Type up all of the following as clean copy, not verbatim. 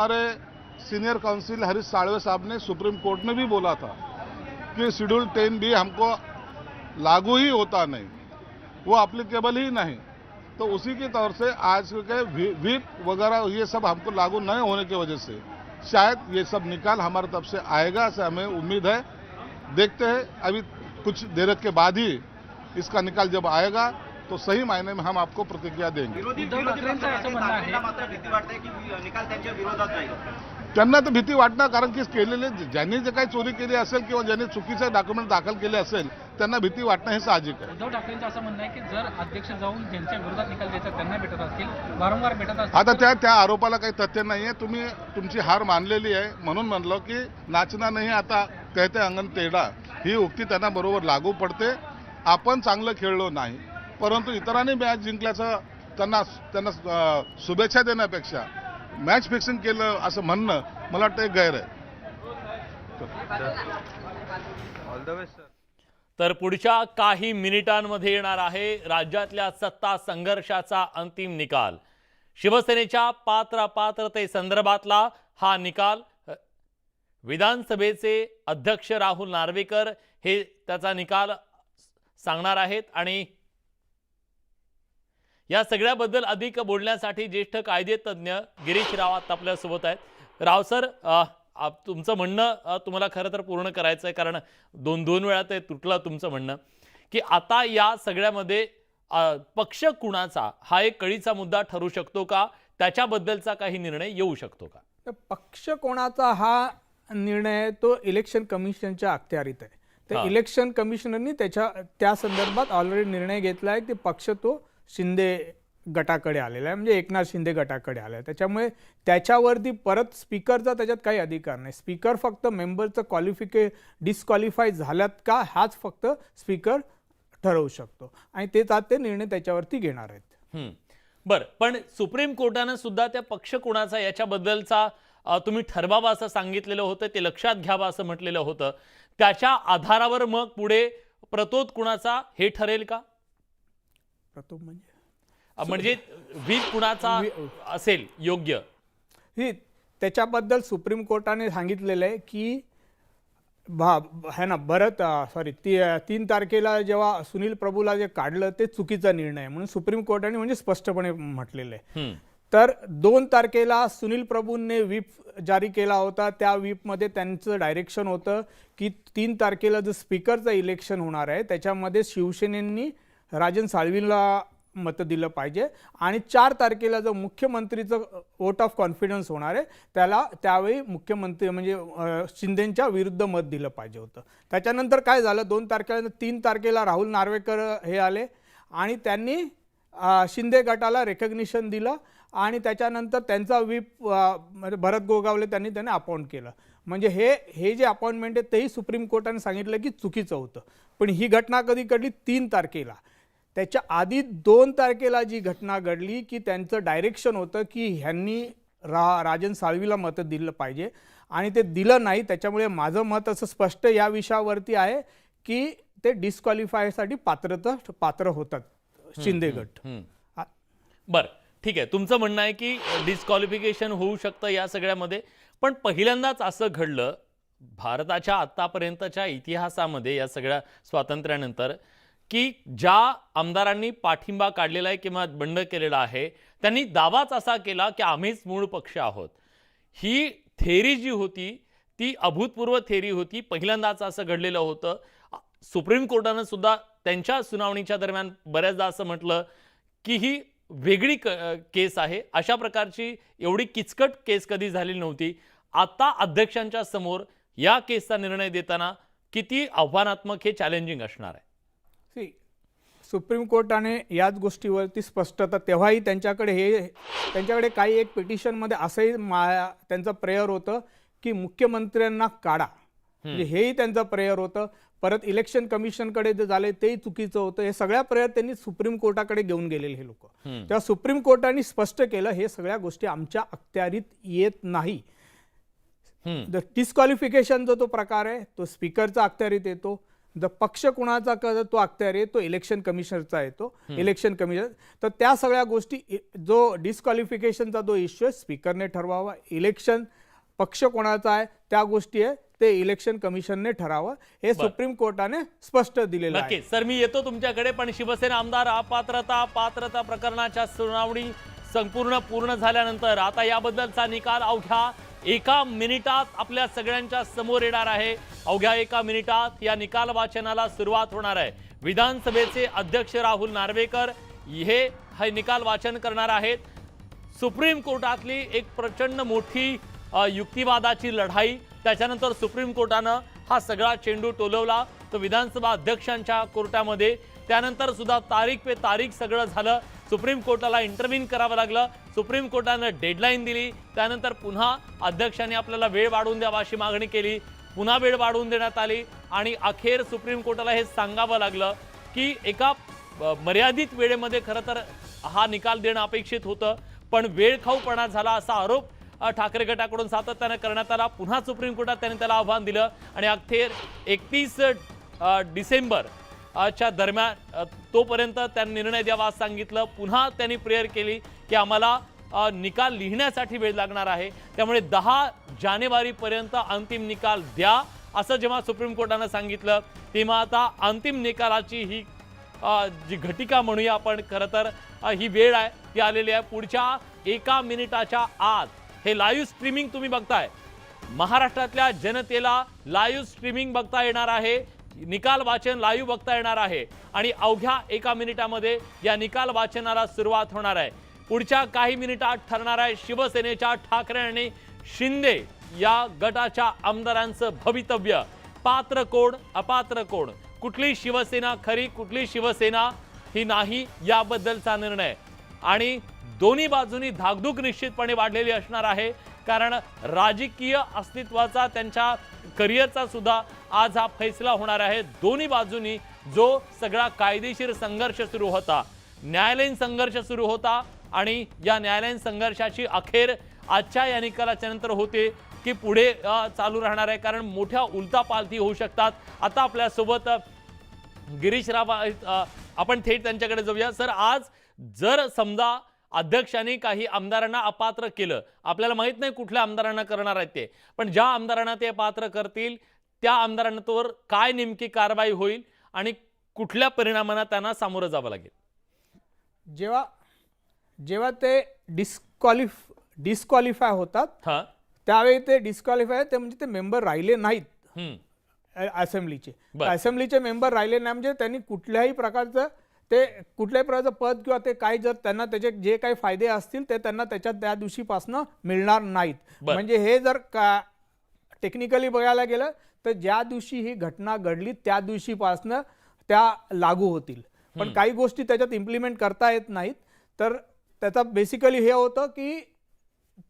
हमारे senior council Harish Salve साहब ने supreme court में भी बोला था कि शेड्यूल 10B हमको लागू ही होता नहीं, वो अप्लीकेबल ही नहीं। तो उसी के तौर से आज के व्हिप वगैरह ये सब हमको लागू नहीं होने की वजह से शायद ये सब निकाल हमारी तरफ से आएगा, ऐसे हमें उम्मीद है। देखते हैं, अभी कुछ देर के बाद ही इसका निकाल जब आएगा तो सही मायने में हम आपको प्रतिक्रिया देंगे। त्यांना तर भीती वाटणार, कारण की केलेले ज्यांनी जे काही चोरी केली असेल किंवा ज्यांनी चुकीचे डॉक्युमेंट दाखल केले असेल त्यांना भीती वाटणं हे साहजिक आहे। उद्धव ठाकरेंचं असं म्हणणं आहे की जर अध्यक्ष जाऊन ज्यांच्या विरोधात निकाल द्यायचा त्यांना भेटत असतील, वारंवार भेटत असतील। आता त्या आरोपाला काही तथ्य नाहीये, तुम्ही तुमची हार मानलेली आहे म्हणून म्हणलो की नाचना नाही आता कहते अंगण तेडा ही उक्ती त्यांना बरोबर लागू पडते। आपण चांगलं खेळलो नाही, परंतु इतरांनी मॅच जिंकल्याचं त्यांना शुभेच्छा देण्यापेक्षा मॅच फिक्सिंग केलं असं म्हणणं मला वाटतं एक गैर आहे। All the best sir. तर पुढच्या काही मिनिटांमध्ये येणार आहे राज्यातल्या सत्ता संघर्षाचा अंतिम निकाल। शिवसेनेच्या पात्रते संदर्भातला हा निकाल विधानसभेचे अध्यक्ष राहुल नार्वेकर हे त्याचा निकाल सांगणार आहेत आणि या सगळ्याबद्दल अधिक बोलण्यासाठी ज्येष्ठ कायदेतज्ञ गिरीश राव आता आपल्या सोबत आहेत। राव सर, तुमचं म्हणणं तुम्हाला खरं तर पूर्ण करायचं आहे, कारण दोन वेळा ते तुटलं तुमचं म्हणणं की आता या सगळ्यामध्ये पक्ष कुणाचा हा एक कळीचा मुद्दा ठरू शकतो का, त्याच्याबद्दलचा काही निर्णय येऊ शकतो का? पक्ष कोणाचा हा निर्णय तो इलेक्शन कमिशनच्या अखत्यारीत आहे। तर इलेक्शन कमिशनरनी त्या संदर्भात ऑलरेडी निर्णय घेतला आहे की पक्ष तो शिंदे गटाकडे आलेला आहे, म्हणजे एकनाथ शिंदे गटाकडे आला आहे। त्याच्यामुळे त्याच्यावरती परत स्पीकरचा त्याच्यात काही अधिकार नाही। स्पीकर फक्त मेंबरचं डिस्क्वालिफाय झाल्यात का हाच फक्त स्पीकर ठरवू शकतो आणि ते निर्णय त्याच्यावरती घेणार आहेत। बरं, पण सुप्रीम कोर्टाने सुद्धा त्या पक्ष कोणाचा याच्याबद्दलचा तुम्ही ठरवावा असं सांगितलेलं होतं, ते लक्षात घ्यावं असं म्हटलेलं होतं। त्याच्या आधारावर मग पुढे प्रतोद कुणाचा हे ठरेल का? प्रतोद म्हणजे व्हीप कुणाचा असेल योग्य ही त्याच्याबद्दल सुप्रीम कोर्टाने सांगितलेलं आहे की है ना भरत 3 तारखेला जेव्हा सुनील प्रभूला जे काढलं ते चुकीचा निर्णय म्हणून सुप्रीम कोर्टाने म्हणजे स्पष्टपणे म्हटलेलं आहे। तर 2 तारखेला सुनील प्रभूंनी व्हीप जारी केला होता, त्या व्हीपमध्ये त्यांचं डायरेक्शन होतं की 3 तारखेला जो स्पीकरचं इलेक्शन होणार आहे त्याच्यामध्ये शिवसेनेनी राजन साळवीला मत दिलं पाहिजे आणि 4 तारखेला जो मुख्यमंत्रीचं वोट ऑफ कॉन्फिडन्स होणार आहे त्यावेळी मुख्यमंत्री म्हणजे शिंदेच्या विरुद्ध मत दिलं पाहिजे होतं। त्याच्यानंतर काय झालं, 2 तारखेला 3 तारखेला राहुल नार्वेकर हे आले आणि त्यांनी शिंदे गटाला रेकग्निशन दिलं आणि त्याच्यानंतर त्यांचा व्हीप भरत गोगावले त्यांनी अपॉइंट केलं। म्हणजे हे जे अपॉइंटमेंट आहे तेही सुप्रीम कोर्टाने सांगितलं की चुकीचं होतं। पण ही घटना कधी घडली? 3 तारखेला। त्याच्या आधी 2 तारखेला जी घटना घडली की त्यांचं डायरेक्शन होतं की ह्यांनी राजन साळवीला मत दिलं पाहिजे आणि ते दिलं नाही। त्याच्यामुळे माझं मत असं स्पष्ट या विषयावरती आहे की ते डिस्क्वालिफायसाठी पात्र होतात शिंदे गट। बरं, ठीक आहे, तुमचं म्हणणं आहे की डिस्क्वालिफिकेशन होऊ शकतं या सगळ्यामध्ये। पण पहिल्यांदाच असं घडलं भारताच्या आतापर्यंतच्या इतिहासामध्ये या सगळ्या स्वातंत्र्यानंतर की ज्या आमदारांनी पाठिंबा काढलेला आहे किंवा बंड केलेला आहे त्यांनी दावाच असा केला की आम्हीच मूळ पक्ष आहोत। ही थेरी जी होती ती अभूतपूर्व थेरी होती, पहिल्यांदाच असं घडलेलं होतं। सुप्रीम कोर्टानं सुद्धा त्यांच्या सुनावणीच्या दरम्यान बऱ्याचदा असं म्हटलं की ही वेगळी केस आहे, अशा प्रकारची एवढी किचकट केस कधी झालेली नव्हती। आता अध्यक्षांच्या समोर या केसचा निर्णय देताना किती आव्हानात्मक हे चॅलेंजिंग असणार आहे? सुप्रीम कोर्टाने याच गोष्टीवरती स्पष्टता तेव्हाही त्यांच्याकडे काही एक पिटिशनमध्ये असंही त्यांचं प्रेयर होतं की मुख्यमंत्र्यांना काढा, म्हणजे हेही त्यांचं प्रेयर होतं। परत इलेक्शन कमिशनकडे जे झाले तेही चुकीचं होतं। हे सगळ्या प्रेयर त्यांनी सुप्रीम कोर्टाकडे घेऊन गेलेले हे लोक। तेव्हा सुप्रीम कोर्टाने स्पष्ट केलं हे सगळ्या गोष्टी आमच्या अखत्यारीत येत नाही। डिस्क्वालिफिकेशन जो प्रकार आहे तो स्पीकरचा अखत्यारीत येतो, जर पक्ष कुणाचा तो अखत्यार आहे तो इलेक्शन कमिशनरचा येतो, इलेक्शन कमिशनर. तर त्या सगळ्या गोष्टी जो डिस्क्वालिफिकेशनचा जो इश्यू आहे स्पीकरने ठरवावा. इलेक्शन पक्ष कोणाचा आहे त्या गोष्टी आहे ते इलेक्शन कमिशनने ठरावं, हे सुप्रीम कोर्टाने स्पष्ट दिलेलं आहे. नक्की सर, मी येतो तुमच्याकडे, पण शिवसेना आमदार पात्रता प्रकरणाच्या सुनावणी संपूर्ण पूर्ण झाल्यानंतर आता याबद्दलचा निकाल अवघ्या 1 मिनिटात आपल्या सगळ्यांच्या समोर येणार आहे. अवघ्या 1 मिनिटात या निकाल वाचनाला सुरुवात होणार आहे. विधानसभेचे अध्यक्ष राहुल नार्वेकर हे निकाल वाचन करणार आहेत. सुप्रीम कोर्टातली एक प्रचंड मोठी युक्तिवादाची लढाई, त्याच्यानंतर सुप्रीम कोर्टानं हा सगळा चेंडू टोलवला तर विधानसभा अध्यक्षांच्या कोर्टामध्ये. त्यानंतर सुद्धा तारीख पे तारीख सगळं झालं. सुप्रीम कोर्टाला इंटरव्हीन करावं लागलं. सुप्रीम कोर्टानं डेडलाईन दिली. त्यानंतर पुन्हा अध्यक्षांनी आपल्याला वेळ वाढवून द्यावा अशी मागणी केली. पुन्हा वेळ वाढवून देण्यात आली आणि अखेर सुप्रीम कोर्टाला हे सांगावं लागलं की एका मर्यादित वेळेमध्ये खरं तर हा निकाल देणं अपेक्षित होतं, पण वेळखाऊपणा झाला असा आरोप ठाकरे गटाकडून सातत्याने करण्यात आला. पुन्हा सुप्रीम कोर्टात त्यांनी त्याला आव्हान दिलं आणि अखेर 31 डिसेंबरच्या दरम्यान तोपर्यंत त्यांनी निर्णय द्यावा असं सांगितलं. पुन्हा त्यांनी प्रेयर केली की आम्हाला निकाल लिहिण्यासाठी वेळ लागणार आहे, त्यामुळे 10 जानेवारीपर्यंत अंतिम निकाल द्या असं जेव्हा सुप्रीम कोर्टानं सांगितलं तेव्हा आता अंतिम निकालाची ही जी घटिका म्हणूया आपण, खरं तर ही वेळ आहे ती आलेली आहे. पुढच्या 1 मिनिटाच्या आत हे लाईव्ह स्ट्रीमिंग तुम्ही बघताय. महाराष्ट्रातल्या जनतेला लाईव्ह स्ट्रीमिंग बघता येणार आहे. निकाल वाचन लाईव्ह बघता येणार आहे आणि अवघ्या 1 मिनिटामध्ये या निकाल वाचनाला सुरुवात होणार आहे. पुढच्या काही मिनिटात ठरणार आहे शिवसेनेच्या ठाकरे आणि शिंदे या गटाच्या आमदारांचं भवितव्य. पात्र कोण, अपात्र कोण, कुठली शिवसेना खरी, कुठली शिवसेना ही नाही, याबद्दलचा निर्णय. आणि दोन्ही बाजूनी धाकधूक निश्चितपणे वाढलेली असणार आहे, कारण राजकीय अस्तित्वाचा त्यांच्या करिअरचा सुद्धा आज हा फैसला होणार आहे. दोन्ही बाजूनी जो सगळा कायदेशीर संघर्ष सुरू होता, न्यायालयीन संघर्ष सुरू होता आणि या न्यायालयीन संघर्षाची अखेर आजच्या या निकालाच्या नंतर होते की पुढे चालू राहणार आहे, कारण मोठ्या उलटापालटी होऊ शकतात. आता आपल्यासोबत गिरीश राव आपण थेट त्यांच्याकडे जाऊया. सर, आज जर समजा अध्यक्षांनी काही आमदारांना अपात्र केलं, आपल्याला माहित नाही कुठल्या आमदारांना करणार आहेत ते, पण ज्या आमदारांना ते अपात्र करतील त्या आमदारांवर काय नेमकी कारवाई होईल आणि कुठल्या परिणामांना त्यांना सामोरं जावं लागेल? जेव्हा ते डिस्क्वालिफाय होतात त्यावेळी ते डिस्क्वालिफाय ते म्हणजे ते मेंबर राहिले नाहीत असेंब्लीचे. असेंब्लीचे मेंबर राहिले नाही म्हणजे त्यांनी कुठल्याही प्रकारचं पद किंवा ते काय जर त्यांना त्याचे जे काही फायदे असतील ते त्यांना त्या दिवशीपासून मिळणार नाहीत. म्हणजे हे जर टेक्निकली बघायला गेलं तर ज्या दिवशी ही घटना घडली त्या दिवशीपासून त्या लागू होतील, पण काही गोष्टी त्याच्यात इम्प्लिमेंट करता येत नाहीत. तर त्याचा बेसिकली हे होतं की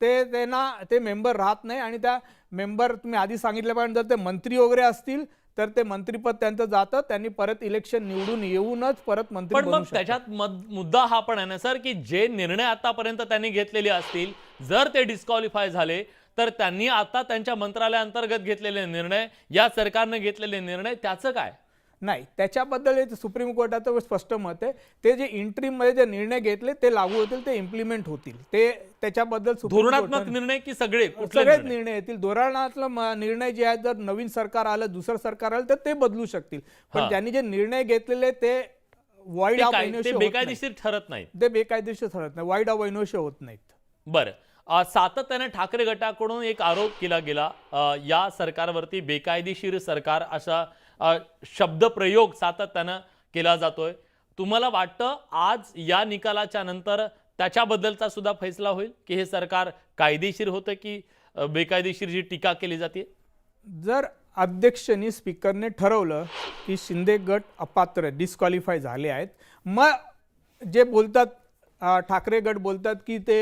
ते मेंबर राहत नाही आणि त्या मेंबर तुम्ही आधी सांगितल्याप्रमाणे जर ते मंत्री वगैरे असतील तर ते मंत्रीपद त्यांचं जातं, त्यांनी परत इलेक्शन निवडून येऊनच परत मंत्री बनू शकतात. पण त्याच्यात मुद्दा हा पण आहे ना सर की जे निर्णय आतापर्यंत त्यांनी घेतलेले असतील, जर ते डिस्क्वालिफाय झाले तर त्यांनी आता त्यांच्या मंत्रालयाअंतर्गत घेतलेले निर्णय, या सरकारने घेतलेले निर्णय, त्याचं काय? नाही, त्याच्याबद्दल सुप्रीम कोर्टाचं स्पष्ट मत आहे. ते जे इंटरिम मध्ये जे निर्णय घेतले ते लागू होतील, ते इम्प्लिमेंट होतील. ते त्याच्याबद्दल धोरणात्मक निर्णय की सगळेच निर्णय येतील. धोरणात्मक निर्णय जे आहेत जर नवीन सरकार आलं, दुसरं सरकार आलं तर ते बदलू शकतील, पण त्यांनी जे निर्णय घेतलेले ते वाईड ऑफ इनोशिया बेकायदेशीर ठरत नाहीत. ते बेकायदेशीर ठरत नाही, वाईड ऑफ इनोशिया होत नाहीत. बरं, सातत्याने ठाकरे गटाकडून एक आरोप केला गेला या सरकारवरती बेकायदेशीर सरकार असा शब्दप्रयोग सातत्यानं केला जातोय. तुम्हाला वाटतं आज या निकालाच्या नंतर त्याच्याबद्दलचा सुद्धा फैसला होईल की हे सरकार कायदेशीर होतं की बेकायदेशीर जी टीका केली जाते? जर अध्यक्षांनी स्पीकरने ठरवलं की शिंदे गट अपात्र डिस्क्वालिफाय झाले आहेत, मग जे बोलतात ठाकरे गट बोलतात की ते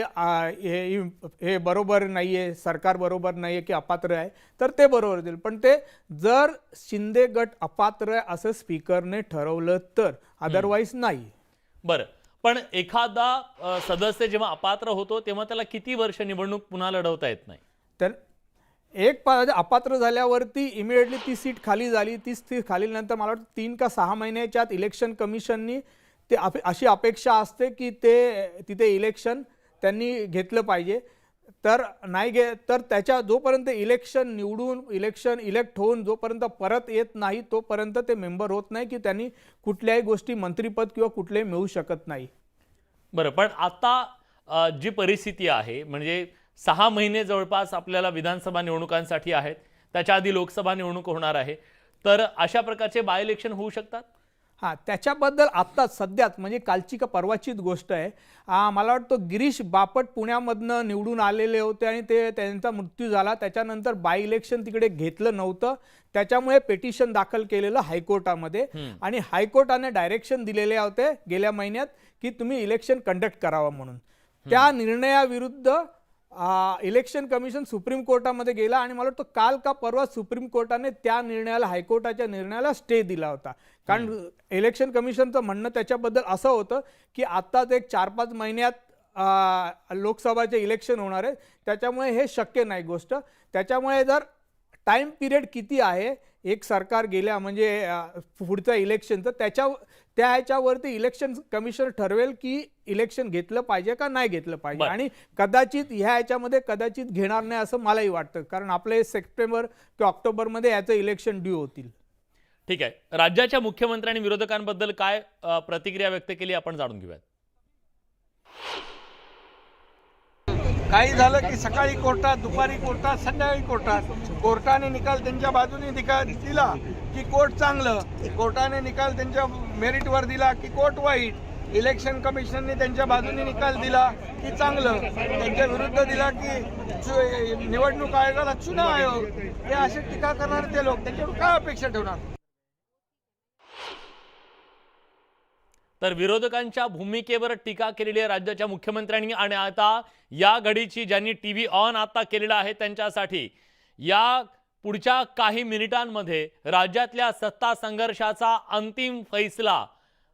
हे बरोबर नाहीये, सरकार बरोबर नाहीये की अपात्र आहे, तर ते बरोबर देईल. पण ते जर शिंदे गट अपात्र आहे असं स्पीकरने ठरवलं तर, अदरवाईज नाही. बरं, पण एखादा सदस्य जेव्हा अपात्र होतो तेव्हा त्याला किती वर्ष निवडणूक पुन्हा लढवता येत नाही? तर अपात्र झाल्यावरती इमिडिएटली ती सीट खाली झाली. ती सीट खाली नंतर मला वाटतं 3 का 6 महिन्याच्या आत इलेक्शन कमिशननी ते अशी अपेक्षा असते की ते तिथे इलेक्शन त्यांनी घेतलं पाहिजे. तर नाही तर त्याच्या जोपर्यंत इलेक्शन इलेक्ट होऊन जोपर्यंत परत येत नाही तोपर्यंत ते मेंबर होत नाही की त्यांनी कुठल्याही गोष्टी मंत्रिपद किंवा कुठलेही मिळू शकत नाही. बरं, पण आता जी परिस्थिती आहे म्हणजे 6 महिने जवळपास आपल्याला विधानसभा निवडणुकांसाठी आहेत, त्याच्या आधी लोकसभा निवडणूक होणार आहे, तर अशा प्रकारचे बाय इलेक्शन होऊ शकतात. हां, त्याच्याबद्दल आत्ता सध्याच म्हणजे कालची का परवाचीच गोष्ट आहे. मला वाटतं गिरीश बापट पुण्यामधनं निवडून आलेले होते आणि त्यांचा मृत्यू झाला. त्याच्यानंतर बाय इलेक्शन तिकडे घेतलं नव्हतं. त्याच्यामुळे पेटिशन दाखल केलेलं हायकोर्टामध्ये आणि हायकोर्टाने डायरेक्शन दिलेले होते गेल्या महिन्यात की तुम्ही इलेक्शन कंडक्ट करावं म्हणून. त्या निर्णयाविरुद्ध इलेक्शन कमिशन सुप्रीम कोर्टामध्ये गेला आणि मला वाटतं काल का परवा सुप्रीम कोर्टाने त्या निर्णयाला हायकोर्टाच्या निर्णयाला स्टे दिला होता. कारण इलेक्शन कमिशनचं म्हणणं त्याच्याबद्दल असं होतं की आत्ताच एक 4-5 महिन्यात लोकसभाचे इलेक्शन होणार आहे, त्याच्यामुळे हे शक्य नाही गोष्ट. त्याच्यामुळे जर टाईम पिरियड किती आहे एक सरकार गेल्या म्हणजे पुढचं इलेक्शनचं त्या ह्याच्यावरती इलेक्शन कमिशन ठरवेल की इलेक्शन घेतलं पाहिजे का नाही घेतलं पाहिजे. आणि कदाचित ह्या ह्याच्यामध्ये कदाचित घेणार नाही असं मलाही वाटतं, कारण आपले सप्टेंबर किंवा ऑक्टोबरमध्ये याचं इलेक्शन ड्यू होतील. ठीक आहे, राज्याच्या मुख्यमंत्र्यांनी विरोधकांबद्दल काय प्रतिक्रिया व्यक्त केली आपण जाणून घेऊयात. काही झालं की सकाळी कोर्टात, दुपारी कोर्टात, संध्याकाळी कोर्टात. कोर्टाने निकाल त्यांच्या बाजूने दिला की कोर्ट चांगलं, कोर्टाने निकाल त्यांच्या मेरिटवर दिला की कोर्ट वाईट, इलेक्शन कमिशनने त्यांच्या बाजूने निकाल दिला की चांगलं, त्यांच्या विरुद्ध दिला की निवडणूक आयोगाला चुनाव आयोग. हे असे टीका करणारे ते लोक त्यांच्यावर काय अपेक्षा ठेवणार. तर विरोधकांच्या भूमिकेवर टीका केलेली आहे राज्याच्या मुख्यमंत्र्यांनी. आणि आता या घडीची ज्यांनी टीव्ही ऑन आता केलेला आहे त्यांच्यासाठी या पुढच्या काही मिनिटांमध्ये राज्यातल्या सत्ता संघर्षाचा अंतिम फैसला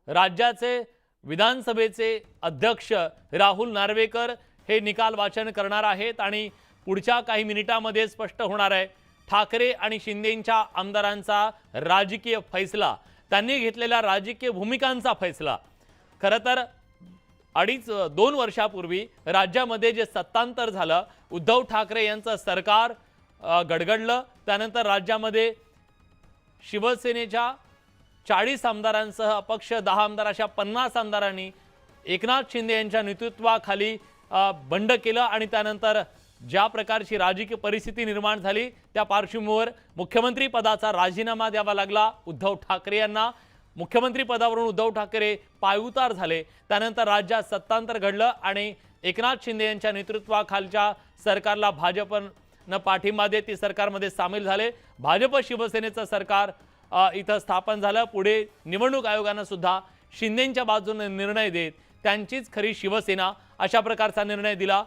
राज्याचे विधानसभेचे अध्यक्ष राहुल नार्वेकर हे निकाल वाचन करणार आहेत आणि पुढच्या काही मिनिटांमध्ये स्पष्ट होणार आहे ठाकरे आणि शिंदेंच्या आमदारांचा राजकीय फैसला, त्यांनी घेतलेल्या राजकीय भूमिकांचा फैसला. खरं तर 2.5 वर्षापूर्वी राज्यामध्ये जे सत्तांतर झालं, उद्धव ठाकरे यांचं सरकार गडगडलं, त्यानंतर राज्यामध्ये शिवसेनेच्या 40 आमदारांसह अपक्ष 10 आमदार अशा 50 आमदारांनी एकनाथ शिंदे यांच्या नेतृत्वाखाली बंड केलं आणि त्यानंतर ज्या प्रकारची राजकीय परिस्थिती निर्माण झाली त्या पार्श्वभूमीवर मुख्यमंत्री पदाचा राजीनामा द्यावा लागला उद्धव ठाकरे यांना. मुख्यमंत्री पदावरून उद्धव ठाकरे पायउतार झाले. त्यानंतर राज्यात सत्तांतर घडलं आणि एकनाथ शिंदे यांच्या नेतृत्वाखालच्या सरकारला भाजपनं पाठिंबा देत ती सरकारमध्ये सामील झाले. भाजप शिवसेनेचं सरकार इथं स्थापन झालं. पुढे निवडणूक आयोगानं सुद्धा शिंदेंच्या बाजूने निर्णय देत त्यांचीच खरी शिवसेना अशा प्रकारचा निर्णय दिला.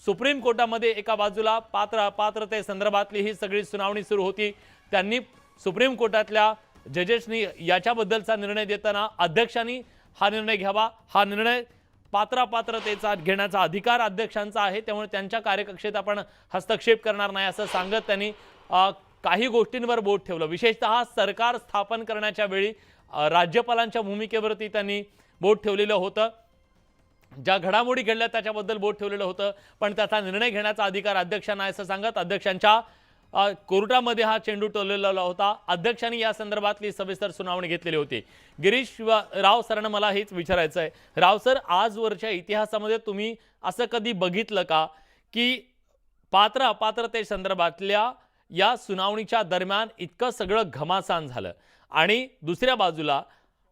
सुप्रीम कोर्टामध्ये एका बाजूला पात्रतेसंदर्भातली ही सगळी सुनावणी सुरू होती. त्यांनी सुप्रीम कोर्टातल्या जजेसनी याच्याबद्दलचा निर्णय देताना अध्यक्षांनी हा निर्णय घ्यावा, हा निर्णय पात्रतेचा घेण्याचा अधिकार अध्यक्षांचा आहे, त्यामुळे त्यांच्या कार्यकक्षेत आपण हस्तक्षेप करणार नाही असं सांगत त्यांनी काही गोष्टींवर बोट ठेवलं. विशेषतः सरकार स्थापन करण्याच्या वेळी राज्यपालांच्या भूमिकेवरती त्यांनी बोट ठेवलेलं होतं. ज्या घडामोडी घडल्या त्याच्याबद्दल बोट ठेवलेलं होतं, पण त्याचा निर्णय घेण्याचा अधिकार अध्यक्षांना आहे असं सांगत अध्यक्षांच्या कोर्टामध्ये हा चेंडू टोललेला होता. अध्यक्षांनी या संदर्भातली सविस्तर सुनावणी घेतलेली होती. गिरीश राव सरांना मला हेच विचारायचं आहे. राव सर, आजवरच्या इतिहासामध्ये तुम्ही असं कधी बघितलं का की अपात्रते संदर्भातल्या या सुनावणीच्या दरम्यान इतकं सगळं घमासान झालं आणि दुसऱ्या बाजूला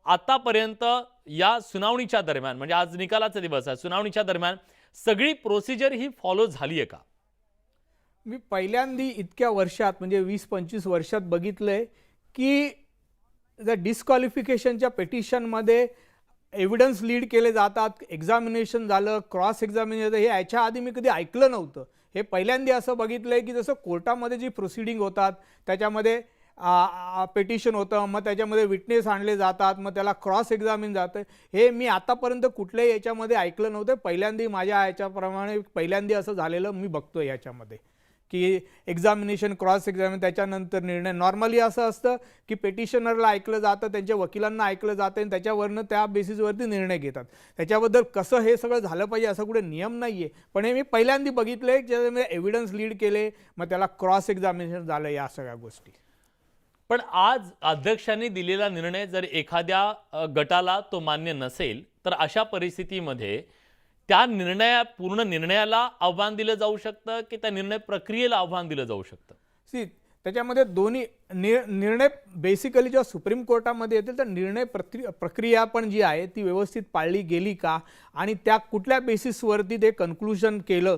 आतापर्यंत या सुनावणीच्या दरम्यान म्हणजे आज निकालाचा दिवस आहे, सुनावणीच्या दरम्यान सगळी प्रोसिजर ही फॉलो झाली आहे का? मी पहिल्यांदा इतक्या वर्षात म्हणजे 20-25 वर्षात बघितलंय की डिस्क्वालिफिकेशनच्या पेटिशनमध्ये एव्हिडन्स लीड केले जातात, एक्झामिनेशन झालं, क्रॉस एक्झामिनेशन, हे याच्या आधी मी कधी ऐकलं नव्हतं. हे पहिल्यांदा असं बघितलंय की जसं कोर्टामध्ये जी प्रोसिडिंग होतात त्याच्यामध्ये पेटिशन होतं, मग त्याच्यामध्ये विटनेस आणले जातात, मग त्याला क्रॉस एक्झामिन जातं. हे मी आतापर्यंत कुठल्याही याच्यामध्ये ऐकलं नव्हतं. पहिल्यांदा माझ्या याच्याप्रमाणे पहिल्यांदा असं झालेलं मी बघतोय याच्यामध्ये की एक्झामिनेशन, क्रॉस एक्झामिनेशन, त्याच्यानंतर निर्णय. नॉर्मली असं असतं की पेटिशनरला ऐकलं जातं, त्यांच्या वकिलांना ऐकलं जातं आणि त्याच्यावरनं त्या बेसिसवरती निर्णय घेतात. त्याच्याबद्दल कसं हे सगळं झालं पाहिजे असं कुठे नियम नाही आहे, पण हे मी पहिल्यांदा बघितलं ज्याच्यामध्ये एव्हिडन्स लीड केले, मग त्याला क्रॉस एक्झामिनेशन झालं, या सगळ्या गोष्टी. पण आज अध्यक्षांनी दिलेला निर्णय जर एखाद्या गटाला तो मान्य नसेल तर अशा परिस्थितीमध्ये त्या पूर्ण निर्णयाला आव्हान दिलं जाऊ शकतं की त्या निर्णय प्रक्रियेला आव्हान दिलं जाऊ शकतं? त्याच्यामध्ये दोन्ही निर्णय बेसिकली जेव्हा सुप्रीम कोर्टामध्ये येतील तर निर्णय प्रक्रिया पण जी आहे ती व्यवस्थित पाळली गेली का आणि त्या कुठल्या बेसिसवरती ते कन्क्लुजन केलं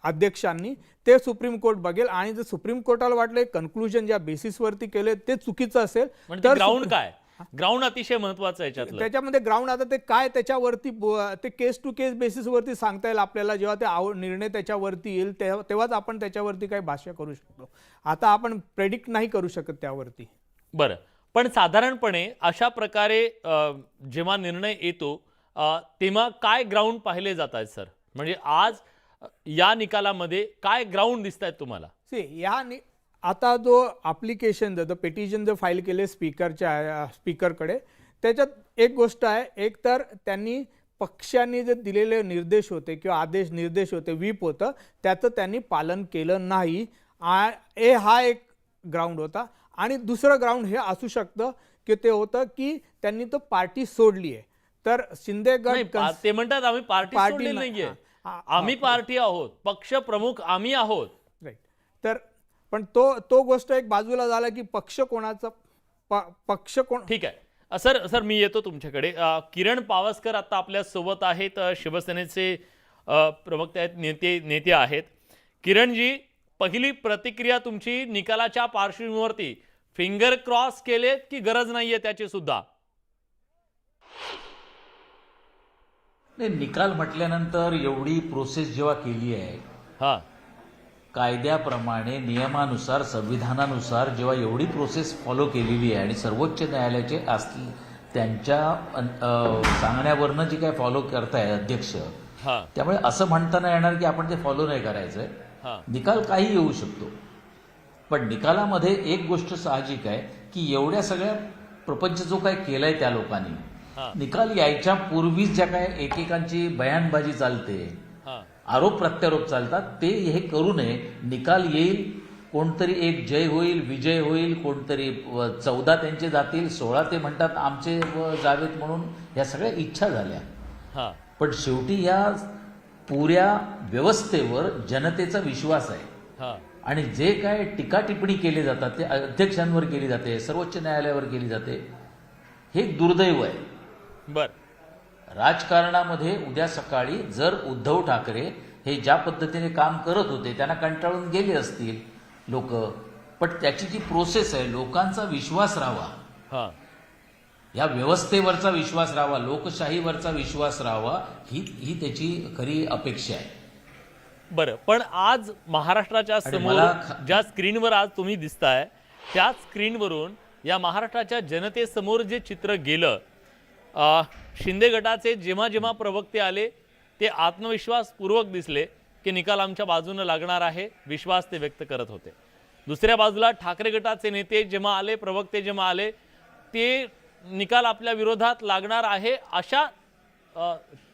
अध्यक्षांनी ते सुप्रीम कोर्ट बघेल. आणि जर सुप्रीम कोर्टाला वाटलं कन्क्लुजन ज्या बेसिसवरती केले ते चुकीचं असेल तर ग्राउंड काय, ग्राउंड अतिशय महत्वाचं आहे याच्यातलं. त्याच्यामध्ये ग्राउंड आता ते काय त्याच्यावरती ते केस टू केस बेसिसवरती सांगता येईल आपल्याला. जेव्हा ते निर्णय त्याच्यावरती येईल तेव्हाच आपण त्याच्यावरती काही भाष्य करू शकतो. आता आपण प्रेडिक्ट नाही करू शकत त्यावरती. बरं, पण साधारणपणे अशा प्रकारे जेव्हा निर्णय येतो तेव्हा काय ग्राउंड पाहिले जात आहेत सर? म्हणजे आज या निकालामध्ये काय ग्राउंड दिसत आहेत तुम्हाला? आता जो ॲप्लिकेशन द पेटिशन जर फाईल केले स्पीकरकडे, त्याच्यात एक गोष्ट आहे, एक तर त्यांनी पक्षांनी जे दिलेले निर्देश होते किंवा आदेश निर्देश होते, व्हीप होतं, त्याचं त्यांनी पालन केलं नाही. हा एक ग्राउंड होता. आणि दुसरं ग्राउंड हे असू शकतं की ते होतं की त्यांनी तो पार्टी सोडली आहे. तर शिंदे गट ते म्हणतात आम्ही पार्टी सोडली नाहीये, आम्ही पार्टी आहोत, पक्ष प्रमुख आम्ही आहोत. राईट. तर पण तो गोष्ट एक बाजूला झाला की पक्ष कोणाचा, पक्ष कोण. ठीक आहे सर, मी येतो तुमच्याकडे. किरण पावसकर आता आपल्या सोबत आहेत, शिवसेनेचे प्रवक्ते आहेत, नेते आहेत. किरणजी, पहिली प्रतिक्रिया तुमची निकालाच्या पार्श्वभूमीवरती, फिंगर क्रॉस केलेत की गरज नाहीये त्याची सुद्धा? नाही, निकाल म्हटल्यानंतर एवढी प्रोसेस जेव्हा केली आहे, कायद्याप्रमाणे नियमानुसार संविधानानुसार जेव्हा एवढी प्रोसेस फॉलो केलेली आहे आणि सर्वोच्च न्यायालयाचे असतील त्यांच्या सांगण्यावरनं जी काय फॉलो करताय अध्यक्ष, त्यामुळे असं म्हणता नाही येणार की आपण ते फॉलो नाही करायचंय. निकाल काही येऊ शकतो, पण निकालामध्ये एक गोष्ट साहजिक आहे की एवढ्या सगळ्या प्रपंच जो काय केलाय त्या लोकांनी, निकाल यायच्या पूर्वीच ज्या काय एकेकांची बयानबाजी चालते, आरोप प्रत्यारोप चालतात, ते हे करू नये. निकाल येईल, कोणतरी एक जय होईल, विजय होईल, कोणतरी 14 त्यांचे जातील, 16 ते म्हणतात आमचे जावेत, म्हणून या सगळ्या इच्छा झाल्या. पण शेवटी या पुऱ्या व्यवस्थेवर जनतेचा विश्वास आहे. आणि जे काय टीका टिप्पणी केली जातात ते अध्यक्षांवर केली जाते, सर्वोच्च न्यायालयावर केली जाते, हे दुर्दैव आहे. राजकारणामध्ये उद्या सकाळी जर उद्धव ठाकरे हे ज्या पद्धतीने काम करत होते त्यांना कंटाळून गेले असतील लोक, पण त्याची जी प्रोसेस आहे, लोकांचा विश्वास राहावा, या व्यवस्थेवरचा विश्वास राहावा, लोकशाहीवरचा विश्वास राहावा, ही त्याची खरी अपेक्षा आहे. बरं, पण आज महाराष्ट्राच्या समोर ज्या स्क्रीनवर आज तुम्ही दिसताय त्या स्क्रीनवरून या महाराष्ट्राच्या जनतेसमोर जे चित्र गेलं, शिंदे गटाचे जेव्हा जेव्हा प्रवक्ते आले ते आत्मविश्वासपूर्वक दिसले की निकाल आमच्या बाजूने लागणार आहे, विश्वास ते व्यक्त करत होते. दुसऱ्या बाजूला ठाकरे गटाचे नेते जेव्हा आले, प्रवक्ते जेव्हा आले, ते निकाल आपल्या विरोधात लागणार आहे अशा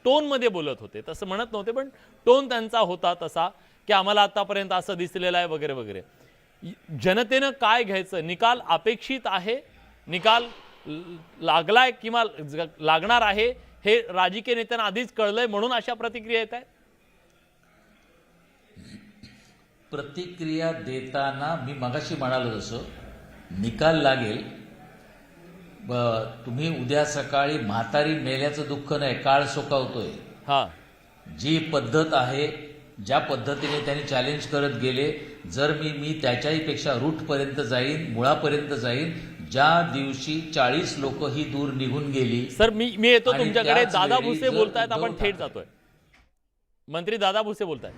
टोनमध्ये बोलत होते. तसं म्हणत नव्हते, पण टोन त्यांचा होता तसा की आम्हाला आतापर्यंत असं दिसलेलं आहे वगैरे वगैरे. जनतेनं काय घ्यायचं, निकाल अपेक्षित आहे, निकाल लागलाय किंवा लागणार आहे हे राजकीय नेत्यांना आधीच कळलंय म्हणून अशा प्रतिक्रिया येत आहेत? प्रतिक्रिया देताना मी मगाशी म्हणालो जसं निकाल लागेल, तुम्ही उद्या सकाळी म्हातारी मेल्याचं दुःख नाही, काळ सोकावतोय. जी पद्धत आहे, ज्या पद्धतीने त्यांनी चॅलेंज करत गेले, जर मी त्याच्याही पेक्षा रूटपर्यंत जाईन, मुळापर्यंत जाईन. ज्या दिवशी 40 लोक ही दूर निघून गेली. सर मी येतो तुमच्याकडे. दादा भुसे बोलतायत, आपण थेट जातोय. मंत्री दादा भुसे बोलतायत.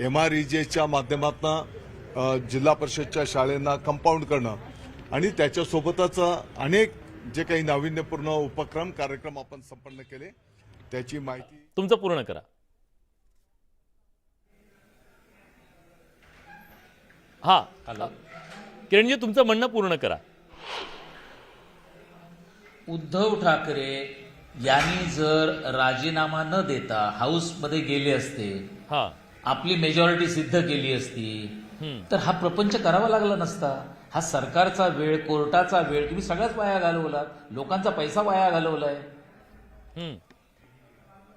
MREGच्या माध्यमातून जिल्हा परिषदच्या शाळांना कंपाऊंड करणं आणि त्याच्यासोबतच अनेक जे काही नाविन्यपूर्ण उपक्रम कार्यक्रम आपण संपन्न केले त्याची माहिती. तुमचं पूर्ण करा. हा किरणजी तुमचं म्हणणं पूर्ण करा. उद्धव ठाकरे यांनी जर राजीनामा न देता हाऊसमध्ये गेले असते, आपली मेजॉरिटी सिद्ध केली असती, तर हा प्रपंच करावा लागला नसता. हा सरकारचा वेळ, कोर्टाचा वेळ तुम्ही सगळ्याच वाया घालवलात, लोकांचा पैसा वाया घालवलाय.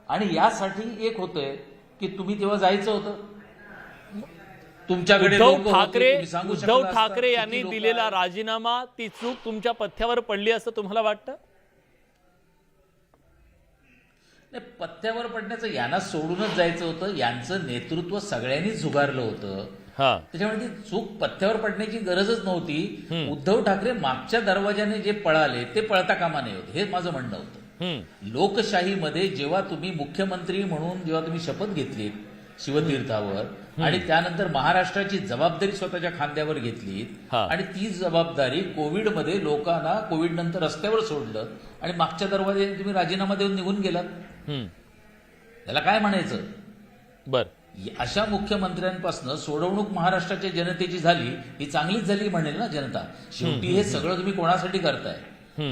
आणि यासाठी एक होतंय की तुम्ही तेव्हा जायचं होतं. तुमच्याकडे उद्धव ठाकरे यांनी दिलेला राजीनामा, ती चूक तुमच्या पथ्यावर पडली असं तुम्हाला वाटतं? नाही, पथ्यावर पडण्याचं यांना सोडूनच जायचं होतं. यांचं नेतृत्व सगळ्यांनीच झुगारलं होतं. त्याच्यामुळे ती चूक पथ्यावर पडण्याची गरजच नव्हती. उद्धव ठाकरे मागच्या दरवाजाने जे पळाले ते पळता कामा नये होते, हे माझं म्हणणं होतं. लोकशाहीमध्ये जेव्हा तुम्ही मुख्यमंत्री म्हणून जेव्हा तुम्ही शपथ घेतलीत शिवतीर्थावर, आणि त्यानंतर महाराष्ट्राची जबाबदारी स्वतःच्या खांद्यावर घेतलीत, आणि ती जबाबदारी कोविडमध्ये लोकांना कोविड नंतर रस्त्यावर सोडलं आणि मागच्या दरवाजाने तुम्ही राजीनामा देऊन निघून गेलात, त्याला काय म्हणायचं? अशा मुख्यमंत्र्यांपासून सोडवणूक महाराष्ट्राच्या जनतेची झाली, ही चांगलीच झाली म्हणेल ना जनता. शेवटी हे सगळं तुम्ही कोणासाठी करताय?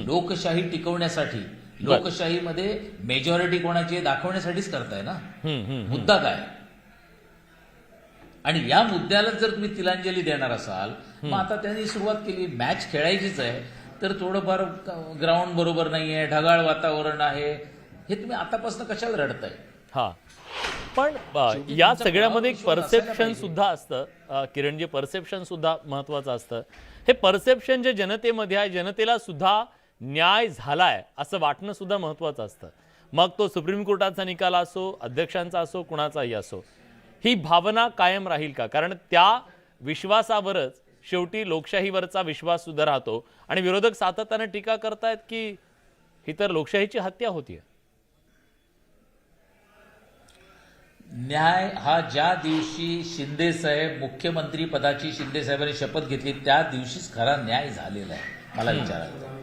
लोकशाही टिकवण्यासाठी, लोकशाहीमध्ये मेजॉरिटी कोणाची दाखवण्यासाठीच करताय ना. मुद्दा काय? आणि या मुद्द्याला जर तुम्ही तिलांजली देणार असाल, मग आता त्यांनी सुरुवात केली, मॅच खेळायचीच आहे, तर थोडंफार ग्राउंड बरोबर नाहीये, ढगाळ वातावरण आहे, हे तुम्ही आतापासून कशाला रडताय? पण या सगळ्यामध्ये एक परसेप्शन सुद्धा असतं किरणजी, परसेप्शन सुद्धा महत्वाचं असतं. हे परसेप्शन जे जनतेमध्ये आहे, जनतेला सुद्धा न्याय झालाय असं वाटणं सुद्धा महत्वाचं असतं. मग तो सुप्रीम कोर्टाचा निकाल असो, अध्यक्षांचा असो, कुणाचाही असो, ही भावना कायम राहील का? कारण त्या विश्वासावरच शेवटी लोकशाहीवरचा विश्वास सुद्धा राहतो. आणि विरोधक सातत्याने टीका करतायत की ही तर लोकशाहीची हत्या होतीये. न्याय हा ज्या दिवशी शिंदे साहेब मुख्यमंत्री पदाची शिंदे साहेबांनी शपथ घेतली त्या दिवशीच खरा न्याय झालेला आहे. मला विचारायचं,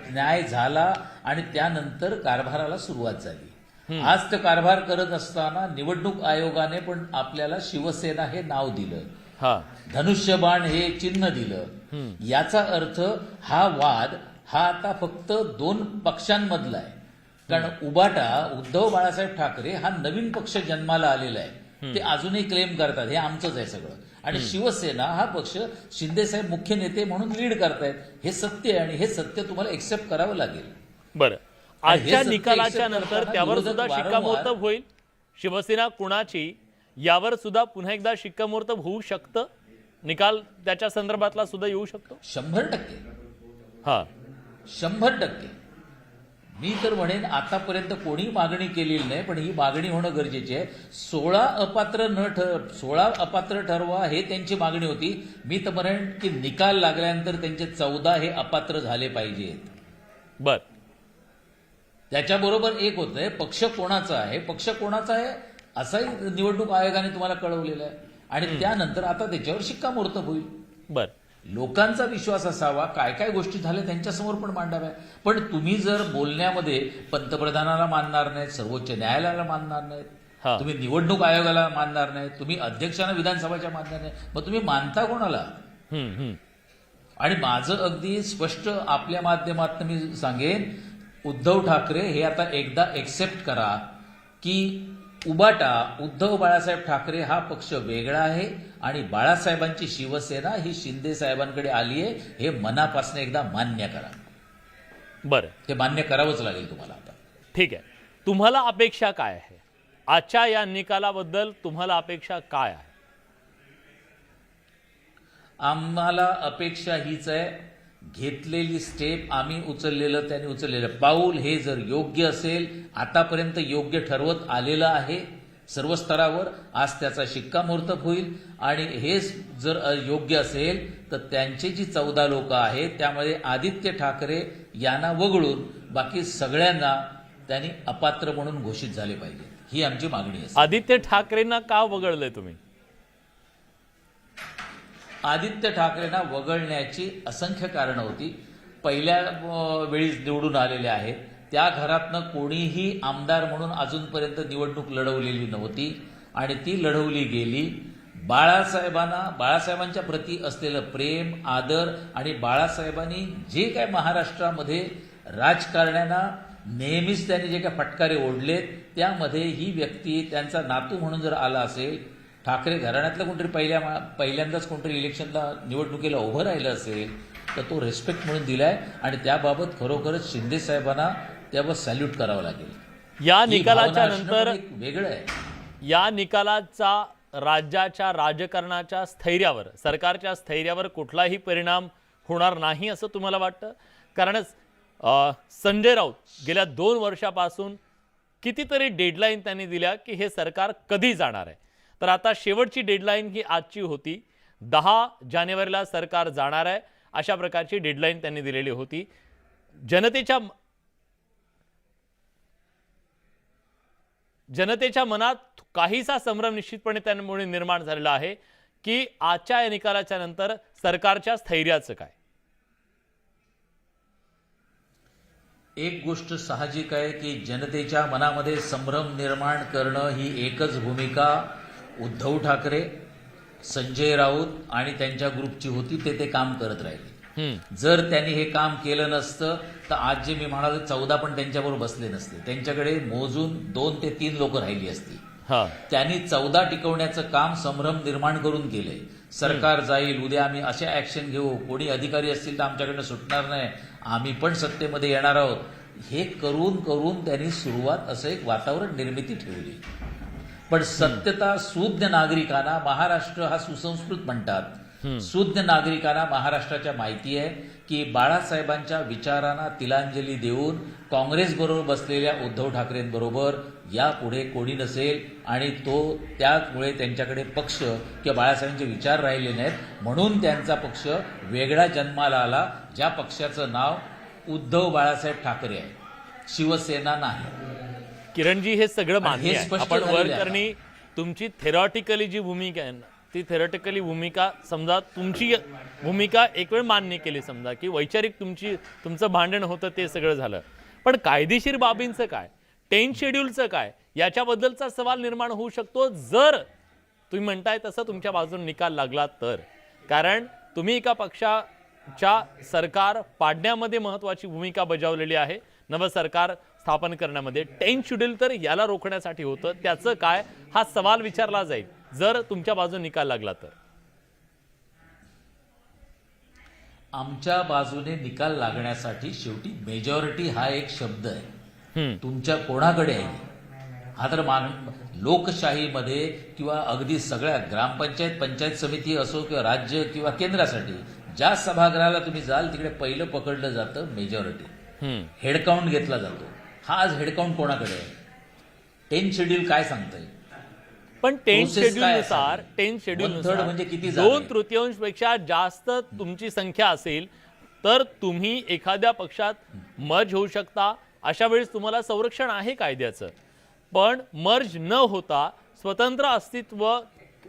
न्याय झाला आणि त्यानंतर कारभाराला सुरुवात झाली. आज ते कारभार करत असताना निवडणूक आयोगाने पण आपल्याला शिवसेना हे नाव दिलं, धनुष्यबाण हे चिन्ह दिलं. याचा अर्थ हा वाद हा आता फक्त दोन पक्षांमधला आहे. कारण उबाटा, उद्धव बाळासाहेब ठाकरे हा नवीन पक्ष जन्माला आलेला आहे, ते अजूनही क्लेम करतात हे आमचंच आहे सगळं. आणि शिवसेना हा पक्ष शिंदेसाहेब मुख्य नेते म्हणून लीड करतायत, हे सत्य आहे. आणि हे सत्य तुम्हाला एक्सेप्ट करावं लागेल. बरं, आजच्या निकालाच्या नंतर त्यावर सुद्धा शिक्कामोर्तब होईल. शिवसेना कुणाची यावर सुद्धा पुन्हा एकदा शिक्कामोर्तब होऊ शकतं. निकाल त्याच्या संदर्भातला सुद्धा येऊ शकतो. 100%. 100%. मी तर म्हणेन आतापर्यंत कोणी मागणी केलेली नाही, पण ही मागणी होणं गरजेची आहे. 16 अपात्र ठरवा हे त्यांची मागणी होती. मी तर म्हणेन की निकाल लागल्यानंतर त्यांचे 14 हे अपात्र झाले पाहिजेत. बर, त्याच्याबरोबर एक होतंय, पक्ष कोणाचा आहे असाही निवडणूक आयोगाने तुम्हाला कळवलेलं आहे. आणि त्यानंतर आता त्याच्यावर शिक्कामोर्तब होईल. बर, लोकांचा विश्वास असावा, काय काय गोष्टी झाल्या त्यांच्यासमोर पण मांडाव्या. पण तुम्ही जर बोलण्यामध्ये पंतप्रधानाला मानणार नाहीत, सर्वोच्च न्यायालयाला मानणार नाहीत, तुम्ही निवडणूक आयोगाला मानणार नाहीत, तुम्ही अध्यक्षांना विधानसभाच्या मानणार नाही, मग तुम्ही मानता कोणाला? आणि माझं अगदी स्पष्ट आपल्या माध्यमातून मी सांगेन, उद्धव ठाकरे हे आता एकदा एक्सेप्ट करा की उबाटा, उद्धव बाळासाहेब ठाकरे हा पक्ष वेगळा आहे आणि बाळासाहेबांची शिवसेना ही शिंदे साहेबांकडे आली आहे, हे मनापासून एकदा मान्य करा. बरं, ते मान्य करावंच लागेल तुम्हाला आता. ठीक आहे. तुम्हाला अपेक्षा काय आहे आजच्या या निकालाबद्दल? तुम्हाला अपेक्षा काय आहे? आम्हाला अपेक्षा हीच आहे, घेतलेली स्टेप आम्ही उचललेलं, त्यांनी उचललेलं पाऊल हे जर योग्य असेल, आतापर्यंत योग्य ठरवत आलेलं आहे सर्व स्तरावर, आज त्याचा शिक्कामोर्तब होईल. आणि हे जर योग्य असेल तर त्यांची जी 14 लोक आहेत त्यामध्ये आदित्य ठाकरे यांना वगळून बाकी सगळ्यांना त्यांनी अपात्र म्हणून घोषित झाले पाहिजे, ही आमची मागणी आहे. आदित्य ठाकरेंना का वगळलंय तुम्ही? आदित्य ठाकरेंना वगळण्याची असंख्य कारणं होती. पहिल्या वेळी निवडून आलेले आहेत, त्या घरातनं कोणीही आमदार म्हणून अजूनपर्यंत निवडणूक लढवलेली नव्हती आणि ती लढवली गेली. बाळासाहेबांच्या प्रती असलेलं प्रेम, आदर आणि बाळासाहेबांनी जे काय महाराष्ट्रामध्ये राजकारण्यांना नेहमीच त्यांनी जे काय फटकारे ओढलेत, त्यामध्ये ही व्यक्ती त्यांचा नातू म्हणून जर आला असेल, ठाकरे घराण्यातलं कोणतरी पहिल्यांदाच कोणतरी इलेक्शनला निवडणुकीला उभं राहिलं असेल, तर तो रिस्पेक्ट म्हणून दिलाय आणि त्याबाबत खरोखरच शिंदे साहेबांना त्यावर सॅल्यूट करावं लागेल. या निकालाच्या नंतर वेगळं आहे. या निकालाचा राज्याच्या राजकारणाच्या स्थैर्यावर, सरकारच्या स्थैर्यावर कुठलाही परिणाम होणार नाही असं तुम्हाला वाटतं? कारणच संजय राऊत गेल्या 2 वर्षापासून कितीतरी डेडलाईन त्यांनी दिल्या की हे सरकार कधी जाणार आहे. तर आता शेवटची डेडलाईन ही आजची होती. 10 जानेवारीला सरकार जाणार आहे अशा प्रकारची डेडलाईन त्यांनी दिलेली होती. जनतेच्या मनात काहीसा संभ्रम निश्चितपणे त्यामुळे निर्माण झालेला आहे की आजच्या या निकालाच्या नंतर सरकारच्या स्थैर्याचं काय. एक गोष्ट साहजिक आहे की जनतेच्या मनामध्ये संभ्रम निर्माण करणं ही एकच भूमिका उद्धव ठाकरे, संजय राऊत आणि त्यांच्या ग्रुपची होती. ते काम करत राहिले. जर त्यांनी हे काम केलं नसतं तर आज जे मी म्हणालो 14 पण त्यांच्याबरोबर बसले नसते. त्यांच्याकडे मोजून 2 ते 3 लोक राहिली असती. त्यांनी 14 टिकवण्याचं काम संभ्रम निर्माण करून केलंय. सरकार जाईल, उद्या आम्ही अशा ऍक्शन घेऊ, कोणी अधिकारी असतील तर आमच्याकडनं सुटणार नाही, आम्ही पण सत्तेमध्ये येणार आहोत, हे करून त्यांनी सुरुवात असं एक वातावरण निर्मिती ठेवली. पण सत्यता सुज्ञ नागरिकांना, महाराष्ट्र हा सुसंस्कृत म्हणतात, सुज्ञ नागरिकांना महाराष्ट्राच्या माहिती आहे की बाळासाहेबांच्या विचारांना तिलांजली देऊन काँग्रेस बरोबर बसलेल्या उद्धव ठाकरेंबरोबर यापुढे कोणी नसेल आणि त्यामुळे त्यांच्याकडे पक्ष किंवा बाळासाहेबांचे विचार राहिले नाहीत. म्हणून त्यांचा पक्ष वेगळा जन्माला आला, ज्या पक्षाचं नाव उद्धव बाळासाहेब ठाकरे आहे, शिवसेना नाही. किरणजी, हे सगळं मान्य आहे. स्पष्ट आपण झालेलं आहे. वरकरणी तुमची थेरॉटिकली जी भूमिका आहे ना, ती थेरॉटिकली भूमिका समजा, तुमची भूमिका एक वेळ मान्य केली, समजा की वैचारिक तुमचं भांडण होतं ते सगळं झालं, पण कायदेशीर बाबींचं काय, 10 शेड्यूलचं काय, याच्याबद्दलचा सवाल निर्माण होऊ शकतो जर तुम्ही म्हणताय तसं तुमच्या बाजूने निकाल लागला तर. कारण तुम्ही एका पक्षाच्या सरकार पाडण्यामध्ये महत्त्वाची भूमिका बजावलेली आहे, नवं सरकार स्थापन करण्यामध्ये. 10 शेड्यूल तर याला रोखण्यासाठी होतं, त्याचं काय हा सवाल विचारला जाईल जर तुमच्या बाजूने निकाल लागला तर. आमच्या बाजूने निकाल लागण्यासाठी शेवटी मेजॉरिटी हा एक शब्द आहे, तुमच्या कोणाकडे आहे हा तर लोकशाहीमध्ये किंवा अगदी सगळ्या ग्रामपंचायत, पंचायत समिती असो किंवा राज्य किंवा केंद्रासाठी ज्या सभागृहाला तुम्ही जाल तिकडे पहिलं पकडलं जातं मेजॉरिटी, हेडकाउंट घेतला जातो. हा आज हेडकाउंट कोणाकडे आहे? 10 शेड्यूल काय सांगतंय? पण 10 शेड्यूलनुसार म्हणजे किती 2/3 पेक्षा जास्त तुमची संख्या असेल तर तुम्ही एखाद्या पक्षात मर्ज होऊ शकता. अशा वेळेस तुम्हाला संरक्षण आहे कायद्याचं. पण मर्ज न होता स्वतंत्र अस्तित्व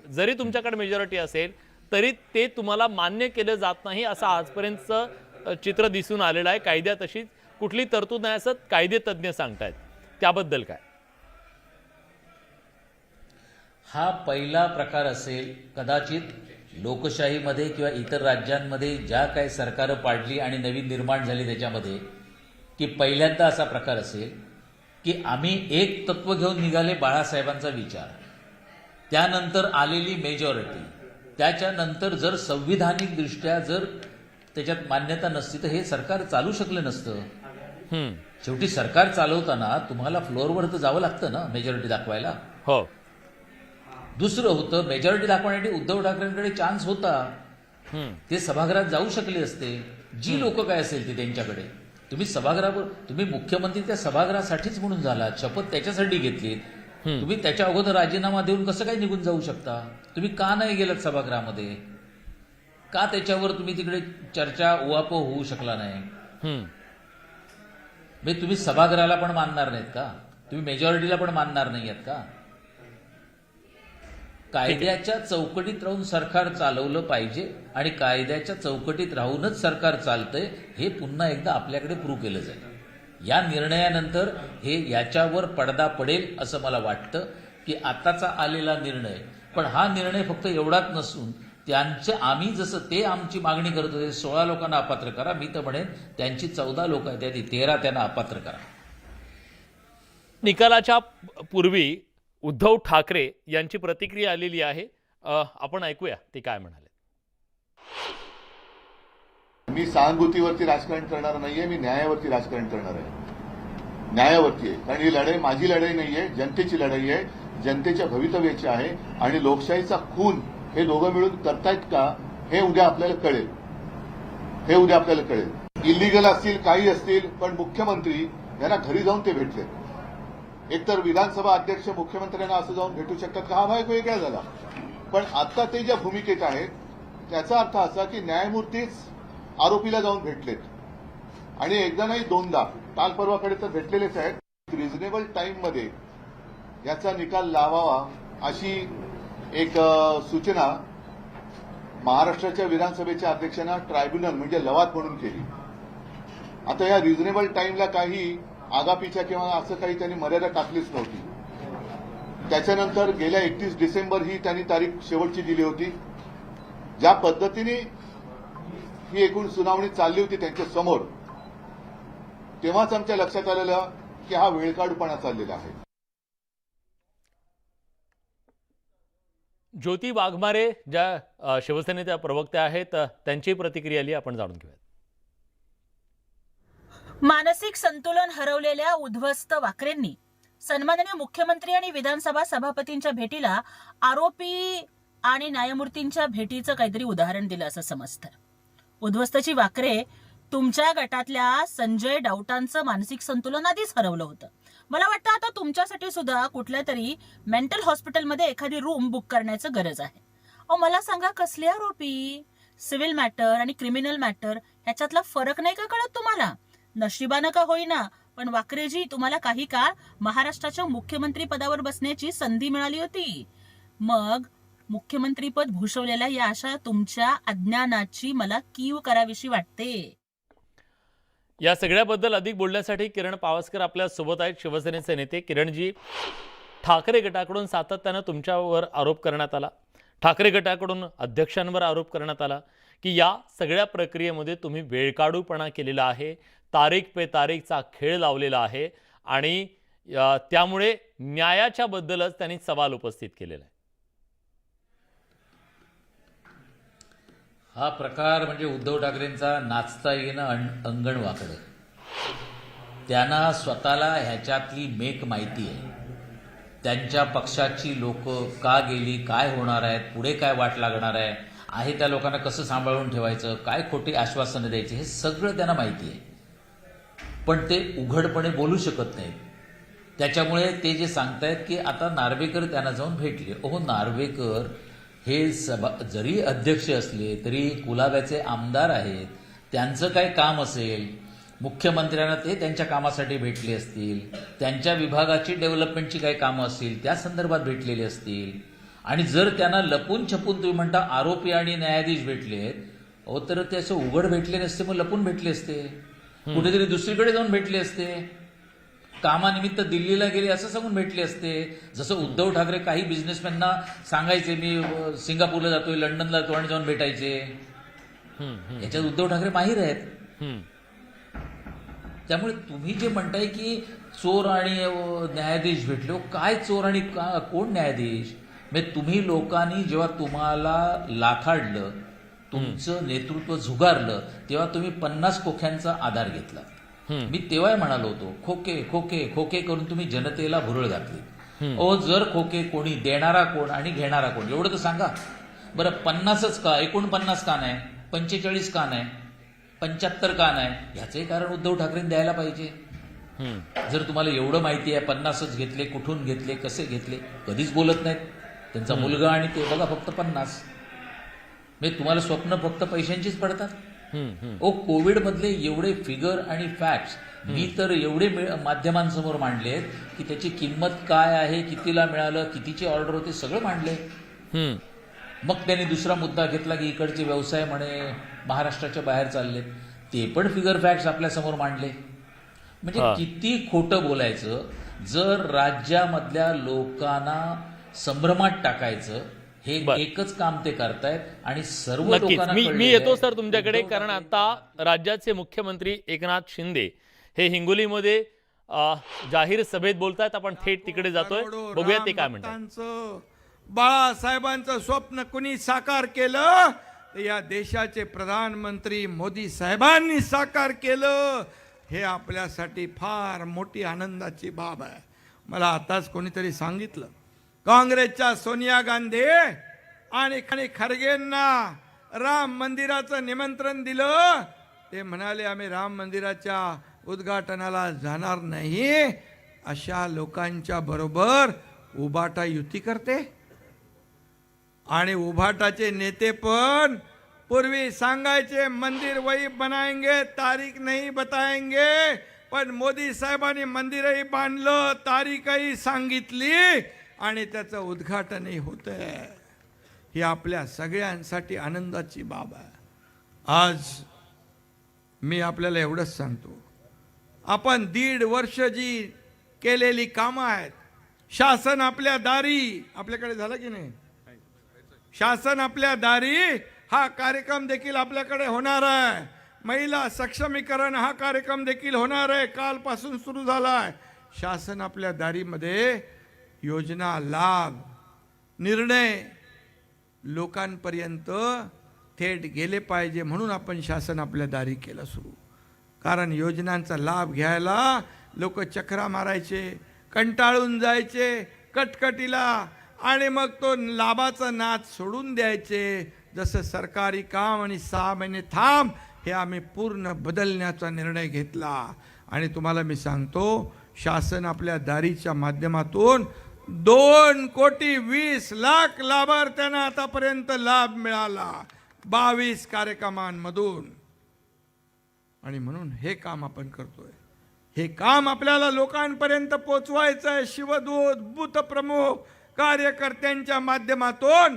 जरी तुमच्याकडे मेजॉरिटी असेल तरी ते तुम्हाला मान्य केलं जात नाही, असं आजपर्यंतचं चित्र दिसून आलेलं आहे. कायद्यात अशी कुठली तरतूद नाही असं कायदे तज्ज्ञ सांगतायत. त्याबद्दल काय? हा पहिला प्रकार असेल कदाचित लोकशाहीमध्ये किंवा इतर राज्यांमध्ये ज्या काही सरकारं पाडली आणि नवीन निर्माण झाली त्याच्यामध्ये, की पहिल्यांदा असा प्रकार असेल की आम्ही एक तत्व घेऊन निघाले बाळासाहेबांचा विचार, त्यानंतर आलेली मेजॉरिटी, त्याच्यानंतर जर संविधानिक दृष्ट्या जर त्याच्यात मान्यता नसती तर हे सरकार चालू शकलं नसतं. शेवटी सरकार चालवताना तुम्हाला फ्लोअरवर तर जावं लागतं ना मेजॉरिटी दाखवायला. हो. दुसरं होतं, मेजॉरिटी दाखवण्यासाठी उद्धव ठाकरेंकडे चान्स होता, ते सभागृहात जाऊ शकले असते. जी लोक काय असेल ते त्यांच्याकडे, तुम्ही मुख्यमंत्री त्या सभागृहासाठीच म्हणून झाला, शपथ त्याच्यासाठी घेतलीत, तुम्ही त्याच्या अगोदर राजीनामा देऊन कसं काय निघून जाऊ शकता? तुम्ही का नाही गेलात सभागृहामध्ये? का त्याच्यावर तुम्ही तिकडे चर्चा उहापोह होऊ शकला नाही? म्हणजे तुम्ही सभागृहाला पण मानणार नाहीत का? तुम्ही मेजॉरिटीला पण मानणार नाही आहेत का? कायद्याच्या चौकटीत राहून सरकार चालवलं पाहिजे आणि कायद्याच्या चौकटीत राहूनच सरकार चालतंय हे पुन्हा एकदा आपल्याकडे प्रूव्ह केलं जाईल. या निर्णयानंतर हे याच्यावर पडदा पडेल असं मला वाटतं की आताचा आलेला निर्णय पण हा निर्णय फक्त एवढाच नसून आम्ही जसं ते आमची मागणी करत होते 16 लोकांना अपात्र करा, मी तर म्हणेन त्यांची 14 लोक आहेत त्यातली 13 त्यांना अपात्र करा. निकालाच्या पूर्वी उद्धव ठाकरे यांची प्रतिक्रिया आलेली आहे. आपण ऐकूया ते काय म्हणाले. मी सहानुभूतीवरती राजकारण करणार नाहीये, मी न्यायावरती राजकारण करणार आहे. न्यायावरती आहे, कारण ही लढाई माझी लढाई नाहीये, जनतेची लढाई आहे, जनतेच्या भवितव्याची आहे. आणि लोकशाहीचा खून हे दोघं मिळून करतायत का हे उद्या आपल्याला कळेल. इलिगल असतील, काही असतील, पण मुख्यमंत्री यांना घरी जाऊन ते भेटले. एकतर विधानसभा अध्यक्ष मुख्यमंत्र्यांना असं जाऊन भेटू शकतात का, हा भाग वेगळा झाला. पण आता ते ज्या भूमिकेत आहेत त्याचा अर्थ असा की न्यायमूर्तीच आरोपीला जाऊन भेटलेत आणि एकदा नाही दोनदा, काल परवाकडे तर भेटलेलेच आहेत. रिझनेबल टाईममध्ये याचा निकाल लावावा अशी एक सूचना महाराष्ट्राच्या विधानसभेच्या अध्यक्षांना ट्रायब्युनल म्हणजे लवाद म्हणून केली. आता या रिझनेबल टाईमला काही आगापीच्या किंवा असं काही त्यांनी मर्यादा टाकलीच नव्हती. त्याच्यानंतर गेल्या 31 डिसेंबर ही त्यांनी तारीख शेवटची दिली होती. ज्या पद्धतीने ही एकूण सुनावणी चालली होती त्यांच्या समोर, तेव्हाच आमच्या लक्षात आलेलं की हा वेळकाढूपणा चाललेला आहे. ज्योती वाघमारे ज्या शिवसेनेच्या प्रवक्त्या आहेत त्यांची प्रतिक्रिया आली, आपण जाणून घेऊयात. मानसिक संतुलन हरवलेल्या उद्धवस्त वाकरेंनी सन्माननीय मुख्यमंत्री आणि विधानसभा सभापतींच्या भेटीला आरोपी आणि न्यायमूर्तींच्या भेटीचं काहीतरी उदाहरण दिलं असं समजतं. उद्धवस्तची वाकरे तुमच्या गटातल्या संजय डाऊटांचं मानसिक संतुलन आधीच हरवलं होतं. मला वाटतं आता तुमच्यासाठी सुद्धा कुठल्या तरी मेंटल हॉस्पिटलमध्ये एखादी रूम बुक करण्याचं गरज आहे. मला सांगा, कसले आरोपी? सिव्हिल मॅटर आणि क्रिमिनल मॅटर ह्याच्यातला फरक नाही का कळत तुम्हाला? नशिबानं का होईना, पण वाकरेजी तुम्हाला काही काळ महाराष्ट्राच्या मुख्यमंत्री पदावर बसण्याची संधी मिळाली होती. मग मुख्यमंत्रीपद भूषवलेल्या या अशा तुमच्या अज्ञानाची मला कीव करावीशी वाटते. या सगळ्याबद्दल अधिक बोलण्यासाठी किरण पावसकर आपल्या सोबत आहेत. शिवसेनेचे नेते किरणजी, ठाकरे गटाकडून सातत्यानं तुमच्यावर आरोप करण्यात आला, ठाकरे गटाकडून अध्यक्षांवर आरोप करण्यात आला की या सगळ्या प्रक्रियेमध्ये तुम्ही वेळकाढूपणा केलेला आहे, तारीख पे तारीखचा खेळ लावलेला आहे आणि त्यामुळे न्यायाच्या बद्दलच त्यांनी सवाल उपस्थित केलेला आहे. हा प्रकार म्हणजे उद्धव ठाकरेंचा नाचता येणं अंगण वाकडं. त्यांना स्वतःला ह्याच्यातली मेक माहिती आहे. त्यांच्या पक्षाची लोक का गेली, काय होणार आहेत, पुढे काय वाट लागणार आहे त्या लोकांना कसं सांभाळून ठेवायचं, काय खोटी आश्वासनं द्यायची, हे सगळं त्यांना माहिती आहे. पण ते उघडपणे बोलू शकत नाहीत. त्याच्यामुळे ते जे सांगतायत की आता नार्वेकर त्यांना जाऊन भेटले. नार्वेकर हे जरी अध्यक्ष असले तरी कुलाब्याचे आमदार आहेत. त्यांचं काय काम असेल, मुख्यमंत्र्यांना ते त्यांच्या कामासाठी भेटले असतील, त्यांच्या विभागाची डेव्हलपमेंटची काही कामं असतील त्या संदर्भात भेटलेली असतील. आणि जर त्यांना लपून छपून तुम्ही म्हणता आरोपी आणि न्यायाधीश भेटलेत, तर ते असं उघड भेटले नसते, मग लपून भेटले असते, कुठेतरी दुसरीकडे जाऊन भेटले असते, कामानिमित्त दिल्लीला गेले असं सांगून भेटले असते. जसं उद्धव ठाकरे काही बिझनेसमॅनना सांगायचे मी सिंगापूरला जातोय, लंडनला जातो आणि जाऊन भेटायचे. याच्यात उद्धव ठाकरे माहीर आहेत. त्यामुळे तुम्ही जे म्हणताय की चोर आणि न्यायाधीश भेटले, काय चोर आणि कोण न्यायाधीश? म्हणजे तुम्ही लोकांनी जेव्हा तुम्हाला लाखाडलं, तुमचं नेतृत्व झुगारलं, तेव्हा तुम्ही 50 खोक्यांचा आधार घेतला. मी तेव्हा म्हणालो होतो, खोके खोके खोके करून तुम्ही जनतेला भुरळ घातली. जर खोके कोणी देणारा कोण आणि घेणारा कोण एवढं तर सांगा बरं. 50च का, 49 का नाही, 45 का नाही, 75 का नाही? ह्याचंही कारण उद्धव ठाकरेंनी द्यायला पाहिजे. जर तुम्हाला एवढं माहिती आहे 50च घेतले, कुठून घेतले, कसे घेतले, कधीच बोलत नाहीत. त्यांचा मुलगा आणि ते बघा फक्त 50. म्हणजे तुम्हाला स्वप्न फक्त पैशांचीच पडतात. कोविड मधले एवढे फिगर आणि फॅक्ट्स मी तर एवढे माध्यमांसमोर मांडलेत की त्याची किंमत काय आहे, कितीला मिळालं, कितीची ऑर्डर होते, सगळं मांडले. मग त्यांनी दुसरा मुद्दा घेतला की इकडचे व्यवसाय म्हणे महाराष्ट्राच्या बाहेर चाललेत, ते पण फिगर फॅक्ट्स आपल्या समोर मांडले. म्हणजे किती खोटं बोलायचं. जर राज्यामधल्या लोकांना संभ्रमात टाकायचं हे एकच काम ते करतायत आणि सर्व नक्कीच लोकांना मी कळलेलं येतो आहे. सर तुमच्याकडे, उद्धव कारण ठाकरे- आता राज्याचे मुख्यमंत्री एकनाथ शिंदे हे हिंगोलीमध्ये जाहीर सभेत बोलतायत. आपण थेट तिकडे जातोय, बघूया ते काय म्हणतात. बाळासाहेबांचं स्वप्न कुणी साकार केलं? या देशाचे प्रधानमंत्री मोदी साहेबांनी साकार केलं. हे आपल्यासाठी फार मोठी आनंदाची बाब आहे. मला आताच कोणीतरी सांगितलं, काँग्रेसच्या सोनिया गांधी आणि खरगेंना राम मंदिराचं निमंत्रण दिलं. ते म्हणाले आम्ही राम मंदिराच्या उद्घाटनाला जाणार नाही. अशा लोकांच्या बरोबर उभाटा युती करते. आणि उभाटाचे नेते पण पूर्वी सांगायचे मंदिर वही बनाएंगे, तारीख नहीं बताएंगे. पण मोदी साहेबांनी मंदिरही बांधलं, तारीखही सांगितली आणि त्याचं उद्घाटनही होतंय. ही आपल्या सगळ्यांसाठी आनंदाची बाब आहे. आज मी आपल्याला एवढंच सांगतो, आपण 1.5 वर्ष जी केलेली कामं आहेत, शासन आपल्या दारी, आपल्याकडे झालं की नाही, शासन आपल्या दारी हा कार्यक्रम देखील आपल्याकडे होणार आहे. महिला सक्षमीकरण हा कार्यक्रम देखील होणार आहे, कालपासून सुरू झाला आहे. शासन आपल्या दारीमध्ये योजना, लाभ, निर्णय लोकांपर्यंत थेट गेले पाहिजे म्हणून आपण शासन आपल्या दारी केलं सुरू. कारण योजनांचा लाभ घ्यायला लोक चक्रा मारायचे, कंटाळून जायचे कटकटीला आणि मग तो लाभाचा नाद सोडून द्यायचे. जसं सरकारी काम आणि 6 महिने थांब, हे आम्ही पूर्ण बदलण्याचा निर्णय घेतला. आणि तुम्हाला मी सांगतो, शासन आपल्या दारीच्या माध्यमातून 2,20,00,000 लाभार्थ्यांना आतापर्यंत लाभ मिळाला 22 कार्यक्रमांमधून. आणि म्हणून हे काम आपण करतोय. हे काम आपल्याला लोकांपर्यंत पोचवायचं आहे. शिवदूत, बूथ प्रमुख, कार्यकर्त्यांच्या माध्यमातून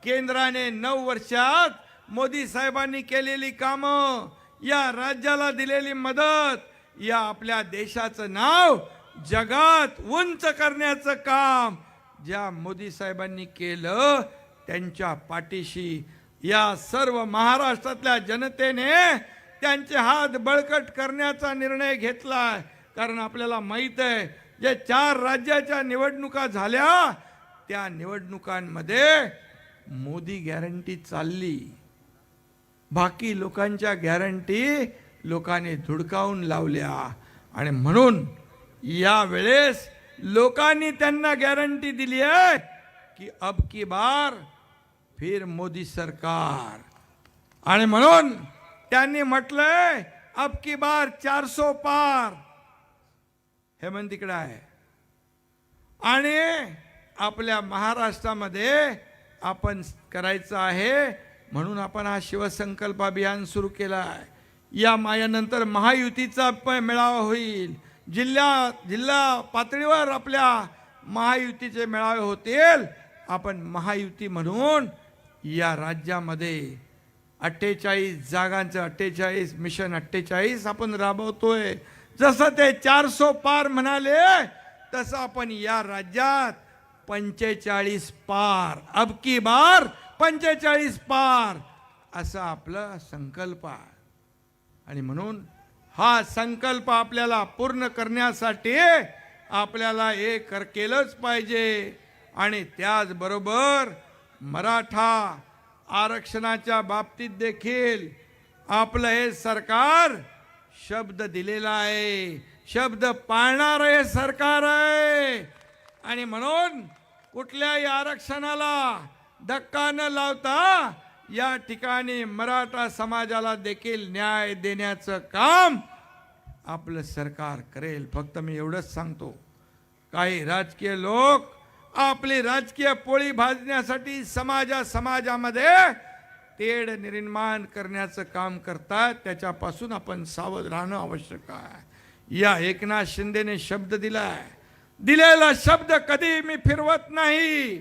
केंद्राने 9 वर्षात मोदी साहेबांनी केलेली कामं, या राज्याला दिलेली मदत, या आपल्या देशाचं नाव जगात उंच करण्याचं काम ज्या मोदी साहेबांनी केलं, त्यांच्या पाठीशी या सर्व महाराष्ट्रातल्या जनतेने त्यांचे हात बळकट करण्याचा निर्णय घेतला. कारण आपल्याला माहित आहे, जे 4 राज्याच्या निवडणुका झाल्या, त्या निवडणुकांमध्ये मोदी गॅरंटी चालली, बाकी लोकांच्या गॅरंटी लोकांनी धुडकावून लावल्या. आणि म्हणून या वेळेस लोकांनी त्यांना गॅरंटी दिली आहे की अब की बार फिर मोदी सरकार. आणि म्हणून त्यांनी म्हटलंय अब की बार 400 पार. हे मन तिकडे आहे. आणि आपल्या महाराष्ट्रामध्ये आपण करायचं आहे म्हणून आपण हा शिवसंकल्प अभियान सुरू केला आहे. या मायानंतर महायुतीचा मेळावा होईल. जिल्हा पातळीवर आपल्या महायुतीचे मेळावे होतील. आपण महायुती म्हणून या राज्यामध्ये 48 जागांचं 48 मिशन 48 आपण राबवतोय. जसं ते 400 पार म्हणाले, तसं आपण या राज्यात 45 पार, अब की बार 45 पार, असा आपला संकल्प आहे. आणि म्हणून हा संकल्प आपल्याला पूर्ण करण्यासाठी आपल्याला एक केलंच पाहिजे. आणि त्याचबरोबर मराठा आरक्षणाच्या बाबतीत देखील आपलं हे सरकार शब्द दिलेला आहे, शब्द पाळणार हे सरकार आहे. आणि म्हणून कुठल्याही आरक्षणाला धक्का न लावता या ठिकाणी मराठा समाजाला देखील न्याय देण्याचं काम आपलं सरकार करेल. फक्त मी एवढंच सांगतो, काही राजकीय लोक आपली राजकीय पोळी भाजण्यासाठी समाजामध्ये तेढ निर्माण करण्याचं काम करतात. त्याच्यापासून आपण सावध राहणं आवश्यक आहे. या एकनाथ शिंदेने शब्द दिलाय, दिलेला शब्द कधी मी फिरवत नाही.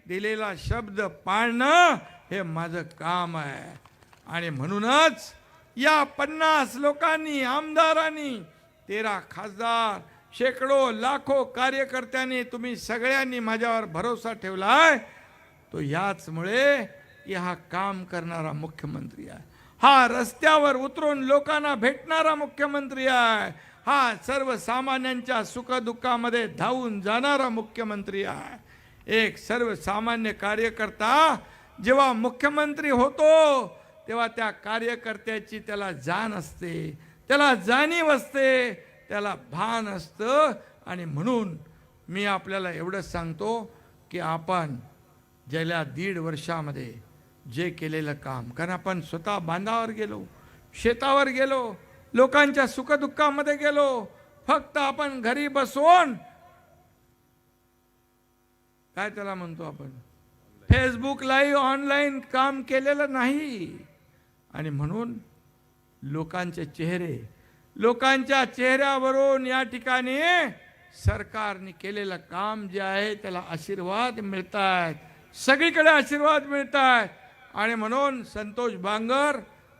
दिलेला शब्द पाळणं हे माझं काम आहे. आणि म्हणूनच या 50 लोकांनी, आमदारांनी, 13 खासदार, शेकडो लाखो कार्यकर्त्यांनी, तुम्ही सगळ्यांनी माझ्यावर भरोसा ठेवलाय. तो ह्याचमुळे की हा काम करणारा मुख्यमंत्री आहे, हा रस्त्यावर उतरून लोकांना भेटणारा मुख्यमंत्री आहे, हा सर्वसामान्यांच्या सुखदुःखामध्ये धावून जाणारा मुख्यमंत्री आहे. एक सर्वसामान्य कार्यकर्ता जेव्हा मुख्यमंत्री होतो तेव्हा त्या कार्यकर्त्याची त्याला जाण असते, त्याला जाणीव असते, त्याला भान असतं. आणि म्हणून मी आपल्याला एवढंच सांगतो की आपण गेल्या 1.5 वर्षामध्ये जे केलेलं काम, कारण आपण स्वतः बांधावर गेलो, शेतावर गेलो, लोकांच्या सुखदुःखामध्ये गेलो, फक्त आपण घरी बसून काय त्याला म्हणतो आपण फेसबुक लाईव्ह ऑनलाईन काम केलेलं नाही. आणि म्हणून लोकांच्या चेहऱ्यावरून या ठिकाणी सरकारने केलेलं काम जे आहे त्याला आशीर्वाद मिळतात, सगळीकडे आशीर्वाद मिळतात. आणि म्हणून संतोष बांगर,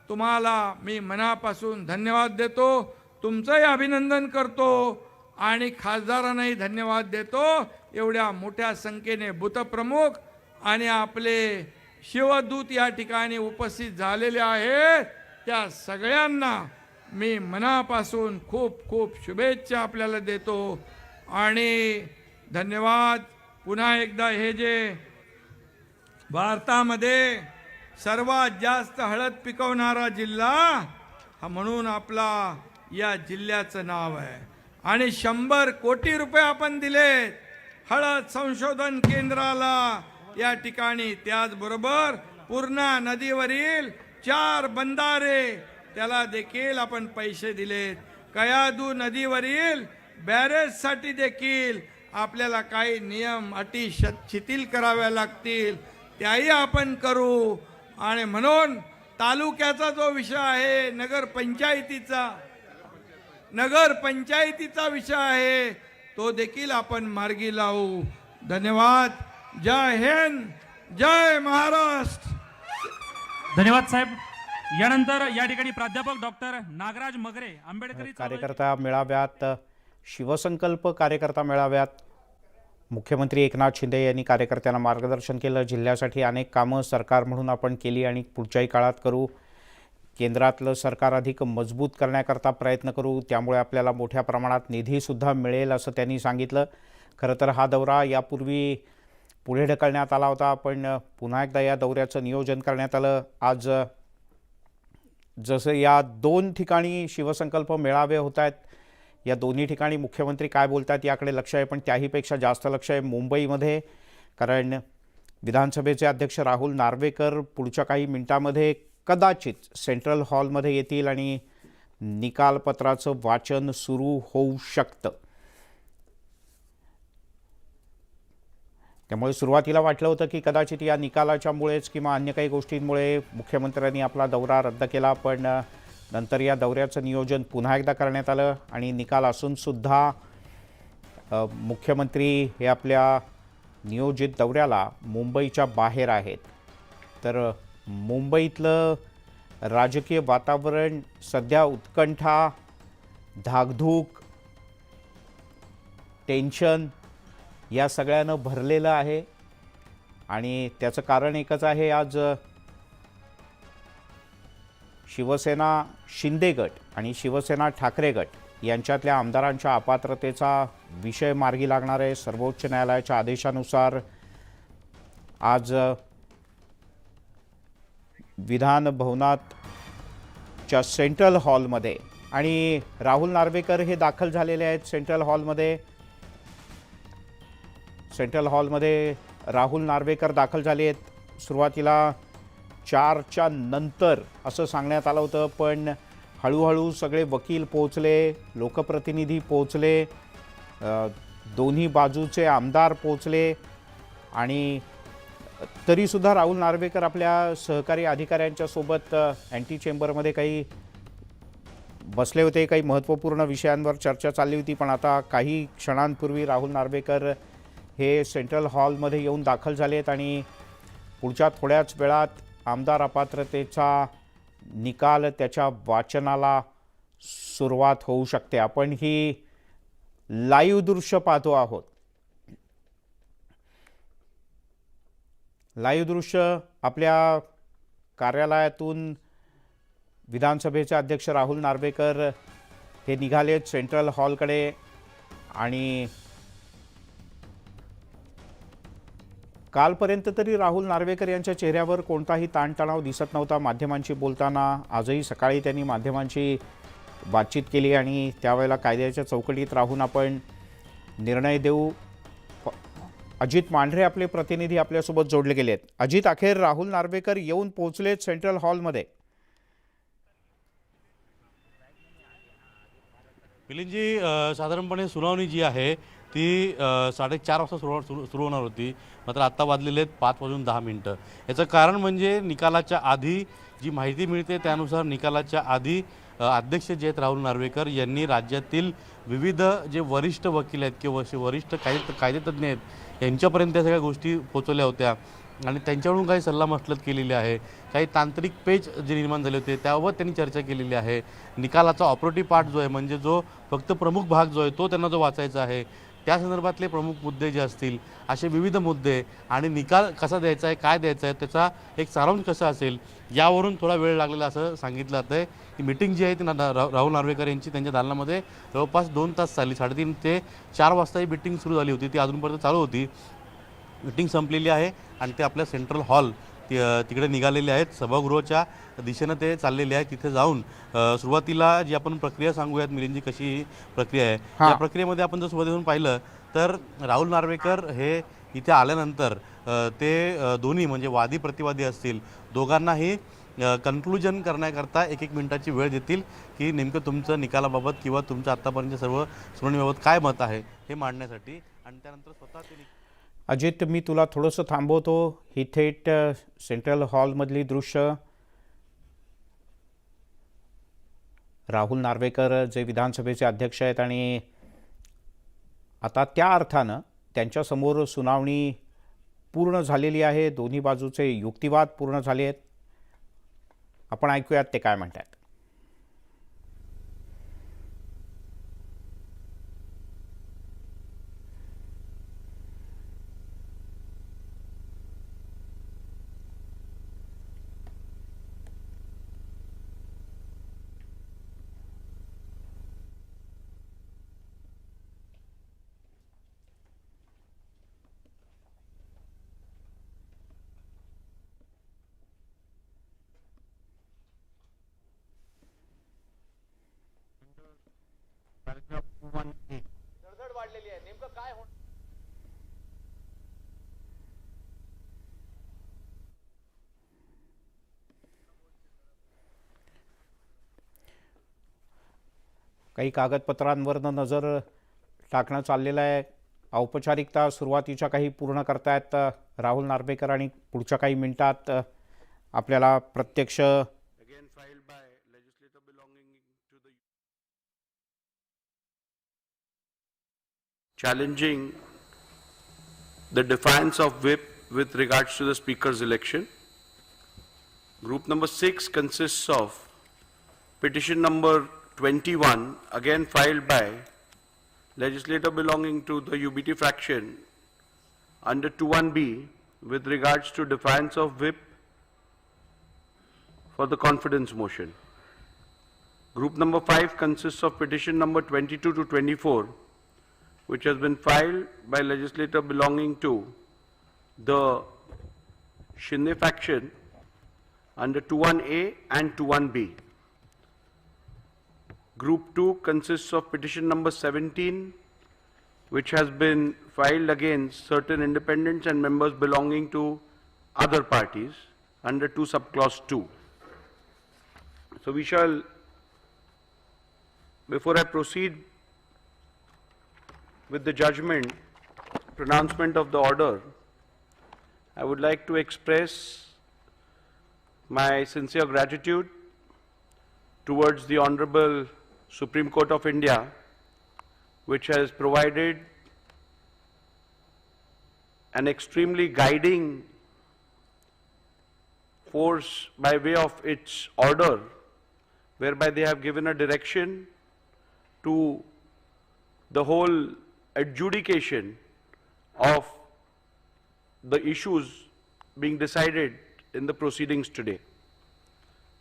तुम्हाला मी मनापासून धन्यवाद देतो, तुमचंही अभिनंदन करतो आणि खासदारांनाही धन्यवाद देतो. एवढ्या मोठ्या संख्येने बूथप्रमुख आणि आपले शिवदूत या ठिकाणी उपस्थित झालेले आहेत, त्या सगळ्यांना मी मनापासून खूप खूप शुभेच्छा आपल्याला देतो आणि धन्यवाद. पुन्हा एकदा हे जे भारतामध्ये सर्वात जास्त हळद पिकवणारा जिल्हा हा म्हणून आपला या जिल्ह्याचं नाव आहे. आणि 100 कोटी रुपये आपण दिलेत हळद संशोधन केंद्राला या ठिकाणी. त्याचबरोबर पूर्णा नदीवरील 4 बंधारे त्याला देखील आपण पैसे दिलेत. कयाधू नदीवरील बॅरेजसाठी देखील आपल्याला काही नियम अटी शिथिल कराव्या लागतील, त्याही आपण करू. आणि म्हणून तालुक्याचा जो विषय आहे, नगरपंचायतीचा विषय आहे, तो देखील आपण मार्गी लावू. धन्यवाद. जय हिंद, जय महाराष्ट्र. धन्यवाद साहेब. यानंतर या ठिकाणी प्राध्यापक डॉक्टर नागराज मगरे आंबेडकरी कार्यकर्ता मेळाव्यात, शिवसंकल्प कार्यकर्ता मेळाव्यात मुख्यमंत्री एकनाथ शिंदे यांनी कार्यकर्त्यांना मार्गदर्शन केलं. जिल्ह्यासाठी अनेक कामं सरकार म्हणून आपण केली आणि पुढच्याही काळात करू. केंद्रातलं सरकार अधिक मजबूत करण्याकरता प्रयत्न करू, त्यामुळे आपल्याला मोठ्या प्रमाणात निधीसुद्धा मिळेल असं त्यांनी सांगितलं. खरं तर हा दौरा यापूर्वी पुढे ढकलण्यात आला होता, पण पुन्हा एकदा या दौऱ्याचं नियोजन करण्यात आलं. आज जसं या 2 ठिकाणी शिवसंकल्प मेळावे होत आहेत, या दोन्ही ठिकाणी मुख्यमंत्री काय बोलतात याकडे लक्ष आहे, पण त्याहीपेक्षा जास्त लक्ष आहे मुंबईमध्ये. कारण विधानसभेचे अध्यक्ष राहुल नार्वेकर पुढच्या काही मिनिटांमध्ये कदाचित सेंट्रल हॉलमध्ये येतील आणि निकालपत्राचं वाचन सुरू होऊ शकतं. त्यामुळे सुरुवातीला वाटलं होतं की कदाचित या निकालाच्यामुळेच किंवा अन्य काही गोष्टींमुळे मुख्यमंत्र्यांनी आपला दौरा रद्द केला, पण नंतर या दौऱ्याचं नियोजन पुन्हा एकदा करण्यात आलं आणि निकाल असूनसुद्धा मुख्यमंत्री हे आपल्या नियोजित दौऱ्याला मुंबईच्या बाहेर आहेत. तर मुंबईतलं राजकीय वातावरण सध्या उत्कंठा, धाकधूक, टेन्शन या सगळ्यानं भरलेलं आहे. आणि त्याचं कारण एकच आहे, आज शिवसेना शिंदे गट आणि शिवसेना ठाकरे गट यांच्यातल्या आमदारांच्या अपात्रतेचा विषय मार्गी लागणार आहे. सर्वोच्च न्यायालयाच्या आदेशानुसार आज विधान भवनातच्या सेंट्रल हॉलमध्ये आणि राहुल नार्वेकर हे दाखल झालेले आहेत सेंट्रल हॉलमध्ये राहुल नार्वेकर दाखल झाले आहेत. सुरुवातीला 4च्या नंतर असं सांगण्यात आलं होतं, पण हळूहळू सगळे वकील पोहोचले, लोकप्रतिनिधी पोहोचले, दोन्ही बाजूचे आमदार पोहोचले आणि तरीसुद्धा राहुल नार्वेकर आपल्या सहकारी अधिकाऱ्यांच्या सोबत अँटी चेंबरमध्ये काही बसले होते. काही महत्त्वपूर्ण विषयांवर चर्चा चालली होती, पण आता काही क्षणांपूर्वी राहुल नार्वेकर हे सेंट्रल हॉलमध्ये येऊन दाखल झाले आहेत आणि पुढच्या थोड्याच वेळात आमदार अपात्रतेचा निकाल त्याच्या वाचनाला सुरुवात होऊ शकते. आपण ही लाईव्ह दृश्य पाहतो आहोत. लाईव्ह दृश्य आपल्या कार्यालयातून विधानसभेचे अध्यक्ष राहुल नार्वेकर हे निघालेत सेंट्रल हॉलकडे आणि कालपर्यंत तरी राहुल नार्वेकर यांच्या चेहऱ्यावर कोणताही ताणतणाव दिसत नव्हता माध्यमांशी बोलताना. आजही सकाळी त्यांनी माध्यमांशी बातचीत केली आणि त्यावेळेला कायद्याच्या चौकटीत राहून आपण निर्णय देऊ. अजित मांढरे आपले प्रतिनिधी आपल्यासोबत जोडले गेलेत. अजित, अखेर राहुल नार्वेकर येऊन पोहोचलेत सेंट्रल हॉलमध्ये. मिलिंदजी, साधारणपणे सुनावणी जी आहे ती 4:30 वाजता सुरू होणार होती, मात्र आत्ता वाजलेले आहेत 5:10. याचं कारण म्हणजे निकालाच्या आधी जी माहिती मिळते त्यानुसार निकालाच्या आधी अध्यक्ष जे आहेत राहुल नार्वेकर यांनी राज्यातील विविध जे वरिष्ठ वकील आहेत किंवा वरिष्ठ कायदेतज्ञ आहेत यांच्यापर्यंत त्या सगळ्या गोष्टी पोहोचवल्या होत्या आणि त्यांच्याकडून काही सल्लामसलत केलेली आहे. काही तांत्रिक पेच जे निर्माण झाले होते त्याबाबत त्यांनी चर्चा केलेली आहे. निकालाचा ऑपरेटिव्ह पार्ट जो आहे म्हणजे जो फक्त प्रमुख भाग जो आहे तो त्यांना जो वाचायचा आहे त्या संदर्भातले प्रमुख मुद्दे जे असतील असे विविध मुद्दे आणि निकाल कसा द्यायचा आहे, काय द्यायचा आहे, त्याचा एक सारांश कसा असेल यावरून थोडा वेळ लागलेला असं सांगितलं जातं आहे. ही मीटिंग जी आहे ती राहुल नार्वेकर यांची त्यांच्या दालनामध्ये जवळपास 2 तास चालली. 3:30 ते 4 वाजता ही मीटिंग सुरू झाली होती. ती अजूनपर्यंत चालू होती. मीटिंग संपलेली आहे आणि ते आपल्या सेंट्रल हॉल तिकडे निघालेले आहेत. सभागृहाच्या दिशेनं ते चाललेले आहेत. तिथे जाऊन सुरुवातीला जी आपण प्रक्रिया सांगूयात मिलिंदजी, कशी ही प्रक्रिया आहे या प्रक्रियेमध्ये आपण जर सुरुवातीपासून पाहिलं तर राहुल नार्वेकर हे इथे आल्यानंतर ते दोन्ही म्हणजे वादी प्रतिवादी असतील दोघांनाही कन्क्लुजन करण्याकरता 1-1 मिनिटाची वेळ देतील की नेमकं तुमचं निकालाबाबत किंवा तुमचं आत्तापर्यंत सर्व सुनावणीबाबत काय मत आहे हे मांडण्यासाठी आणि त्यानंतर स्वतः ते अजित, मी तुला थोडंसं थांबवतो. ही थेट सेंट्रल हॉलमधली दृश्य. राहुल नार्वेकर जे विधानसभेचे अध्यक्ष आहेत आणि आता त्या अर्थानं त्यांच्यासमोर सुनावणी पूर्ण झालेली आहे. दोन्ही बाजूचे युक्तिवाद पूर्ण झाले आहेत. आपण ऐकूयात ते काय म्हणतात. काही कागदपत्रांवरनं नजर टाकणं चाललेलं आहे. औपचारिकता सुरुवातीच्या काही पूर्ण करतायत राहुल नार्वेकर आणि पुढच्या काही मिनिटात आपल्याला प्रत्यक्ष challenging the defiance of whip with regards to the speaker's election. Group number 6 consists of petition number 21, again filed by legislator belonging to the UBT fraction under 21B with regards to defiance of whip for the confidence motion. Group number 5 consists of petition number 22 to 24, which has been filed by legislator belonging to the Shinde faction under 21A and 21B. Group 2 consists of petition number 17, which has been filed against certain independents and members belonging to other parties under 2 subclause 2. So we shall, before I proceed with the judgment, pronouncement of the order, I would like to express my sincere gratitude towards the Honorable Supreme Court of India, which has provided an extremely guiding force by way of its order, whereby they have given a direction to the whole adjudication of the issues being decided in the proceedings today.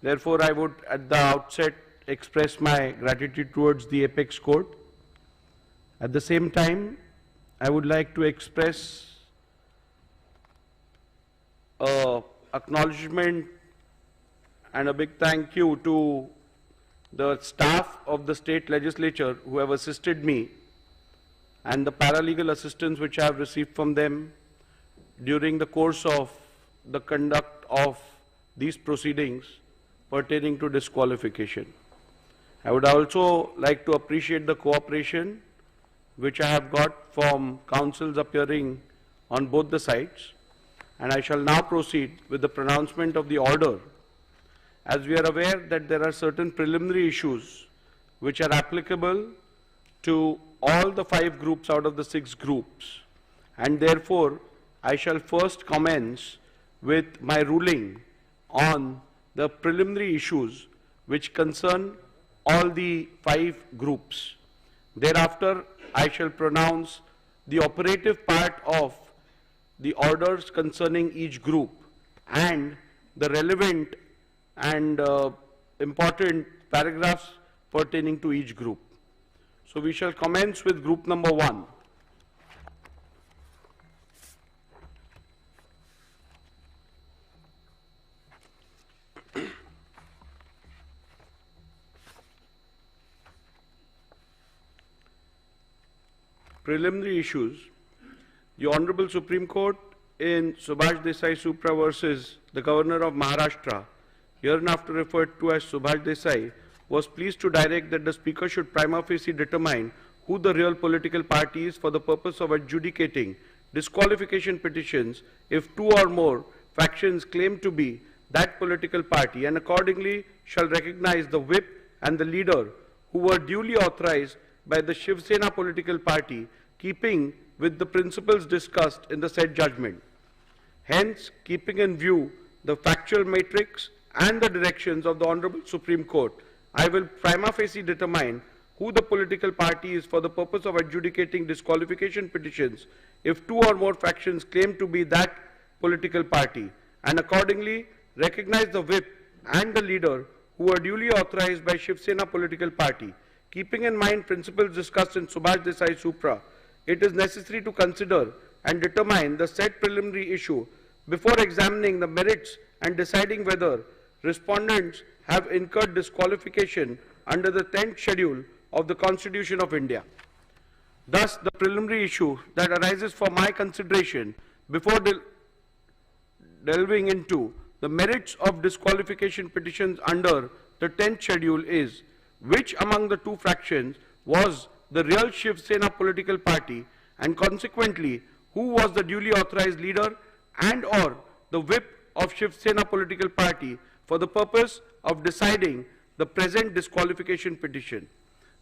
Therefore, I would at the outset express my gratitude towards the Apex Court. At the same time, I would like to express acknowledgement and a big thank you to the staff of the state legislature who have assisted me and the paralegal assistance which I have received from them during the course of the conduct of these proceedings pertaining to disqualification. I would also like to appreciate the cooperation which I have got from counsels appearing on both the sides, and I shall now proceed with the pronouncement of the order. As we are aware that there are certain preliminary issues which are applicable to all the 5 groups out of the 6 groups, and therefore I shall first commence with my ruling on the preliminary issues which concern all the 5 groups. Thereafter, I shall pronounce the operative part of the orders concerning each group and the relevant and important paragraphs pertaining to each group. So we shall commence with group number 1. Preliminary issues. The Honorable Supreme Court in Subhash Desai Supra versus the Governor of Maharashtra, hereinafter referred to as Subhash Desai, was pleased to direct that the Speaker should prima facie determine who the real political party is for the purpose of adjudicating disqualification petitions if 2 or more factions claim to be that political party, and accordingly shall recognize the whip and the leader who were duly authorized by the Shivsena political party, keeping with the principles discussed in the said judgment. Hence, keeping in view the factual matrix and the directions of the Honorable Supreme Court, I will prima facie determine who the political party is for the purpose of adjudicating disqualification petitions if 2 or more factions claim to be that political party, and accordingly recognize the whip and the leader who are duly authorized by Shivsena political party. Keeping in mind principles discussed in Subhash Desai Supra, it is necessary to consider and determine the said preliminary issue before examining the merits and deciding whether respondents have incurred disqualification under the 10th schedule of the Constitution of India. Thus, the preliminary issue that arises for my consideration before delving into the merits of disqualification petitions under the 10th schedule is: which among the 2 fractions was the real Shiv Sena political party, and consequently who was the duly authorized leader and or the whip of Shiv Sena political party for the purpose of deciding the present disqualification petition.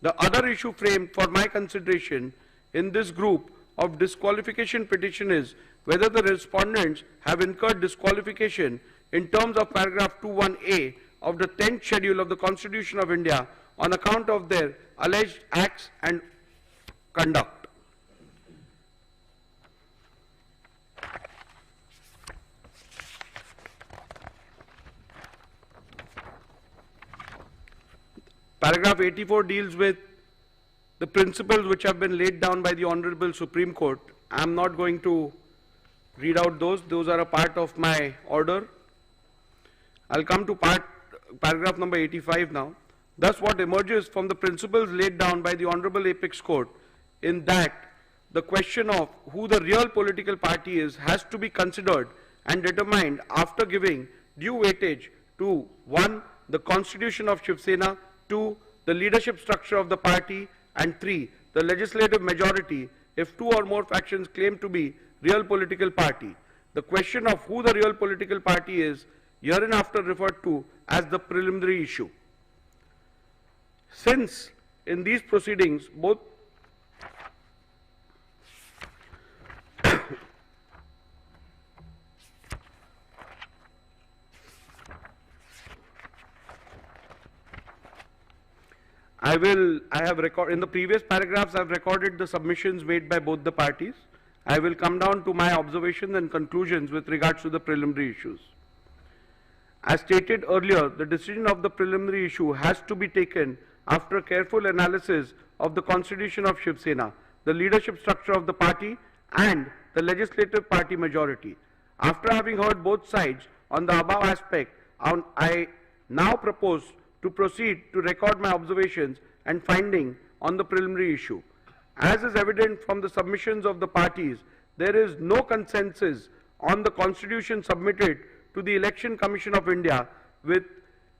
The other issue framed for my consideration in this group of disqualification petition is whether the respondents have incurred disqualification in terms of paragraph 21A of the 10th schedule of the Constitution of India on account of their alleged acts and conduct. Paragraph 84 deals with the principles which have been laid down by the Honorable Supreme Court. I am not going to read out those. Those are a part of my order. I'll come to paragraph number 85 now. Thus, what emerges from the principles laid down by the Honorable Apex Court in that the question of who the real political party is has to be considered and determined after giving due weightage to 1. the Constitution of Shiv Sena, 2. the leadership structure of the party, and 3. the legislative majority if 2 or more factions claim to be real political party. The question of who the real political party is hereinafter referred to as the preliminary issue. Since in these proceedings both in the previous paragraphs I have recorded the submissions made by both the parties. I will come down to my observations and conclusions with regards to the preliminary issues. As stated earlier, the decision of the preliminary issue has to be taken after careful analysis of the constitution of Shivsena, the leadership structure of the party and the legislative party majority. After having heard both sides on the above aspect, I now propose to proceed to record my observations and finding on the preliminary issue. As is evident from the submissions of the parties, there is no consensus on the constitution submitted to the Election Commission of India with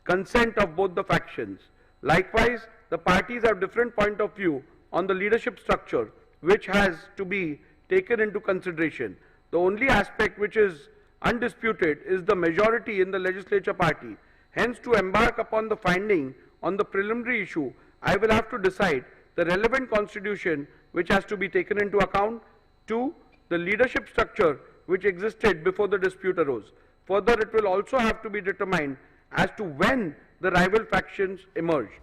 consent of both the factions. Likewise, the parties have different point of view on the leadership structure, which has to be taken into consideration. The only aspect which is undisputed is the majority in the legislature party. Hence, to embark upon the finding on the preliminary issue, I will have to decide the relevant constitution which has to be taken into account. 2. The leadership structure which existed before the dispute arose. Further, it will also have to be determined as to when the rival factions emerged.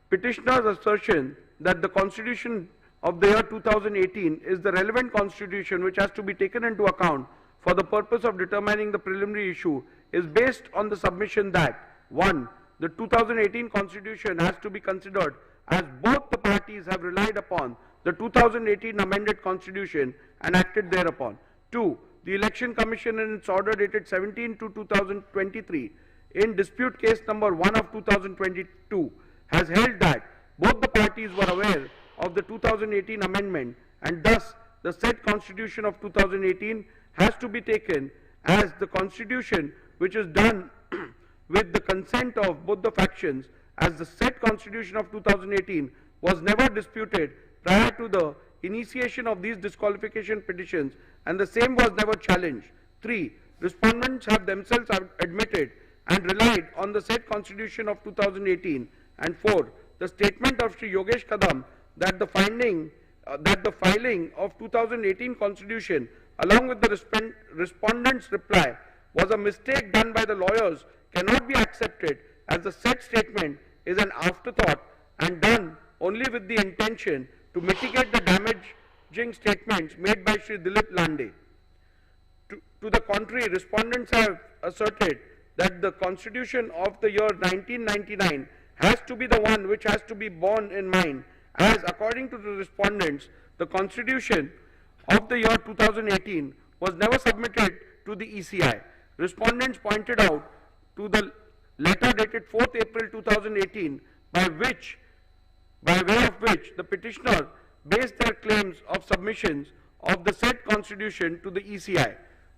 Petitioner's assertion that the constitution of the year 2018 is the relevant constitution which has to be taken into account for the purpose of determining the preliminary issue is based on the submission that 1. The 2018 constitution has to be considered as both the parties have relied upon the 2018 amended constitution and acted thereupon. 2. The Election Commission in its order dated 17/2/2023 in dispute case number 1 of 2022 has held that both the parties were aware of the 2018 amendment, and thus the said constitution of 2018 has to be taken as the constitution which is done with the consent of both the factions, as the said constitution of 2018 was never disputed prior to the initiation of these disqualification petitions, and the same was never challenged. 3. Respondents have themselves admitted and relied on the said constitution of 2018. And 4. The statement of Sri Yogesh Kadam that the filing of 2018 constitution along with the respondent's reply was a mistake done by the lawyers cannot be accepted, as the said statement is an afterthought and done only with the intention to mitigate the damaging statements made by Sri Dilip Lande. To the contrary, respondents have asserted that the constitution of the year 1999 has to be the one which has to be borne in mind, as according to the respondents, the constitution of the year 2018 was never submitted to the ECI. Respondents pointed out to the letter dated 4th April 2018 by way of which the petitioner based their claims of submissions of the said constitution to the ECI.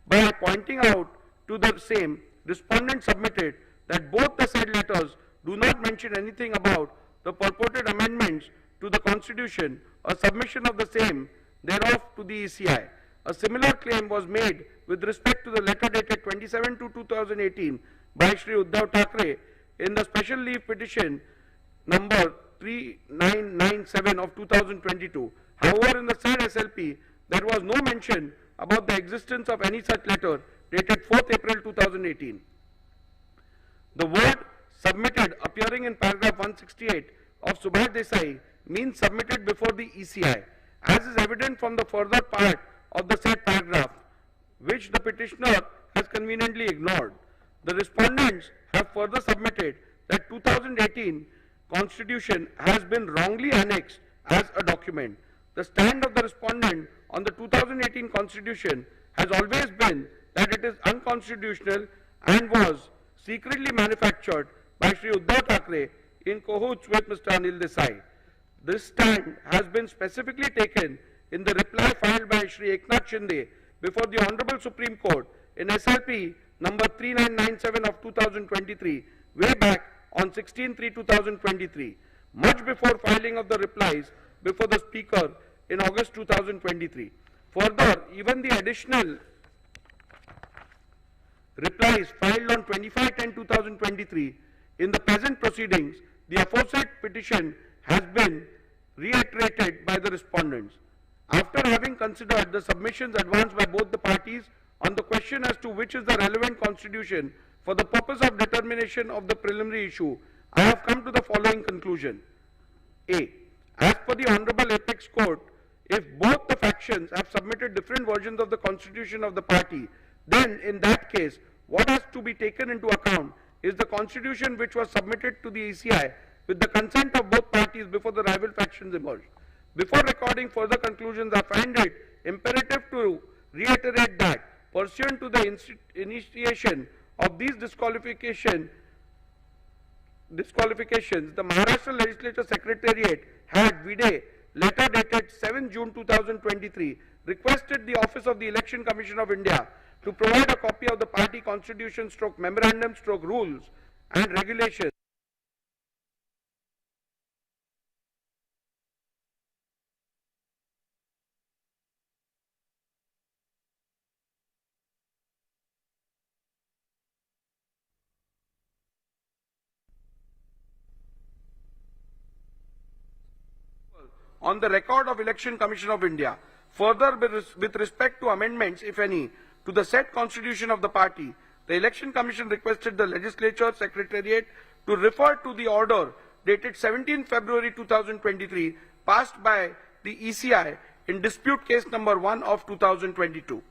By pointing out to the same, respondents submitted that both the said letters do not mention anything about the purported amendments to the constitution or submission of the same thereof to the ECI. A similar claim was made with respect to the letter dated 27/2/2018 by Shri Uddhav Thackeray in the special leave petition number 3997 of 2022. However, in the said SLP, there was no mention about the existence of any such letter dated 4th April 2018. The word submitted appearing in paragraph 168 of Subhash Desai means submitted before the ECI, as is evident from the further part of the said paragraph, which the petitioner has conveniently ignored. The respondents have further submitted that 2018 constitution has been wrongly annexed as a document. The stand of the respondent on the 2018 constitution has always been that it is unconstitutional and was secretly manufactured by Shri Uddhav Thackeray in cahoots with Mr. Anil Desai. This stand has been specifically taken in the reply filed by Shri Eknath Shinde before the Honorable Supreme Court in SLP number 3997 of 2023, way back on 16/3/2023, much before filing of the replies before the Speaker in August 2023. Further, even the additional replies filed on 25/10/2023 in the present proceedings, the aforesaid petition has been reiterated by the respondents. After having considered the submissions advanced by both the parties on the question as to which is the relevant constitution for the purpose of determination of the preliminary issue, I have come to the following conclusion. A. As per the Honorable Apex Court, if both the factions have submitted different versions of the constitution of the party, then in that case, what has to be taken into account is the constitution which was submitted to the ECI with the consent of both parties before the rival factions emerged. Before recording further conclusions, I find it imperative to reiterate that pursuant to the initiation of these disqualifications, the Maharashtra Legislature Secretariat had vide letter dated 7 June 2023 requested the Office of the Election Commission of India to provide a copy of the party constitution / memorandum / rules and regulations on the record of Election Commission of India. Further, with respect to amendments, if any, to the said constitution of the party, the Election Commission requested the Legislature Secretariat to refer to the order dated 17 February 2023 passed by the ECI in dispute case number 1 of 2022.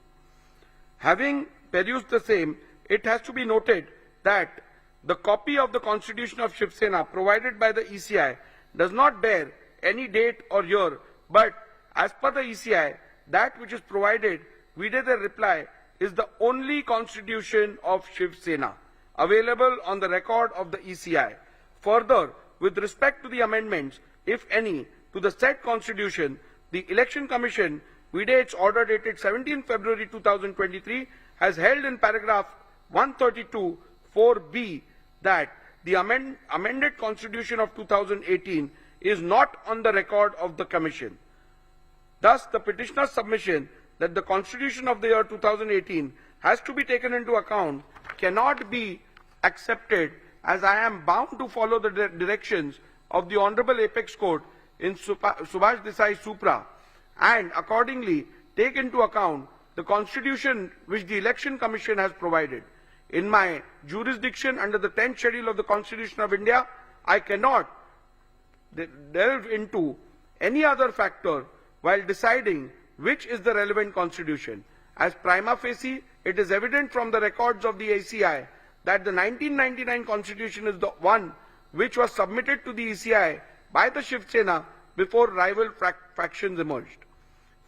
Having perused the same, it has to be noted that the copy of the constitution of Shivsena provided by the ECI does not bear any date or year, but as per the ECI, that which is provided vide the reply is the only constitution of Shivsena available on the record of the ECI. Further, with respect to the amendments, if any, to the said constitution, the Election Commission, vide its order dated 17 February 2023, has held in paragraph 132 4b that the amended constitution of 2018 is not on the record of the Commission. Thus, the petitioner's submission that the Constitution of the year 2018 has to be taken into account cannot be accepted, as I am bound to follow the directions of the Honorable Apex Court in Subhash Desai Supra, and accordingly take into account the Constitution which the Election Commission has provided. In my jurisdiction under the 10th schedule of the Constitution of India, I cannot delve into any other factor while deciding which is the relevant constitution. As prima facie, it is evident from the records of the ACI that the 1999 constitution is the one which was submitted to the ECI by the Shivsena before rival factions emerged.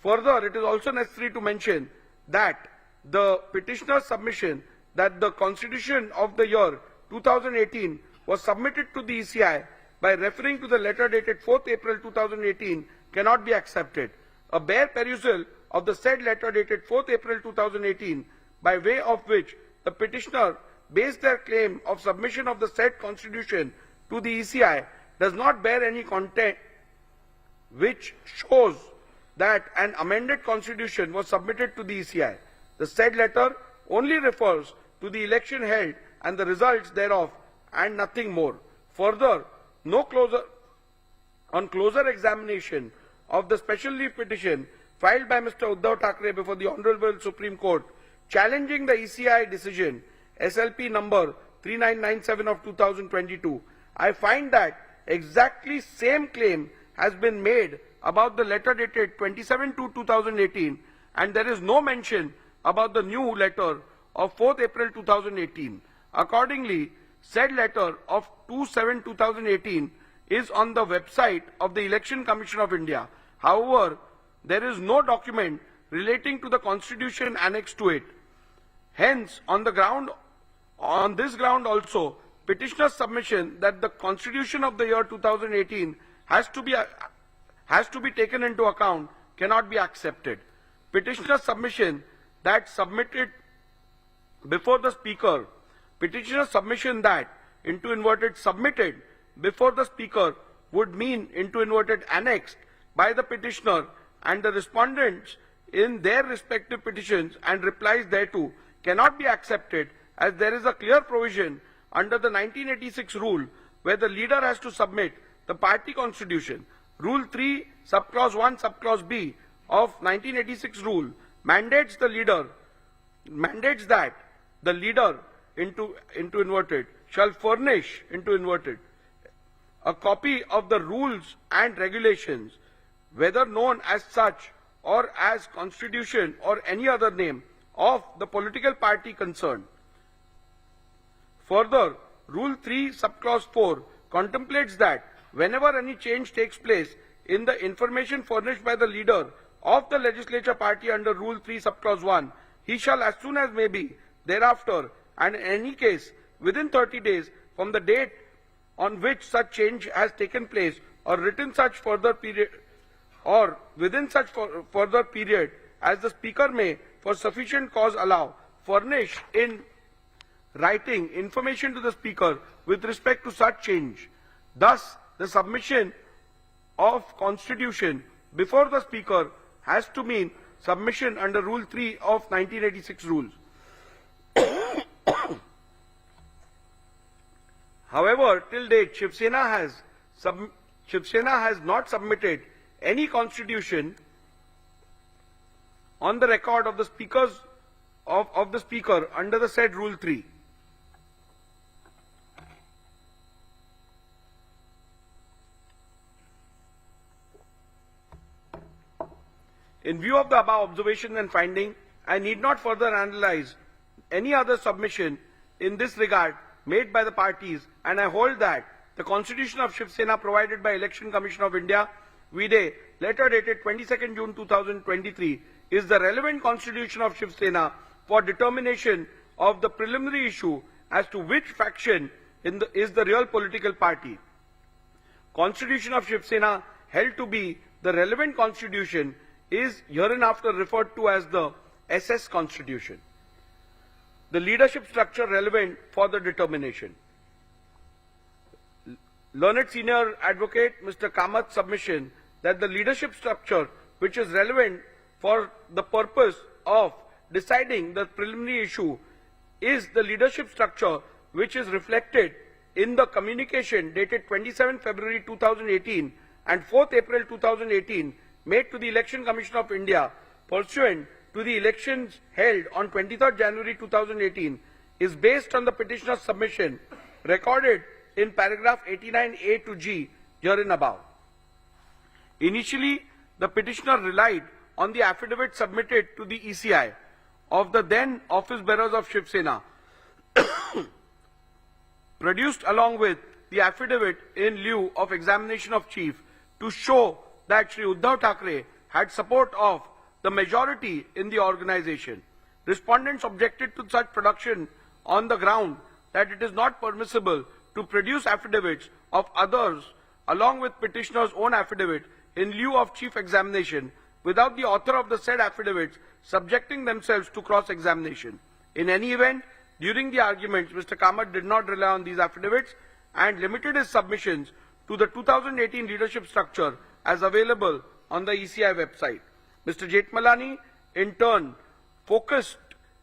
Further, it is also necessary to mention that the petitioner's submission that the constitution of the year 2018 was submitted to the ECI by referring to the letter dated 4th April 2018 cannot be accepted. A bare perusal of the said letter dated 4th April 2018, by way of which the petitioner based their claim of submission of the said constitution to the ECI, does not bear any content which shows that an amended constitution was submitted to the ECI. The said letter only refers to the election held and the results thereof, and nothing more. Further, on closer examination of the special leave petition filed by Mr. Uddhav Thackeray before the Honorable Supreme Court, challenging the ECI decision SLP number 3997 of 2022, I find that exactly same claim has been made about the letter dated 27/2/2018, and there is no mention about the new letter of 4th April 2018. Accordingly, said letter of 2/7/2018 is on the website of the Election Commission of India. However, there is no document relating to the constitution annexed to it. Hence, on this ground also, petitioner's submission that the constitution of the year 2018 has to be taken into account cannot be accepted. Petitioner's submission that submitted before the speaker, petitioner's submission that submitted before the speaker would mean annexed by the petitioner and the respondents in their respective petitions and replies thereto cannot be accepted, as there is a clear provision under the 1986 rule where the leader has to submit the party constitution. Rule 3, subclause 1, subclause B of 1986 rule mandates that the leader shall furnish a copy of the rules and regulations, whether known as such or as constitution or any other name, of the political party concerned. Further, Rule 3, Subclause 4 contemplates that whenever any change takes place in the information furnished by the leader of the legislature party under Rule 3, Subclause 1, he shall as soon as may be thereafter, and in any case within 30 days from the date on which such change has taken place, or written such further period, or within such further period as the Speaker may, for sufficient cause allow, furnish in writing information to the Speaker with respect to such change. Thus, the submission of Constitution before the Speaker has to mean submission under Rule 3 of 1986 rules. However, till date, Shivsena has not submitted any Constitution on the record of the Speaker under the said Rule 3. In view of the above observation and finding, I need not further analyze any other submission in this regard made by the parties, and I hold that the Constitution of Shivsena provided by Election Commission of India, VDA, letter dated 22nd June 2023, is the relevant Constitution of Shivsena for determination of the preliminary issue as to which faction is the real political party. Constitution of Shivsena held to be the relevant Constitution is hereinafter referred to as the SS Constitution. The leadership structure relevant for the determination. Learned Senior Advocate Mr. Kamath's submission that the leadership structure which is relevant for the purpose of deciding the preliminary issue is the leadership structure which is reflected in the communication dated 27 February 2018 and 4th April 2018 made to the Election Commission of India pursuant to the elections held on 23rd January 2018 is based on the petitioner's submission recorded in paragraph 89A to G herein above. Initially, the petitioner relied on the affidavit submitted to the ECI of the then office bearers of Shivsena, produced along with the affidavit in lieu of examination of chief to show that Shri Uddhav Thackeray had support of the majority in the organization. Respondents objected to such production on the ground that it is not permissible to produce affidavits of others along with petitioner's own affidavit in lieu of chief examination without the author of the said affidavits subjecting themselves to cross-examination. In any event, during the arguments, Mr. Kamath did not rely on these affidavits and limited his submissions to the 2018 leadership structure as available on the ECI website. Mr. Jethmalani, in turn, focused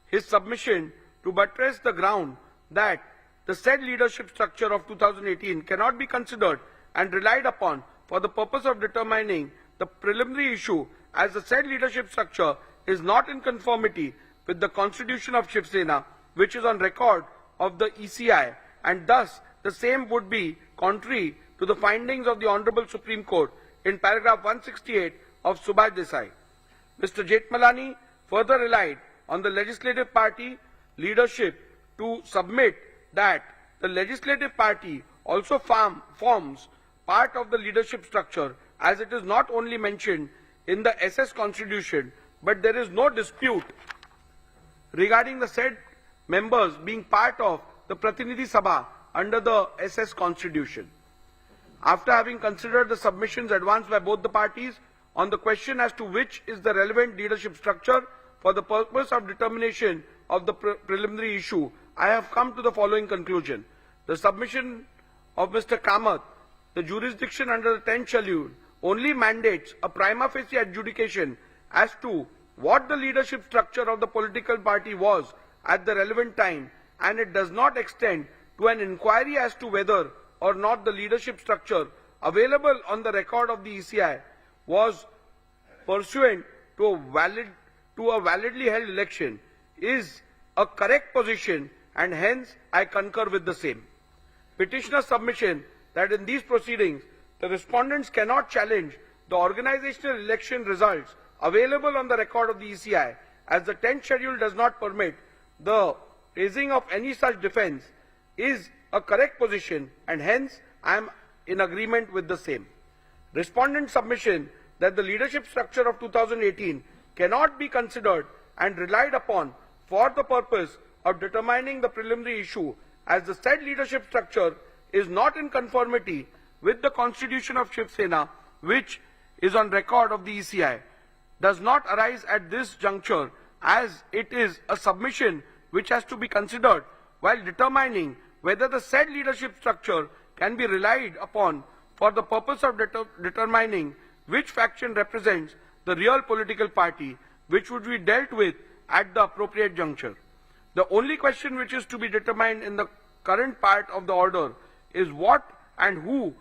his submission to buttress the ground that the said leadership structure of 2018 cannot be considered and relied upon for the purpose of determining the preliminary issue, as the said leadership structure is not in conformity with the Constitution of Shivsena, which is on record of the ECI, and thus the same would be contrary to the findings of the Honorable Supreme Court in paragraph 168 of Subhash Desai. Mr. Jethmalani further relied on the legislative party leadership to submit that the legislative party also forms part of the leadership structure, as it is not only mentioned in the SS Constitution, but there is no dispute regarding the said members being part of the Pratinidhi Sabha under the SS Constitution. After having considered the submissions advanced by both the parties on the question as to which is the relevant leadership structure for the purpose of determination of the preliminary issue, I have come to the following conclusion. The submission of Mr. Kamath, the jurisdiction under the 10th schedule, only mandates a prima facie adjudication as to what the leadership structure of the political party was at the relevant time, and it does not extend to an inquiry as to whether or not the leadership structure available on the record of the ECI was pursuant to a validly held election is a correct position, and hence I concur with the same. Petitioner's submission that in these proceedings, the respondents cannot challenge the organizational election results available on the record of the ECI, as the 10th schedule does not permit the raising of any such defense, is a correct position, and hence I am in agreement with the same. Respondent submission that the leadership structure of 2018 cannot be considered and relied upon for the purpose of determining the preliminary issue, as the said leadership structure is not in conformity with the constitution of Shivsena, which is on record of the ECI, does not arise at this juncture, as it is a submission which has to be considered while determining whether the said leadership structure can be relied upon for the purpose of determining which faction represents the real political party, which would be dealt with at the appropriate juncture. The only question which is to be determined in the current part of the order is what and who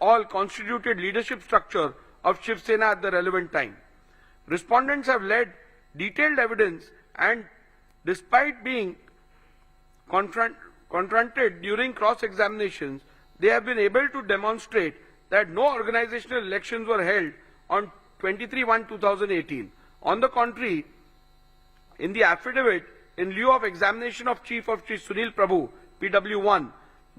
all constituted leadership structure of Shivsena at the relevant time. Respondents have led detailed evidence, and despite being confronted during cross-examinations, they have been able to demonstrate that no organizational elections were held on 23/1/2018. On the contrary, in the affidavit, in lieu of examination of Chief of Chief Sunil Prabhu, PW1,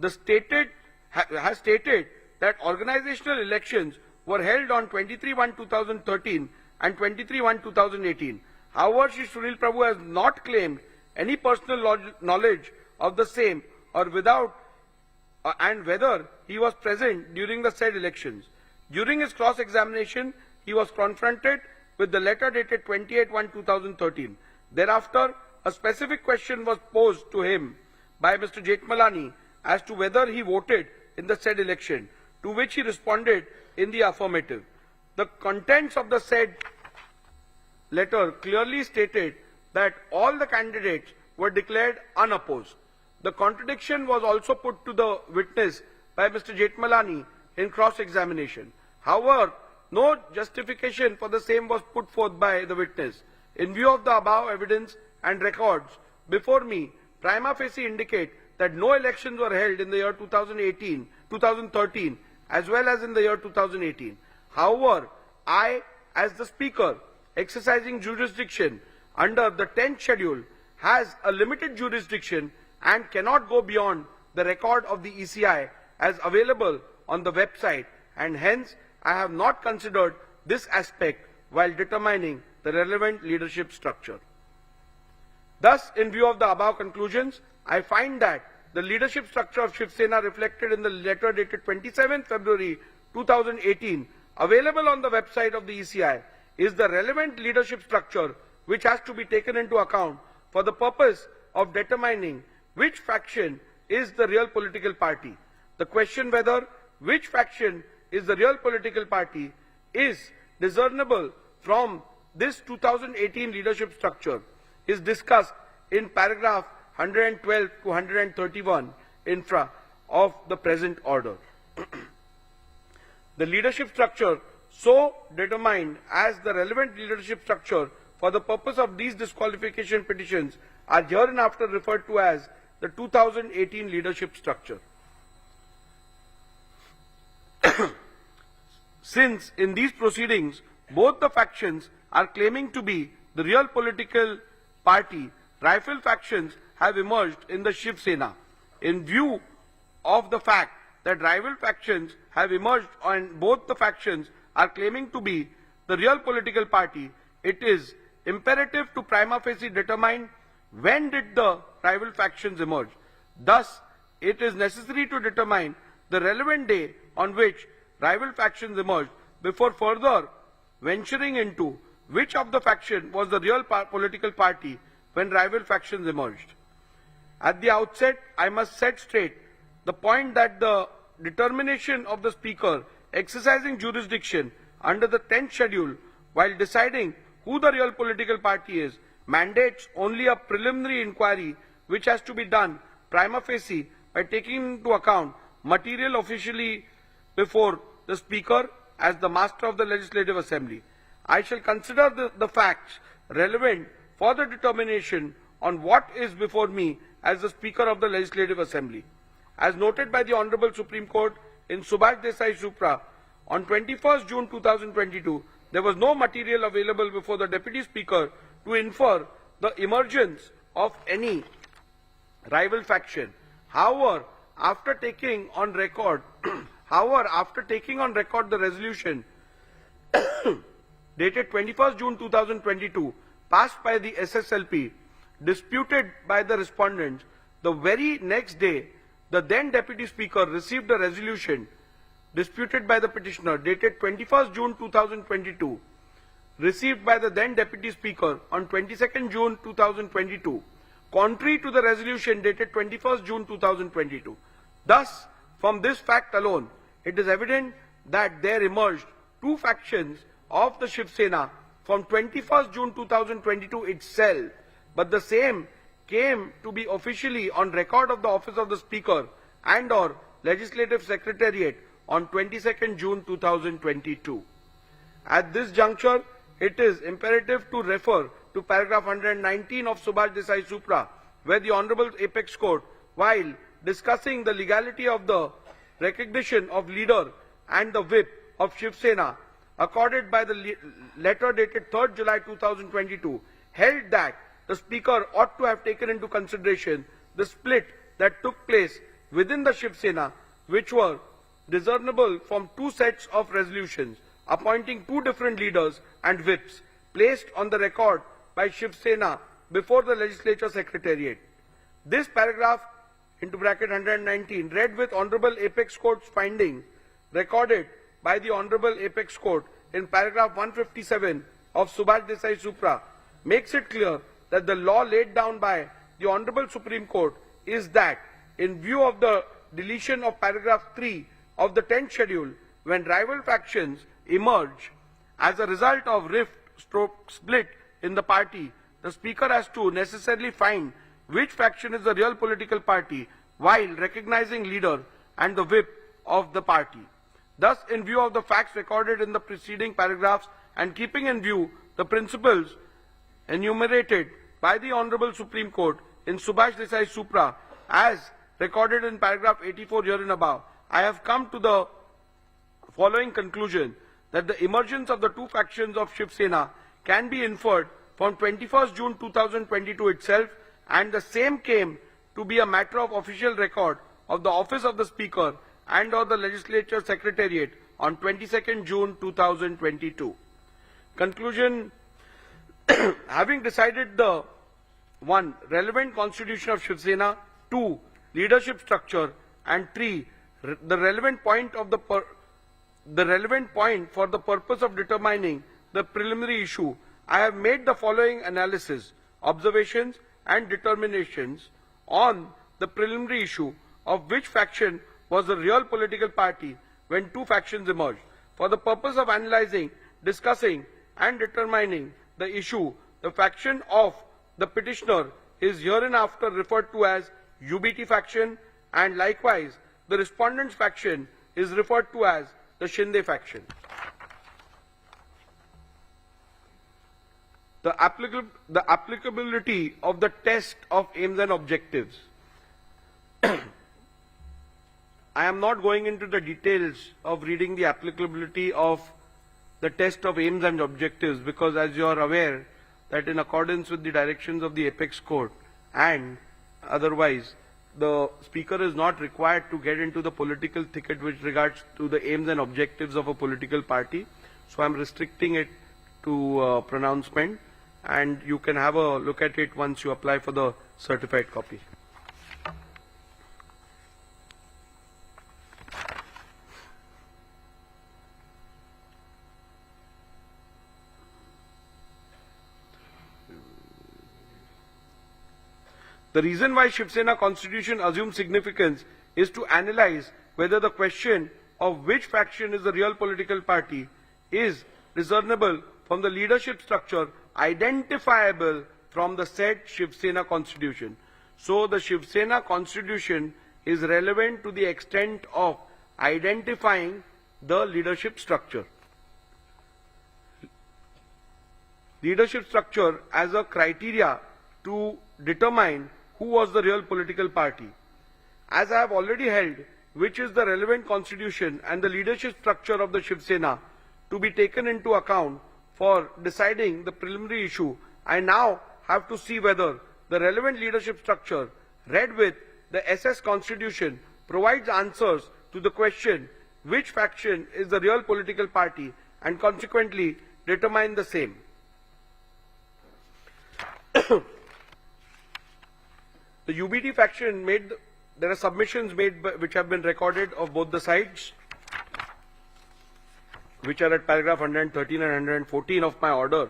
has stated that organizational elections were held on 23/1/2013 and 23/1/2018. However, Shri Sunil Prabhu has not claimed any personal knowledge of the same or without and whether he was present during the said elections. During his cross-examination, he was confronted with the letter dated 28/1/2013. Thereafter, a specific question was posed to him by Mr. Jethmalani as to whether he voted in the said election, to which he responded in the affirmative. The contents of the said letter clearly stated that all the candidates were declared unopposed. The contradiction was also put to the witness by Mr. Jethmalani in cross-examination. However, no justification for the same was put forth by the witness. In view of the above evidence and records before me, prima facie indicate that no elections were held in the year 2013 as well as in the year 2018. However, I, as the Speaker, exercising jurisdiction under the 10th schedule, has a limited jurisdiction and cannot go beyond the record of the ECI as available on the website, and hence I have not considered this aspect while determining the relevant leadership structure. Thus, in view of the above conclusions, I find that the leadership structure of Shivsena reflected in the letter dated 27th February 2018 available on the website of the ECI is the relevant leadership structure which has to be taken into account for the purpose of determining which faction is the real political party. The question whether which faction is the real political party is discernible from this 2018 leadership structure is discussed in paragraph 112 to 131 infra of the present order. The leadership structure so determined as the relevant leadership structure for the purpose of these disqualification petitions are hereinafter referred to as the 2018 leadership structure. Since in these proceedings both the factions are claiming to be the real political party, rival factions have emerged in the Shivsena. In view of the fact that rival factions have emerged and both the factions are claiming to be the real political party, it is imperative to prima facie determine when did the rival factions emerge. Thus, it is necessary to determine the relevant day on which rival factions emerged before further venturing into which of the faction was the real political party when rival factions emerged. At the outset, I must set straight the point that the determination of the Speaker exercising jurisdiction under the 10th schedule while deciding who the real political party is mandates only a preliminary inquiry which has to be done prima facie by taking into account material officially before the Speaker as the Master of the Legislative Assembly. I shall consider the facts relevant for the determination on what is before me as the Speaker of the Legislative Assembly. As noted by the Honorable Supreme Court in Subhash Desai Supra on 21st June 2022, there was no material available before the Deputy Speaker to infer the emergence of any rival faction. However, after taking on record the resolution dated 21st June 2022, passed by the SSLP, disputed by the respondents, the very next day, the then Deputy Speaker received a resolution disputed by the petitioner dated 21st June 2022, received by the then Deputy Speaker on 22nd June 2022, contrary to the resolution dated 21st June 2022. Thus, from this fact alone, it is evident that there emerged two factions of the Shivsena from 21st June 2022 itself, but the same came to be officially on record of the Office of the Speaker and or Legislative Secretariat on 22nd June 2022. At this juncture, it is imperative to refer to paragraph 119 of Subhash Desai Supra, where the Honorable Apex Court, while discussing the legality of the recognition of leader and the whip of Shivsena accorded by the letter dated 3rd July 2022, held that the Speaker ought to have taken into consideration the split that took place within the Shivsena, which were discernible from two sets of resolutions appointing two different leaders and whips placed on the record by Shivsena before the Legislature Secretariat. This paragraph into bracket 119 read with Honorable Apex Court's finding recorded by the Honorable Apex Court in paragraph 157 of Subhash Desai Supra makes it clear that the law laid down by the Honorable Supreme Court is that in view of the deletion of paragraph 3 of the 10th schedule, when rival factions emerge as a result of rift/split in the party, the Speaker has to necessarily find which faction is the real political party while recognizing leader and the whip of the party. Thus, in view of the facts recorded in the preceding paragraphs and keeping in view the principles enumerated by the Honorable Supreme Court in Subhash Desai Supra as recorded in paragraph 84 herein above, I have come to the following conclusion that the emergence of the two factions of Shivsena can be inferred from 21st June 2022 itself, and the same came to be a matter of official record of the Office of the Speaker and or the Legislature Secretariat on 22nd June 2022. Conclusion: having decided the 1. relevant constitution of Shivsena, 2. leadership structure, and 3. the relevant point for the purpose of determining the preliminary issue, I have made the following analysis, observations, and determinations on the preliminary issue of which faction was the real political party when two factions emerged. For the purpose of analyzing, discussing, and determining the issue, the faction of the petitioner is hereinafter referred to as UBT faction, and likewise the respondent's faction is referred to as the Shinde faction. The applicability of the test of aims and objectives. I am not going into the details of reading the applicability of the test of aims and objectives, because as you are aware that in accordance with the directions of the Apex Court and otherwise, the Speaker is not required to get into the political thicket with regards to the aims and objectives of a political party. So I am restricting it to pronouncement, and you can have a look at it once you apply for the certified copy. The reason why Shivsena Constitution assumes significance is to analyze whether the question of which faction is the real political party is discernible from the leadership structure identifiable from the said Shivsena Constitution. So the Shivsena Constitution is relevant to the extent of identifying the leadership structure. Leadership structure as a criteria to determine who was the real political party. As I have already held, which is the relevant constitution and the leadership structure of the Shivsena to be taken into account for deciding the preliminary issue, I now have to see whether the relevant leadership structure read with the SS Constitution provides answers to the question which faction is the real political party and consequently determine the same. The UBT faction there are submissions made which have been recorded of both the sides, which are at paragraph 113 and 114 of my order.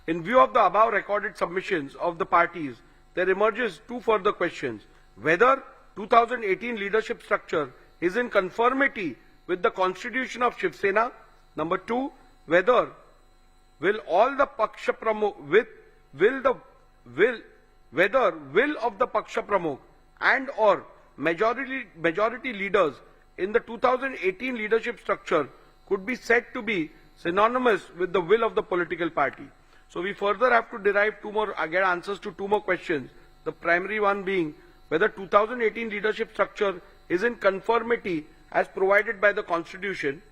In view of the above recorded submissions of the parties, there emerges two further questions. Whether 2018 leadership structure is in conformity with the constitution of Shivsena. Number two, whether will all the Paksha Pramukh whether will of the Paksha Pramukh and or majority leaders in the 2018 leadership structure could be said to be synonymous with the will of the political party. So we further have to derive get answers to two more questions. The primary one being whether 2018 leadership structure is in conformity as provided by the constitution,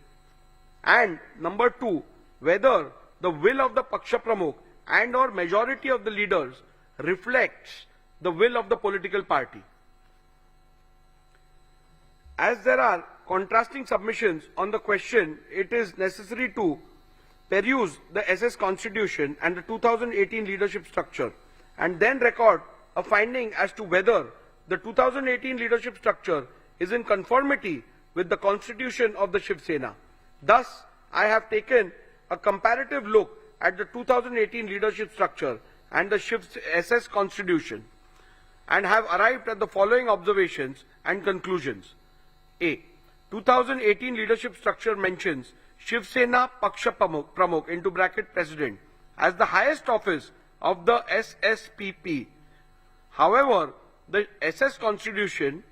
and number two, whether the will of the Paksha Pramukh and or majority of the leaders reflects the will of the political party. As there are contrasting submissions on the question, it is necessary to peruse the SS Constitution and the 2018 leadership structure and then record a finding as to whether the 2018 leadership structure is in conformity with the constitution of the Shivsena. Thus, I have taken a comparative look at the 2018 leadership structure and the SS Constitution and have arrived at the following observations and conclusions. A. 2018 leadership structure mentions Shivsena Paksha Pramukh into bracket President as the highest office of the SSPP. However, in the SS Constitution,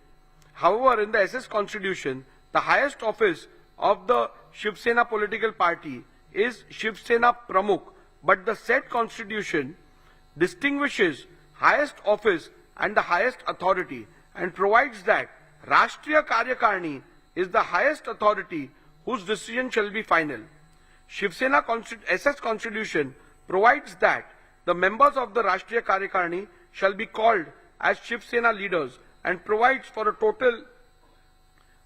the highest office of the Shivsena political party is Shivsena Pramukh, but the said Constitution distinguishes highest office and the highest authority and provides that Rashtriya Karyakarni is the highest authority whose decision shall be final. Shivsena SS Constitution provides that the members of the Rashtriya Karyakarni shall be called as Shivsena leaders and provides for a total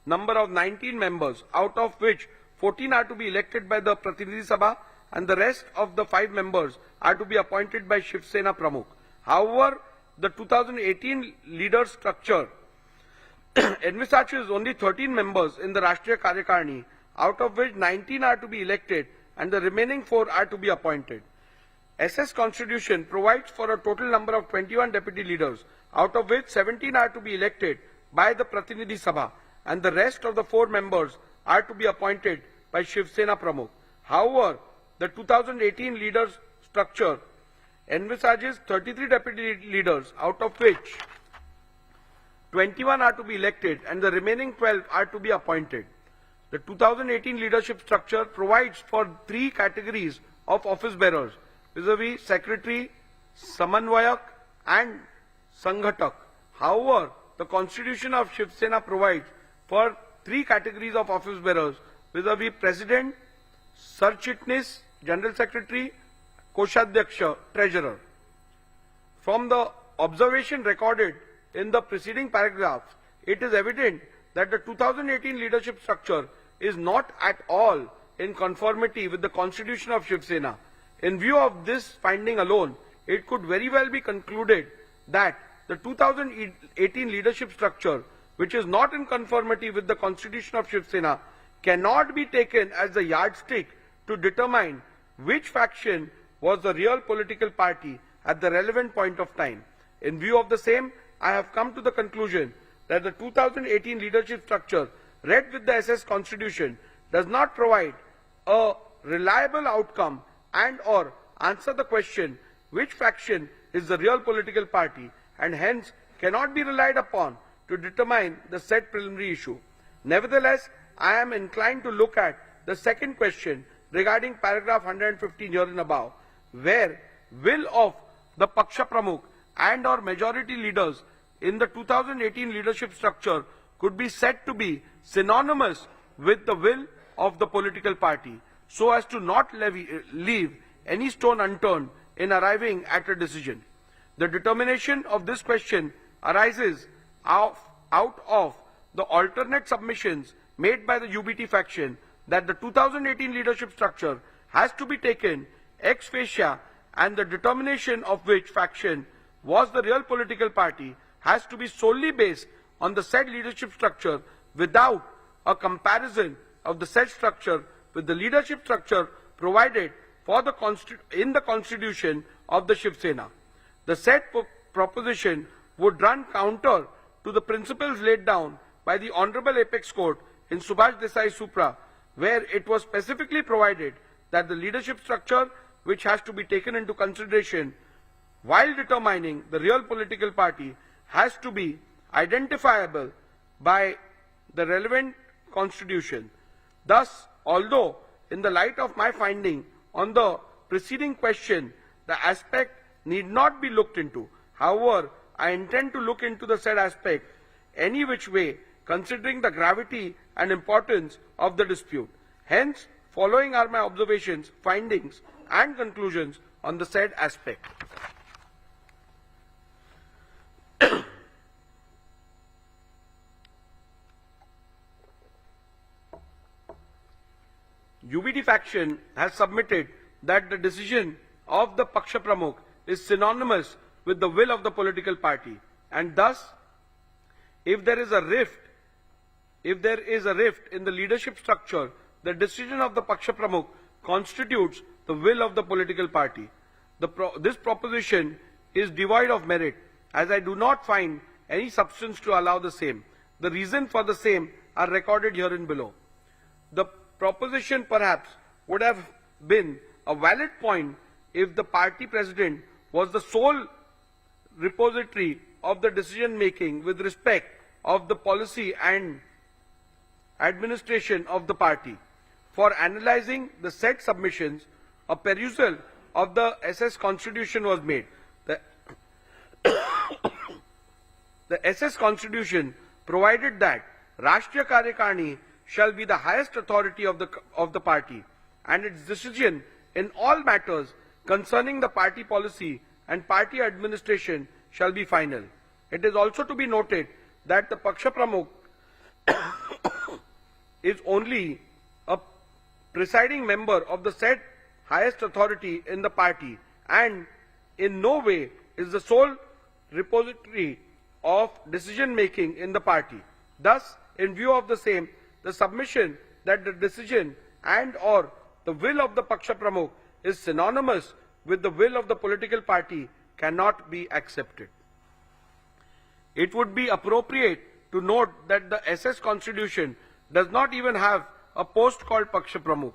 number of 19 members, out of which 14 are to be elected by the Pratinidhi Sabha and the rest of the 5 members are to be appointed by Shivsena Pramukh. However, the 2018 leader structure envisages only 13 members in the Rashtriya Karyakarni, out of which 19 are to be elected and the remaining 4 are to be appointed. SS Constitution provides for a total number of 21 deputy leaders, out of which 17 are to be elected by the Pratinidhi Sabha and the rest of the 4 members are to be appointed by Shivsena Pramukh. However, the 2018 leaders structure envisages 33 deputy leaders, out of which 21 are to be elected and the remaining 12 are to be appointed. The 2018 leadership structure provides for 3 categories of office bearers, vis-a-vis Secretary, Samanvayak and Sanghatak. However, the Constitution of Shivsena provides for 3 categories of office bearers, vis-a-vis President, Sarchitnis, General Secretary, Koshadhyaksha, Treasurer. From the observation recorded in the preceding paragraphs, it is evident that the 2018 leadership structure is not at all in conformity with the Constitution of Shivsena. In view of this finding alone, it could very well be concluded that the 2018 leadership structure, which is not in conformity with the Constitution of Shivsena, cannot be taken as the yardstick to determine which faction was the real political party at the relevant point of time. In view of the same, I have come to the conclusion that the 2018 leadership structure read with the SS Constitution does not provide a reliable outcome and or answer the question which faction is the real political party and hence cannot be relied upon to determine the said preliminary issue. Nevertheless, I am inclined to look at the second question regarding paragraph 115 here and above, where will of the Paksha Pramukh and or majority leaders in the 2018 leadership structure could be said to be synonymous with the will of the political party, so as to not leave any stone unturned in arriving at a decision. The determination of this question arises out of the alternate submissions made by the UBT faction that the 2018 leadership structure has to be taken ex facie, and the determination of which faction was the real political party has to be solely based on the said leadership structure without a comparison of the said structure with the leadership structure provided for in the constitution of the Shivsena. The said proposition would run counter to the principles laid down by the Honorable Apex Court in Subhash Desai Supra, where it was specifically provided that the leadership structure which has to be taken into consideration while determining the real political party has to be identifiable by the relevant constitution. Thus, although in the light of my finding on the preceding question, the aspect need not be looked into, however, I intend to look into the said aspect any which way, considering the gravity and importance of the dispute. Hence, following are my observations, findings, and conclusions on the said aspect. UBT faction has submitted that the decision of the Paksha Pramukh is synonymous with the will of the political party, and thus, if there is a rift in the leadership structure, the decision of the Paksha Pramukh constitutes the will of the political party. This proposition is devoid of merit, as I do not find any substance to allow the same. The reason for the same are recorded herein below. The proposition perhaps would have been a valid point if the party president was the sole repository of the decision making with respect of the policy and administration of the party. For analyzing the said submissions, a perusal of the SS Constitution was made. The SS Constitution provided that Rashtriya Karyakarni shall be the highest authority of the party, and its decision in all matters concerning the party policy and party administration shall be final. It is also to be noted that the Paksha Pramukh is only a presiding member of the said highest authority in the party, and in no way is the sole repository of decision making in the party. Thus, in view of the same, the submission that the decision and or the will of the Paksha Pramukh is synonymous with the will of the political party cannot be accepted. It would be appropriate to note that the SS Constitution does not even have a post called Paksha Pramukh.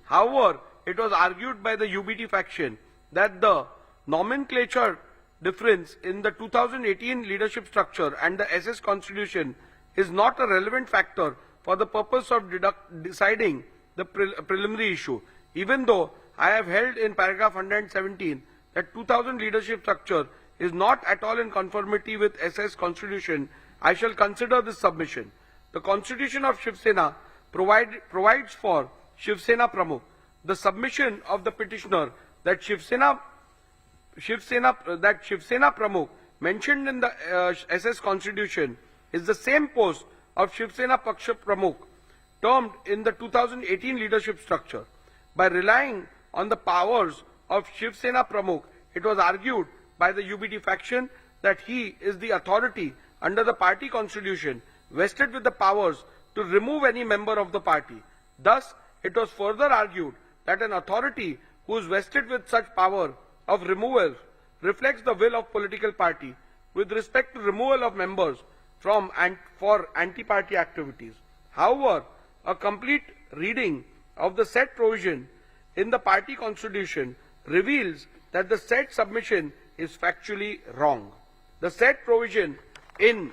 However, it was argued by the UBT faction that the nomenclature difference in the 2018 leadership structure and the SS Constitution is not a relevant factor for the purpose of deciding the preliminary issue. Even though I have held in paragraph 117 that 2000 leadership structure is not at all in conformity with SS Constitution, I shall consider this submission. The Constitution of Shivsena provides for Shivsena Pramukh. The submission of the petitioner that Shivsena Pramukh mentioned in the SS Constitution is the same post of Shivsena Paksha Pramukh termed in the 2018 leadership structure. By relying on the powers of Shivsena Pramukh, it was argued by the UBT faction that he is the authority under the party constitution vested with the powers to remove any member of the party. Thus, it was further argued that an authority who is vested with such power of removal reflects the will of political party with respect to removal of members from and for anti-party activities. However, a complete reading of the said provision in the party constitution reveals that the said submission is factually wrong. The said provision in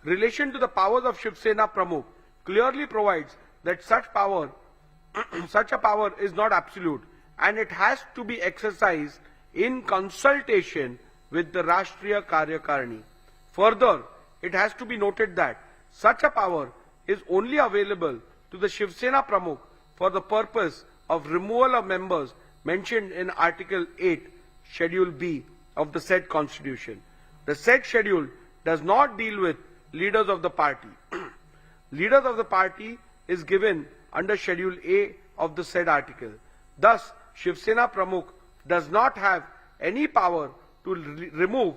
relation to the powers of Shivsena Pramukh clearly provides that such a power is not absolute, and it has to be exercised in consultation with the Rashtriya Karyakarni. Further, it has to be noted that such a power is only available to the Shivsena Pramukh for the purpose of removal of members mentioned in Article 8, Schedule B of the said constitution. The said schedule does not deal with leaders of the party. Leaders of the party is given under Schedule A of the said article. Thus, Shivsena Pramukh does not have any power to remove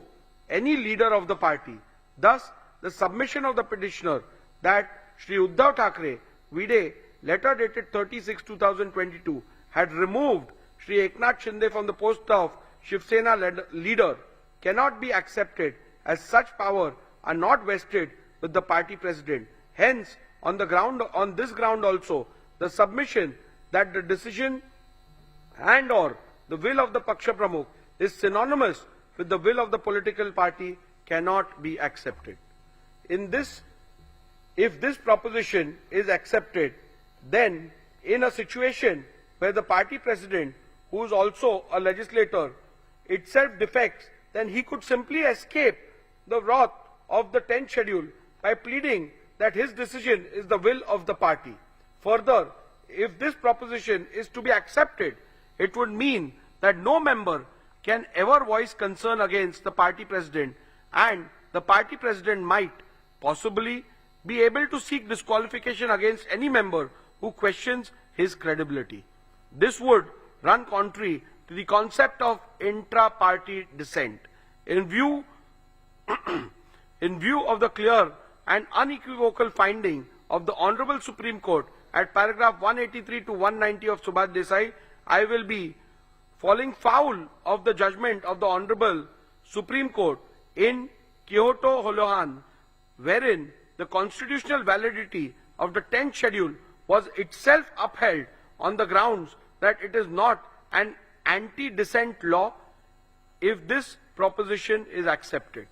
any leader of the party. Thus, the submission of the petitioner that Shri Uddhav Thackeray, Vide, letter dated 30/6/2022, had removed Shri Eknath Shinde from the post of Shivsena leader cannot be accepted, as such power are not vested with the party president. Hence, on this ground also, the submission that the decision and or the will of the Paksha Pramukh is synonymous with the will of the political party cannot be accepted. If this proposition is accepted, then in a situation where the party president, who is also a legislator, itself defects, then he could simply escape the wrath of the 10th schedule by pleading that his decision is the will of the party. Further, if this proposition is to be accepted, it would mean that no member can ever voice concern against the party president, and the party president might possibly be able to seek disqualification against any member who questions his credibility. This would run contrary to the concept of intra-party dissent. In view of the clear and unequivocal finding of the Honorable Supreme Court at paragraph 183 to 190 of Subhash Desai, I will be falling foul of the judgment of the Honorable Supreme Court in Kyoto Holohan, wherein the constitutional validity of the 10th schedule was itself upheld on the grounds that it is not an anti-dissent law, if this proposition is accepted.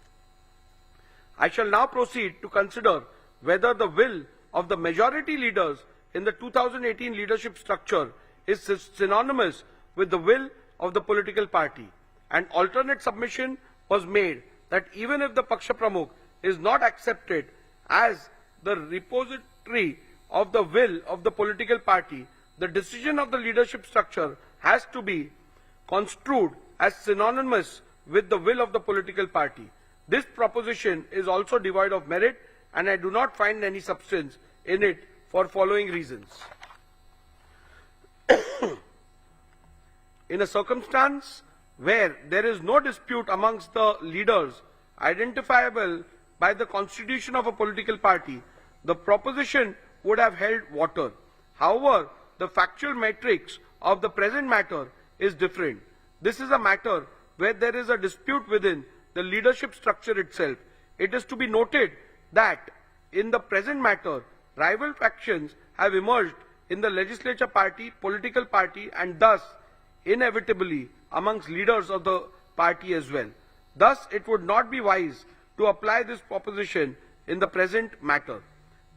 I shall now proceed to consider whether the will of the majority leaders in the 2018 leadership structure is synonymous with the will of the political party. An alternate submission was made that even if the Paksha Pramukh is not accepted as the repository of the will of the political party, the decision of the leadership structure has to be construed as synonymous with the will of the political party. This proposition is also devoid of merit, and I do not find any substance in it for following reasons. In a circumstance where there is no dispute amongst the leaders identifiable by the constitution of a political party, the proposition would have held water. However, the factual matrix of the present matter is different. This is a matter where there is a dispute within the leadership structure itself. It is to be noted that in the present matter, rival factions have emerged in the legislature party, political party, and thus inevitably amongst leaders of the party as well. Thus, it would not be wise to apply this proposition in the present matter.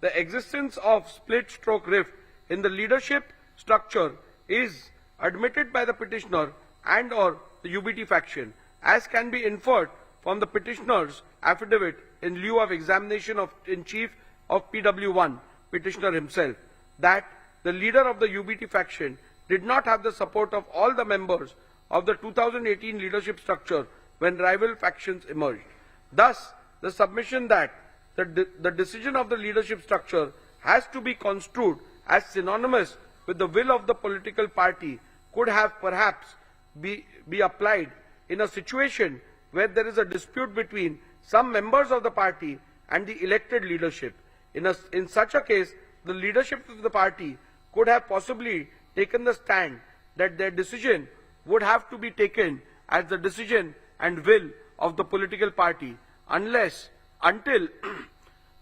The existence of split-stroke rift in the leadership structure is admitted by the petitioner and or the UBT faction, as can be inferred from the petitioner's affidavit in lieu of examination in chief of PW1, petitioner himself, that the leader of the UBT faction did not have the support of all the members of the 2018 leadership structure when rival factions emerged. Thus, the submission that the decision of the leadership structure has to be construed as synonymous with the will of the political party could have perhaps be applied in a situation where there is a dispute between some members of the party and the elected leadership. In such a case, the leadership of the party could have possibly taken the stand that their decision would have to be taken as the decision and will of the political party until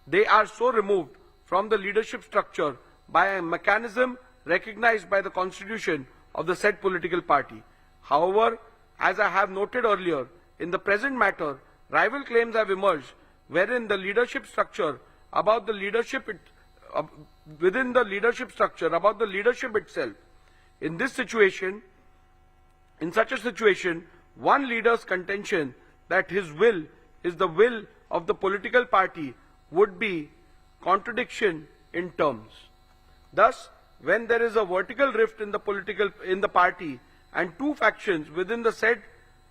they are so removed from the leadership structure by a mechanism recognized by the constitution of the said political party. However, as I have noted earlier, in the present matter, rival claims have emerged wherein the leadership structure about the leadership within the leadership structure about the leadership itself. In such a situation, one leader's contention that his will is the will of the political party would be contradiction in terms. Thus, when there is a vertical rift in the party and two factions within the said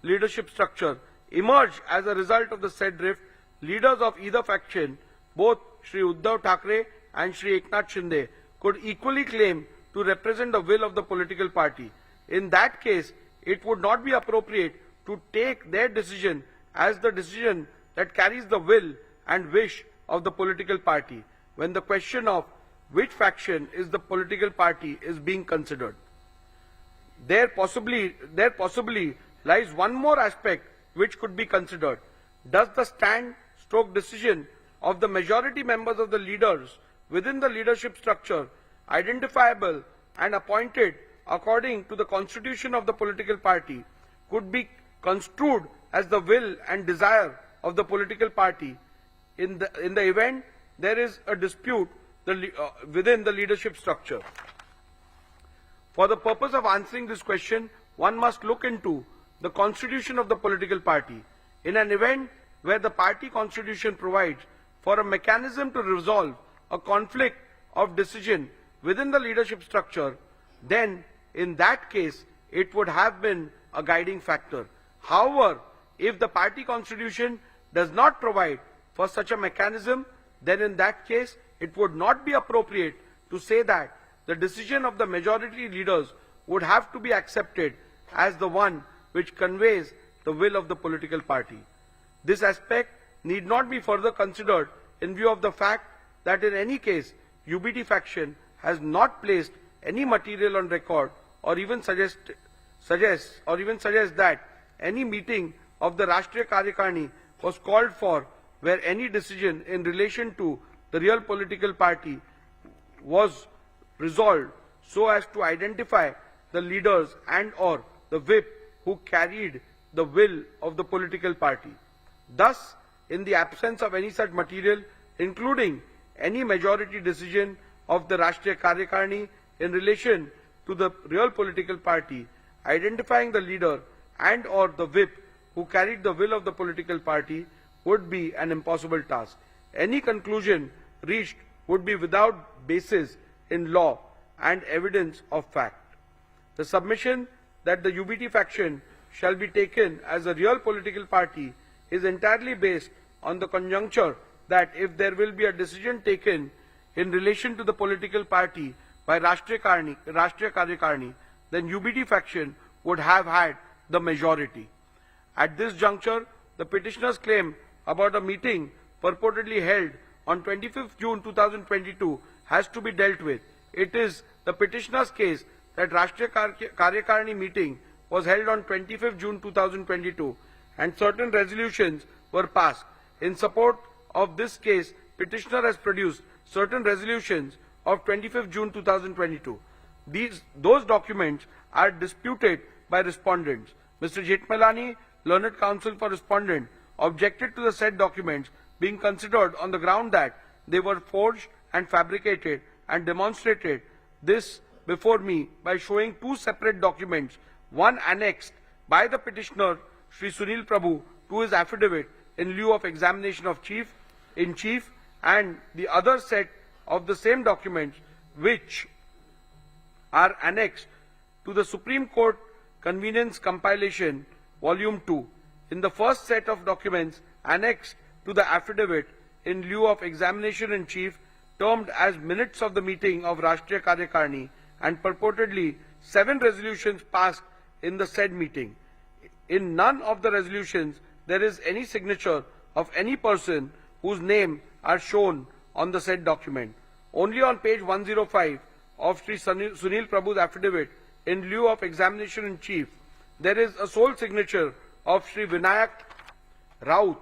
leadership structure emerge as a result of the said rift, leaders of either faction, both Shri Uddhav Thackeray and Shri Eknath Shinde, could equally claim to represent the will of the political party. In that case, it would not be appropriate to take their decision as the decision that carries the will and wish of the political party when the question of which faction is the political party is being considered. There possibly lies one more aspect which could be considered. Does the stand/decision of the majority members of the leaders within the leadership structure, identifiable and appointed according to the constitution of the political party, could be construed as the will and desire of the political party in the event there is a dispute within the leadership structure? For the purpose of answering this question, one must look into the constitution of the political party. In an event where the party constitution provides for a mechanism to resolve a conflict of decision within the leadership structure, then in that case it would have been a guiding factor. However, if the party constitution does not provide for such a mechanism, then in that case it would not be appropriate to say that the decision of the majority leaders would have to be accepted as the one which conveys the will of the political party. This aspect need not be further considered in view of the fact that in any case UBT faction has not placed any material on record or even suggest that any meeting of the Rashtriya Karyakarni was called for where any decision in relation to the real political party was resolved so as to identify the leaders and or the whip who carried the will of the political party. Thus, in the absence of any such material, including any majority decision of the Rashtriya Karyakarni in relation to the real political party, identifying the leader and or the whip who carried the will of the political party would be an impossible task. Any conclusion reached would be without basis in law and evidence of fact. The submission that the UBT faction shall be taken as a real political party is entirely based on the conjuncture that if there will be a decision taken in relation to the political party by Rashtriya Karyakarni, then UBT faction would have had the majority. At this juncture, the petitioner's claim about a meeting purportedly held on 25th June 2022 has to be dealt with. It is the petitioner's case that Rashtriya Karyakarni meeting was held on 25th June 2022 and certain resolutions were passed. In support of this case, petitioner has produced certain resolutions of 25th June 2022. Those documents are disputed by respondents. Mr. Jetmalani, Learned Counsel for Respondent, objected to the said documents being considered on the ground that they were forged and fabricated and demonstrated this before me by showing two separate documents, one annexed by the petitioner Shri Sunil Prabhu to his affidavit in lieu of examination of in chief and the other set of the same documents which are annexed to the Supreme Court Convenience Compilation Volume 2. In the first set of documents annexed to the affidavit in lieu of examination in chief, termed as minutes of the meeting of Rashtriya Karyakarni, and purportedly 7 resolutions passed in the said meeting. In none of the resolutions there is any signature of any person whose name are shown on the said document. Only on page 105 of Sri Sunil Prabhu's affidavit in lieu of examination in chief, there is a sole signature of Sri Vinayak Raut,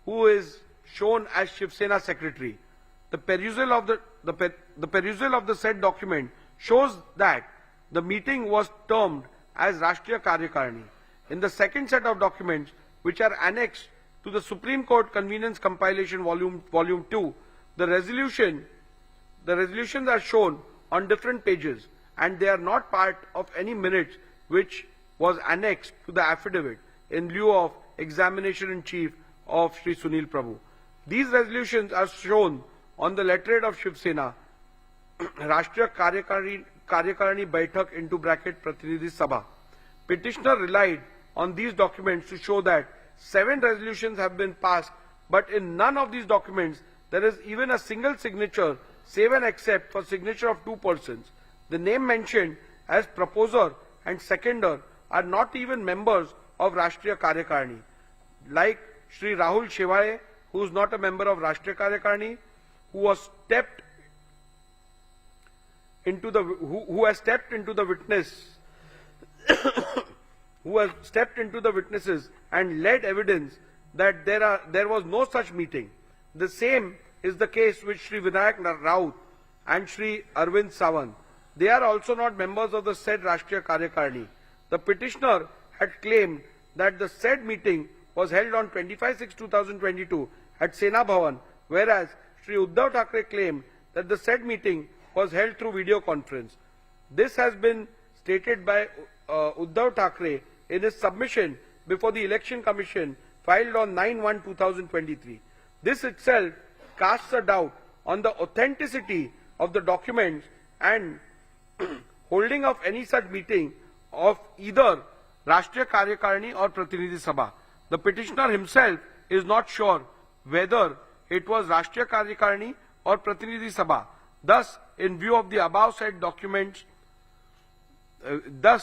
who is shown as Shivsena Secretary. The perusal of the said document shows that the meeting was termed as Rashtriya Karyakarni. In the second set of documents, which are annexed to the Supreme Court Convenience Compilation Volume 2, the resolutions are shown on different pages and they are not part of any minutes which was annexed to the affidavit. in lieu of examination in chief of Shri Sunil Prabhu. These resolutions are shown on the letterhead of Shiv Sena, Rashtriya Karyakarani Baitak into bracket Prathinidhi Sabha. Petitioner relied on these documents to show that 7 resolutions have been passed, but in none of these documents there is even a single signature, save and except for signature of 2 persons. The name mentioned as proposer and seconder are not even members of Rashtriya Karyakarani, like Shri Rahul Shevaye, who is not a member of Rashtriya Karyakarani, who has stepped into the witnesses and led evidence that there was no such meeting. The same is the case with Shri Vinayak Raut and Shri Arvind Sawant. They are also not members of the said Rashtriya Karyakarani. The petitioner had claimed that the said meeting was held on 25/6/2022 at Sena Bhavan, whereas Shri Uddhav Thackeray claimed that the said meeting was held through video conference. This has been stated by Uddhav Thackeray in his submission before the Election Commission filed on 9/1/2023. This itself casts a doubt on the authenticity of the documents and holding of any such meeting of either Rashtriya Karyakarani or Prathinidhi Sabha. The petitioner himself is not sure whether it was Rashtriya Karyakarani or Prathinidhi Sabha. Thus, in view of the above said documents, the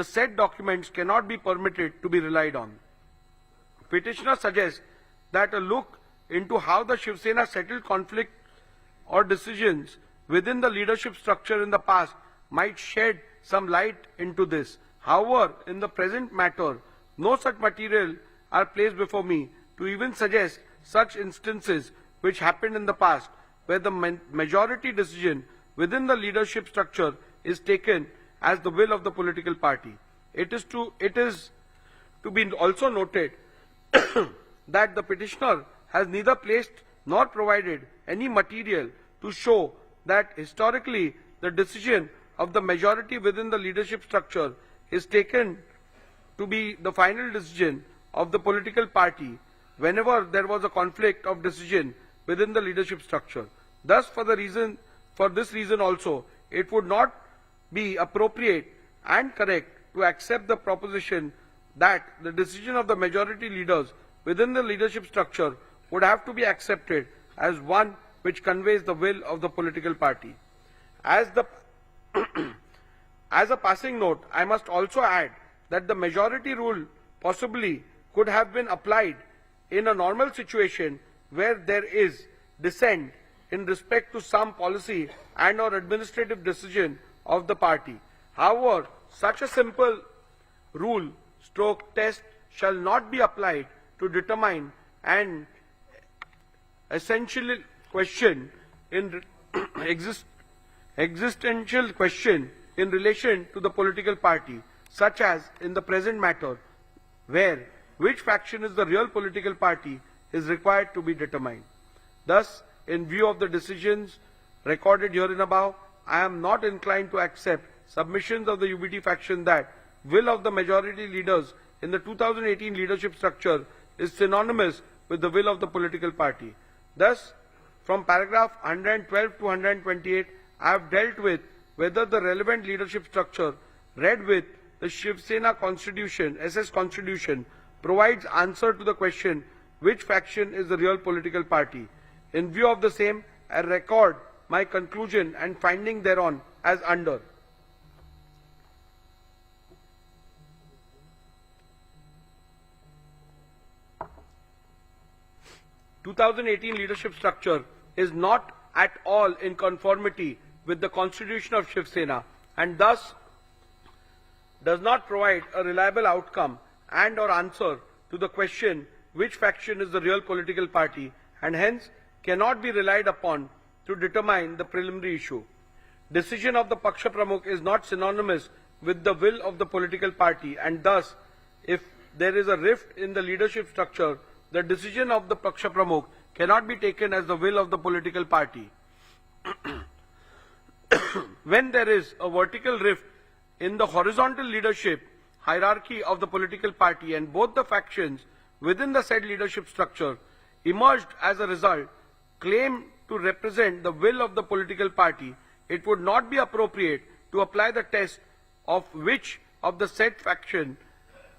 said documents cannot be permitted to be relied on. Petitioner suggests that a look into how the Shiv Sena settled conflict or decisions within the leadership structure in the past might shed some light into this. However, in the present matter, no such material are placed before me to even suggest such instances which happened in the past, where the majority decision within the leadership structure is taken as the will of the political party. It is to be also noted that the petitioner has neither placed nor provided any material to show that historically the decision of the majority within the leadership structure is taken to be the final decision of the political party whenever there was a conflict of decision within the leadership structure. Thus, for this reason also, it would not be appropriate and correct to accept the proposition that the decision of the majority leaders within the leadership structure would have to be accepted as one which conveys the will of the political party. As a passing note, I must also add that the majority rule possibly could have been applied in a normal situation where there is dissent in respect to some policy and or administrative decision of the party. However, such a simple rule / test shall not be applied to determine an essential question in existential question in relation to the political party, such as in the present matter, where which faction is the real political party is required to be determined. Thus, in view of the decisions recorded herein above, I am not inclined to accept submissions of the UBT faction that will of the majority leaders in the 2018 leadership structure is synonymous with the will of the political party. Thus, from paragraph 112 to 128, I have dealt with whether the relevant leadership structure read with the Shivsena Constitution, SS Constitution, provides answer to the question which faction is the real political party. In view of the same, I record my conclusion and finding thereon as under. The 2018 leadership structure is not at all in conformity with the constitution of Shiv Sena and thus does not provide a reliable outcome and or answer to the question which faction is the real political party and hence cannot be relied upon to determine the preliminary issue. Decision of the Paksha Pramukh is not synonymous with the will of the political party and thus if there is a rift in the leadership structure, the decision of the Paksha Pramukh cannot be taken as the will of the political party. When there is a vertical rift in the horizontal leadership, hierarchy of the political party and both the factions within the said leadership structure emerged as a result claim to represent the will of the political party, it would not be appropriate to apply the test of which of the said faction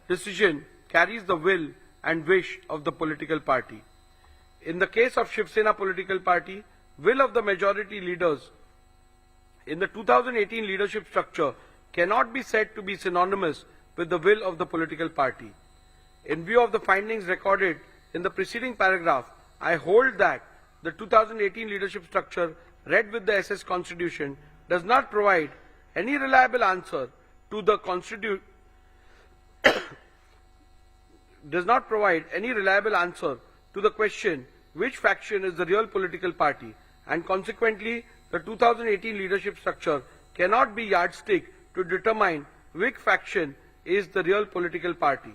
decision carries the will and wish of the political party. In the case of Shivsena political party, will of the majority leaders in the 2018 leadership structure cannot be said to be synonymous with the will of the political party. In view of the findings recorded in the preceding paragraph, I hold that the 2018 leadership structure read with the SS Constitution does not provide any reliable answer to the question which faction is the real political party, and consequently the 2018 leadership structure cannot be yardstick to determine which faction is the real political party.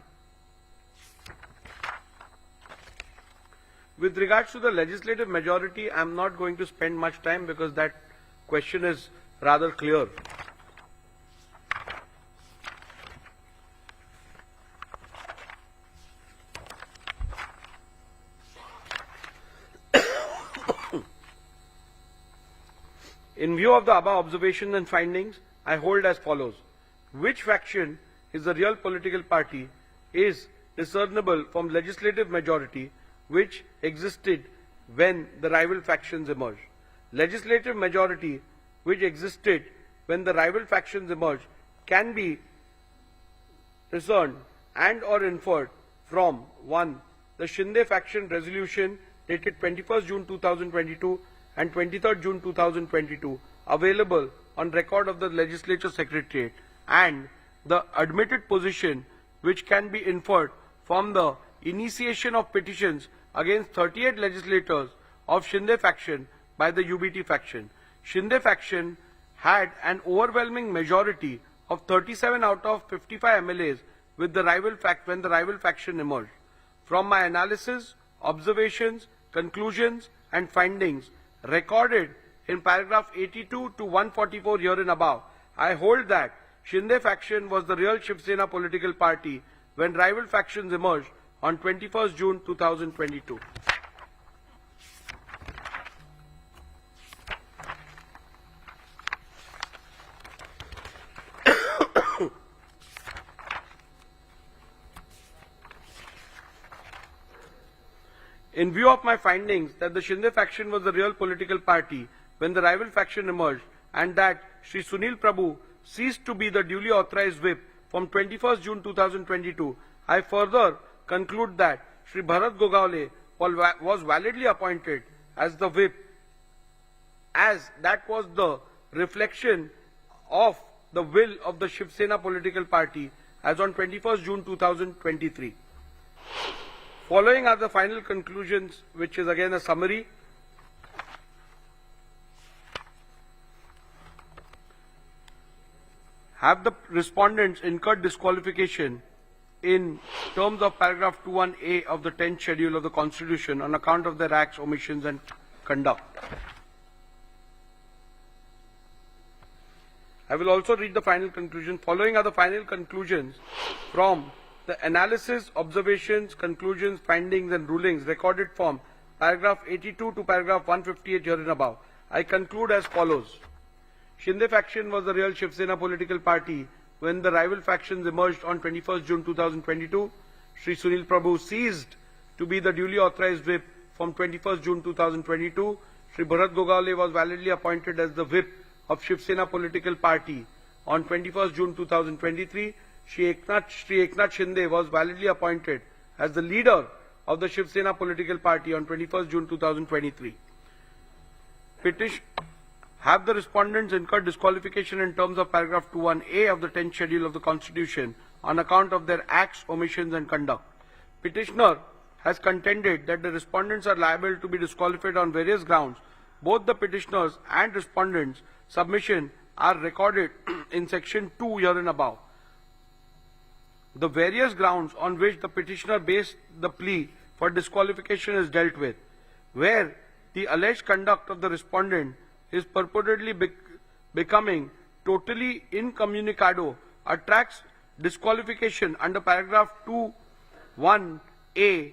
With regards to the legislative majority, I am not going to spend much time because that question is rather clear. In view of the above observations and findings, I hold as follows. Which faction is the real political party is discernible from legislative majority which existed when the rival factions emerged. Legislative majority which existed when the rival factions emerged can be discerned and or inferred from 1. The Shinde faction resolution dated 21st June 2022 and 23rd June 2022 available on record of the Legislature Secretariat, and the admitted position which can be inferred from the initiation of petitions against 38 legislators of Shinde faction by the UBT faction. Shinde faction had an overwhelming majority of 37 out of 55 MLAs with the rival when the rival faction emerged. From my analysis, observations, conclusions and findings recorded in paragraph 82 to 144 herein above, I hold that Shinde faction was the real Shivsena political party when rival factions emerged on 21st June 2022. In view of my findings that the Shinde faction was the real political party when the rival faction emerged, and that Shri Sunil Prabhu ceased to be the duly authorized whip from 21st June 2022, I further conclude that Shri Bharat Gogawale was validly appointed as the whip, as that was the reflection of the will of the Shivsena political party as on 21st June 2023. Following are the final conclusions, which is again a summary. Have the respondents incurred disqualification in terms of paragraph 21A of the 10th schedule of the Constitution on account of their acts, omissions and conduct? I will also read the final conclusion. Following are the final conclusions from the analysis, observations, conclusions, findings and rulings recorded from paragraph 82 to paragraph 158 herein above. I conclude as follows. Shinde faction was the real Shivsena political party when the rival factions emerged on 21st June 2022. Shri Sunil Prabhu ceased to be the duly authorized whip from 21st June 2022. Shri Bharat Gogawale was validly appointed as the whip of Shivsena political party on 21st June 2023. Shri Eknath Shinde was validly appointed as the leader of the Shivsena political party on 21st June 2023. Have the respondents incurred disqualification in terms of paragraph 21A of the 10th schedule of the Constitution on account of their acts, omissions and conduct? Petitioner has contended that the respondents are liable to be disqualified on various grounds. Both the petitioners and respondents' submission are recorded in section 2 herein above. The various grounds on which the petitioner based the plea for disqualification is dealt with, where the alleged conduct of the respondent is purportedly becoming totally incommunicado, attracts disqualification under paragraph 2(1)(a)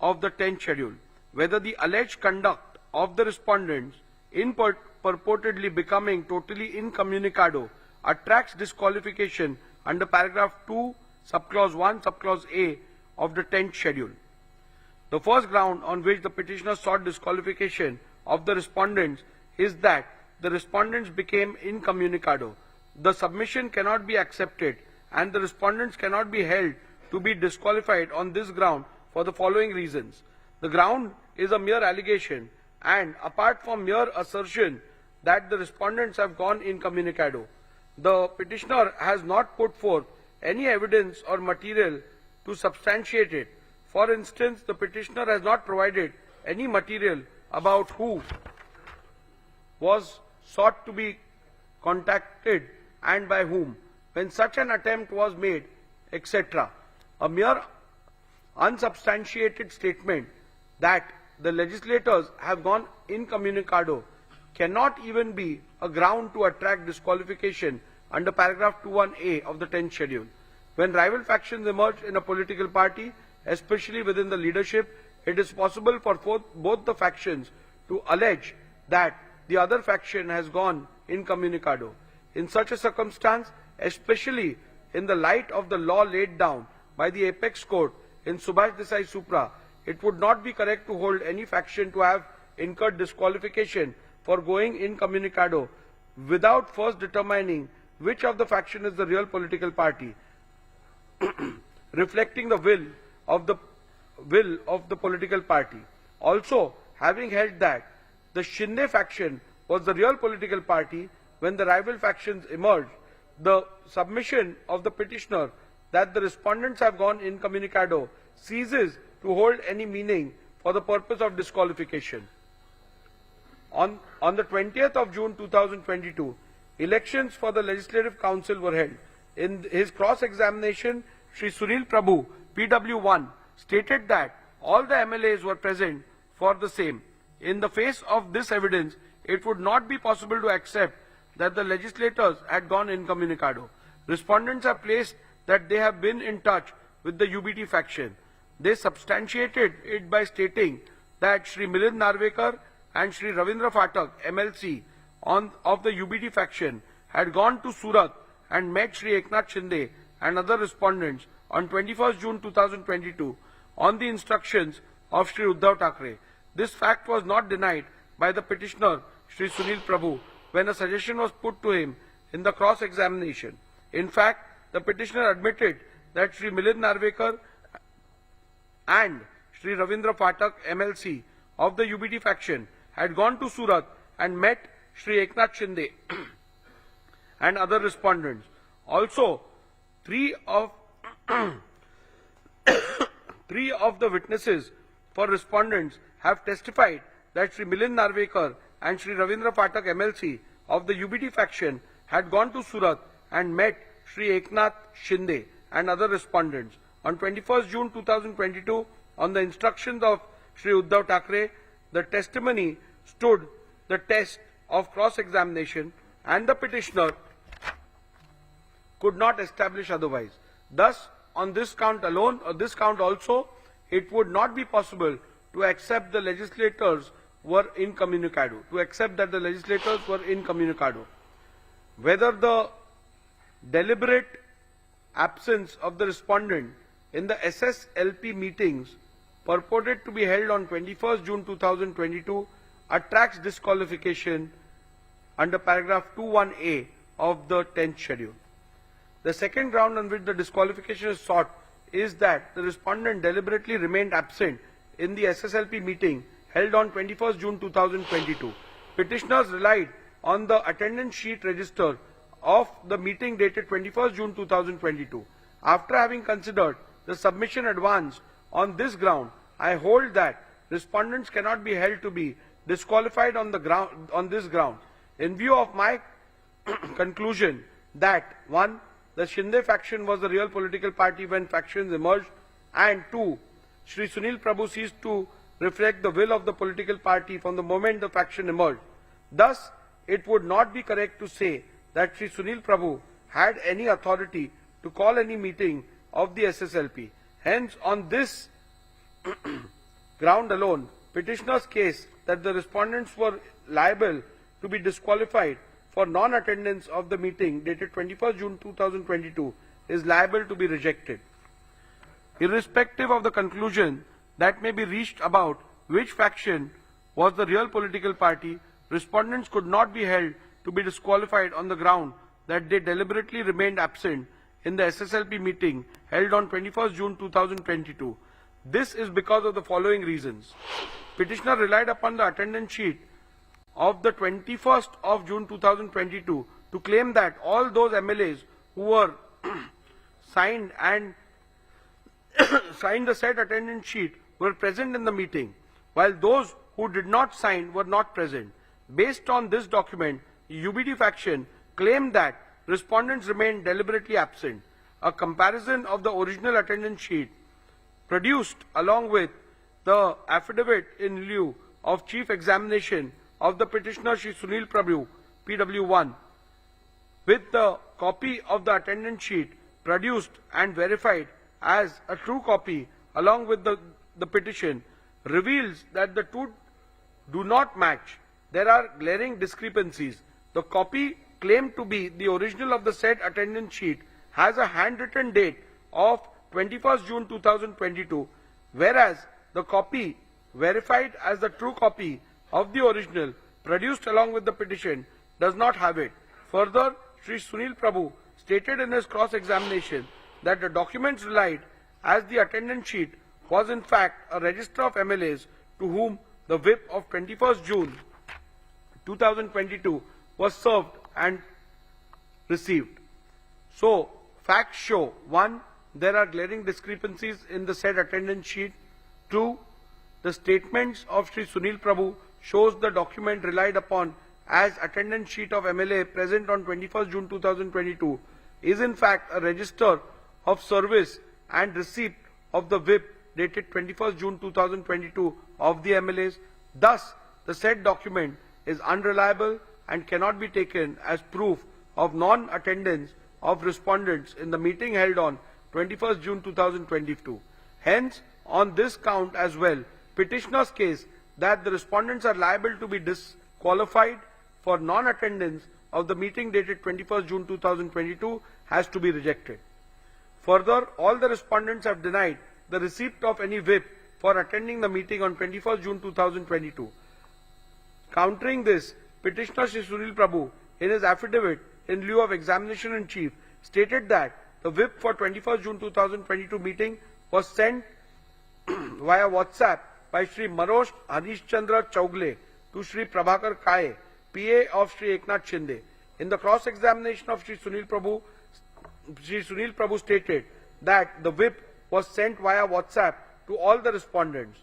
of the 10th schedule, whether the alleged conduct of the respondents in purportedly becoming totally incommunicado attracts disqualification under paragraph 2, subclause 1, subclause A of the 10th schedule. The first ground on which the petitioner sought disqualification of the respondents is that the respondents became incommunicado. The submission cannot be accepted and the respondents cannot be held to be disqualified on this ground for the following reasons. The ground is a mere allegation, and apart from mere assertion that the respondents have gone incommunicado, the petitioner has not put forth any evidence or material to substantiate it. For instance, the petitioner has not provided any material about who was sought to be contacted and by whom, when such an attempt was made, etc. A mere unsubstantiated statement that the legislators have gone incommunicado cannot even be a ground to attract disqualification under paragraph 2(1)(a) of the 10th schedule. When rival factions emerge in a political party, especially within the leadership, it is possible for both the factions to allege that the other faction has gone incommunicado. In such a circumstance, especially in the light of the law laid down by the apex court in Subhash Desai Supra, it would not be correct to hold any faction to have incurred disqualification for going incommunicado without first determining which of the faction is the real political party, reflecting the will of the political party. Also, having held that the Shinde faction was the real political party when the rival factions emerged, the submission of the petitioner that the respondents have gone incommunicado ceases to hold any meaning for the purpose of disqualification. On the 20th of June 2022, elections for the Legislative Council were held. In his cross-examination, Shri Sunil Prabhu, PW1, stated that all the MLAs were present for the same. In the face of this evidence, it would not be possible to accept that the legislators had gone incommunicado. Respondents have placed that they have been in touch with the UBT faction. They substantiated it by stating that Shri Milind Narwekar and Shri Ravindra Phatak, MLC, of the UBT faction, had gone to Surat and met Shri Eknath Shinde and other respondents on 21st June 2022 on the instructions of Shri Uddhav Thackeray. This fact was not denied by the petitioner, Shri Sunil Prabhu, when a suggestion was put to him in the cross-examination. In fact, the petitioner admitted that Shri Milind Narwekar and Shri Ravindra Phatak, MLC, of the UBT faction, had gone to Surat and met Shri Eknath Shinde and other respondents. Also, three of the witnesses for respondents have testified that Shri Milind Narwekar and Shri Ravindra Phatak, MLC, of the UBT faction, had gone to Surat and met Shri Eknath Shinde and other respondents. On 21st June 2022, on the instructions of Shri Uddhav Thackeray, the testimony stood the test of cross-examination and the petitioner could not establish otherwise. Thus, on this count alone, or this count also, it would not be possible to accept the legislators were incommunicado, Whether the deliberate absence of the respondent in the SSLP meetings purported to be held on 21st June 2022 attracts disqualification under paragraph 2(1)(a) of the 10th schedule. The second ground on which the disqualification is sought is that the respondent deliberately remained absent in the SSLP meeting held on 21st June 2022. Petitioners relied on the attendance sheet register of the meeting dated 21st June 2022. After having considered the submission advanced on this ground, I hold that respondents cannot be held to be disqualified on this ground. In view of my conclusion that 1. The Shinde faction was the real political party when factions emerged, and 2. Shri Sunil Prabhu ceased to reflect the will of the political party from the moment the faction emerged. Thus, it would not be correct to say that Shri Sunil Prabhu had any authority to call any meeting of the SSLP. Hence, on this ground alone, petitioner's case that the respondents were liable to be disqualified for non-attendance of the meeting dated 21st June 2022 is liable to be rejected. Irrespective of the conclusion that may be reached about which faction was the real political party, respondents could not be held to be disqualified on the ground that they deliberately remained absent in the SSLP meeting held on 21st June 2022. This is because of the following reasons. Petitioner relied upon the attendance sheet of the 21st of June 2022 to claim that all those MLAs who were signed the said attendance sheet were present in the meeting, while those who did not sign were not present. Based on this document, the UBD faction claimed that respondents remained deliberately absent. A comparison of the original attendance sheet produced along with the affidavit in lieu of chief examination of the petitioner Shri Sunil Prabhu, PW1, with the copy of the attendance sheet produced and verified as a true copy along with the petition reveals that the two do not match. There are glaring discrepancies. The copy claimed to be the original of the said attendance sheet has a handwritten date of 21st June 2022, whereas the copy verified as the true copy of the original produced along with the petition does not have it. Further, Shri Sunil Prabhu stated in his cross-examination that the documents relied as the attendance sheet was in fact a register of MLAs to whom the whip of 21st June 2022 was served and received. So, facts show: 1. There are glaring discrepancies in the said attendance sheet. 2. The statements of Shri Sunil Prabhu shows the document relied upon as attendance sheet of MLA present on 21st June 2022 is in fact a register of service and receipt of the whip dated 21st June 2022 of the MLAs. Thus, the said document is unreliable and cannot be taken as proof of non-attendance of respondents in the meeting held on 21st June 2022. Hence, on this count as well, petitioner's case that the respondents are liable to be disqualified for non-attendance of the meeting dated 21st June 2022 has to be rejected. Further, all the respondents have denied the receipt of any whip for attending the meeting on 21st June 2022. Countering this, petitioner Shri Sunil Prabhu, in his affidavit in lieu of examination in chief, stated that the whip for 21st June 2022 meeting was sent via WhatsApp by Shri Maharshtra Harishchandra Chaugle to Shri Prabhakar Kaye, PA of Shri Eknath Shinde. In the cross-examination of Shri Sunil Prabhu stated that the whip was sent via WhatsApp to all the respondents,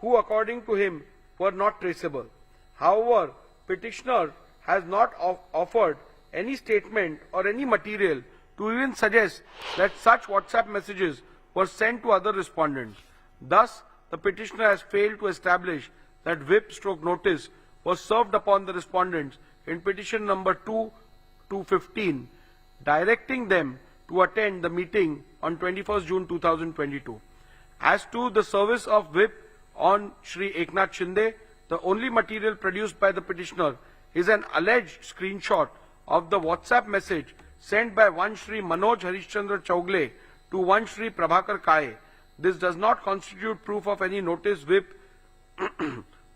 who according to him were not traceable. However, petitioner has not offered any statement or any material to even suggest that such WhatsApp messages were sent to other respondents. Thus, the petitioner has failed to establish that whip/notice was served upon the respondents in petition number 2-15, directing them to attend the meeting on 21st June 2022. As to the service of whip on Shri Eknath Shinde, the only material produced by the petitioner is an alleged screenshot of the WhatsApp message sent by one Shri Manoj Harishchandra Chaugle to one Shri Prabhakar Kaye. This does not constitute proof of any notice whip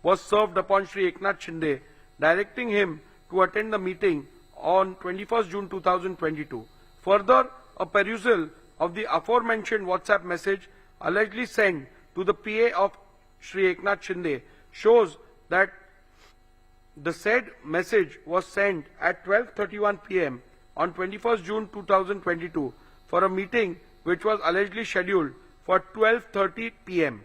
was served upon Shri Eknath Shinde, directing him to attend the meeting on 21st June 2022. Further, a perusal of the aforementioned WhatsApp message allegedly sent to the PA of Shri Eknath Shinde shows that the said message was sent at 12:31 p.m. on 21st June 2022 for a meeting which was allegedly scheduled for 12:30 p.m.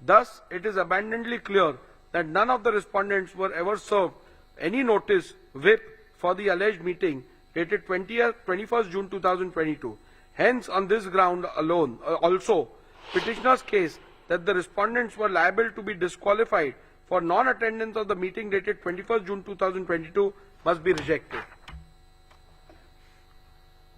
Thus, it is abundantly clear that none of the respondents were ever served any notice whip for the alleged meeting dated 21st June 2022. Hence, on this ground alone, also, petitioner's case that the respondents were liable to be disqualified for non-attendance of the meeting dated 21st June 2022 must be rejected.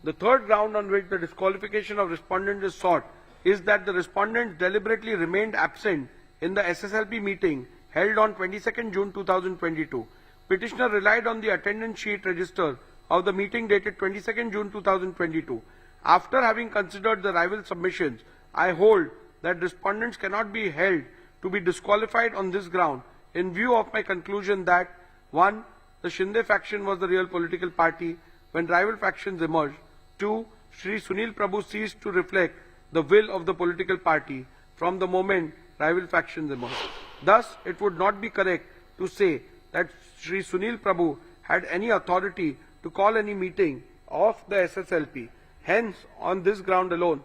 The third ground on which the disqualification of respondent is sought is that the respondents deliberately remained absent in the SSLP meeting held on 22nd June 2022. Petitioner relied on the attendance sheet register of the meeting dated 22nd June 2022. After having considered the rival submissions, I hold that respondents cannot be held to be disqualified on this ground in view of my conclusion that 1. The Shinde faction was the real political party when rival factions emerged. 2. Shri Sunil Prabhu ceased to reflect the will of the political party from the moment rival factions emerged. Thus, it would not be correct to say that Shri Sunil Prabhu had any authority to call any meeting of the SSLP. Hence, on this ground alone,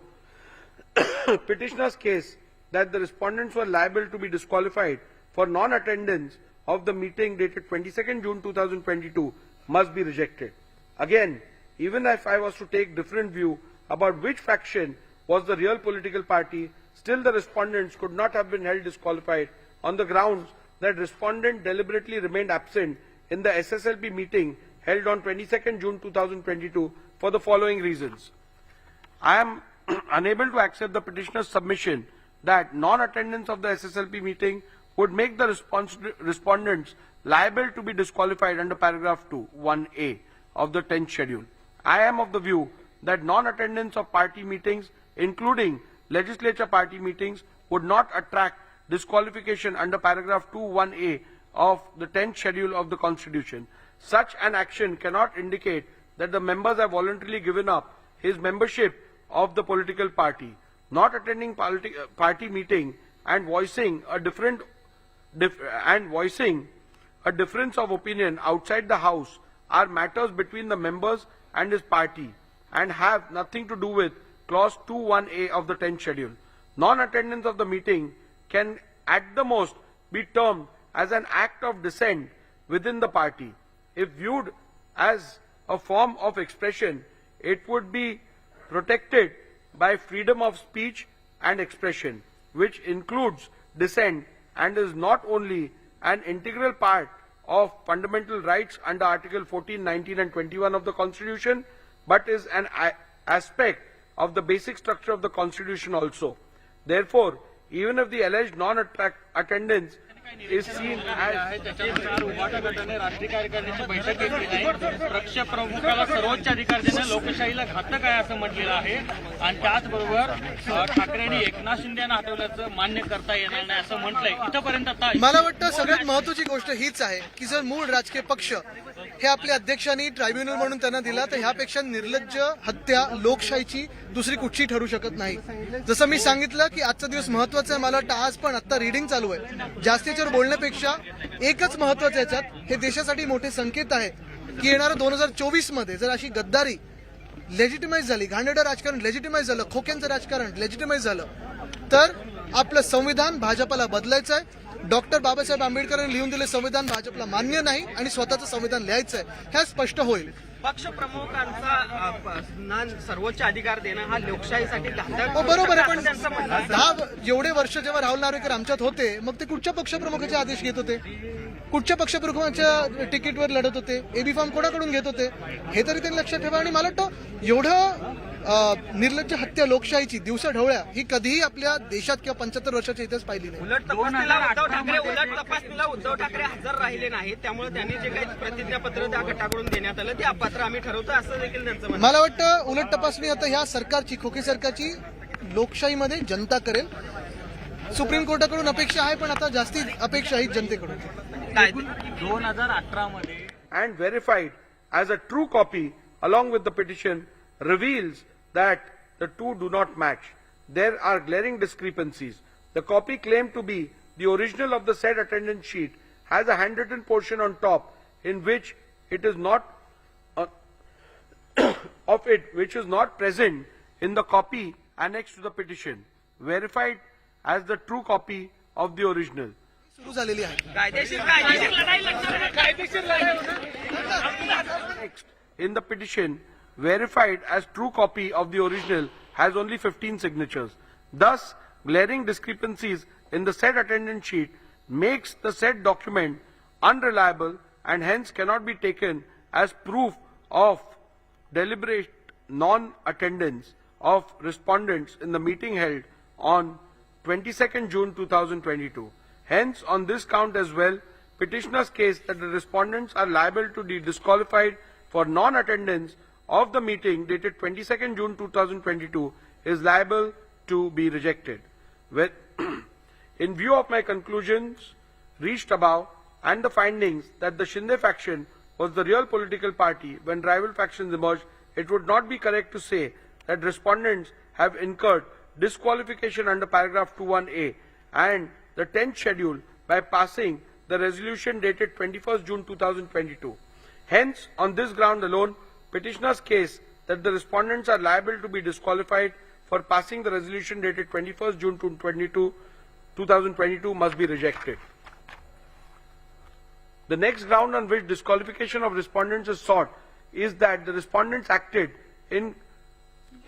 petitioner's case that the respondents were liable to be disqualified for non-attendance of the meeting dated 22nd June 2022 must be rejected. Again, even if I was to take different view about which faction was the real political party, still the respondents could not have been held disqualified on the grounds that respondent deliberately remained absent in the SSLP meeting held on 22nd June 2022 for the following reasons. I am unable to accept the petitioner's submission that non-attendance of the SSLP meeting would make the respondents liable to be disqualified under paragraph 2, 1A of the 10th schedule. I am of the view that non-attendance of party meetings, including legislature party meetings, would not attract disqualification under paragraph 2, 1A of the 10th schedule of the Constitution. Such an action cannot indicate that the members have voluntarily given up his membership of the political party. Not attending party meeting and voicing a difference of opinion outside the House are matters between the members and his party and have nothing to do with clause 2(1)(a) of the 10th schedule. Non-attendance of the meeting can at the most be termed as an act of dissent within the party. If viewed as a form of expression, it would be protected by freedom of speech and expression, which includes dissent and is not only an integral part of fundamental rights under Article 14, 19 and 21 of the Constitution, but is an aspect of the basic structure of the Constitution also. Therefore, even if the alleged non-attendance is seen as गटाने राष्ट्रीय कार्यकारिणीची बैठक घेतली आहे. पक्ष प्रमुखाला सर्वोच्च अधिकार देणं लोकशाहीला घातक आहे असं म्हटलेलं आहे आणि त्याचबरोबर ठाकरेंनी एकनाथ शिंदे यांना हटवल्याचं मान्य करता येणार नाही असं म्हटलंय. इथपर्यंत आता मला वाटतं सगळ्यात महत्त्वाची गोष्ट हीच आहे की जर मूळ राजकीय पक्ष हे आपल्या अध्यक्षांनी ट्रायब्युनल म्हणून त्यांना दिला तर ह्यापेक्षा निर्लज्ज हत्या लोकशाहीची दुसरी कुठची ठरू शकत नाही. जसं मी सांगितलं की आजचा दिवस महत्त्वाचा आहे. मला वाटतं आज पण आता रीडिंग चालू आहे. जास्तीच्यावर बोलण्यापेक्षा एकच महत्त्वाचं याच्यात हे देशासाठी मोठे संकेत आहे की येणाऱ्या 2024 मध्ये जर अशी गद्दारी लेजिटिमाइज झाली, घाणेरडं राजकारण लेजिटिमाइज झालं, खोक्यांचं राजकारण लेजिटिमाइज झालं तर आपलं संविधान भाजपला बदलायचं आहे. डॉक्टर बाबासाहेब आंबेडकरांनी लिहून दिले संविधान भाजपला मान्य नाही आणि स्वतःचं संविधान लिहायचं आहे. हे स्पष्ट होईल. पक्ष प्रमुखांचा सर्वोच्च अधिकार देणं हा लोकशाहीसाठी घातक. बरोबर आहे, पण 10 एवढे वर्ष जेव्हा राहुल नार्वेकर आमच्यात होते मग ते कुठच्या पक्षप्रमुखाचे आदेश घेत होते, कुठच्या पक्षप्रमुखाच्या तिकीटवर लढत होते, एबी फॉर्म कोणाकडून घेत होते हे तरी त्यांनी लक्षात ठेवा. आणि मला वाटतं एवढं निर्लज्ज हत्या लोकशाहीची दिवसाढवळ्या ही कधीही आपल्या देशात किंवा 75 वर्षाच्या इतिहास पाहिली नाही. उलट तपासणीला उद्धव ठाकरे हजर राहिले नाहीत, त्यामुळे त्यांनी जे काही प्रतिज्ञापत्र त्या गटाकडून देण्यात आलं ते अपात्र आम्ही ठरवतो असं देखील त्यांचं म्हणणं. मला वाटतं उलट तपासणी आता ह्या सरकारची, खोके सरकारची लोकशाहीमध्ये जनता करेल. सुप्रीम कोर्टाकडून अपेक्षा आहे पण आता जास्ती अपेक्षा आहे जनतेकडून. 2018 मध्ये and verified as a true copy along with the petition reveals that the two do not match. There are glaring discrepancies. The copy claimed to be the original of the said attendance sheet has a handwritten portion on top in which it is not which is not present in the copy annexed to the petition, verified as the true copy of the original. सुरू झालेली आहे. Next, in the petition, verified as true copy of the original has only 15 signatures. Thus, glaring discrepancies in the said attendance sheet makes the said document unreliable and hence cannot be taken as proof of deliberate non-attendance of respondents in the meeting held on 22nd June 2022. Hence, on this count as well, petitioner's case that the respondents are liable to be disqualified for non-attendance of the meeting dated 22nd June 2022 is liable to be rejected. In view of my conclusions reached above and the findings that the Shinde faction was the real political party when rival factions emerged, it would not be correct to say that respondents have incurred disqualification under paragraph 21A and the 10th schedule by passing the resolution dated 21st June 2022. Hence, on this ground alone, petitioner's case that the respondents are liable to be disqualified for passing the resolution dated 21st June 2022 must be rejected. The next ground on which disqualification of respondents is sought is that the respondents acted in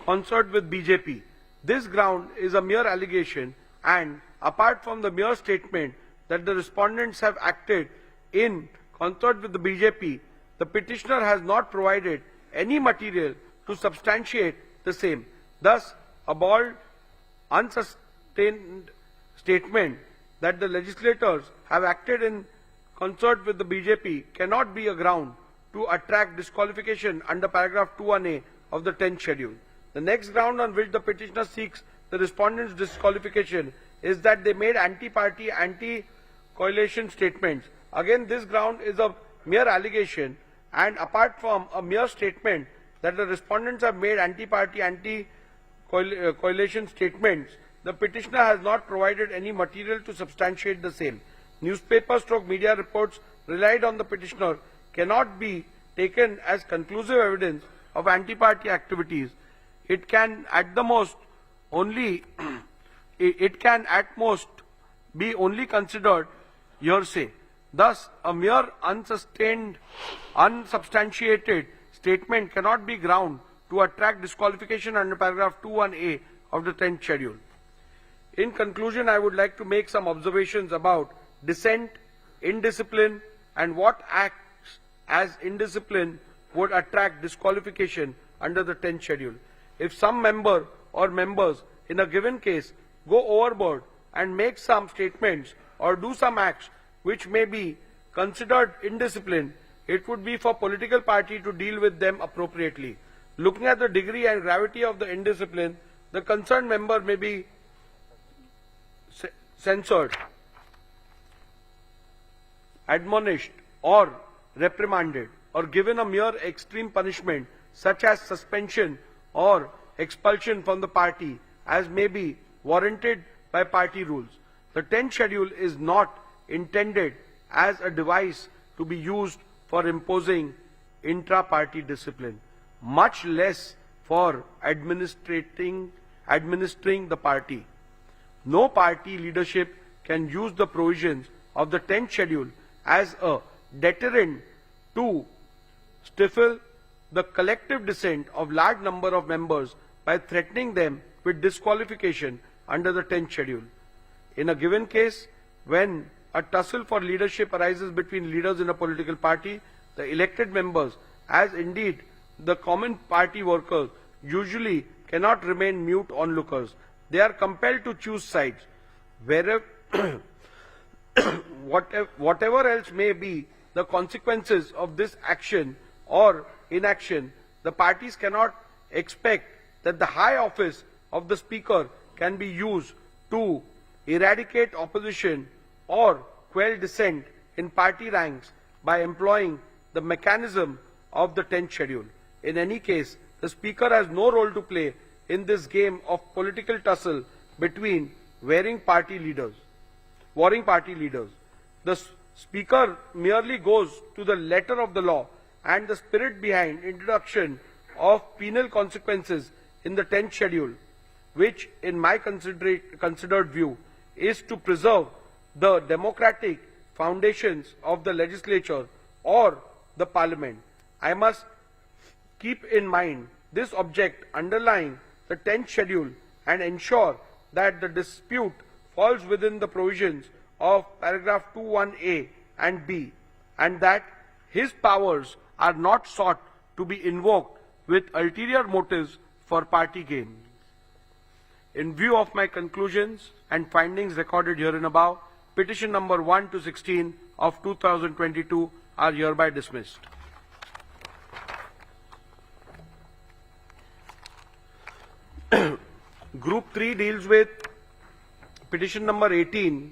concert with BJP. This ground is a mere allegation, and apart from the mere statement that the respondents have acted in concert with the BJP, the petitioner has not provided any material to substantiate the same. Thus, a bald, unsustained statement that the legislators have acted in concert with the BJP cannot be a ground to attract disqualification under paragraph 21A of the 10th schedule. The next ground on which the petitioner seeks the respondents' disqualification is that they made anti-party, anti-coalition statements. Again, this ground is a mere allegation, and apart from a mere statement that the respondents have made anti-party, anti-coalition statements, the petitioner has not provided any material to substantiate the same. Newspaper/media reports relied on the petitioner cannot be taken as conclusive evidence of anti-party activities. It can at most be only considered hearsay. Thus, a mere unsubstantiated statement cannot be ground to attract disqualification under paragraph 21A of the 10th schedule. In conclusion, I would like to make some observations about dissent, indiscipline, and what acts as indiscipline would attract disqualification under the 10th schedule. If some member or members in a given case go overboard and make some statements or do some acts which may be considered indiscipline, it would be for political party to deal with them appropriately. Looking at the degree and gravity of the indiscipline, the concerned member may be censured, admonished, or reprimanded, or given a mere extreme punishment such as suspension or expulsion from the party as may be warranted by party rules. The 10th schedule is not intended as a device to be used for imposing intra-party discipline, much less for administering the party. No party leadership can use the provisions of the 10th schedule as a deterrent to stifle the collective dissent of large number of members by threatening them with disqualification under the 10th schedule. In a given case, when a tussle for leadership arises between leaders in a political party, the elected members, as indeed the common party workers, usually cannot remain mute onlookers. They are compelled to choose sides. Wherever, whatever else may be the consequences of this action or inaction, the parties cannot expect that the high office of the Speaker can be used to eradicate opposition or quell dissent in party ranks by employing the mechanism of the 10th schedule. In any case, the Speaker has no role to play in this game of political tussle between warring party leaders. The Speaker merely goes to the letter of the law and the spirit behind introduction of penal consequences in the 10th schedule, which in my considered view is to preserve the democratic foundations of the legislature or the parliament. I must keep in mind this object underlying the 10th schedule and ensure that the dispute falls within the provisions of paragraph 21A and B, and that his powers are not sought to be invoked with ulterior motives for party gain. In view of my conclusions and findings recorded herein above, petition number 1 to 16 of 2022 are hereby dismissed. Group 3 deals with petition number 18,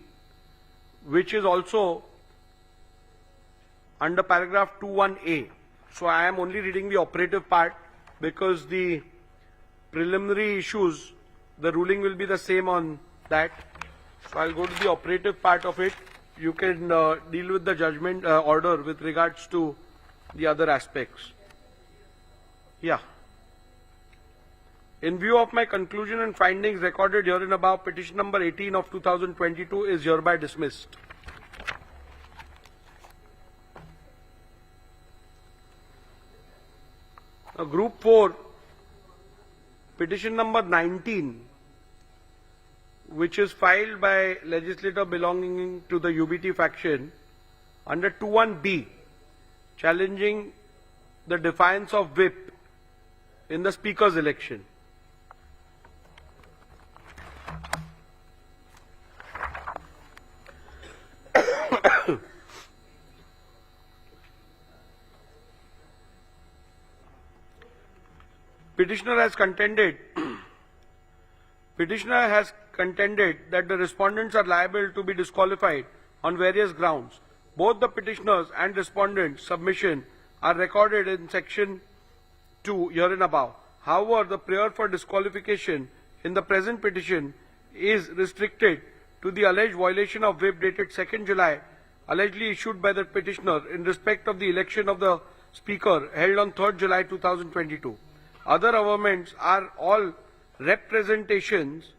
which is also under paragraph 21A. So I am only reading the operative part because the preliminary issues, the ruling will be the same on that. So I'll go to the operative part of it. You can deal with the judgment order with regards to the other aspects. Yeah. In view of my conclusion and findings recorded herein above, petition number 18 of 2022 is hereby dismissed. Group 4, petition number 19, which is filed by legislator belonging to the UBT faction under 21B, challenging the defiance of whip in the speaker's election. Petitioner has contended that the respondents are liable to be disqualified on various grounds. Both the petitioners and respondents' submission are recorded in section 2 herein above. However, the prayer for disqualification in the present petition is restricted to the alleged violation of whip dated 2nd July, allegedly issued by the petitioner in respect of the election of the speaker held on 3rd July 2022. Other amendments are all repetitions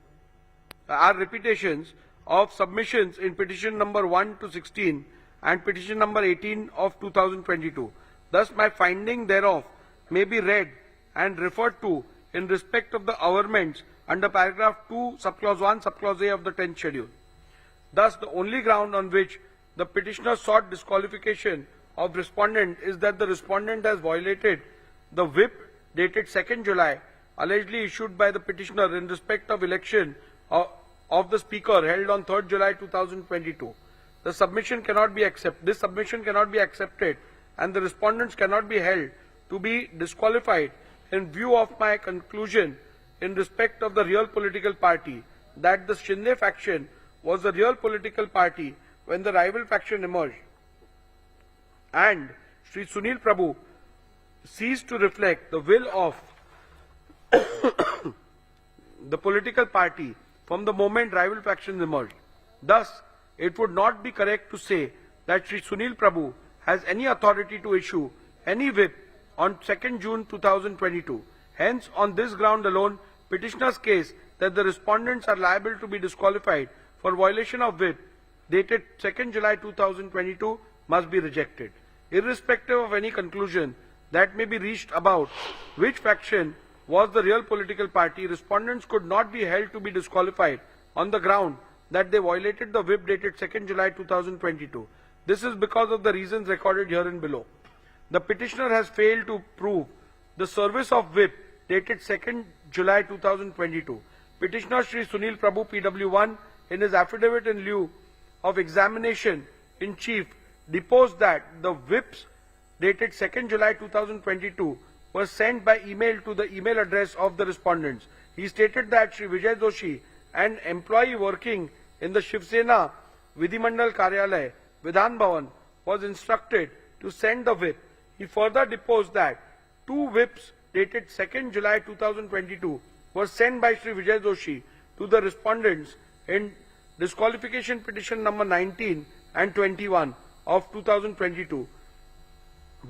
of submissions in petition number 1 to 16 and petition number 18 of 2022. Thus, my finding thereof may be read and referred to in respect of the amendments under paragraph 2, subclause 1, subclause A of the 10th schedule. Thus, the only ground on which the petitioner sought disqualification of respondent is that the respondent has violated the whip dated 2nd July, allegedly issued by the petitioner in respect of election of the speaker held on 3rd July 2022. This submission cannot be accepted and the respondents cannot be held to be disqualified in view of my conclusion in respect of the real political party that the Shinde faction was the real political party when the rival faction emerged, and Sri Sunil Prabhu ceased to reflect the will of the political party from the moment rival factions emerged. Thus, it would not be correct to say that Sri Sunil Prabhu has any authority to issue any whip on 2nd June 2022. Hence, on this ground alone, petitioner's case that the respondents are liable to be disqualified for violation of whip dated 2nd July 2022 must be rejected. Irrespective of any conclusion that may be reached about which faction was the real political party, respondents could not be held to be disqualified on the ground that they violated the whip dated 2nd July 2022. This is because of the reasons recorded herein below. The petitioner has failed to prove the service of whip dated 2nd July 2022. Petitioner Sri Sunil Prabhu PW1 in his affidavit in lieu of examination in chief deposed that the whips dated 2nd July 2022 was sent by email to the email address of the respondents. He stated that Sri Vijay Joshi, an employee working in the Shivsena Vidhimandal Karyalay, Vidhan Bhavan, was instructed to send the whip. He further deposed that 2 whips dated 2nd July 2022 were sent by Sri Vijay Joshi to the respondents in disqualification petition number 19 and 21 of 2022.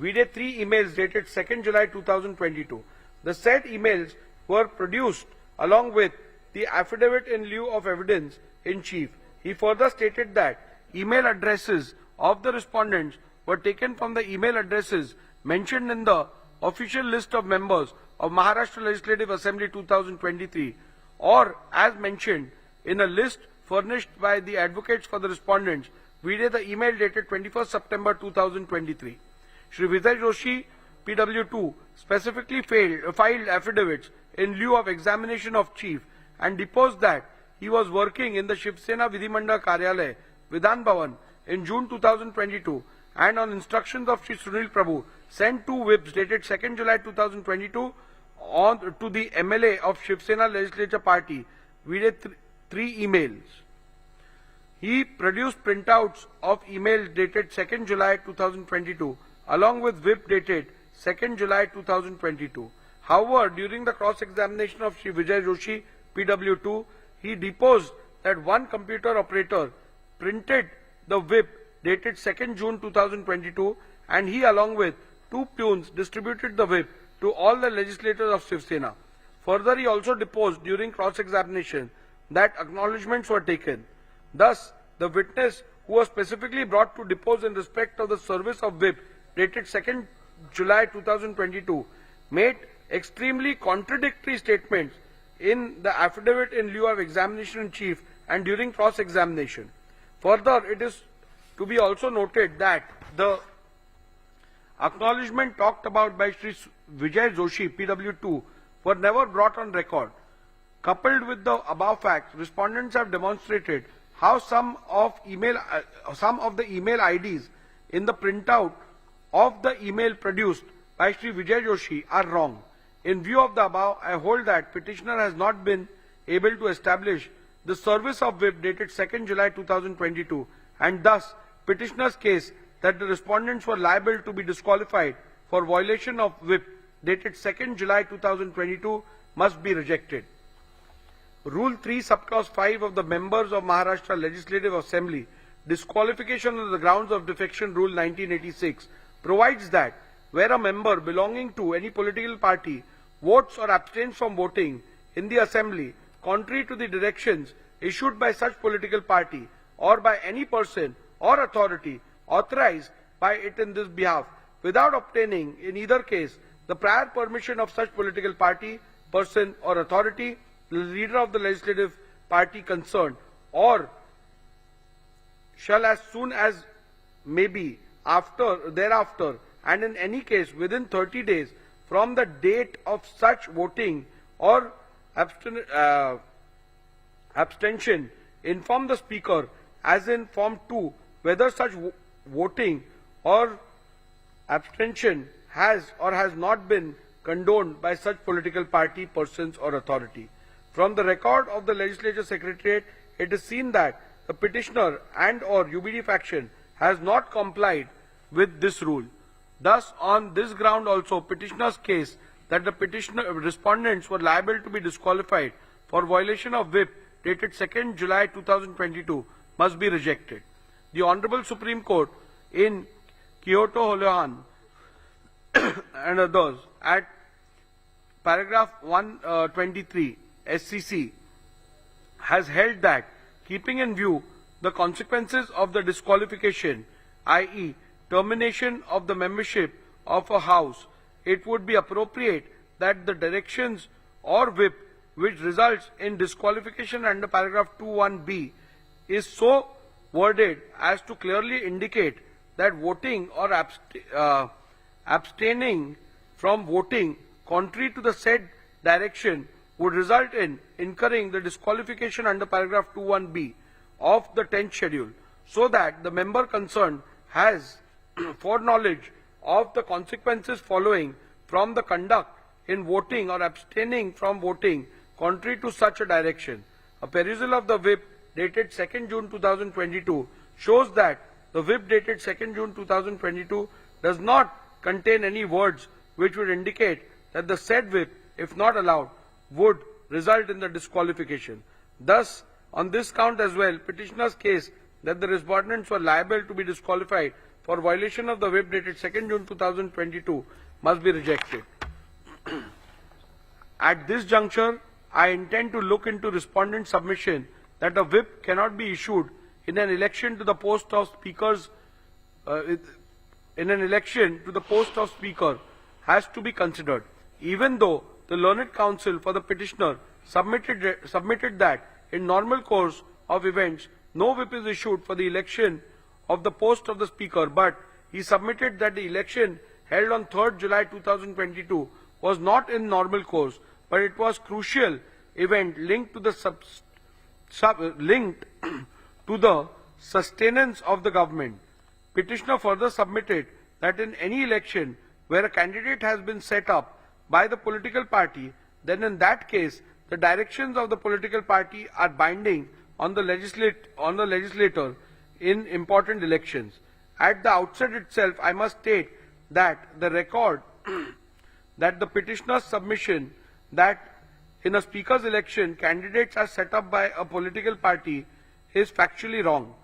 We did 3 emails dated 2nd July 2022. The said emails were produced along with the affidavit in lieu of evidence in chief. He further stated that email addresses of the respondents were taken from the email addresses mentioned in the official list of members of Maharashtra Legislative Assembly 2023 or as mentioned in a list furnished by the advocates for the respondents. We did the email dated 21st September 2023. Shri Vijay Joshi PW2 specifically filed affidavits in lieu of examination of chief and deposed that he was working in the Shivsena Vidhimandal Karyalay, Vidhan Bhavan, in June 2022, and on instructions of Shri Sunil Prabhu, sent 2 whips dated 2nd July 2022 to the MLA of Shivsena Legislature Party, with 3 emails. He produced printouts of email dated 2nd July 2022 along with whip dated 2nd July 2022. However, during the cross-examination of Shri Vijay Joshi, PW2, he deposed that one computer operator printed the whip dated 2nd June 2022 and he along with 2 peons distributed the whip to all the legislators of Shivsena. Further, he also deposed during cross-examination that acknowledgements were taken. Thus, the witness who was specifically brought to depose in respect of the service of whip dated 2nd July 2022 made extremely contradictory statements in the affidavit in lieu of examination in chief and during cross-examination. Further, it is to be also noted that the acknowledgement talked about by Shri Vijay Joshi, PW2, were never brought on record. Coupled with the above facts, respondents have demonstrated how some of the email IDs in the printout of the email produced by Shri Vijay Joshi are wrong. In view of the above, I hold that petitioner has not been able to establish the service of whip dated 2nd July 2022 and thus petitioner's case that the respondents were liable to be disqualified for violation of whip dated 2nd July 2022 must be rejected. Rule 3 subclause 5 of the members of Maharashtra Legislative Assembly disqualification on the grounds of defection rule 1986 provides that where a member belonging to any political party votes or abstains from voting in the assembly contrary to the directions issued by such political party or by any person or authority authorized by it in this behalf without obtaining in either case the prior permission of such political party, person or authority, the leader of the legislative party concerned, or shall as soon as may be thereafter and in any case within 30 days from the date of such voting or abstention inform the speaker as in form 2 whether such voting or abstention has or has not been condoned by such political party, persons or authority. From the record of the Legislature Secretariat, it is seen that the petitioner and or UBD faction has not complied with this rule. Thus, on this ground also, petitioner's case that the respondents were liable to be disqualified for violation of whip dated 2nd July 2022 must be rejected. The Honorable Supreme Court in Kyoto Holohan and others at paragraph 123 SCC has held that keeping in view the consequences of the disqualification, i.e. termination of the membership of a house, it would be appropriate that the directions or whip which results in disqualification under paragraph 21B is so worded as to clearly indicate that voting or abstaining from voting contrary to the said direction would result in incurring the disqualification under paragraph 21B of the 10th schedule, so that the member concerned has foreknowledge of the consequences following from the conduct in voting or abstaining from voting contrary to such a direction. A perusal of the whip dated 2nd June 2022 shows that the whip dated 2nd June 2022 does not contain any words which would indicate that the said whip, if not allowed, would result in the disqualification. Thus, on this count as well, petitioner's case that the respondents were liable to be disqualified for violation of the whip dated 2nd June 2022 must be rejected. At this juncture, I intend to look into respondent submission that a whip cannot be issued in an election to the post of speakers has to be considered, even though the learned counsel for the petitioner submitted that in normal course of events no whip is issued for the election of the post of the speaker, but he submitted that the election held on 3rd July 2022 was not in normal course, but it was crucial event linked to the linked to the sustenance of the government. Petitioner further submitted that in any election where a candidate has been set up by the political party, then in that case the directions of the political party are binding on the legislator in important elections. At the outset itself, I must state that the record that the petitioner's submission that in a speaker's election candidates are set up by a political party is factually wrong.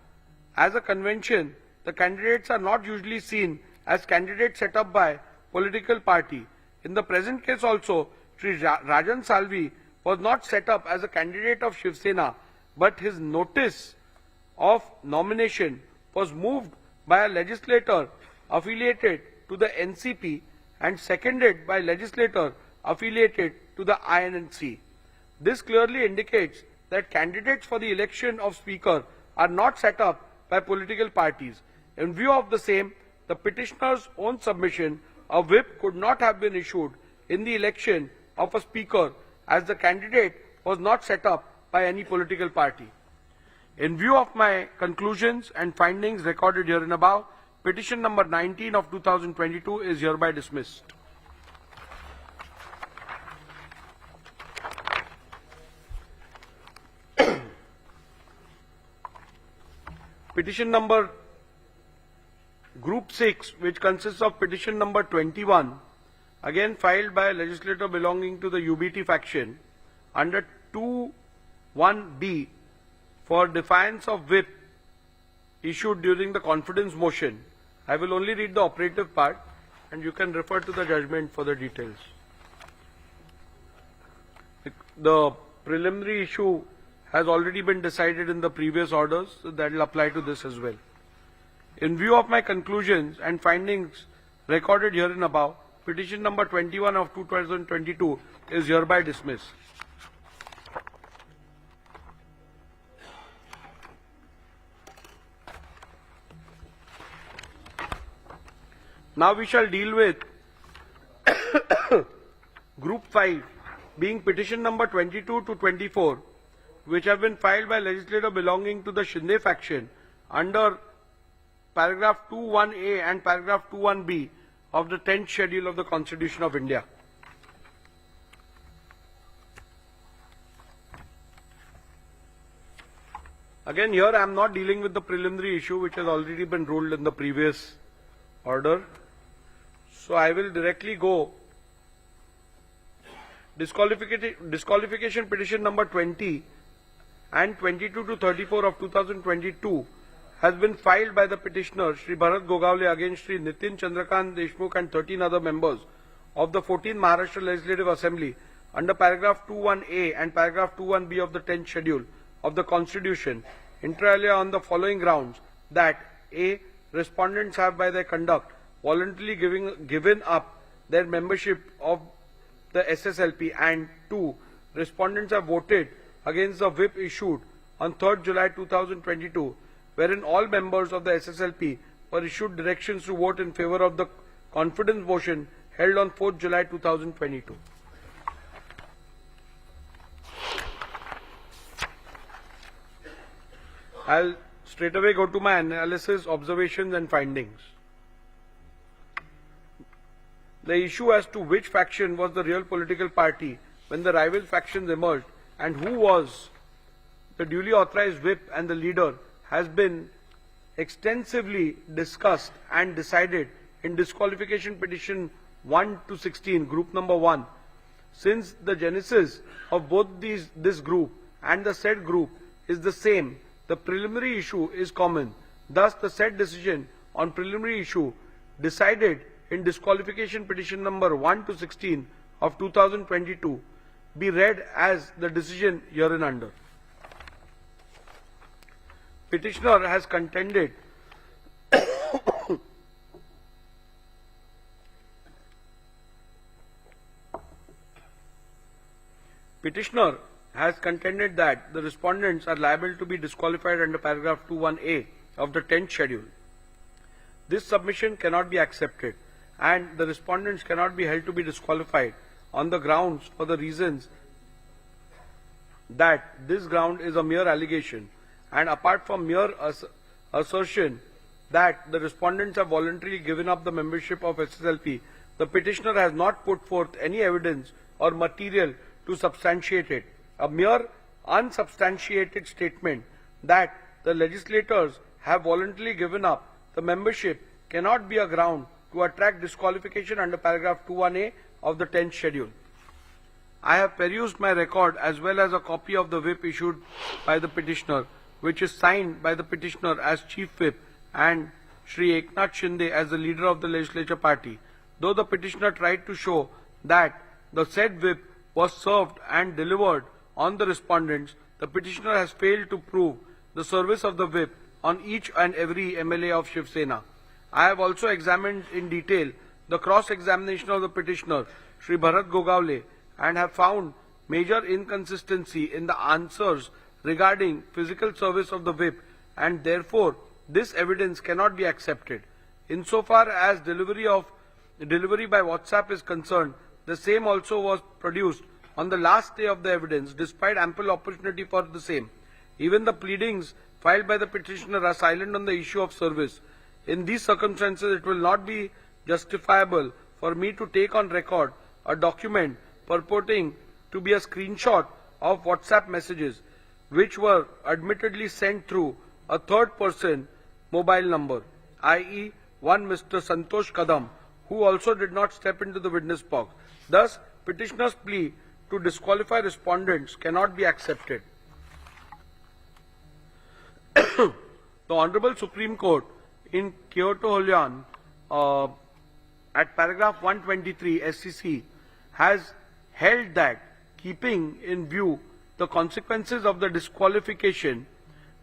As a convention, the candidates are not usually seen as candidates set up by political party. In the present case also, Sri Rajan Salvi was not set up as a candidate of Shivsena, but his notice of nomination was moved by a legislator affiliated to the NCP and seconded by legislator affiliated to the INC. This clearly indicates that candidates for the election of Speaker are not set up by political parties. In view of the same, the petitioner's own submission, a whip could not have been issued in the election of a Speaker as the candidate was not set up by any political party. In view of my conclusions and findings recorded herein above, petition number 19 of 2022 is hereby dismissed. Petition number Group 6, which consists of petition number 21, again filed by a legislator belonging to the UBT faction under 2(1)(b) for defiance of whip issued during the confidence motion. I will only read the operative part and you can refer to the judgment for the details. The preliminary issue has already been decided in the previous orders, so that will apply to this as well. In view of my conclusions and findings recorded herein above, petition number 21 of 2022 is hereby dismissed. Now we shall deal with Group 5, being petition number 22 to 24, which have been filed by legislator belonging to the Shinde faction under paragraph 2(1)(a) and paragraph 2(1)(b) of the 10th schedule of the Constitution of India. Again, here I am not dealing with the preliminary issue which has already been ruled in the previous order. So I will directly go. Disqualification petition number 20 and 22 to 34 of 2022 has been filed by the petitioner Shri Bharat Gogawale against Shri Nitin Chandrakant Deshmukh and 13 other members of the 14th Maharashtra Legislative Assembly under paragraph 2(1)(a) and paragraph 2(1)(b) of the 10th schedule of the Constitution, inter alia on the following grounds: that a. Respondents have by their conduct voluntarily given up their membership of the SSLP, and 2. Respondents have voted against the whip issued on 3rd July 2022, wherein all members of the SSLP were issued directions to vote in favor of the confidence motion held on 4th July 2022. I'll straight away go to my analysis, observations and findings. The issue as to which faction was the real political party when the rival factions emerged and who was the duly authorized whip and the leader has been extensively discussed and decided in disqualification petition 1 to 16, group number 1. Since the genesis of both this group and the said group is the same, the preliminary issue is common. Thus, the said decision on preliminary issue decided in disqualification petition number 1 to 16 of 2022 be read as the decision hereunder. Petitioner has contended Petitioner has contended that the respondents are liable to be disqualified under paragraph 2(1)(a) of the 10th schedule. This submission cannot be accepted, and the respondents cannot be held to be disqualified on the grounds for the reasons that this ground is a mere allegation, and apart from mere assertion that the respondents have voluntarily given up the membership of SSLP, the petitioner has not put forth any evidence or material to substantiate it. A mere unsubstantiated statement that the legislators have voluntarily given up the membership cannot be a ground to attract disqualification under paragraph 21A of the 10th schedule. I have perused my record as well as a copy of the whip issued by the petitioner, which is signed by the petitioner as Chief Whip and Shri Eknath Shinde as the leader of the legislature party. Though the petitioner tried to show that the said whip was served and delivered on the respondents, the petitioner has failed to prove the service of the whip on each and every MLA of Shivsena. I have also examined in detail the cross-examination of the petitioner, Shri Bharat Gogavle, and have found major inconsistency in the answers regarding physical service of the whip, and therefore this evidence cannot be accepted. Insofar as delivery by WhatsApp is concerned, the same also was produced on the last day of the evidence despite ample opportunity for the same. Even the pleadings filed by the petitioner are silent on the issue of service. In these circumstances, it will not be justifiable for me to take on record a document purporting to be a screenshot of WhatsApp messages which were admittedly sent through a third person mobile number, i.e. one Mr. Santosh Kadam, who also did not step into the witness box. Thus, petitioner's plea to disqualify respondents cannot be accepted. The Honorable Supreme Court in Kyoto Hulyan at paragraph 123 SCC has held that, keeping in view the consequences of the disqualification,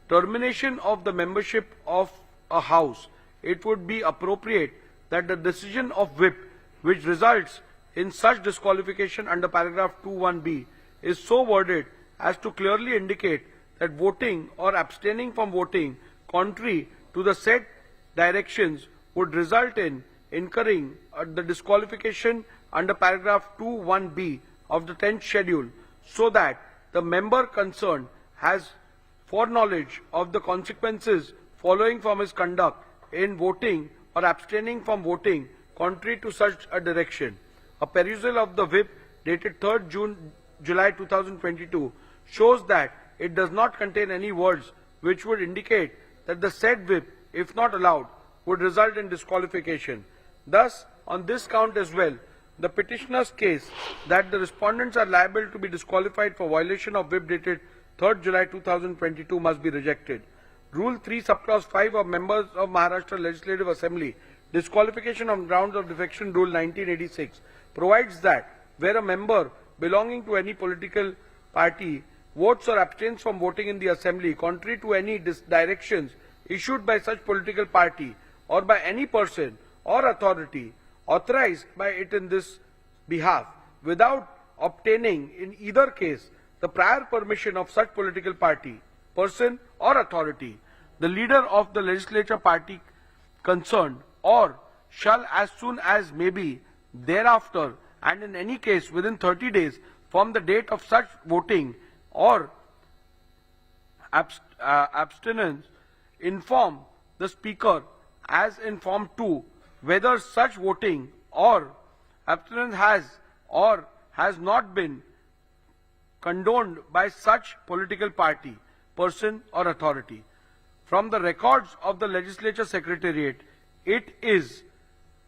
termination of the membership of a house, it would be appropriate that the decision of whip which results in such disqualification under paragraph 21B is so worded as to clearly indicate that voting or abstaining from voting contrary to the said directions would result in incurring the disqualification under paragraph 21B of the 10th schedule, so that the member concerned has foreknowledge of the consequences following from his conduct in voting or abstaining from voting contrary to such a direction. A perusal of the whip dated 3rd July 2022 shows that it does not contain any words which would indicate that the said whip, if not allowed, would result in disqualification. Thus, on this count as well, the petitioner's case that the respondents are liable to be disqualified for violation of whip dated 3rd July 2022 must be rejected. Rule 3 subclause 5 of members of Maharashtra Legislative Assembly, disqualification on grounds of defection rule 1986, provides that where a member belonging to any political party votes or abstains from voting in the assembly contrary to any directions issued by such political party or by any person or authority authorized by it in this behalf, without obtaining in either case the prior permission of such political party, person or authority, the leader of the legislature party concerned, or shall as soon as may be thereafter, and in any case within 30 days from the date of such voting or abstinence, inform the speaker as in form 2 whether such voting or abstinence has or has not been condoned by such political party, person or authority. From the records of the legislature secretariat, it is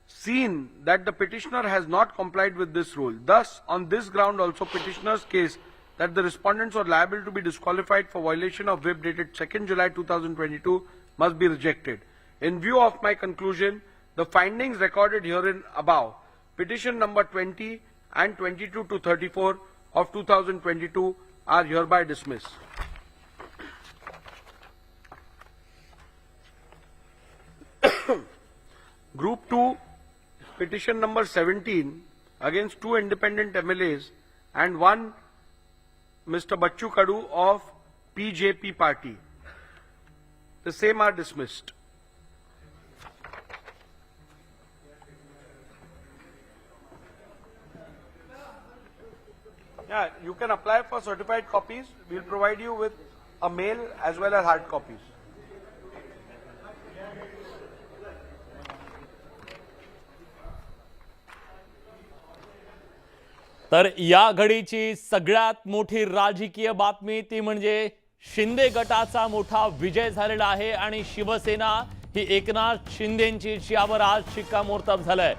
seen that the petitioner has not complied with this rule. Thus, on this ground also, petitioner's case that the respondents are liable to be disqualified for violation of whip dated 2nd July 2022 must be rejected. In view of my conclusion, the findings recorded herein above, petition number 20 and 22 to 34 of 2022 are hereby dismissed. Group 2, petition number 17 against 2 independent MLAs and 1 Mr. Bachchu Kadu of PJP party. The same are dismissed. Yeah, you can apply for certified copies. We'll provide you with a mail as well as hard copies. तर या घडीची सगळ्यात मोठी राजकीय बातमी ती म्हणजे शिंदे गटाचा मोठा विजय झालेला आहे आणि शिवसेना ही एकनाथ शिंदेंची यावर आज शिक्कामोर्तब झालंय.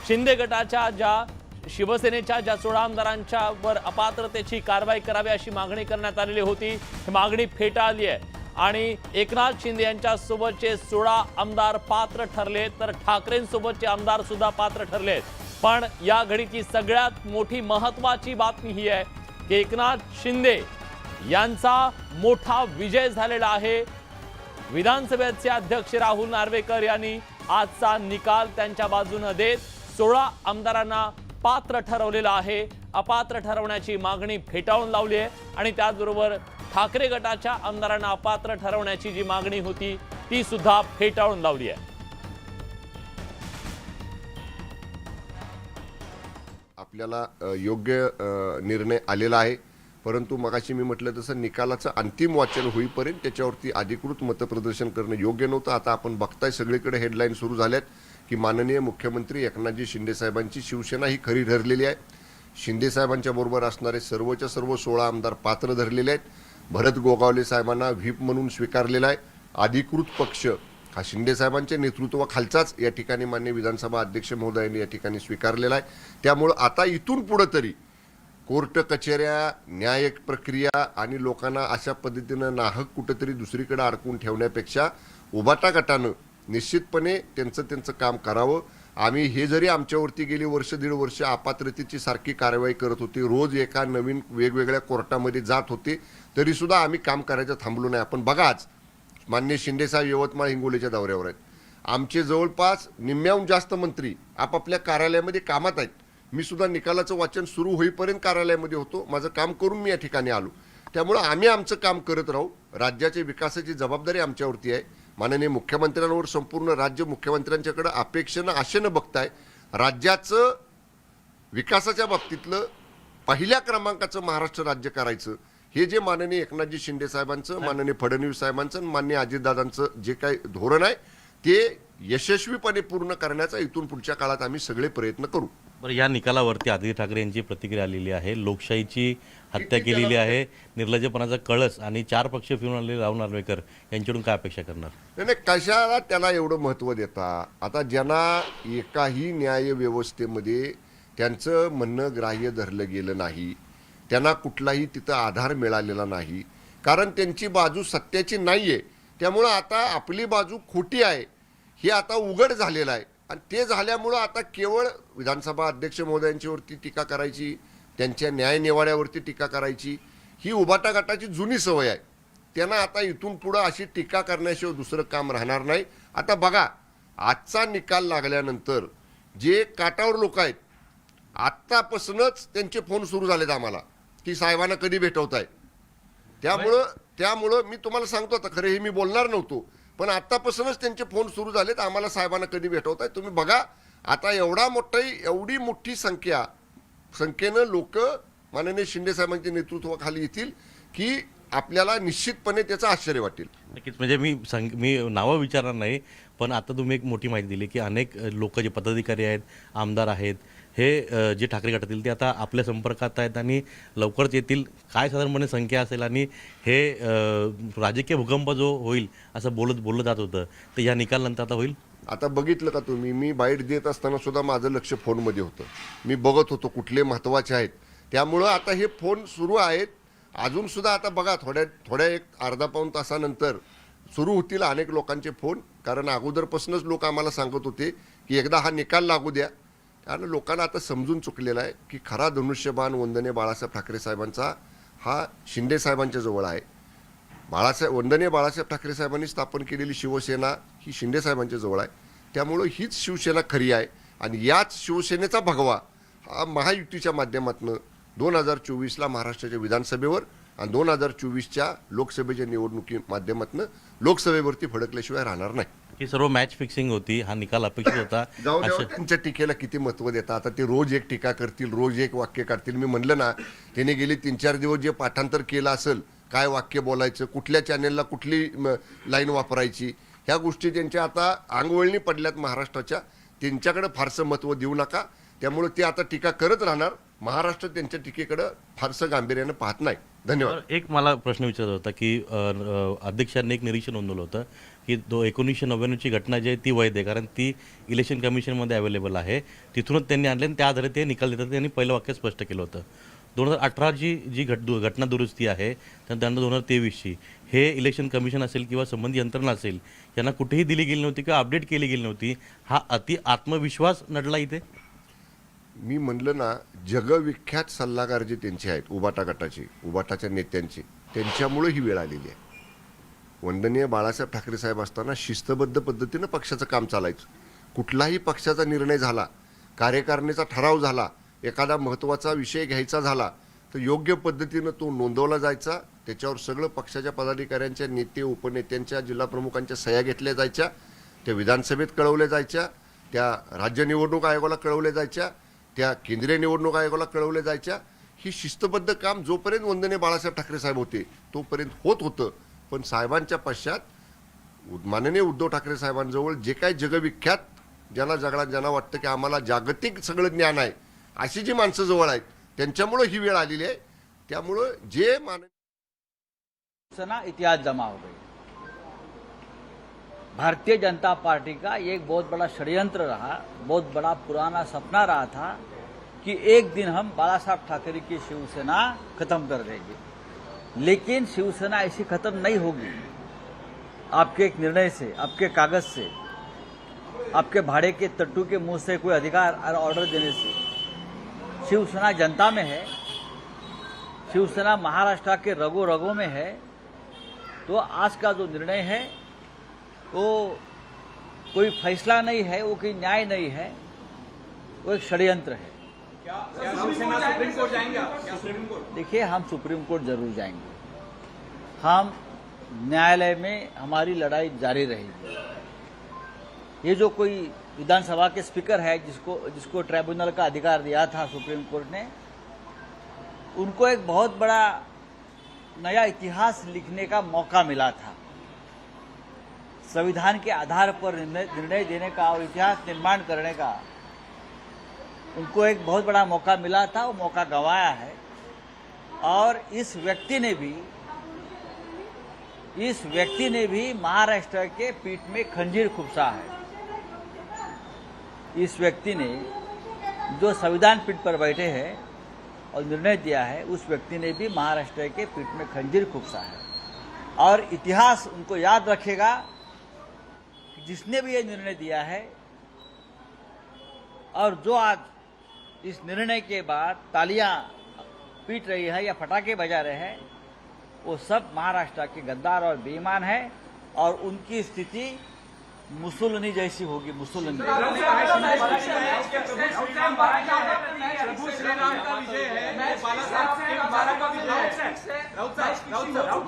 शिंदे गटाच्या ज्या शिवसेनेच्या ज्या 16 आमदारांच्या वर अपात्रतेची कारवाई करावी अशी मागणी करण्यात आलेली होती, ही मागणी फेटाळली आहे आणि एकनाथ शिंदे यांच्या सोबतचे 16 आमदार पात्र ठरले, तर ठाकरेंसोबतचे आमदार सुद्धा पात्र ठरलेत. पण या घडीची सगळ्यात मोठी महत्त्वाची बातमी ही आहे की एकनाथ शिंदे यांचा मोठा विजय झालेला आहे. विधानसभेचे अध्यक्ष राहुल नार्वेकर यांनी आजचा निकाल त्यांच्या बाजूने देत 16 आमदारांना पात्र ठरवलेला आहे. अपात्र ठरवण्याची मागणी फेटाळून लावली आहे आणि त्याचबरोबर ठाकरे गटाच्या आमदारांना अपात्र ठरवण्याची जी मागणी होती ती सुद्धा फेटाळून लावली आहे. आपल्याला योग्य निर्णय आलेला आहे, परंतु मगाशी मी म्हटलं तसं निकालाचं अंतिम वाचन होईपर्यंत त्याच्यावरती अधिकृत मतप्रदर्शन करणं योग्य नव्हतं. आता आपण बघताय सगळीकडे हेडलाईन सुरू झाल्यात की माननीय मुख्यमंत्री एकनाथजी शिंदे साहेबांची शिवसेना ही खरी ठरलेली आहे. शिंदे साहेबांच्या बरोबर असणारे सर्वच्या सर्व 16 आमदार पात्र धरलेले आहेत. भरत गोगावले साहेबांना व्हीप म्हणून स्वीकारलेला आहे. अधिकृत पक्ष हा शिंदे साहेबांच्या नेतृत्वाखालचाच या ठिकाणी माननीय विधानसभा अध्यक्ष महोदयांनी या ठिकाणी स्वीकारलेला आहे. त्यामुळं आता इथून पुढे तरी कोर्ट कचेऱ्या, न्यायिक प्रक्रिया आणि लोकांना अशा पद्धतीनं नाहक कुठेतरी दुसरीकडे अडकून ठेवण्यापेक्षा उभाटा गटानं निश्चितपणे त्यांचं काम करावं. आम्ही हे जरी आमच्यावरती गेली वर्ष दीड वर्ष अपात्रतेची सारखी कारवाई करत होती, रोज एका नवीन वेगवेगळ्या कोर्टामध्ये जात होते, तरीसुद्धा आम्ही काम करायचं थांबलो नाही. आपण बघा आज माननीय शिंदे साहेब यवतमाळ हिंगोलीच्या दौऱ्यावर आहेत. आमचे जवळपास निम्म्याहून जास्त मंत्री आपापल्या कार्यालयामध्ये कामात आहेत. मी सुद्धा निकालाचं वाचन सुरू होईपर्यंत कार्यालयामध्ये होतो. माझं काम करून मी या ठिकाणी आलो. त्यामुळं आम्ही आमचं काम करत राहू. राज्याच्या विकासाची जबाबदारी आमच्यावरती आहे. माननीय मुख्यमंत्र्यांवर संपूर्ण राज्य मुख्यमंत्र्यांच्याकडे अपेक्षेनं आशेनं बघताय. राज्याचं विकासाच्या बाबतीतलं पहिल्या क्रमांकाचं महाराष्ट्र राज्य करायचं हे जे माननीय एकनाथजी शिंदे साहेबांचं, माननीय फडणवीस साहेबांचं, माननीय अजितदादांचं जे काही धोरण आहे ते यशस्वीपणे पूर्ण करण्याचा इथून पुढच्या काळात आम्ही सगळे प्रयत्न करू. बरं, या निकालावरती आदित्य ठाकरे यांची प्रतिक्रिया आलेली आहे. लोकशाहीची हत्या केलेली आहे, निर्लज्जपणाचा कळस आणि 4 पक्ष फिरून आलेले राहुल नार्वेकर यांच्याकडून काय अपेक्षा करणार? नाही, कशाला त्याला एवढं महत्त्व देता? आता ज्यांना एकाही न्याय व्यवस्थेमध्ये त्यांचं म्हणणं ग्राह्य धरलं गेलं नाही, त्यांना कुठलाही तिथं आधार मिळालेला नाही, कारण त्यांची बाजू सत्याची नाही आहे. त्यामुळं आता आपली बाजू खोटी आहे हे आता उघड झालेलं आहे आणि ते झाल्यामुळं आता केवळ विधानसभा अध्यक्ष महोदयांच्यावरती टीका करायची, त्यांच्या न्यायनिवाड्यावरती टीका करायची ही उभाटा गटाची जुनी सवय आहे. त्यांना आता इथून पुढं अशी टीका करण्याशिवाय दुसरं काम राहणार नाही. आता बघा, आजचा निकाल लागल्यानंतर जे काटावर लोक आहेत आत्तापासूनच त्यांचे फोन सुरू झालेत आम्हाला की साहेबांना कधी भेटवताय. त्यामुळं मी तुम्हाला सांगतो, आता खरं हे मी बोलणार नव्हतो, पण आत्तापासूनच त्यांचे फोन सुरू झालेत आम्हाला साहेबांना कधी भेटवताय. तुम्ही बघा आता एवढी मोठी संख्येनं लोक माननीय शिंदे साहेबांच्या नेतृत्वाखाली येतील की आपल्याला निश्चितपणे त्याचं आश्चर्य वाटेल. नक्कीच. म्हणजे मी नावं विचारणार नाही, पण आता तुम्ही एक मोठी माहिती दिली की अनेक लोक जे पदाधिकारी आहेत, आमदार आहेत, हे जे ठाकरे गटातील ते आता आपल्या संपर्कात आहेत आणि लवकरच येतील. काय साधारणपणे संख्या असेल आणि हे राजकीय भूकंप जो होईल असं बोललं जात होतं ते या निकालानंतर आता होईल? आता बघितलं का तुम्ही, मी बाईट देत असताना सुद्धा माझं लक्ष फोनमध्ये होतं. मी बघत होतो कुठले महत्त्वाचे आहेत. त्यामुळं आता हे फोन सुरू आहेत. अजून सुद्धा आता बघा थोड्या एक अर्धा पाऊण तासानंतर सुरू होतील अनेक लोकांचे फोन, कारण अगोदरपासूनच लोक आम्हाला सांगत होते की एकदा हा निकाल लागू द्या. कारण लोकांना आता समजून चुकलेलं आहे की खरा धनुष्यबाण वंदनीय बाळासाहेब ठाकरे साहेबांचा हा शिंदे साहेबांच्या जवळ आहे. वंदनीय बाळासाहेब ठाकरे साहेबांनी स्थापन केलेली शिवसेना ही शिंदे साहेबांच्या जवळ आहे. त्यामुळं हीच शिवसेना खरी आहे आणि याच शिवसेनेचा भगवा हा महायुतीच्या माध्यमातून 2024ला महाराष्ट्राच्या विधानसभेवर आणि 2024च्या लोकसभेच्या निवडणुकी माध्यमातून लोकसभेवरती फडकल्याशिवाय राहणार नाही. ही सर्व मॅच फिक्सिंग होती, हा निकाल अपेक्षित होता. जाऊ द्या, त्यांच्या टीकेला किती महत्त्व देतात. आता ते रोज एक टीका करतील, रोज एक वाक्य काढतील. मी म्हणलं ना, त्याने गेली 3-4 दिवस जे पाठांतर केलं असेल, काय वाक्य बोलायचं, कुठल्या चॅनेलला कुठली लाईन वापरायची, ह्या गोष्टी त्यांच्या आता अंगवळणी पडल्यात महाराष्ट्राच्या. त्यांच्याकडे फारसं महत्त्व देऊ नका. त्यामुळे ते आता टीका करत राहणार. महाराष्ट्र त्यांच्या टीकेकडे फारसं गांभीर्यानं पाहत नाही. धन्यवाद. एक मला प्रश्न विचारत होता की अध्यक्षांनी एक निरीक्षण नोंदवलं होतं की 1999ची घटना जी आहे ती वैध आहे, कारण ती इलेक्शन कमिशनमध्ये अवेलेबल आहे. तिथूनच त्यांनी आणले आणि त्या आधारे ते निकाल देतात. त्यांनी पहिलं वाक्य स्पष्ट केलं होतं. 2018ची जी घटना दुरुस्ती आहे, त्यानंतर 2023ची हे इलेक्शन कमिशन असेल किंवा संबंधित यंत्रणा असेल, यांना कुठेही दिली गेली नव्हती किंवा अपडेट केली गेली नव्हती. हा अति आत्मविश्वास नडला इथे. मी म्हणलं ना, जगविख्यात सल्लागार जे त्यांचे आहेत, उबाटा गटाचे, उबाटाच्या नेत्यांचे, त्यांच्यामुळे ही वेळ आलेली आहे. वंदनीय बाळासाहेब ठाकरे साहेब असताना शिस्तबद्ध पद्धतीनं पक्षाचं काम चालायचं. कुठलाही पक्षाचा निर्णय झाला, कार्यकारिणीचा ठराव झाला, एखादा महत्त्वाचा विषय घ्यायचा झाला तर योग्य पद्धतीनं तो नोंदवला जायचा. त्याच्यावर सगळं पक्षाच्या पदाधिकाऱ्यांच्या, नेते, उपनेत्यांच्या, जिल्हाप्रमुखांच्या सह्या घेतल्या जायच्या. त्या विधानसभेत कळवल्या जायच्या, त्या राज्य निवडणूक आयोगाला कळवल्या जायच्या, त्या केंद्रीय निवडणूक आयोगाला कळवल्या जायच्या. ही शिस्तबद्ध काम जोपर्यंत वंदनीय बाळासाहेब ठाकरे साहेब होते तोपर्यंत होत होतं. पण साहेबांच्या पश्चात माननीय उद्धव ठाकरे साहेबांजवळ जे काही जगविख्यात, ज्यांना वाटतं की आम्हाला जागतिक सगळं ज्ञान आहे, अशी जी माणसं जवळ आहेत, त्यांच्यामुळं ही वेळ आलेली आहे. त्यामुळं जे इतिहास जमा हो गई. भारतीय जनता पार्टी का ये एक बहुत बड़ा षड्यंत्र रहा, बहुत बड़ा पुराना सपना रहा था कि एक दिन हम बाला साहब ठाकरे की शिवसेना खत्म कर देंगे. लेकिन शिवसेना ऐसी खत्म नहीं होगी. आपके एक निर्णय से, आपके कागज से, आपके भाड़े के तट्टू के मुंह से कोई अधिकार और ऑर्डर देने से शिवसेना जनता में है. शिवसेना महाराष्ट्र के रगों रगों में है. तो आज का जो निर्णय है वो कोई फैसला नहीं है, वो कोई न्याय नहीं है, वो एक षड्यंत्र है. देखिए, हम सुप्रीम कोर्ट जरूर जाएंगे. हम न्यायालय में हमारी लड़ाई जारी रहेगी. ये जो कोई विधानसभा के स्पीकर है जिसको ट्राइब्यूनल का अधिकार दिया था सुप्रीम कोर्ट ने, उनको एक बहुत बड़ा नया इतिहास लिखने का मौका मिला था. संविधान के आधार पर निर्णय देने का और इतिहास निर्माण करने का उनको एक बहुत बड़ा मौका मिला था. वो मौका गंवाया है. और इस व्यक्ति ने भी महाराष्ट्र के पीठ में खंजीर खुपसा है. इस व्यक्ति ने जो संविधान पीठ पर बैठे हैं और निर्णय दिया है, उस व्यक्ति ने भी महाराष्ट्र के पीठ में खंजीर खुपसा है. और इतिहास उनको याद रखेगा कि जिसने भी ये निर्णय दिया है और जो आज इस निर्णय के बाद तालियां पीट रही है या फटाके बजा रहे हैं, वो सब महाराष्ट्र के गद्दार और बेईमान है. और उनकी स्थिति मुसोलिनी जैसी होगी. मुसोलिनी.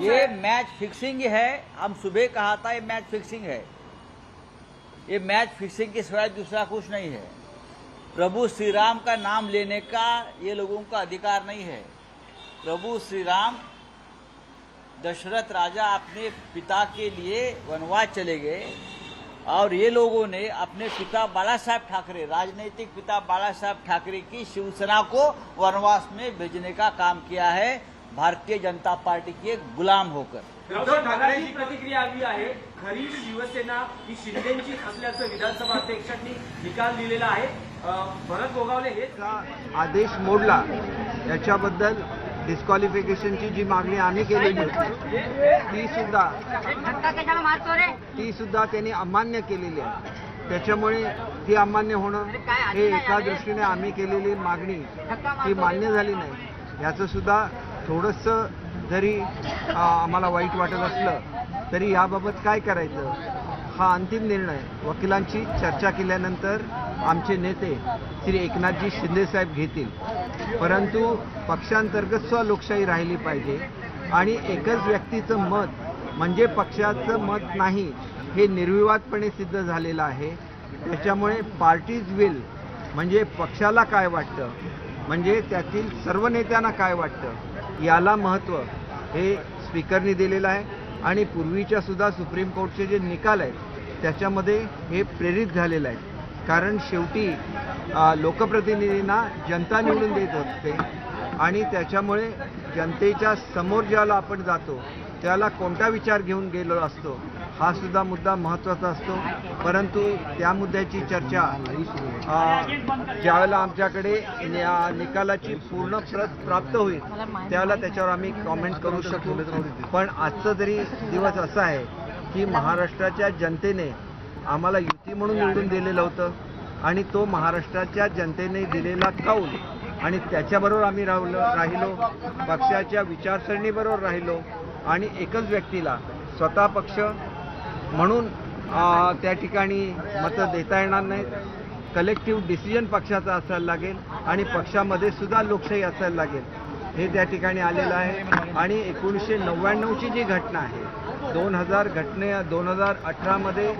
ये मैच फिक्सिंग है. हम सुबह कहा था ये मैच फिक्सिंग है. ये मैच फिक्सिंग के सिवाय दूसरा कुछ नहीं है. प्रभु श्री राम का नाम लेने का ये लोगों का अधिकार नहीं है. प्रभु श्री राम, दशरथ राजा अपने पिता के लिए वनवास चले गए और ये लोगों ने अपने पिता बाला साहब ठाकरे, राजनीतिक पिता बाला साहब ठाकरे की शिवसेना को वनवास में भेजने का काम किया है, भारतीय जनता पार्टी के गुलाम होकर. उद्धव ठाकरेंची प्रतिक्रिया आली आहे. खरी शिवसेना ही शिंदेची असल्याचं विधानसभा अध्यक्षांनी निकाल दिलेला आहे. भरत गोगावले हे आदेश मोडला याच्याबद्दल डिस्क्वालिफिकेशनची जी मागणी आम्ही केलेली होती ती सुद्धा त्यांनी अमान्य केलेली आहे. त्याच्यामुळे ती अमान्य होणं हे एका दृष्टीने आम्ही केलेली मागणी ती मान्य झाली नाही. याचं सुद्धा थोडंसं जरी आम्हाला वाईट वाटत असलं तरी याबाबत काय करायचं हा अंतिम निर्णय वकिलांची चर्चा केल्यानंतर आमचे नेते श्री एकनाथजी शिंदे साहेब घेतील. परंतु पक्षांतर्गत स्वलोकशाही राहिली पाहिजे आणि एकच व्यक्तीचं मत म्हणजे पक्षाचं मत नाही, हे निर्विवादपणे सिद्ध झालेलं आहे. त्याच्यामुळे पार्टीज विल म्हणजे पक्षाला काय वाटतं, म्हणजे त्यातील सर्व नेत्यांना काय वाटतं, याला महत्त्व हे स्पीकरनी दिलेलं आहे. आणि पूर्वीच्या सुद्धा सुप्रीम कोर्टचे जे निकाल आहेत त्याच्यामध्ये हे प्रेरित झालेलं आहे. कारण शेवटी लोकप्रतिनिधींना जनता निवडून देत असते आणि त्याच्यामुळे जनतेच्या समोर ज्याला आपण जातो त्याला कोणता विचार घेऊन गेलो असतो हा सुद्धा मुद्दा महत्त्वाचा असतो. परंतु त्या मुद्द्याची चर्चा ज्यावेळेला आमच्याकडे निकालाची पूर्ण प्रत प्राप्त होईल त्यावेळेला त्याच्यावर आम्ही कॉमेंट करू शकू. पण आजचा तरी दिवस असा आहे की महाराष्ट्राच्या जनतेने आम्हाला युती म्हणून निवडून दिलेलं होतं आणि तो महाराष्ट्राच्या जनतेने दिलेला कौल आणि त्याच्याबरोबर आम्ही राहिलो, पक्षाच्या विचारसरणीबरोबर राहिलो आणि एकच व्यक्तीला स्वतः पक्ष म्हणून त्या ठिकाणी मतं देता येणार नाहीत. कलेक्टिव्ह डिसिजन पक्षाचा असायला लागेल आणि पक्षामध्ये सुद्धा लोकशाही असायला लागेल हे त्या ठिकाणी आलेलं आहे. आणि 1999ची जी घटना आहे 2018मध्ये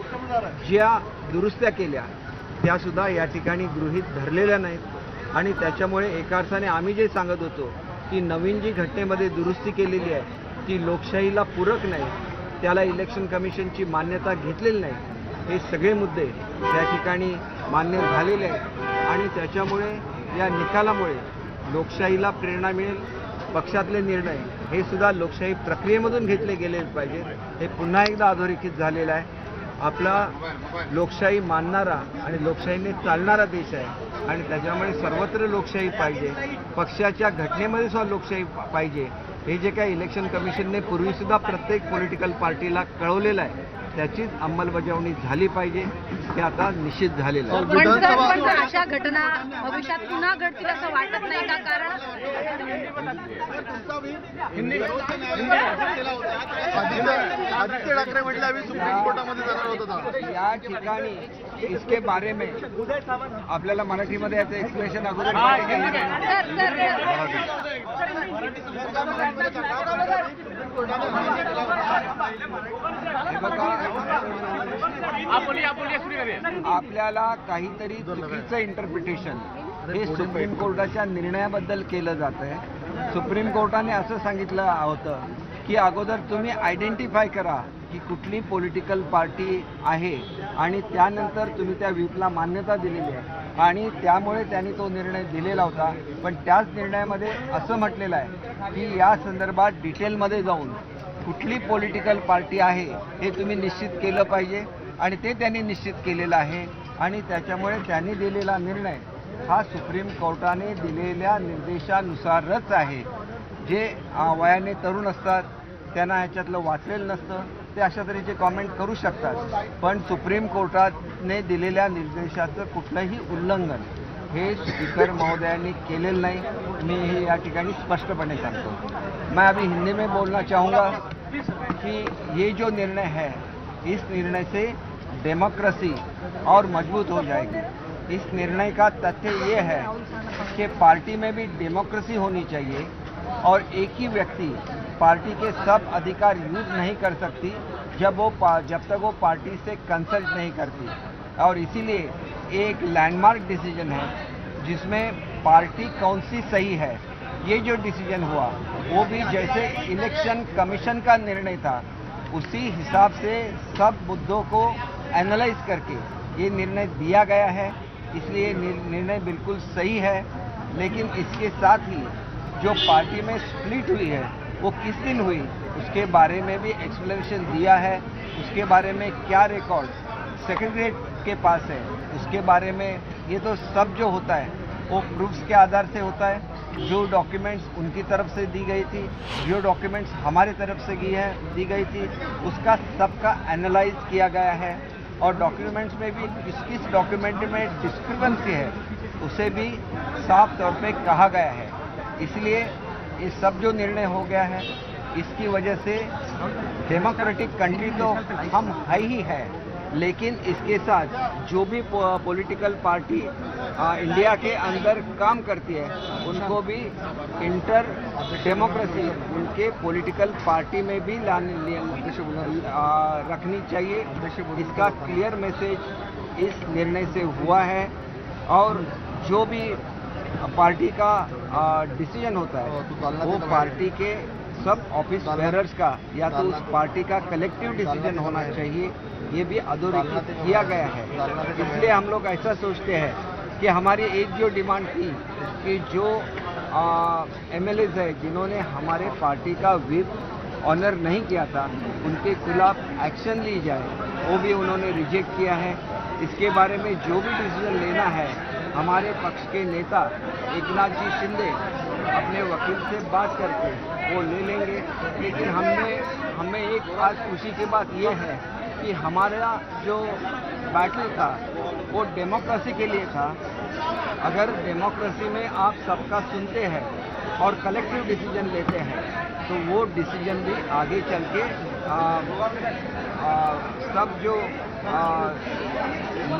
ज्या दुरुस्त्या केल्या त्यासुद्धा या ठिकाणी गृहीत धरलेल्या नाहीत आणि त्याच्यामुळे एका अर्थाने आम्ही जे सांगत होतो की नवीन जी घटनेमध्ये दुरुस्ती केलेली आहे ती लोकशाहीला पूरक नाही, त्याला इलेक्शन कमिशनची मान्यता घेतलेली नाही, हे सगळे मुद्दे त्या ठिकाणी मान्य झालेले आहेत आणि त्याच्यामुळे या निकालामुळे लोकशाहीला प्रेरणा मिळेल. पक्षातले निर्णय हे सुद्धा लोकशाही प्रक्रियेमधून घेतले गेले पाहिजेत. हे पुन्हा एकदा अधोरेखित झालेलं आहे. आपला लोकशाही मानणारा आणि लोकशाहीने चालणारा देश आहे आणि त्याच्यामुळे सर्वत्र लोकशाही पाहिजे, पक्षाच्या घटनेमध्ये सुद्धा लोकशाही पाहिजे. हे जे काही इलेक्शन कमिशनने पूर्वीसुद्धा प्रत्येक पॉलिटिकल पार्टीला कळवलेलं आहे त्याचीच अंमलबजावणी झाली पाहिजे, हे आता निश्चित झालेलं आहे. पण अशा घटना भविष्यात पुन्हा घडतील असं वाटत नाही का? कारण आदित्य ठाकरे म्हटलं आम्ही सुप्रीम कोर्टामध्ये जाणार होतो या ठिकाणी इसके बारे में आपल्याला मराठीमध्ये याचं एक्सप्लेनेशन अगोदर आपल्याला काहीतरी चुकीचं इंटरप्रिटेशन हे सुप्रीम कोर्टाच्या निर्णयाबद्दल केलं जात आहे. सुप्रीम कोर्टाने असं सांगितलं होतं की अगोदर तुम्ही आयडेंटिफाय करा की कुठली पॉलिटिकल पार्टी आहे आणि त्यानंतर तुम्ही त्या व्हीपला मान्यता दिलेली आहे आणि त्यामुळे त्यांनी तो निर्णय दिलेला होता. पण त्याच निर्णयामध्ये असं म्हटलेलं आहे की या संदर्भात डिटेलमध्ये जाऊन कुठली पॉलिटिकल पार्टी आहे हे तुम्ही निश्चित केलं पाहिजे आणि ते त्यांनी निश्चित केलेलं आहे आणि त्याच्यामुळे त्यांनी दिलेला निर्णय हा सुप्रीम कोर्टाने दिलेल्या निर्देशानुसारच आहे. जे वयाने तरुण असतात त्यांना ह्याच्यातलं वाचलेलं नसतं ते अशा तऱ्हेचे कॉमेंट करू शकतात, पण सुप्रीम कोर्टाने दिलेल्या निर्देशाचं कुठलंही उल्लंघन हे स्पीकर महोदयांनी केलेलं नाही. मी हे या ठिकाणी स्पष्टपणे सांगतो. मैं अभी हिंदी में बोलना चाहूँगा कि ये जो निर्णय है इस निर्णय से डेमोक्रेसी और मजबूत हो जाएगी. इस निर्णय का तथ्य ये है कि पार्टी में भी डेमोक्रेसी होनी चाहिए और एक ही व्यक्ति पार्टी के सब अधिकार यूज नहीं कर सकती जब तक वो पार्टी से कंसल्ट नहीं करती. और इसीलिए एक लैंडमार्क डिसीजन है जिसमें पार्टी कौन सी सही है ये जो डिसीजन हुआ वो भी जैसे इलेक्शन कमीशन का निर्णय था उसी हिसाब से सब मुद्दों को एनालाइज करके ये निर्णय दिया गया है. इसलिए निर्णय बिल्कुल सही है. लेकिन इसके साथ ही जो पार्टी में स्प्लिट हुई है वो किस दिन हुई उसके बारे में भी एक्सप्लेनेशन दिया है. उसके बारे में क्या रिकॉर्ड सेक्रेटरीट के पास है उसके बारे में ये तो सब जो होता है वो प्रूफ्स के आधार से होता है. जो डॉक्यूमेंट्स उनकी तरफ से दी गई थी, जो डॉक्यूमेंट्स हमारी तरफ से दी गई थी उसका सबका एनालाइज किया गया है और डॉक्यूमेंट्स में भी किस डॉक्यूमेंट में डिस्क्रिपेंसी है उसे भी साफ तौर पे कहा गया है. इसलिए ये सब जो निर्णय हो गया है इसकी वजह से डेमोक्रेटिक कंट्री तो हम है ही है लेकिन इसके साथ जो भी पॉलिटिकल पार्टी इंडिया के अंदर काम करती है उनको भी इंटर डेमोक्रेसी उनके पॉलिटिकल पार्टी में भी रखनी चाहिए। इसका क्लियर मैसेज इस निर्णय से हुआ है और जो भी पार्टी का डिसीजन होता है वो पार्टी के सब ऑफिस बेयरर्स का या तो उस पार्टी का कलेक्टिव डिसीजन होना चाहिए, ये भी अधोरेखित किया गया है। इसलिए हम लोग ऐसा सोचते हैं कि हमारी एक जो डिमांड थी कि जो एमएलएज है जिन्होंने हमारे पार्टी का व्हिप ऑनर नहीं किया था उनके खिलाफ एक्शन ली जाए, वो भी उन्होंने रिजेक्ट किया है। इसके बारे में जो भी डिसीजन लेना है हमारे पक्ष के नेता एकनाथ जी शिंदे अपने वकील से बात करके वो ले लेंगे। लेकिन हमें एक आज खुशी की बात ये है कि हमारा जो बैटल था वो डेमोक्रेसी के लिए था। अगर डेमोक्रेसी में आप सबका सुनते हैं और कलेक्टिव डिसीजन लेते हैं तो वो डिसीजन भी आगे चल के सब जो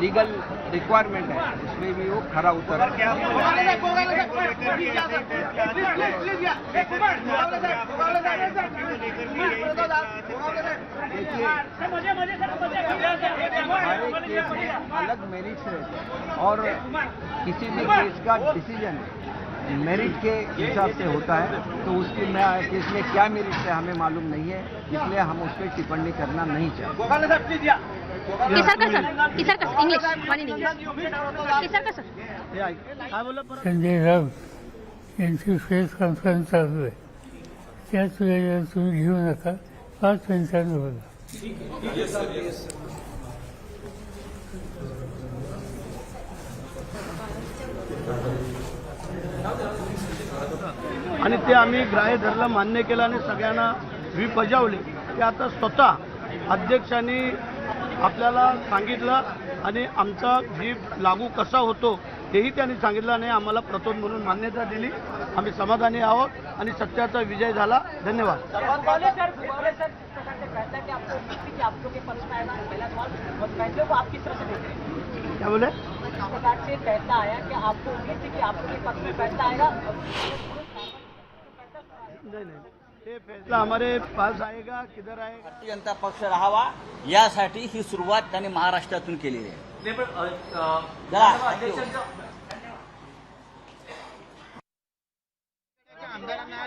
लीगल रिक्वायरमेंट है उसमें भी वो खरा उतर अलग मेरिट्स है और किसी भी केस का डिसीजन मेरिट के हिसाब से होता है, तो उसकी केस में क्या मेरिट है हमें मालूम नहीं है, इसलिए हम उस पर टिप्पणी करना नहीं चाहते। संजय राऊत यांची प्रेस कॉन्फरन्स चालू आहे, त्याच वेळेला तुम्ही घेऊ नका, 5 मिनिटांनी बोला. आणि ते आम्ही ग्राह्य धरलं, मान्य केलं आणि सगळ्यांना व्हीप बजावले की आता स्वतः अध्यक्षांनी आपल्याला सांगितलं आणि आमचा व्हीप लागू कसा होतो तेही त्यांनी सांगितलं आणि आम्हाला प्रतोद म्हणून मान्यता दिली. आम्ही समाधानी आहोत आणि सत्याचा विजय झाला. धन्यवाद. क्या बोले? फैसला आया कि आपको उम्मीद थी कि आपके पक्ष में फैसला आएगा? नहीं, ये फैसला हमारे पास आएगा, किधर आएगा? भारतीय जनता पक्ष राहावा यासाठी ही सुरुवात त्यांनी महाराष्ट्रातून केलेली आहे. आमदारांना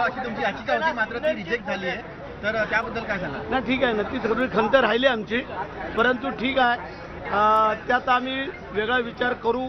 अशी तुमची याचिका होती मात्र ती रिजेक्ट झाली आहे, तर त्याबद्दल काय सांगा? नाही, ठीक आहे, नक्की थोडी खंत राहिली आमची, परंतु ठीक आहे, त्यात आम्ही वेगळा विचार करू.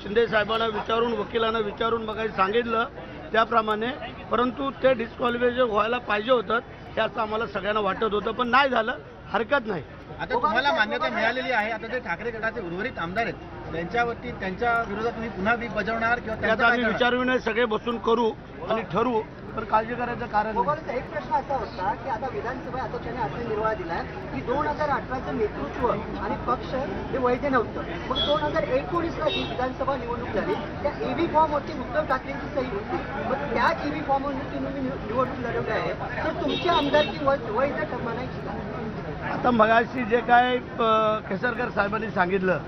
शिंदे साहेबांना विचारून, वकिलांना विचारून मग सांगितलं त्याप्रमाणे, परंतु ते डिस्क्वालिफिकेशन व्हायला पाहिजे होतं हे असं आम्हाला सगळ्यांना वाटत होतं, पण नाही झालं, हरकत नाही. आता तुम्हाला मान्यता मिळालेली आहे, आता ते ठाकरे गटाचे उर्वरित आमदार आहेत त्यांच्यावरती त्यांच्या विरोधात तुम्ही पुन्हा व्हीप बजावणार किंवा त्याचा आम्ही विचारविनिमय सगळे बसून करू आणि ठरवू, पण काळजी करायचं कारण नाही. एक प्रश्न असा होता की आता विधानसभा अध्यक्षांनी असा निर्णय दिलाय की 2018चं नेतृत्व आणि पक्ष हे वैध नव्हतं, मग 2019ला जी विधानसभा निवडणूक झाली त्या ईव्ही फॉर्मवरती उद्धव ठाकरेंची सही होती, मग त्याच ईव्ही फॉर्मवरती तुम्ही निवडणूक लढवली आहे, तर तुमची आमदारकी वैध म्हणायची का? आता मगाशी जे काय केसरकर साहेबांनी सांगितलं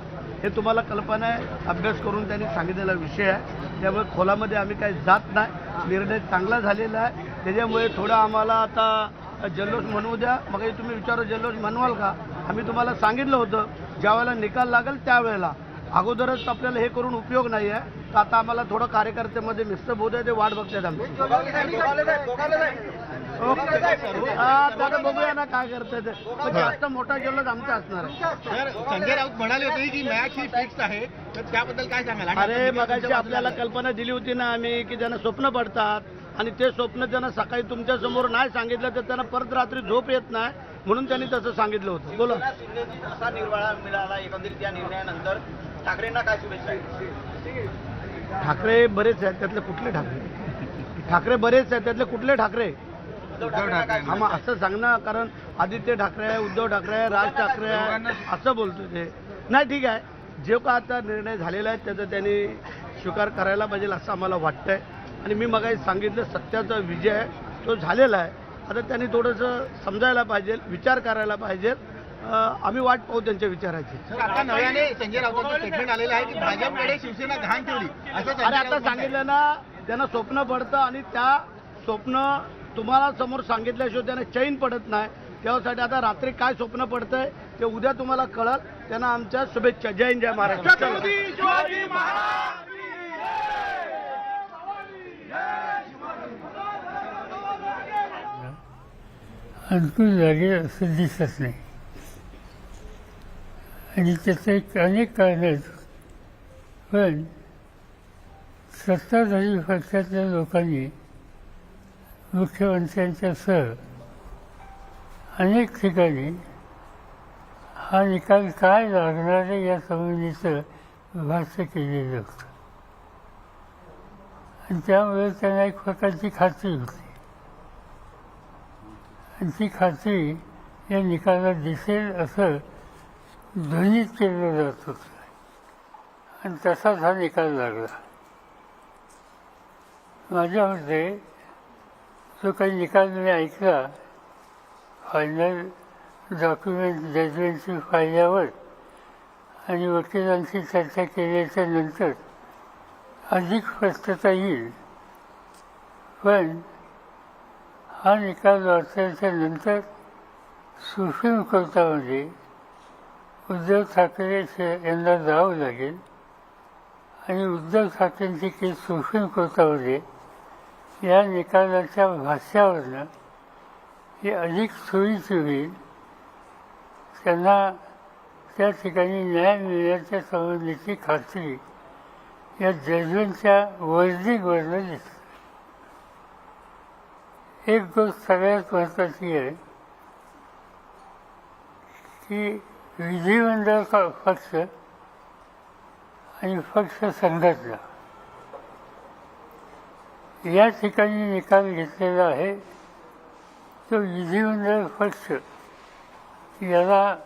हे तुम्हाला कल्पना आहे, अभ्यास करून त्यांनी सांगितलेला विषय आहे, त्यामुळे खोलामध्ये आम्ही काही जात नाही. निर्णय चांगला झालेला आहे, त्याच्यामुळे थोडं आम्हाला आता जल्लोष म्हणवू द्या. मग तुम्ही विचारू जल्लोष म्हणवाल का? आम्ही तुम्हाला सांगितलं होतं ज्यावेळेला निकाल लागेल त्यावेळेला, अगोदरच आपल्याला हे करून उपयोग नाही आहे. तर आता आम्हाला थोडं कार्यकर्त्यामध्ये मिक्सअप होत आहे, ते वाट बघतात आमची. आता बघूया ना काय करताय ते, जास्त मोठा जल्लोष आमचा असणार आहे. संजय राऊत म्हणाले होते की मॅच ही फिक्स आहे, तर त्याबद्दल काय सांगाल? अरे मगाशी आपल्याला कल्पना दिली होती ना आम्ही की ज्यांना स्वप्न पडतात आणि ते स्वप्न त्यांना सकाळी तुमच्या समोर नाही सांगितलं तर त्यांना परत रात्री झोप येत नाही, म्हणून त्यांनी तसं सांगितलं होतं. बोला. असा निर्वाळा मिळाला एकंदरीत या निर्णयानंतर ठाकरेंना काय शुभेच्छा? ठाकरे बरेच आहेत, त्यातले कुठले ठाकरे? ठाकरे बरेच आहेत, त्यातले कुठले ठाकरे? हा असं सांग ना, कारण आदित्य ठाकरे आहे, उद्धव ठाकरे आहे, राज ठाकरे आहे, असं बोलतो ते. नाही, ठीक आहे, जे का आता निर्णय झालेला आहे त्याचा त्यांनी स्वीकार करायला पाहिजे असं आम्हाला वाटतंय. आणि मी मगाशी सांगितलं सत्याचा विजय तो झालेला आहे. आता त्यांनी थोडंसं समजायला पाहिजे, विचार करायला पाहिजे आम्ही वाट पाहू त्यांच्या विचाराची. सर, आता नव्याने संजय राऊतांचं स्टेटमेंट आलेलं आहे की भाजपकडे शिवसेना घाण ठेवली असं अरे आता सांगितलं ना, त्यांना स्वप्न पडतं आणि त्या स्वप्न तुम्हाला समोर सांगितल्याशिवाय त्यांना चैन पडत नाही. त्यासाठी आता रात्री काय स्वप्न पडतंय ते उद्या तुम्हाला कळत. त्यांना आमच्या शुभेच्छा. जय हिंद, जय महाराष्ट्र. अनुकूल लागेल असं दिसत नाही आणि त्याचे अनेक कारण आहेत. पण सत्ताधारी पक्षातल्या लोकांनी मुख्यमंत्र्यांच्या सह अनेक ठिकाणी हा निकाल काय लागणार आहे या संबंधीचं भाष्य केलेलं होतं आणि त्यामुळे त्यांना एक प्रकारची खात्री होती आणि ती खात्री या निकालात दिसेल असं ध्वनित केलं जात होतं आणि तसाच हा निकाल लागला. माझ्या मते जो काही निकाल मी ऐकला फायनल डॉक्युमेंट जजमेंटची पाहिल्यावर आणि वकिलांशी चर्चा केल्याच्या नंतर अधिक स्पष्टता येईल. पण हा निकाल वाचल्याच्या नंतर सुप्रीम कोर्टामध्ये उद्धव ठाकरे यांना जावं लागेल आणि उद्धव ठाकरेंची केस सुप्रीम कोर्टामध्ये या निकालाच्या भाष्यावरनं ही अधिक सोयीची होईल. त्यांना त्या ठिकाणी न्याय मिळण्याच्या संबंधीची खात्री या जजमेंटच्या वर्डिंगवरनं दिसते. एक गोष्ट सगळ्यात महत्त्वाची आहे की विधिमंडळ पक्ष आणि पक्ष संघटना या ठिकाणी निकाल घेतलेला आहे तो विधिमंडळ पक्ष याला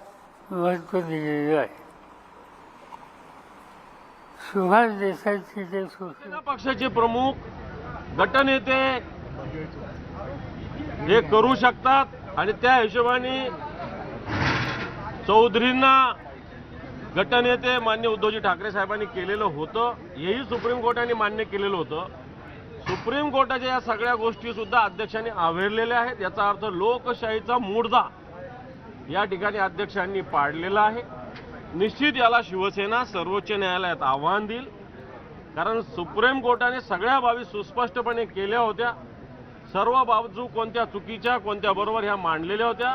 महत्त्व दिलेलं आहे. सुभाष देसाईची जे पक्षाचे प्रमुख गटनेते हे करू शकतात आणि त्या हिशोबाने चौधरींना गटनेते मान्य उद्धवजी ठाकरे साहेबांनी केलेलं होतं. हेही सुप्रीम कोर्टाने मान्य केलेलं होतं. सुप्रीम कोर्टाच्या या सगळ्या गोष्टी सुद्धा अध्यक्षांनी आवरलेल्या आहेत. याचा अर्थ लोकशाहीचा मुडदा या ठिकाणी अध्यक्षांनी पाडलेला आहे. निश्चित याला शिवसेना सर्वोच्च न्यायालयात आव्हान देईल, कारण सुप्रीम कोर्टाने सगळ्या बाबी सुस्पष्टपणे केल्या होत्या. सर्व बाजू कोणत्या चुकीच्या कोणत्या बरोबर ह्या मांडलेल्या होत्या,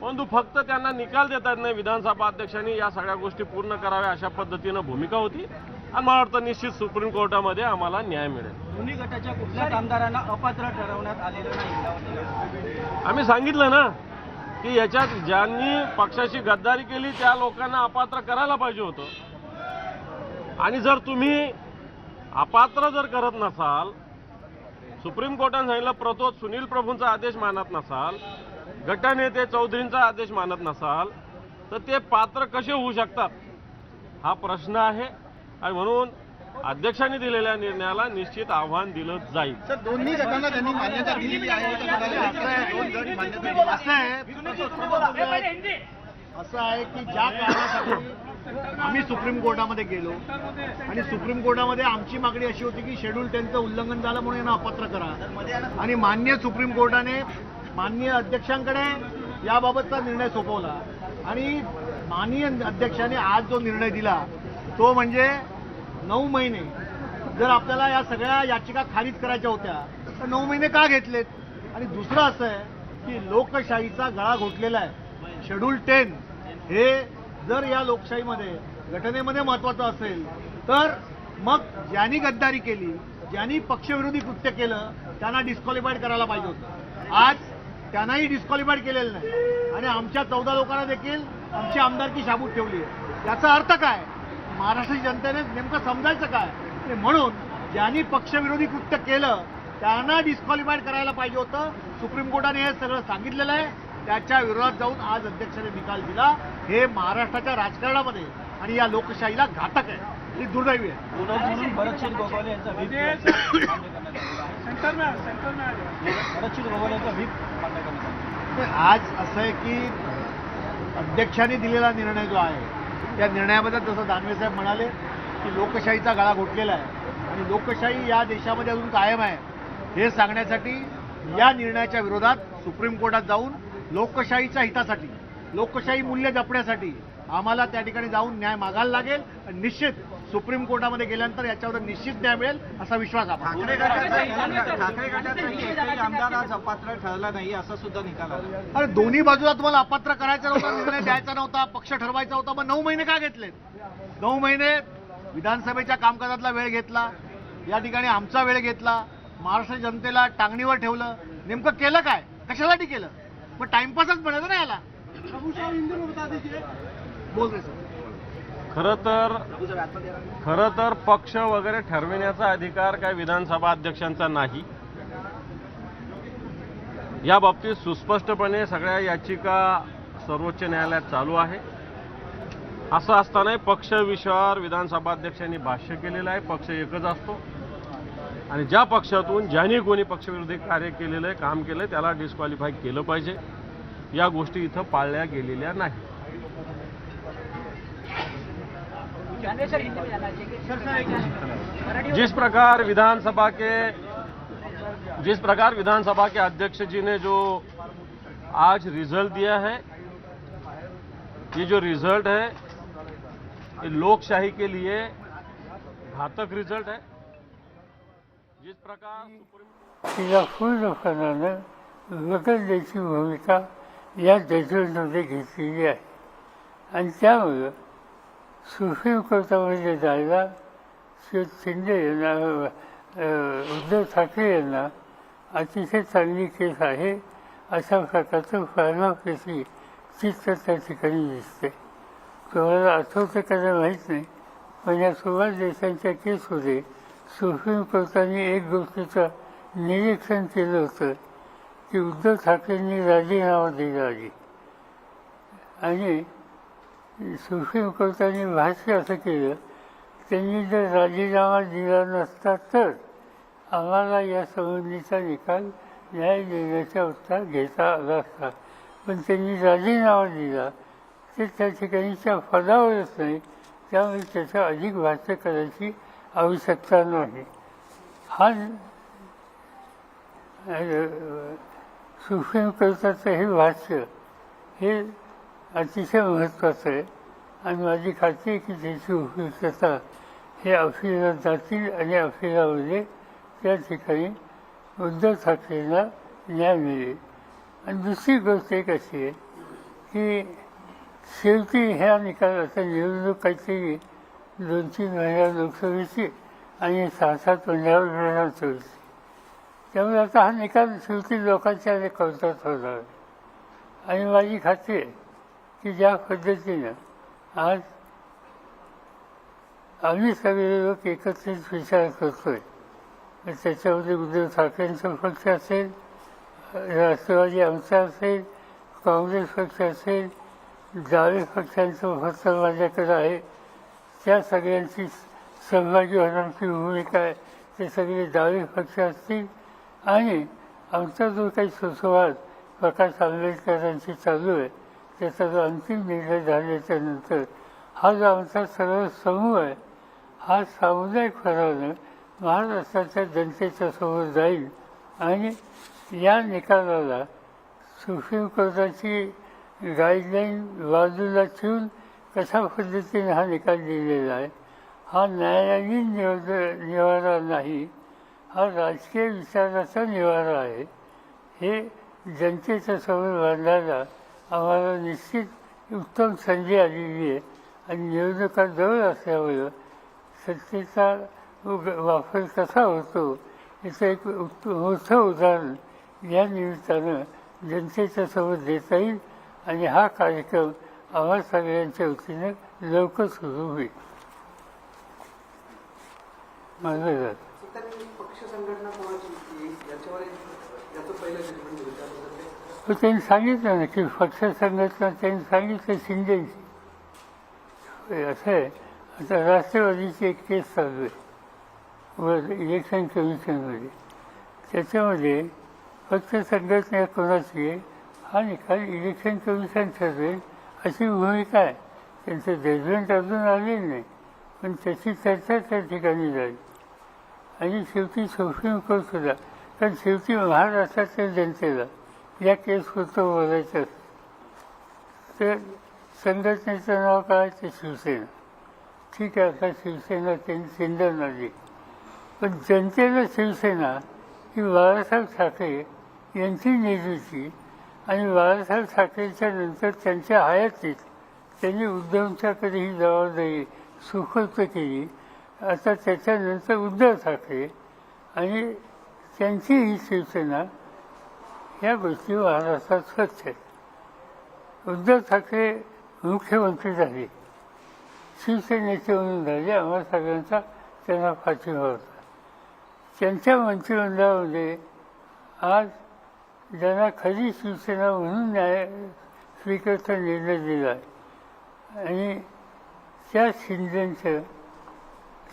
परंतु फक्त त्यांना निकाल देतात नाही. विधानसभा अध्यक्षांनी या सगळ्या गोष्टी पूर्ण कराव्या अशा पद्धतीनं भूमिका होती आणि मला वाटतं निश्चित सुप्रीम कोर्टामध्ये आम्हाला न्याय मिळेल. दोन्ही गटाच्या कुठल्याच आमदारांना अपात्र ठरवण्यात आलेलं नाही. आम्ही सांगितलं ना की याच्यात ज्यांनी पक्षाची गद्दारी केली त्या लोकांना अपात्र करायला पाहिजे होतं. आणि जर तुम्ही अपात्र जर करत नसाल, सुप्रीम कोर्टाने सांगितलं सुनील प्रभूंचा आदेश मानत नसाल, गटनेते चौधरींचा आदेश मानत नसाल, तर ते पात्र कसे होऊ शकतात हा प्रश्न आहे. आणि म्हणून अध्यक्षांनी दिलेल्या निर्णयाला निश्चित आव्हान दिलं जाईल. सर, दोन्ही गटांना त्यांनी मान्यता दिलेली आहे. असं आहे की ज्या कारणासाठी आम्ही सुप्रीम कोर्टामध्ये गेलो आणि सुप्रीम कोर्टामध्ये आमची मागणी अशी होती की शेड्यूल 10चं उल्लंघन झालं म्हणून यांना अपात्र करा आणि माननीय सुप्रीम कोर्टाने माननीय अध्यक्षांकडे याबाबतचा निर्णय सोपवला आणि माननीय अध्यक्षांनी आज जो निर्णय दिला तो म्हणजे 9 महिने जर आपल्याला या सगळ्या याचिका खारिज करायच्या होत्या तर 9 महिने का घेतलेत. आणि दुसरं असं आहे की लोकशाहीचा गळा घोटलेला आहे. शेड्यूल 10 हे जर या लोकशाहीमध्ये घटनेमध्ये महत्त्वाचं असेल तर मग ज्यांनी गद्दारी केली, ज्यांनी पक्षविरोधी कृत्य केलं त्यांना डिस्क्वालिफाईड करायला पाहिजे होतं. आज त्यांनाही डिस्क्वालिफाईड केलेलं नाही आणि आमच्या 14 लोकांना देखील आमची आमदारकी शाबूत ठेवली आहे. याचा अर्थ काय, महाराष्ट्राची जनतेने नेमकं समजायचं काय. म्हणून ज्यांनी पक्षविरोधी कृत्य केलं त्यांना डिस्क्वालिफाईड करायला पाहिजे होतं. सुप्रीम कोर्टाने हे सगळं सांगितलेलं आहे. त्याच्या विरोधात जाऊन आज अध्यक्षाने निकाल दिला. हे महाराष्ट्राच्या राजकारणामध्ये आणि या लोकशाहीला घातक आहे. ही दुर्दैवी आहे. भरतशील गोगावले यांचा व्हीप आज असं आहे की अध्यक्षांनी दिलेला निर्णय जो आहे त्या निर्णयाबद्दल जसं दानवेसाहेब म्हणाले की लोकशाहीचा गळा घोटलेला आहे आणि लोकशाही या देशामध्ये अजून कायम आहे हे सांगण्यासाठी या निर्णयाच्या विरोधात सुप्रीम कोर्टात जाऊन लोकशाहीच्या हितासाठी लोकशाही मूल्य जपण्यासाठी आम्हाला त्या ठिकाणी जाऊन न्याय मागायला लागेल आणि निश्चित सुप्रीम कोर्टामध्ये गेल्यानंतर याच्यावर निश्चित न्याय मिळेल असा विश्वास ठाकरे गटाचाही एकही आमदार आज अपात्र ठरला नाही असा सुद्धा निकाल आला. अरे दोन्ही बाजूला तुम्हाला अपात्र करायचा नव्हता, निर्णय द्यायचा नव्हता, पक्ष ठरवायचा होता, मग 9 महिने का घेतलेत? 9 महिने विधानसभेच्या कामकाजातला वेळ घेतला, या ठिकाणी आमचा वेळ घेतला, महाराष्ट्र जनतेला टांगणीवर ठेवलं. नेमकं केलं काय, कशासाठी केलं? मग टाइमपासच म्हणायचं ना याला. बोल रे सर. खरं तर पक्ष वगैरे ठरविण्याचा अधिकार काय विधानसभा अध्यक्षांचा नाही. या बाबतीत सुस्पष्टपणे सगळ्या याचिका सर्वोच्च न्यायालयात चालू आहे. असं असतानाही पक्ष विषयावर विधानसभा अध्यक्षांनी भाष्य केलेलं आहे. पक्ष एकच असतो आणि ज्या पक्षातून ज्यांनी कोणी पक्षविरोधी कार्य केलेलं आहे, काम केलंय, त्याला डिस्क्वालिफाय केलं पाहिजे. या गोष्टी इथं पाळल्या गेलेल्या नाही. जिस प्रकार विधानसभा के अध्यक्ष जी ने जो आज रिजल्ट दिया है, ये जो रिजल्ट है ये लोकशाही के लिए घातक रिजल्ट है. जिस प्रकार तिला पूर्णपणानं वगळण्याची भूमिका या जजमेंटमध्ये घेतलेली आहे आणि त्यामुळं सुप्रीम कोर्टामध्ये जायला शिंदे यांना उद्धव ठाकरे यांना अतिशय चांगली केस आहे अशा प्रकारचं फार्माफेसी चित्र त्या ठिकाणी दिसते. कोणाला आठवतं का माहीत नाही, पण या 16 देशांच्या केसमध्ये सुप्रीम कोर्टाने एक गोष्टीचं निरीक्षण केलं होतं की उद्धव ठाकरेंनी राजीनामा दिला आधी आणि सुप्रीम कोर्टाने भाष्य असं केलं, त्यांनी जर राजीनामा दिला नसता तर आम्हाला या संबंधीचा निकाल न्याय देण्याच्या उत्तर घेता आला असता. पण त्यांनी राजीनामा दिला ते त्या ठिकाणी त्या पदावरच नाही, त्यामुळे त्याचं अधिक भाष्य करायची आवश्यकता नाही. हा सुप्रीम कोर्टाचं हे भाष्य हे अतिशय महत्त्वाचं आहे आणि माझी खात्री आहे की त्याची उपयुक्तता हे अफीला जातील आणि अफीलामध्ये त्या ठिकाणी उद्धव ठाकरेंना न्याय मिळेल. आणि दुसरी गोष्ट एक अशी आहे की शेवटी ह्या निकालाचा निवडणूक काहीतरी 2-3 महिन्यावर लोकसभेची आणि 6-7 महिन्यावर विधानसभेची, त्यामुळे आता हा निकाल शेवटी लोकांच्या कोर्टात होणार आणि माझी खात्री आहे की ज्या पद्धतीनं आज आम्ही सगळे लोक एकत्रित विचार करतोय, त्याच्यामध्ये उद्धव ठाकरेंचा पक्ष असेल, राष्ट्रवादी आमचा असेल, काँग्रेस पक्ष असेल, डावे पक्षांचं फक्त माझ्याकडे आहे, त्या सगळ्यांची सहभागी होण्याची भूमिका आहे. ते सगळे डावे पक्ष असतील आणि आमचा जो काही सुसंवाद प्रकाश आंबेडकरांची चालू आहे त्याचा जो अंतिम निर्णय झाल्याच्या नंतर हा जो आमचा सर्व समूह आहे हा सामुदायिकपणानं महाराष्ट्राच्या जनतेच्या समोर जाईल आणि या निकालाला सुप्रीम कोर्टाची गाईडलाईन बाजूला ठेवून कशा पद्धतीने हा निकाल दिलेला आहे, हा न्यायालयीन निवारा नाही, हा राजकीय विचाराचा निवारा आहे. हे जनतेच्या समोर मांडायला आम्हाला निश्चित उत्तम संधी आलेली आहे आणि निवडणुका जवळ असल्यामुळं सत्तेचा वापर कसा होतो याचं एक मोठं उदाहरण या निमित्तानं जनतेच्या समोर देता येईल आणि हा कार्यक्रम आम्हा सगळ्यांच्या वतीनं लवकर सुरू होईल. माझं त्यांनी सांगितलं ना की पक्ष संघटना त्यांनी सांगितलं शिंदेची. असं आहे, आता राष्ट्रवादीची एक केस चालू आहे इलेक्शन कमिशनमध्ये, त्याच्यामध्ये पक्ष संघटना कोणाची आहे हा निकाल इलेक्शन कमिशन ठरवेल अशी भूमिका आहे. त्यांचं जजमेंट अजून आलेलं नाही, पण त्याची चर्चा त्या ठिकाणी झाली. आणि शेवटी सुप्रीम कोर्ट सुद्धा, कारण शेवटी महाराष्ट्राच्या जनतेला या केसपुरतं बोलायचं असतं. तर संघटनेचं नाव काय, ते शिवसेना. ठीक आहे, आता शिवसेना चिंतन आली, पण जनतेला शिवसेना ही बाळासाहेब ठाकरे यांची नेतृत्वाची आणि बाळासाहेब ठाकरेच्या नंतर त्यांच्या हयातीत त्यांनी उद्धवच्याकडे ही जबाबदारी सुपूर्द केली. आता त्याच्यानंतर उद्धव ठाकरे आणि त्यांची ही शिवसेना, या गोष्टी महाराष्ट्रात स्वच्छ आहेत. उद्धव ठाकरे मुख्यमंत्री झाले, शिवसेनेचे म्हणून झाले, आम्हा सगळ्यांचा त्यांना पाठिंबा होता. त्यांच्या मंत्रिमंडळामध्ये आज ज्यांना खरी शिवसेना म्हणून न्याय स्वीकारचा निर्णय दिला आहे आणि त्या शिंदेचं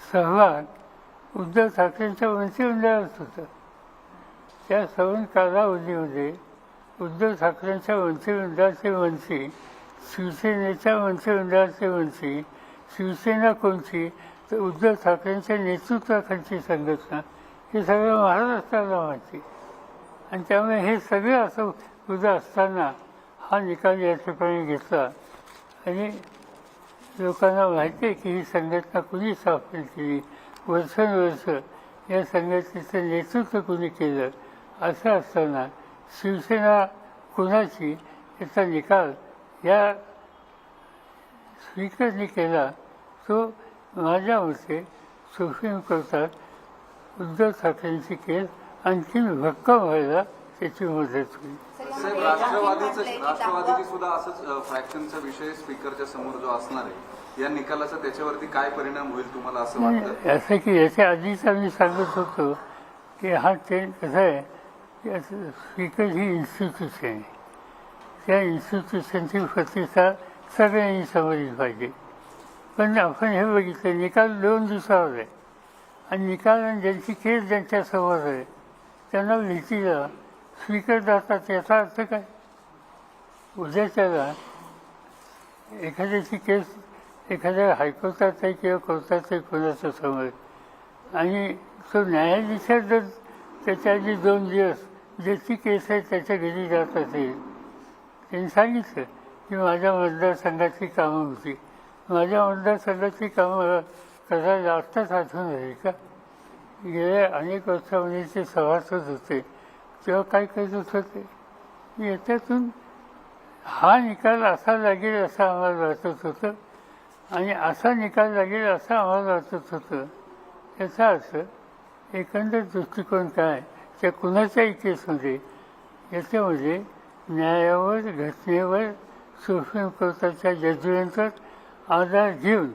सहभाग उद्धव ठाकरेंच्या मंत्रिमंडळात होतं. त्या सवन कालावधीमध्ये उद्धव ठाकरेंच्या मंत्रिमंडळाचे मंत्री, शिवसेनेच्या मंत्रिमंडळाचे मंत्री, शिवसेना कोणती तर उद्धव ठाकरेंच्या नेतृत्वाखालची संघटना, हे सगळं महाराष्ट्राला माहिती. आणि त्यामुळे हे सगळं असं उद्या असताना हा निकाल या ठिकाणी घेतला आणि लोकांना माहिती आहे की ही संघटना कुणी स्थापन केली, वर्षानुवर्ष या संघटनेचं नेतृत्व कुणी केलं. असं असताना शिवसेना कुणाची याचा निकाल या स्पीकरने केला, तो माझ्या मते सुप्रीम कोर्टात उद्धव ठाकरेंची केस आणखी भक्कम व्हायला त्याची मदत होईल. साहेब, राष्ट्रवादीची सुद्धा असंच फ्रॅक्शनचा विषय स्पीकरच्या समोर जो असणार आहे, या निकालाचा त्याच्यावरती काय परिणाम होईल तुम्हाला असं वाटतं? असं की याच्या आधीच आम्ही सांगत होतो की हा ट्रेंड कसं आहे की स्पीकर ही इन्स्टिट्यूशन आहे, त्या इन्स्टिट्यूशनची प्रतिष्ठा सगळ्यांनी समजली पाहिजे. पण आपण हे बघितलं, निकाल 2 दिवसावर आहे आणि निकाल ज्यांची केस ज्यांच्यासमोर आहे त्यांना भीतीला स्पीकर जातात. याचा अर्थ काय, उद्याच्याला एखाद्याची केस एखाद्या हायकोर्टात आहे किंवा कोर्टात आहे कोणाच्या समोर, आणि तो न्यायाधीशात जर त्याच्या आधी 2 दिवस ज्याची केस आहे त्याच्या घरी जात असेल, त्यांनी सांगितलं की माझ्या मतदारसंघाची कामं होती, माझ्या मतदारसंघाची कामं करायला आत्ताच आठवण झाली का? गेल्या अनेक वर्षामध्ये ते सभासद होते तेव्हा काय करत होते, याच्यातून हा निकाल असा लागेल असं आम्हाला वाटत होतं आणि असा निकाल लागेल असं आम्हाला वाटत होतं. याचा अर्थ एकंदर दृष्टिकोन काय त्या कुणाच्याही केसमध्ये, याच्यामध्ये न्यायावर, घटनेवर, सुप्रीम कोर्टाच्या जजमेंटवर आधार घेऊन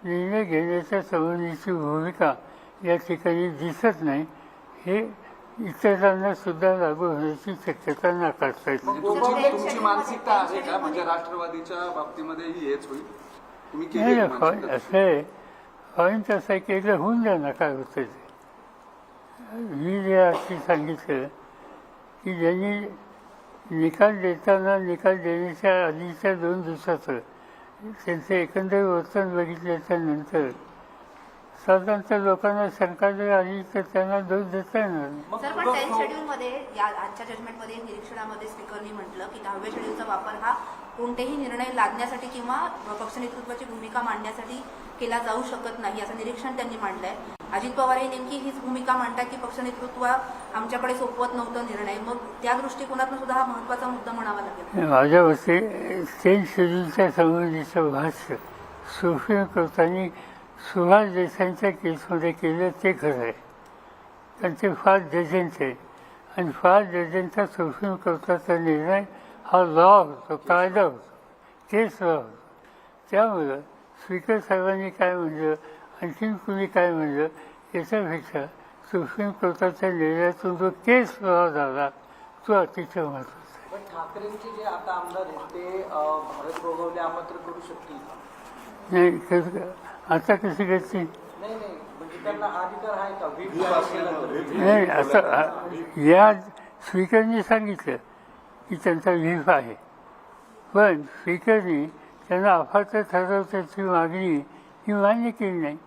निर्णय घेण्याच्या संबंधीची भूमिका या ठिकाणी दिसत नाही. हे इतरांना सुद्धा लागू होण्याची शक्यता नाकारता येते. तुमची मानसिकता आहे का, म्हणजे राष्ट्रवादीच्या बाबतीमध्येही हेच होईल? तुम्ही केली असं आहे, पॉईंट असं आहे की एकदा होऊन द्या ना, काय होतं ते. मी जे अशी सांगितलं की ज्यांनी निकाल देताना, निकाल देण्याच्या आधीच्या 2 दिवसाचं त्यांचं एकंदर वर्तन बघितल्याच्या नंतर साधारणतः लोकांना शंका जर आली तर त्यांना दोष देता येणार. सर, पण 10 शेड्यूलमध्ये या आजच्या जजमेंटमध्ये निरीक्षणामध्ये स्पीकरनी म्हटलं की 10व्या शेड्यूलचा वापर हा कोणतेही निर्णय लादण्यासाठी किंवा पक्ष नेतृत्वाची भूमिका मांडण्यासाठी केला जाऊ शकत नाही, असं निरीक्षण त्यांनी मांडलंय. अजित पवार हे नेमकी हीच भूमिका मांडतात की पक्ष नेतृत्व आमच्याकडे सोपवत नव्हतं निर्णय, मग त्या दृष्टिकोनातून सुद्धा हा महत्वाचा मुद्दा म्हणावा लागेल. माझ्या मते 10 शेड्यूलच्या संबंधीचं भाष्य सुप्रीम कोर्टाने सुभाष देसाईंच्या केसमध्ये केलं ते खरं आहे, कारण ते 5 जजेंचे आहे आणि 5 जजेंचा सुप्रीम कोर्टाचा निर्णय हा लॉ होतो, कायदा होतो, केस लॉ होतो. त्यामुळं स्पीकर साहेबांनी काय म्हणलं, आणखीन कुणी काय म्हणलं, याच्यापेक्षा सुप्रीम कोर्टाच्या निर्णयातून जो केस लॉ झाला तो अतिशय महत्त्वाचा आहे. पण ठाकरेंचे जे आता आमदार आहेत ते भारत गोगावले आमंत्रण करू शकतील? नाही, आता कशी करते? नाही, म्हणजे त्यांना अधिकार आहे का? नाही, असं या स्पीकरने सांगितलं की त्यांचा व्हीप आहे पण स्पीकरनी त्यांना अफाट ठरवण्याची मागणी ही मान्य केली नाही.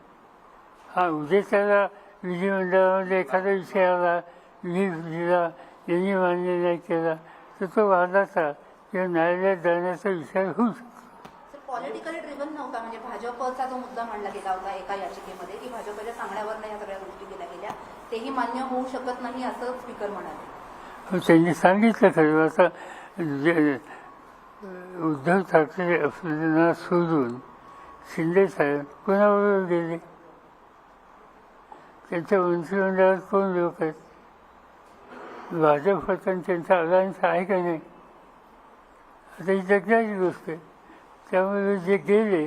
हा उद्या त्याला विधिमंडळामध्ये एखादा विषय आला, दिला, यांनी मान्य नाही केला तर तो वादाचा किंवा न्यायालयात जाण्याचा विचार होऊ शकतो. पॉलिटिकली ड्रिव्हन नव्हता, म्हणजे भाजपचा जो मुद्दा मांडला गेला होता एका याचिकेमध्ये की भाजपच्या सांगण्यावर या सगळ्या गोष्टी केल्या गेल्या, तेही मान्य होऊ शकत नाही असं स्पीकर म्हणाले. त्यांनी सांगितलं खरं. आता उद्धव ठाकरे यांना सोडून शिंदे साहेब कोणाबरोबर गेले? त्यांच्या मंत्रिमंडळात कोण लोक आहेत? भाजप होता त्यांचा अलायन्स आहे का नाही? आता ही जगण्याची गोष्ट आहे. त्यामुळे जे गेले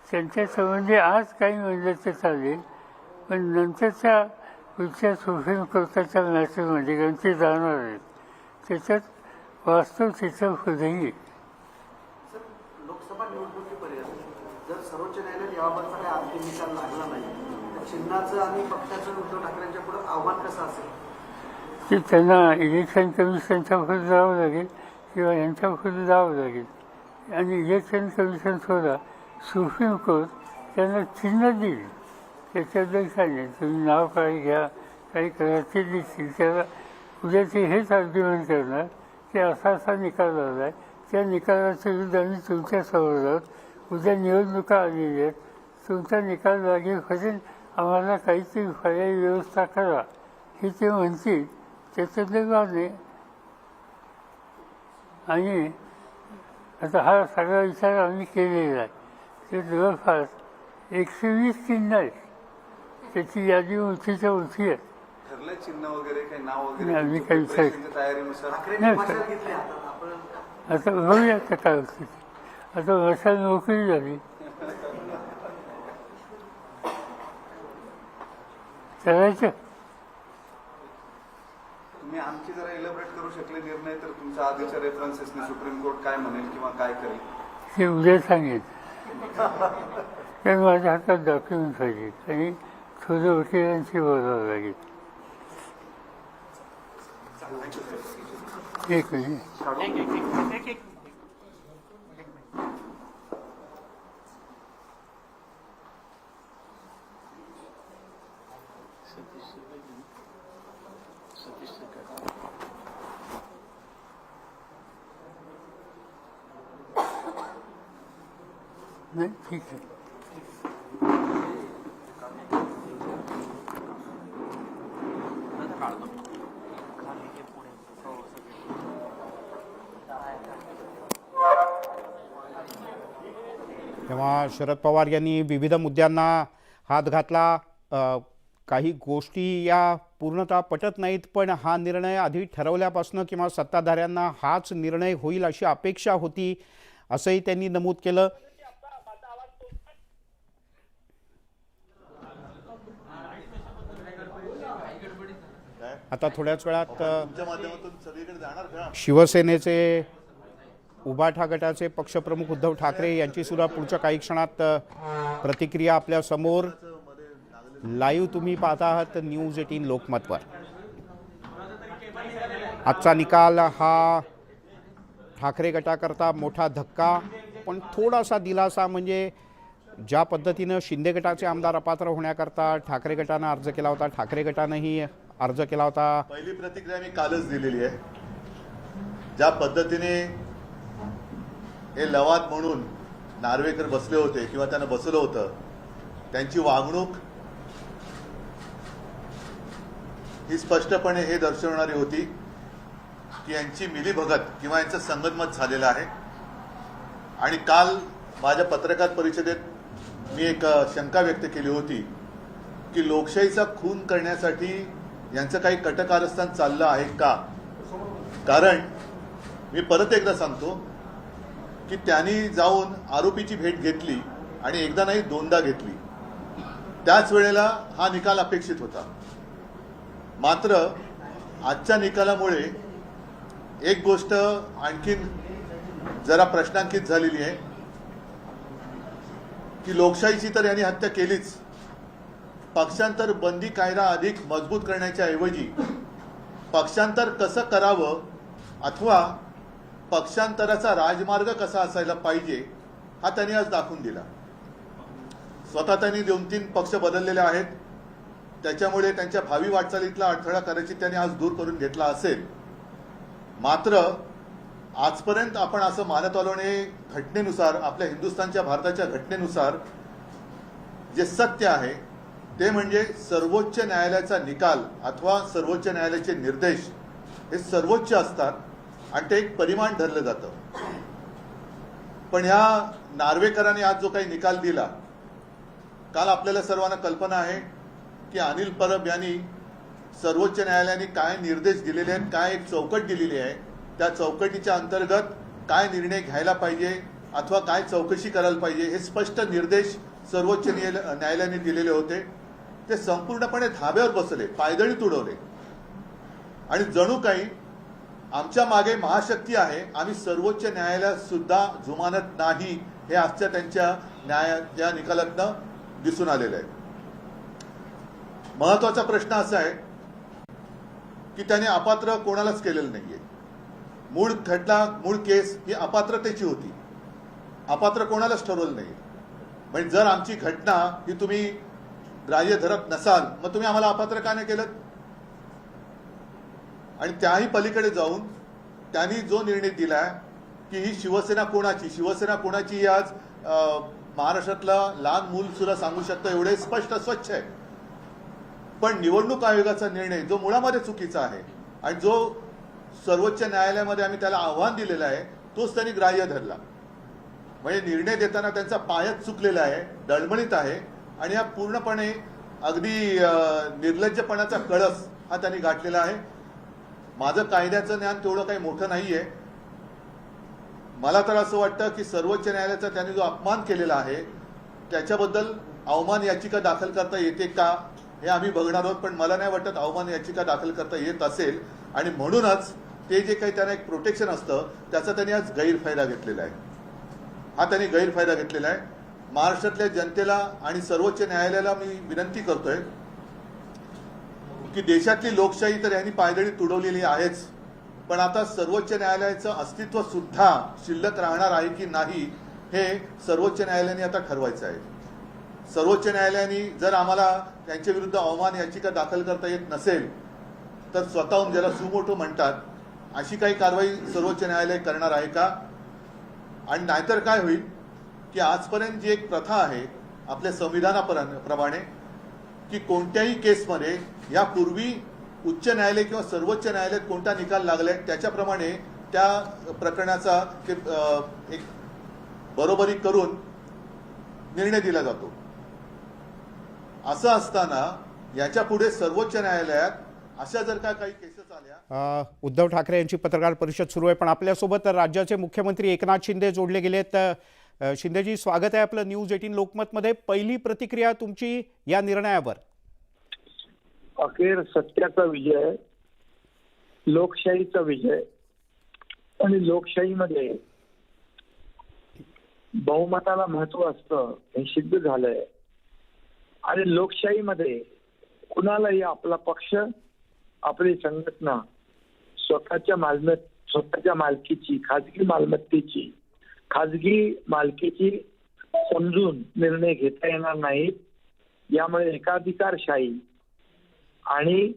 त्यांच्या संबंधी आज काही म्हणलं तर चालेल, पण नंतरच्या पुढच्या सुप्रीम कोर्टाच्या मॅटरमध्ये कारण ते जाणार आहेत त्याच्यात वास्तव तिथं पुढेही. लोकसभा निवडणुकीपर्यंत जर सर्वोच्च न्यायालयात याबाबतचा काही अंतिम निकाल लागला नाही तर चिन्हाचं आणि पक्षाचं उद्धव ठाकरेंच्या पुढे आव्हान कसं असेल? की त्यांना इलेक्शन कमिशनच्या पुढे जावं लागेल किंवा यांच्या पुढे जावं लागेल. आणि इलेक्शन कमिशन सोडा, सुप्रीम कोर्ट त्यांना चिन्ह देईल. त्याच्याबद्दल काय नाही, तुम्ही नाव काय घ्या, काही करा, ते देतील. त्याला उद्या ते हेच आर्ग्युमेंट करणार की असा असा निकाल आला आहे, त्या निकालाच्या विरुद्ध आम्ही तुमच्यासमोर आहोत, उद्या निवडणुका आलेल्या आहेत, तुमचा निकाल लागेपर्यंत आम्हाला काहीतरी पर्यायी व्यवस्था करा हे ते म्हणतील. त्याच्यातलं वाद नाही. आणि आता हा सगळा विचार आम्ही केलेला आहे. ते जवळपास 120 चिन्ह आहेत. त्याची यादी उंचीच्या उंची आहे. ठरलंय चिन्ह वगैरे काही नाव वगैरे आम्ही काही तयारीनुसार आता बघूया आता काय होतं. आता वर्षात नोकरी झाली करायचं. तुम्ही आमची जरा इलॅबोरेट करू शकले निर्णय तर तुमच्या आधीच्या रेफरन्सेसने सुप्रीम कोर्ट काय म्हणेल किंवा काय करेल हे उद्या सांगेन. कारण माझ्या हातात डॉक्युमेंट पाहिजे आणि थोडं वकिलांशी बोलावं लागेल. एक मिनिट. नाही ठीक आहे. तेव्हा शरद पवार यांनी विविध मुद्द्यांना हात घातला. काही गोष्टी या पूर्णतः पटत नाहीत, पण हा निर्णय आधी ठरवल्यापासून किंवा सत्ताधाऱ्यांना हाच निर्णय होईल अशी अपेक्षा होती असंही त्यांनी नमूद केलं. आता थोड्याच वेळात शिवसेनेचे उभाठा गटाचे पक्षप्रमुख उद्धव ठाकरे यांची सुद्धा पुढच्या काही क्षणात प्रतिक्रिया आपल्या समोर लाईव्ह तुम्ही पाहता आहात न्यूज 18 लोकमतवर. आजचा निकाल हा ठाकरे गटाकरता मोठा धक्का, पण थोडासा दिलासा. म्हणजे ज्या पद्धतीनं शिंदे गटाचे आमदार अपात्र होण्याकरता ठाकरे गटानं अर्ज केला होता, ठाकरे गटानंही अर्ज केला होता. पहिली प्रतिक्रिया मी कालच दिलेली आहे. ज्या पद्धतीने हे लवाद म्हणून नार्वेकर बसले होते किंवा त्यांना बसवलं होतं, त्यांची वागणूक ही स्पष्टपणे हे दर्शवणारी होती की यांची मिलीभगत किंवा यांचं संगनमत झालेलं आहे. आणि काल माझ्या पत्रकार परिषदेत मी एक शंका व्यक्त केली होती की लोकशाहीचा खून करण्यासाठी यांचं काही कटकारस्थान चाललं आहे का. कारण मी परत एकदा सांगतो की त्यांनी जाऊन आरोपीची भेट घेतली आणि एकदा नाही दोनदा घेतली. त्याच वेळेला हा निकाल अपेक्षित होता. मात्र आजच्या निकालामुळे एक गोष्ट आणखीन जरा प्रश्नांकित झालेली आहे की लोकशाहीची तर यांनी हत्या केलीच, पक्षांतर बंदी कायदा अधिक मजबूत करण्याच्या ऐवजी पक्षांतर कसं करावं अथवा पक्षांतराचा राजमार्ग कसा असायला पाहिजे हा त्यांनी आज दाखवून दिला. स्वतः त्यांनी 2-3 पक्ष बदललेले आहेत, त्याच्यामुळे त्यांच्या भावी वाटचालीतला अडथळा कदाचित त्यांनी आज दूर करून घेतला असेल. मात्र आजपर्यंत आपण असं मानत आलो आणि घटनेनुसार, आपल्या हिंदुस्थानच्या भारताच्या घटनेनुसार जे सत्य आहे ते म्हणजे सर्वोच्च न्यायालयाचा निकाल अथवा सर्वोच्च न्यायालयाचे निर्देश हे सर्वोच्च असतात आणि ते एक परिमाण धरलं जातं. पण ह्या नार्वेकरांनी आज जो काही निकाल दिला, काल आपल्याला सर्वांना कल्पना आहे की अनिल परब यांनी सर्वोच्च न्यायालयाने काय निर्देश दिलेले आहेत, काय एक चौकट दिलेली आहे, त्या चौकटीच्या अंतर्गत काय निर्णय घ्यायला पाहिजे अथवा काय चौकशी करायला पाहिजे हे स्पष्ट निर्देश सर्वोच्च न्यायालयाने दिलेले होते. ते संपूर्णपणे धाब्यावर बसले, पायदळी तुडवले आणि जणू काही आमच्या मागे महाशक्ती आहे, आम्ही सर्वोच्च न्यायालयात सुद्धा जुमानत नाही, हे आजच्या त्यांच्या या निकालातनं दिसून आलेलं आहे. महत्वाचा प्रश्न असा आहे की त्याने अपात्र कोणालाच केलेलं नाहीये. मूळ खटला, मूळ केस ही अपात्रतेची होती, अपात्र कोणालाच ठरवलं नाही. म्हणजे जर आमची घटना ही तुम्ही ग्राह्य धरत नसाल, मग तुम्ही आम्हाला अपात्र का नाही केलं? आणि त्याही पलीकडे जाऊन त्यांनी जो निर्णय दिलाय की ही शिवसेना कोणाची आज महाराष्ट्रातला लहान मूल सुद्धा सांगू शकतं, एवढे स्पष्ट स्वच्छ आहे. पण निवडणूक आयोगाचा निर्णय जो मुळामध्ये चुकीचा आहे आणि जो सर्वोच्च न्यायालयामध्ये आम्ही त्याला आव्हान दिलेलं आहे तोच त्यांनी ग्राह्य धरला. म्हणजे निर्णय देताना त्यांचा पायच चुकलेला आहे, डळमळीत आहे आणि हा पूर्णपणे अगदी निर्लज्जपणाचा कळस हा त्यांनी गाठलेला आहे. माझं कायद्याचं ज्ञान तेवढं काही मोठं नाहीये. मला तर असं वाटतं की सर्वोच्च न्यायालयाचा त्यांनी जो अपमान केलेला आहे त्याच्याबद्दल अवमान याचिका दाखल करता येते का हे आम्ही बघणार आहोत. पण मला नाही वाटत अवमान याचिका दाखल करता येत असेल आणि म्हणूनच ते जे काही त्यांना एक प्रोटेक्शन असतं त्याचा त्यांनी आज गैरफायदा घेतलेला आहे. हा त्यांनी गैरफायदा घेतलेला आहे. महाराष्ट्रातल्या जनतेला आणि सर्वोच्च न्यायालयाला मी विनंती करतोय की देशातली लोकशाही तर यांनी पायदळी तुडवलेली आहेच, पण आता सर्वोच्च न्यायालयाचं अस्तित्व सुद्धा शिल्लक राहणार आहे की नाही हे सर्वोच्च न्यायालयाने आता ठरवायचं आहे. सर्वोच्च न्यायालयाने जर आम्हाला त्यांच्या विरुद्ध अवमान याचिका दाखल करता येत नसेल तर स्वतःहून ज्याला सुमोटो म्हणतात अशी काही कारवाई सर्वोच्च न्यायालय करणार आहे का? आणि नाहीतर काय होईल की आजपर्यंत जी एक प्रथा आहे आपल्या संविधानाप्रमाणे की कोणत्याही केसमध्ये यापूर्वी उच्च न्यायालय किंवा सर्वोच्च न्यायालयात कोणता निकाल लागलाय त्याच्याप्रमाणे त्या प्रकरणाचा एक बरोबरी करून निर्णय दिला जातो. असं असताना याच्या पुढे सर्वोच्च न्यायालयात अशा जर का काही केसेस आल्या. उद्धव ठाकरे यांची पत्रकार परिषद सुरू आहे, पण आपल्यासोबत राज्याचे मुख्यमंत्री एकनाथ शिंदे जोडले गेलेत. शिंदेजी, स्वागत आहे आपलं न्यूज 18 लोकमतमध्ये. पहिली प्रतिक्रिया तुमची या निर्णयावर? अखेर सत्याचा विजय, लोकशाहीचा विजय आणि लोकशाहीमध्ये बहुमताला महत्व असतं हे सिद्ध झालंय. आणि लोकशाहीमध्ये कुणालाही आपला पक्ष, आपली संघटना स्वतःच्या मालकीची, खाजगी मालमत्तेची, खाजगी मालकीची समजून निर्णय घेता येणार नाहीत. यामुळे एकाधिकारशाही आणि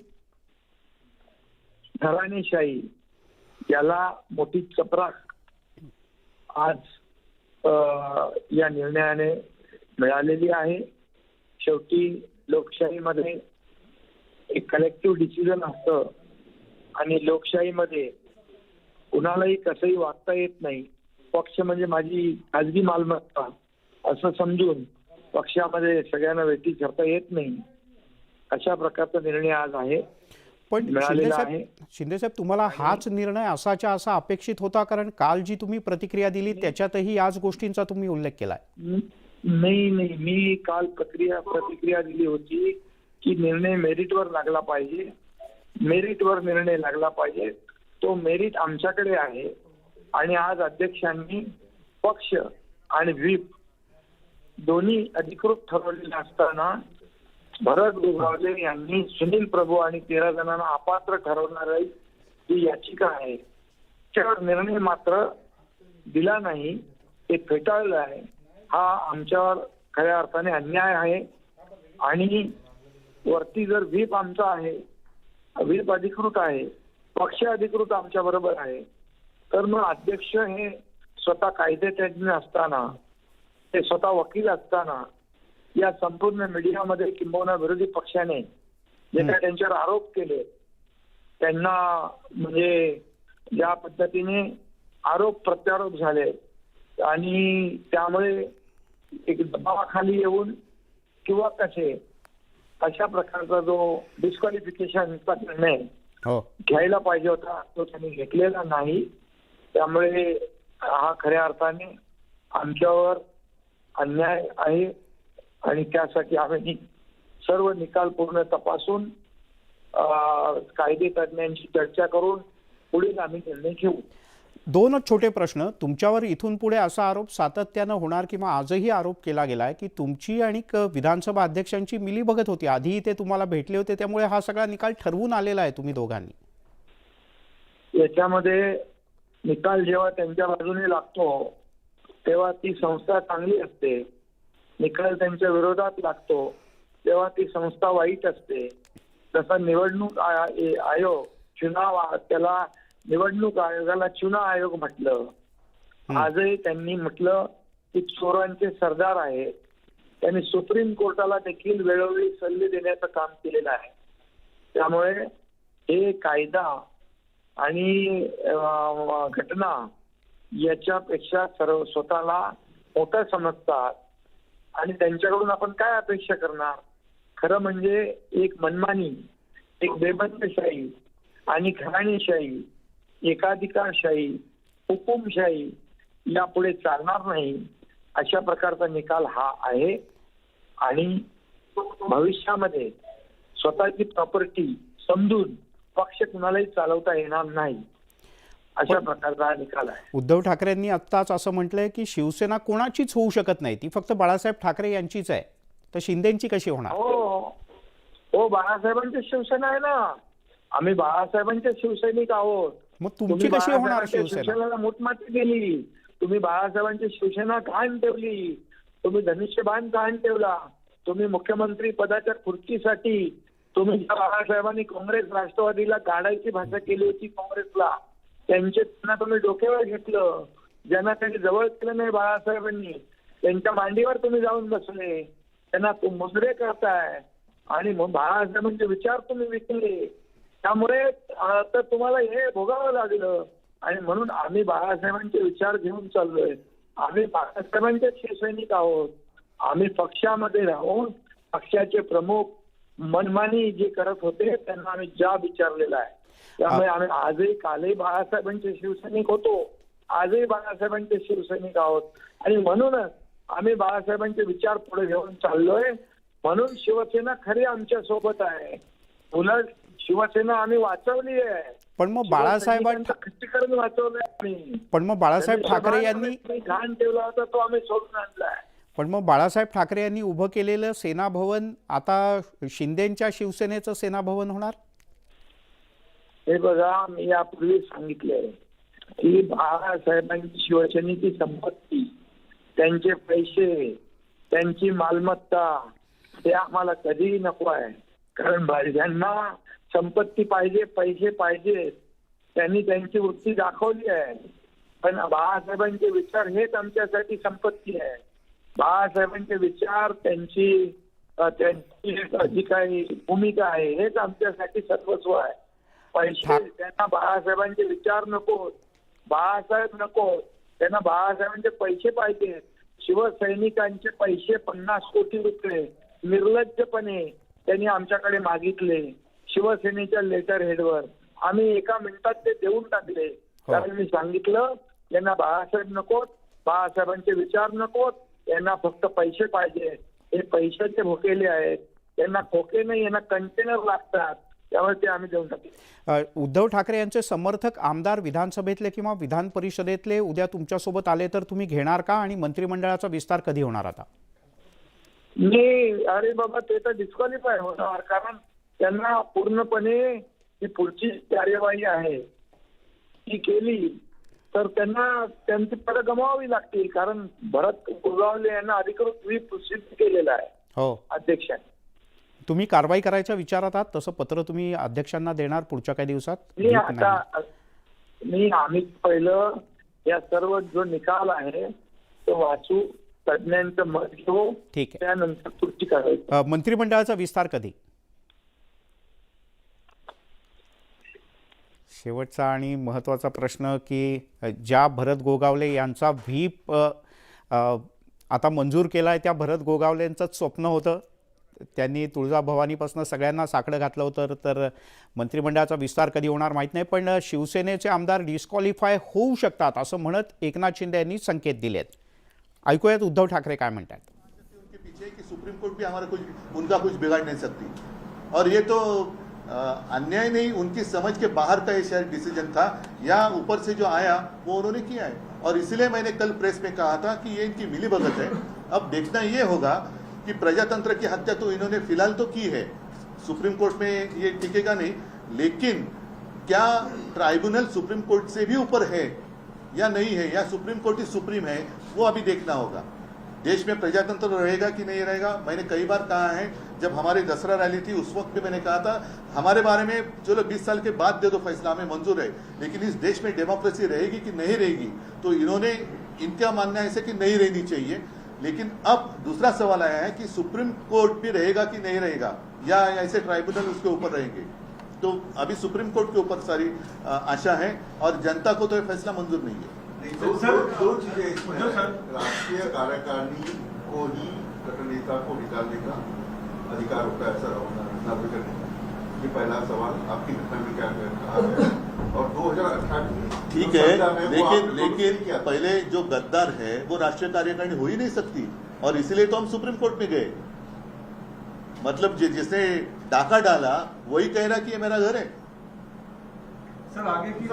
घराणेशाही याला मोठी चपराक आज या निर्णयाने मिळालेली आहे. शेवटी लोकशाहीमध्ये एक कलेक्टिव्ह डिसिजन असतं आणि लोकशाहीमध्ये कुणालाही कसंही वागता येत नाही. पक्ष म्हणजे माझी खाजगी मालमत्ता असं समजून पक्षामध्ये सगळ्यांना वेठी करता येत नाही. अशा प्रकारचा निर्णय आज आहे. पण शिंदेसाहेब, तुम्हाला हाच निर्णय असाच्या असा अपेक्षित होता? कारण काल जी तुम्ही प्रतिक्रिया दिली त्याच्यातही याच गोष्टींचा तुम्ही उल्लेख केलाय. नाही, मी काल प्रतिक्रिया दिली होती की निर्णय मेरिटवर लागला पाहिजे, मेरिटवर निर्णय लागला पाहिजे. तो मेरिट आमच्याकडे आहे आणि आज अध्यक्षांनी पक्ष आणि व्हीप दोन्ही अधिकृत ठरवलेले असताना भरत गोगावले यांनी सुनील प्रभू आणि 13 जणांना अपात्र ठरवणारी जी याचिका आहे त्याच्यावर निर्णय मात्र दिला नाही, ते फेटाळलं आहे. हा आमच्यावर खऱ्या अर्थाने अन्याय आहे. आणि वरती जर व्हीप आमचा आहे, व्हीप अधिकृत आहे, पक्ष अधिकृत आमच्या बरोबर आहे, तर मग अध्यक्ष हे स्वतः कायदेतज्ञ असताना, ते स्वतः वकील असताना या संपूर्ण मीडियामध्ये किंबहुना विरोधी पक्षाने जे काही त्यांच्यावर आरोप केले, त्यांना म्हणजे ज्या पद्धतीने आरोप प्रत्यारोप झाले आणि त्यामुळे एक दबावाखाली येऊन किंवा कसे अशा प्रकारचा जो डिस्क्वालिफिकेशनचा निर्णय घ्यायला पाहिजे होता तो त्यांनी घेतलेला नाही. त्यामुळे हा खऱ्या अर्थाने आमच्यावर अन्याय आहे आणि त्यासाठी आम्ही सर्व निकाल पूर्ण तपासून कायदे तज्ञांशी चर्चा करून पुढील आम्ही निर्णय घेऊ. दोनच छोटे प्रश्न. तुमच्यावर इथून पुढे असा आरोप सातत्यानं होणार किंवा आजही आरोप केला गेलाय की तुमची आणि विधानसभा अध्यक्षांची मिलीभगत होती, आधीही ते तुम्हाला भेटले होते, त्यामुळे हा सगळा निकाल ठरवून आलेला आहे तुम्ही दोघांनी. याच्यामध्ये निकाल जेव्हा त्यांच्या बाजूने लागतो तेव्हा ती संस्था चांगली असते, निकाल त्यांच्या विरोधात लागतो तेव्हा ती संस्था वाईट असते. जसं निवडणूक आयोग चुनाव, त्याला निवडणूक आयोगाला चुनाव आयोग म्हटलं. आजही त्यांनी म्हटलं की चोरांचे सरदार आहे. त्यांनी सुप्रीम कोर्टाला देखील वेळोवेळी सल्ले देण्याचं काम केलेलं आहे. त्यामुळे हे कायदा आणि घटना याच्यापेक्षा सर्व स्वतःला मोठं समजतात आणि त्यांच्याकडून आपण काय अपेक्षा करणार. खरं म्हणजे एक मनमानी, एक बेबंदशाही आणि घराणेशाही, एकाधिकारशाही, हुकुमशाही यापुढे चालणार नाही अशा प्रकारचा निकाल हा आहे. आणि भविष्यामध्ये स्वतःची प्रॉपर्टी समजून पक्ष कुणालाही चालवता येणार नाही अशा प्रकारचा हा निकाल आहे. उद्धव ठाकरेंनी आत्ताच असं म्हटलंय की शिवसेना कोणाचीच होऊ शकत नाही, ती फक्त बाळासाहेब ठाकरे यांचीच आहे, तर शिंदेंची कशी होणार. हो, बाळासाहेबांची शिवसेना आहे ना, आम्ही बाळासाहेबांचे शिवसैनिक आहोत. मग तुमची कशी होणार शिवसेना. शिवसेनेला मूठमाती केली तुम्ही, बाळासाहेबांची शिवसेना घाण ठेवली, तुम्ही धनुष्यबाण घाण ठेवला, तुम्ही मुख्यमंत्री पदाच्या खुर्चीसाठी तुम्ही बाळासाहेबांनी काँग्रेस राष्ट्रवादीला गाडायची भाषा केली होती काँग्रेसला, त्यांना तुम्ही डोक्यावर घेतलं, ज्यांना त्यांनी जवळ केलं नाही बाळासाहेबांनी त्यांच्या मांडीवर तुम्ही जाऊन बसले, त्यांना मुजरे करताय आणि मग बाळासाहेबांचे विचार तुम्ही विकले. त्यामुळे तर तुम्हाला हे भोगावं लागलं. आणि म्हणून आम्ही बाळासाहेबांचे विचार घेऊन चाललोय. आम्ही बाळासाहेबांचे शिवसैनिक आहोत. आम्ही पक्षामध्ये राहून पक्षाचे प्रमुख मनमानी जे करत होते त्यांना आम्ही जाब विचारलेला आहे. त्यामुळे आम्ही आजही कालही बाळासाहेबांचे शिवसैनिक होतो, आजही बाळासाहेबांचे शिवसैनिक आहोत. आणि म्हणूनच आम्ही बाळासाहेबांचे विचार पुढे घेऊन चाललोय. म्हणून शिवसेना खरी आमच्या सोबत आहे. उलट शिवसेना आम्ही वाचवली आहे. पण मग बाळासाहेबांचं खच्चीकरण वाचवलंय आम्ही. पण मग बाळासाहेब ठाकरे यांनी घाण ठेवला होता तो आम्ही सोडून आणलाय. पण मग बाळासाहेब ठाकरे यांनी उभं केलेलं सेना भवन आता शिंदेच्या शिवसेनेचं सेना भवन होणार. हे बघा, मी यापूर्वी सांगितलंय की बाळासाहेबांची शिवसेनेची संपत्ती, त्यांचे पैसे, त्यांची मालमत्ता ते आम्हाला कधीही नको आहे. कारण ज्यांना संपत्ती पाहिजे, पैसे पाहिजे, त्यांनी त्यांची वृत्ती दाखवली आहे. पण बाळासाहेबांचे विचार हेच आमच्यासाठी संपत्ती आहे. बाळासाहेबांचे विचार, त्यांची जी काही भूमिका आहे हेच आमच्यासाठी सर्वस्व आहे. पैसे त्यांना बाळासाहेबांचे विचार नकोत, बाळासाहेब नकोत, त्यांना बाळासाहेबांचे पैसे पाहिजे. शिवसैनिकांचे पैसे 50 कोटी रुपये निर्लज्जपणे त्यांनी आमच्याकडे मागितले शिवसेनेच्या लेटर हेडवर. आम्ही एका मिनिटात ते देऊन टाकले. कारण मी सांगितलं यांना बाळासाहेब नकोत, बाळासाहेबांचे विचार नकोत, यांना फक्त पैसे पाहिजे. हे पैशाचे भोकेले आहेत, त्यांना खोके नाही, यांना कंटेनर लागतात, त्यामुळे ते आम्ही देऊन टाकले. उद्धव ठाकरे यांचे समर्थक आमदार विधानसभेतले किंवा विधान परिषदेतले उद्या तुमच्यासोबत आले तर तुम्ही घेणार का. आणि मंत्रिमंडळाचा विस्तार कधी होणार आता. अरे बाबा, ते तर डिस्क्वालिफाय होणार. कारण त्यांना पूर्णपणे ही पुढची कार्यवाही आहे ती केली तर त्यांना त्यांची पदं गमावावी लागतील, कारण भरत गोगावले यांना अधिकृत व्हीप सिद्ध केलेला आहे हो अध्यक्षांनी. तुम्ही कारवाई करायच्या विचारात आहात? तसं पत्र तुम्ही अध्यक्षांना देणार पुढच्या काही दिवसात? आम्ही पहिलं या सर्व जो निकाल आहे तो वाचू, तज्ञांचं मत घेऊ, ठीक आहे. त्यानंतर पुढची कारवाई. मंत्रिमंडळाचा विस्तार कधी? शेवटचा आणि महत्त्वाचा प्रश्न की ज्या भरत गोगावले यांचा व्हीप आता मंजूर केला आहे, त्या भरत गोगावलेंचंच स्वप्न होतं. त्यांनी तुळजाभवानीपासून सगळ्यांना साकडं घातलं होतं. तर मंत्रिमंडळाचा विस्तार कधी होणार माहीत नाही, पण शिवसेनेचे आमदार डिस्क्वालिफाय होऊ शकतात असं म्हणत एकनाथ शिंदे यांनी संकेत दिलेत. ऐकूयात उद्धव ठाकरे काय म्हणतात. उनके पीछे कि सुप्रीम कोर्ट भी हमारा कुछ उनका कुछ बिगाड़ नहीं सकती, और ये तो अन्याय नहीं, उनकी समझ के बाहर का ये शायद डिसीजन था, या ऊपर से जो आया वो उन्होंने किया है. और इसलिए मैंने कल प्रेस में कहा था कि ये इनकी मिलीभगत है. अब देखना ये होगा कि प्रजातंत्र की हत्या तो इन्होंने फिलहाल तो की है, सुप्रीम कोर्ट में ये टिकेगा नहीं, लेकिन क्या ट्राइब्यूनल सुप्रीम कोर्ट से भी ऊपर है या नहीं है, या सुप्रीम कोर्ट ही सुप्रीम है, वो अभी देखना होगा. देश में प्रजातंत्र रहेगा कि नहीं रहेगा. मैंने कई बार कहा है, जब हमारी दसरा रैली थी उस वक्त भी मैंने कहा था, हमारे बारे में चलो 20 साल के बाद दे दो फैसला, हमें मंजूर है, लेकिन इस देश में डेमोक्रेसी रहेगी कि नहीं रहेगी. तो इन्होंने, इनका मानना ऐसे कि नहीं रहनी चाहिए. लेकिन अब दूसरा सवाल आया है कि सुप्रीम कोर्ट भी रहेगा कि नहीं रहेगा, या ऐसे ट्राइब्यूनल उसके ऊपर रहेंगे. तो अभी सुप्रीम कोर्ट के ऊपर सारी आशा है, और जनता को तो ये फैसला मंजूर नहीं है. दो चीजें इसमें है. राष्ट्रीय कार्यकारिणी को ही गठनेता को निकालने का अधिकार होता है, ऐसा नार्वेकर ने कहा. ये पहला सवाल आपकी घटना में क्या कहा है, और 2018 ठीक है, लेकिन पहले जो गद्दार है वो राष्ट्रीय कार्यकारिणी हो ही नहीं सकती, और इसीलिए तो हम सुप्रीम कोर्ट में गए. मतलब जिसने डाका डाला वही कह रहा कि ये मेरा घर है. सर आगे की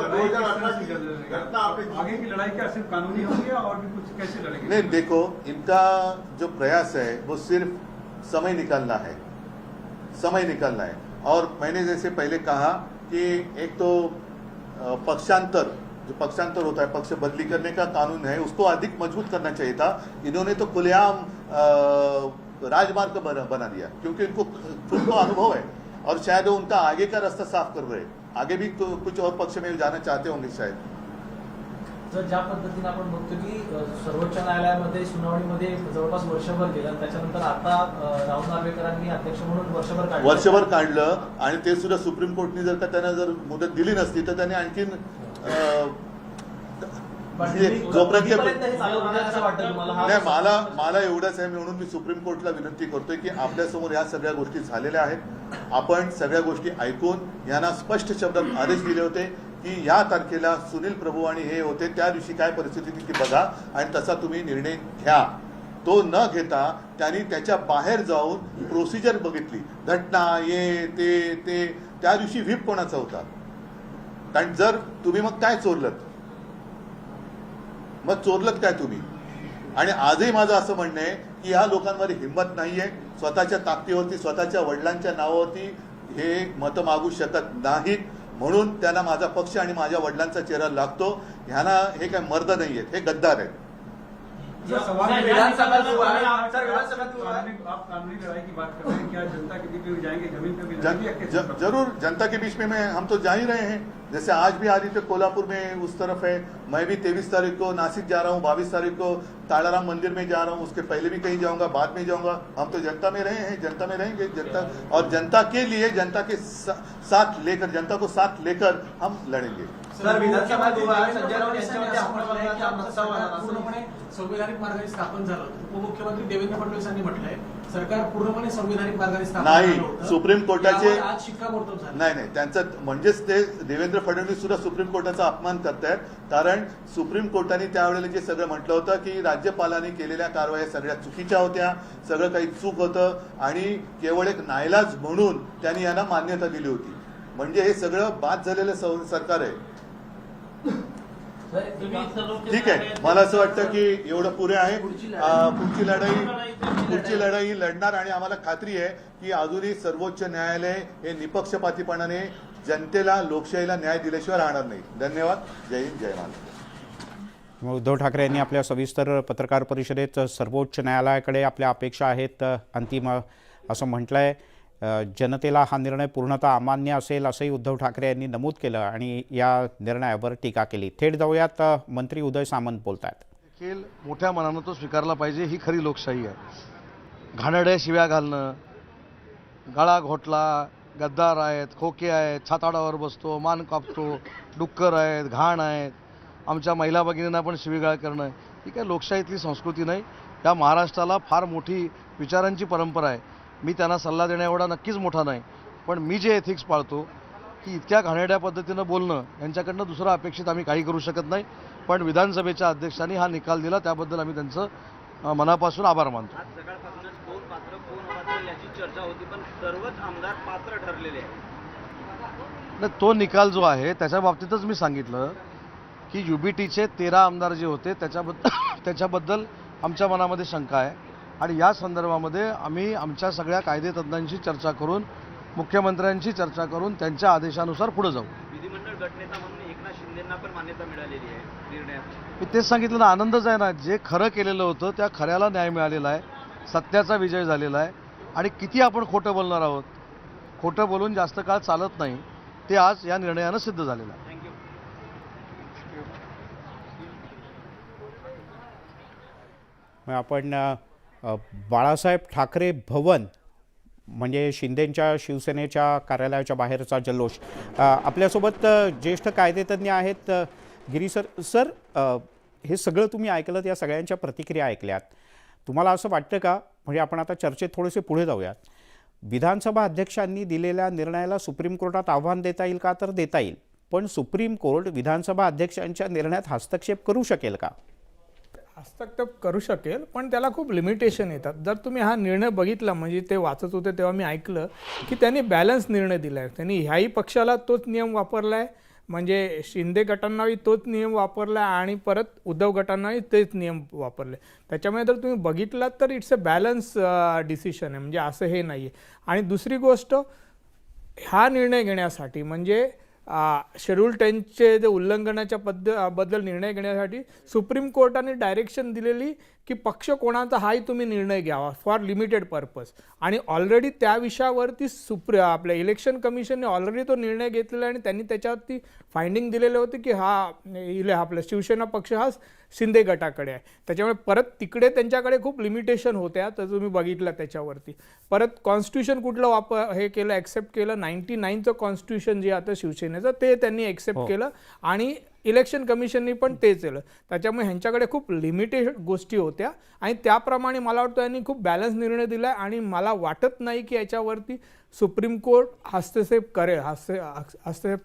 लड़ाई क्या सिर्फ कानूनी होगी और भी कुछ कैसे लड़ेंगे? नहीं, देखो, इनका जो प्रयास है वो सिर्फ समय निकालना है, समय निकालना है. और मैंने जैसे पहले कहा कि एक तो पक्षांतर, जो पक्षांतर होता है, पक्ष बदली करने का कानून है, उसको अधिक मजबूत करना चाहिए था. इन्होंने तो खुलेआम राजमार्ग बना दिया, क्योंकि इनको खुद को अनुभव है, और शायद वो उनका आगे का रास्ता साफ कर रहे हैं. आगे भी कुछ और पक्ष में जाना चाहते होंगे शायद. जर ज्या पद्धतीने आपण बघतो की सर्वोच्च न्यायालयामध्ये सुनावणीमध्ये जवळपास वर्षभर गेलं, त्याच्यानंतर आता राहुल नार्वेकरांनी अध्यक्ष म्हणून वर्षभर काढलं, आणि ते सुद्धा सुप्रीम कोर्टने जर का त्यांना जर मुदत दिली नसती तर त्यांनी आणखीन जोपर्यंत नाही, मला एवढंच आहे, म्हणून मी सुप्रीम कोर्टला विनंती करतोय की आपल्यासमोर या सगळ्या गोष्टी झालेल्या आहेत. आपण सगळ्या गोष्टी ऐकून यांना स्पष्ट शब्दात आदेश दिले होते की या तारखेला सुनील प्रभू आणि हे होते, त्या दिवशी काय परिस्थिती ती बघा आणि तसा तुम्ही निर्णय घ्या. तो न घेता त्यांनी त्याच्या बाहेर जाऊन प्रोसिजर बघितली, घटना ये ते त्या दिवशी व्हीप कोणाचा होता. कारण जर तुम्ही मग काय चोरलत काय तुम्ही. आणि आजही माझं असं म्हणणं आहे की या लोकांमध्ये हिंमत नाहीये, स्वतःच्या ताकदीवरती, स्वतःच्या वडिलांच्या नावावरती हे मतं मागू शकत नाहीत. म्हणून त्यांना माझा पक्ष आणि माझ्या वडिलांचा चेहरा लागतो. ह्यांना हे काय मर्द नाहीयेत, हे गद्दार आहेत. जरूर जनता के बीच में हम तो जा ही रहे हैं. जैसे आज भी आदित्य कोल्हापुर में उस तरफ है, मैं भी 23 तारीख को नासिक जा रहा हूँ, 22 तारीख को ताड़ाराम मंदिर में जा रहा हूँ, उसके पहले भी कहीं जाऊंगा, बाद में जाऊंगा. हम तो जनता में रहे हैं, जनता में रहेंगे. जनता और जनता के लिए, जनता के साथ लेकर, जनता को साथ लेकर हम लड़ेंगे. सर, विधानसभा संजय राऊत यांच्यावरती आपण म्हटलंय की आपण पूर्णपणे संवैधानिक मार्गाने स्थापन झालं. उपमुख्यमंत्री देवेंद्र फडणवीसांनी म्हटलंय सरकार पूर्णपणे संवैधानिक मार्गाने स्थापन नाही. सुप्रीम कोर्टाचे आज शिक्कामोर्तब झालं. नाही, त्यांचं म्हणजेच ते देवेंद्र फडणवीस सुद्धा सुप्रीम कोर्टाचा अपमान करतायत. कारण सुप्रीम कोर्टाने त्यावेळेला जे सगळं म्हटलं होतं की राज्यपालांनी केलेल्या कारवाया सगळ्या चुकीच्या होत्या, सगळं काही चूक होतं, आणि केवळ एक नाईलाज म्हणून त्यांनी यांना मान्यता दिली होती. म्हणजे हे सगळं बाद झालेलं सरकार आहे. ठीक आहे, मला असं वाटतं की एवढं पुरे आहे. पुढची लढाई लढणार, आणि आम्हाला खात्री आहे की अजूनही सर्वोच्च न्यायालय हे निपक्षपातीपणाने जनतेला लोकशाहीला न्याय दिल्याशिवाय राहणार नाही. धन्यवाद. जय हिंद, जय महाराष्ट्र. उद्धव ठाकरे यांनी आपल्या सविस्तर पत्रकार परिषदेत सर्वोच्च न्यायालयाकडे आपल्या अपेक्षा आहेत अंतिम असं म्हटलंय. जनतेला हा निर्णय पूर्णतः अमान्य असेल असंही उद्धव ठाकरे यांनी नमूद केलं आणि या निर्णयावर टीका केली. थेट जाऊयात मंत्री उदय सामंत बोलतात. देखील मोठ्या मनानं तो स्वीकारला पाहिजे. ही खरी लोकशाही आहे. घाणेरड्या शिव्या घालणं, गळा घोटला, गद्दार आहेत, खोके आहेत, छाताडावर बसतो, मान कापतो, डुक्कर आहेत, घाण आहेत, आमच्या महिला भगिनींना पण शिवीगाळ करणं, ही काय लोकशाहीतली संस्कृती नाही. या महाराष्ट्राला फार मोठी विचारांची परंपरा आहे. मी त्यांना सल्ला देण्या एवढा नक्कीच मोठा नाही, पण मी जे एथिक्स पाळतो की इतक्या घाणेरड्या पद्धतीनं बोलणं यांच्याकडनं दुसरं अपेक्षित आम्ही काही करू शकत नाही. पण विधानसभेच्या अध्यक्षांनी हा निकाल दिला त्याबद्दल आम्ही त्यांचं मनापासून आभार मानतो. सकाळपासूनच कोण पात्र कोण अपात्र याची चर्चा होती, पण सर्वच आमदार पात्र ठरलेले आहेत. तो निकाल जो आहे त्याच्या बाबतीतच मी सांगितलं की UBTचे 13 आमदार जे होते त्याच्याबद्दल आमच्या मनामध्ये शंका आहे आणि या संदर्भामध्ये आम्ही आमच्या सगळ्या कायदेतज्ञांशी चर्चा करून मुख्यमंत्र्यांशी चर्चा करून त्यांच्या आदेशानुसार पुढे जाऊ. विधिमंडळ गटनेता म्हणून एकनाथ शिंदेंना पण मान्यता मिळालेली आहे निर्णयात. मी तेच सांगितलं ना, आनंदच आहे ना. जे खरं केलेलं होतं त्या खऱ्याला न्याय मिळालेला आहे, सत्याचा विजय झालेला आहे. आणि किती आपण खोटं बोलणार आहोत, खोटं बोलून जास्त काळ चालत नाही, ते आज या निर्णयानं सिद्ध झालेलं आहे. आपण बाळासाहेब ठाकरे भवन म्हणजे शिंदेंच्या शिवसेनेच्या कार्यालयाच्या बाहेरचा जल्लोष. आपल्यासोबत ज्येष्ठ कायदेतज्ञ आहेत गिरी सर. हे सगळं तुम्ही ऐकलं, या सगळ्यांच्या प्रतिक्रिया ऐकल्यात. तुम्हाला असं वाटतं का, म्हणजे आपण आता चर्चेत थोडेसे पुढे जाऊयात, विधानसभा अध्यक्षांनी दिलेल्या निर्णयाला सुप्रीम कोर्टात आव्हान देता येईल का? तर देता येईल, पण सुप्रीम कोर्ट विधानसभा अध्यक्षांच्या निर्णयात हस्तक्षेप करू शकेल का? हस्तक्षेप करू शकेल, पण त्याला खूप लिमिटेशन येतात. जर तुम्ही हा निर्णय बघितला, म्हणजे ते वाचत होते तेव्हा मी ऐकलं की त्यांनी बॅलन्स निर्णय दिला आहे. त्यांनी ह्याही पक्षाला तोच नियम वापरला आहे, म्हणजे शिंदे गटांनाही तोच नियम वापरला आहे आणि परत उद्धव गटांनाही तेच नियम वापरले. त्याच्यामुळे जर तुम्ही बघितलात तर इट्स अ बॅलन्स डिसिशन आहे, म्हणजे असं हे नाही आहे. आणि दुसरी गोष्ट, हा निर्णय घेण्यासाठी म्हणजे शेड्यूल 10चे जे उल्लंघनाच्या बद्दल निर्णय घेण्यासाठी सुप्रीम कोर्टाने डायरेक्शन दिलेली की पक्ष कोणाचा हाही तुम्ही निर्णय घ्यावा फॉर लिमिटेड पर्पज. आणि ऑलरेडी त्या विषयावरती आपल्या इलेक्शन कमिशनने ऑलरेडी तो निर्णय घेतलेला आहे आणि त्यांनी त्याच्यावरती फाइंडिंग दिलेले होते की हा आपला शिवसेना पक्ष हा शिंदे गटाकडे आहे. त्याच्यामुळे परत तिकडे त्यांच्याकडे खूप लिमिटेशन होत्या, तर तुम्ही बघितलं त्याच्यावरती. परत कॉन्स्टिट्यूशन कुठलं हे केलं, ॲक्सेप्ट केलं, 99चं कॉन्स्टिट्यूशन जे आता शिवसेनेचं ते त्यांनी ॲक्सेप्ट केलं आणि इलेक्शन कमिशननी पण तेच केलं. त्याच्यामुळे ह्यांच्याकडे खूप लिमिटेड गोष्टी होत्या आणि त्याप्रमाणे मला वाटतं यांनी खूप बॅलन्स निर्णय दिला आहे आणि मला वाटत नाही की याच्यावरती सुप्रीम कोर्ट हस्तक्षेप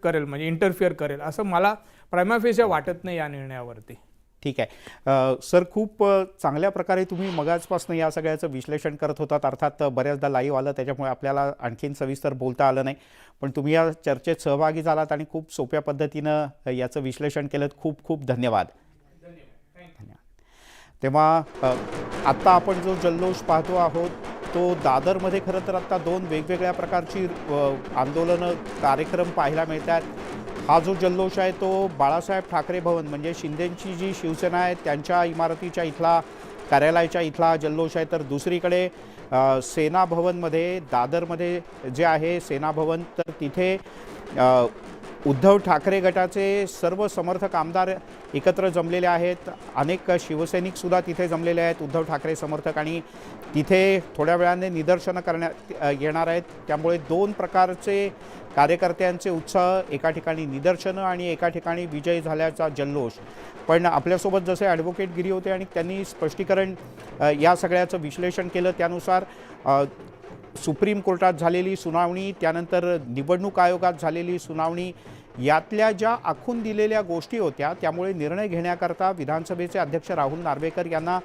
करेल म्हणजे इंटरफिअर करेल, असं मला प्रायमा फेसी वाटत नाही या निर्णयावरती. ठीक आहे सर, खूप चांगल्या प्रकारे तुम्ही मगाचपासून या सगळ्याचं विश्लेषण करत होतात. अर्थात बऱ्याचदा लाईव्ह आलं त्याच्यामुळे आपल्याला आणखीन सविस्तर बोलता आलं नाही, पण तुम्ही या चर्चेत सहभागी झालात आणि खूप सोप्या पद्धतीनं याचं विश्लेषण केलं. खूप खूप धन्यवाद. तेव्हा आत्ता आपण जो जल्लोष पाहतो आहोत तो दादरमध्ये खरं तर आत्ता 2 वेगवेगळ्या प्रकारची आंदोलनं कार्यक्रम पाहायला मिळतात. हा जो जल्लोष आहे तो बाळासाहेब ठाकरे भवन म्हणजे शिंदेंची जी शिवसेना आहे त्यांच्या इमारतीच्या इथला कार्यालयाच्या इथला जल्लोष आहे. तर दुसरीकडे सेना भवनमध्ये दादरमध्ये जे आहे सेना भवन, तर तिथे उद्धव ठाकरे गटाचे सर्व समर्थक आमदार एकत्र जमलेले आहेत. अनेक शिवसैनिकसुद्धा तिथे जमलेले आहेत उद्धव ठाकरे समर्थक, आणि तिथे थोड्या वेळाने निदर्शनं करण्यात येणार आहेत. त्यामुळे 2 प्रकारचे कार्यकर्त्यांचे उत्साह, एका ठिकाणी निदर्शनं आणि एका ठिकाणी विजय झाल्याचा जल्लोष. पण आपल्यासोबत जसे ॲडव्होकेट गिरी होते आणि त्यांनी स्पष्टीकरण या सगळ्याचं विश्लेषण केलं. त्यानुसार सुप्रीम कोर्टात झालेली सुनावणी, त्यानंतर निवडणूक आयोगात झालेली सुनावणी, यातल्या ज्या आखून दिलेल्या गोष्टी होत्या त्यामुळे निर्णय घेण्याकरता विधानसभेचे अध्यक्ष राहुल नार्वेकर यांना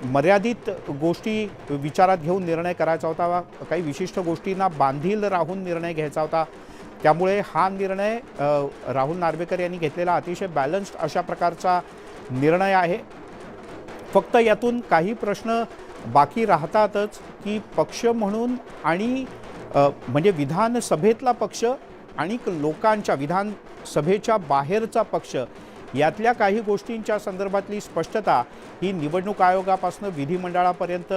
मर्यादित गोष्टी विचारात घेऊन निर्णय करायचा होता. काही विशिष्ट गोष्टींना बांधील राहून निर्णय घ्यायचा होता. त्यामुळे हा निर्णय राहुल नार्वेकर यांनी घेतलेला अतिशय बॅलन्स्ड अशा प्रकारचा निर्णय आहे. फक्त यातून काही प्रश्न बाकी राहतातच की पक्ष म्हणून आणि म्हणजे विधानसभेतला पक्ष आणि लोकांच्या विधानसभेच्या बाहेरचा पक्ष यातल्या काही गोष्टींच्या संदर्भातली स्पष्टता ही निवडणूक आयोगापासून विधिमंडळापर्यंत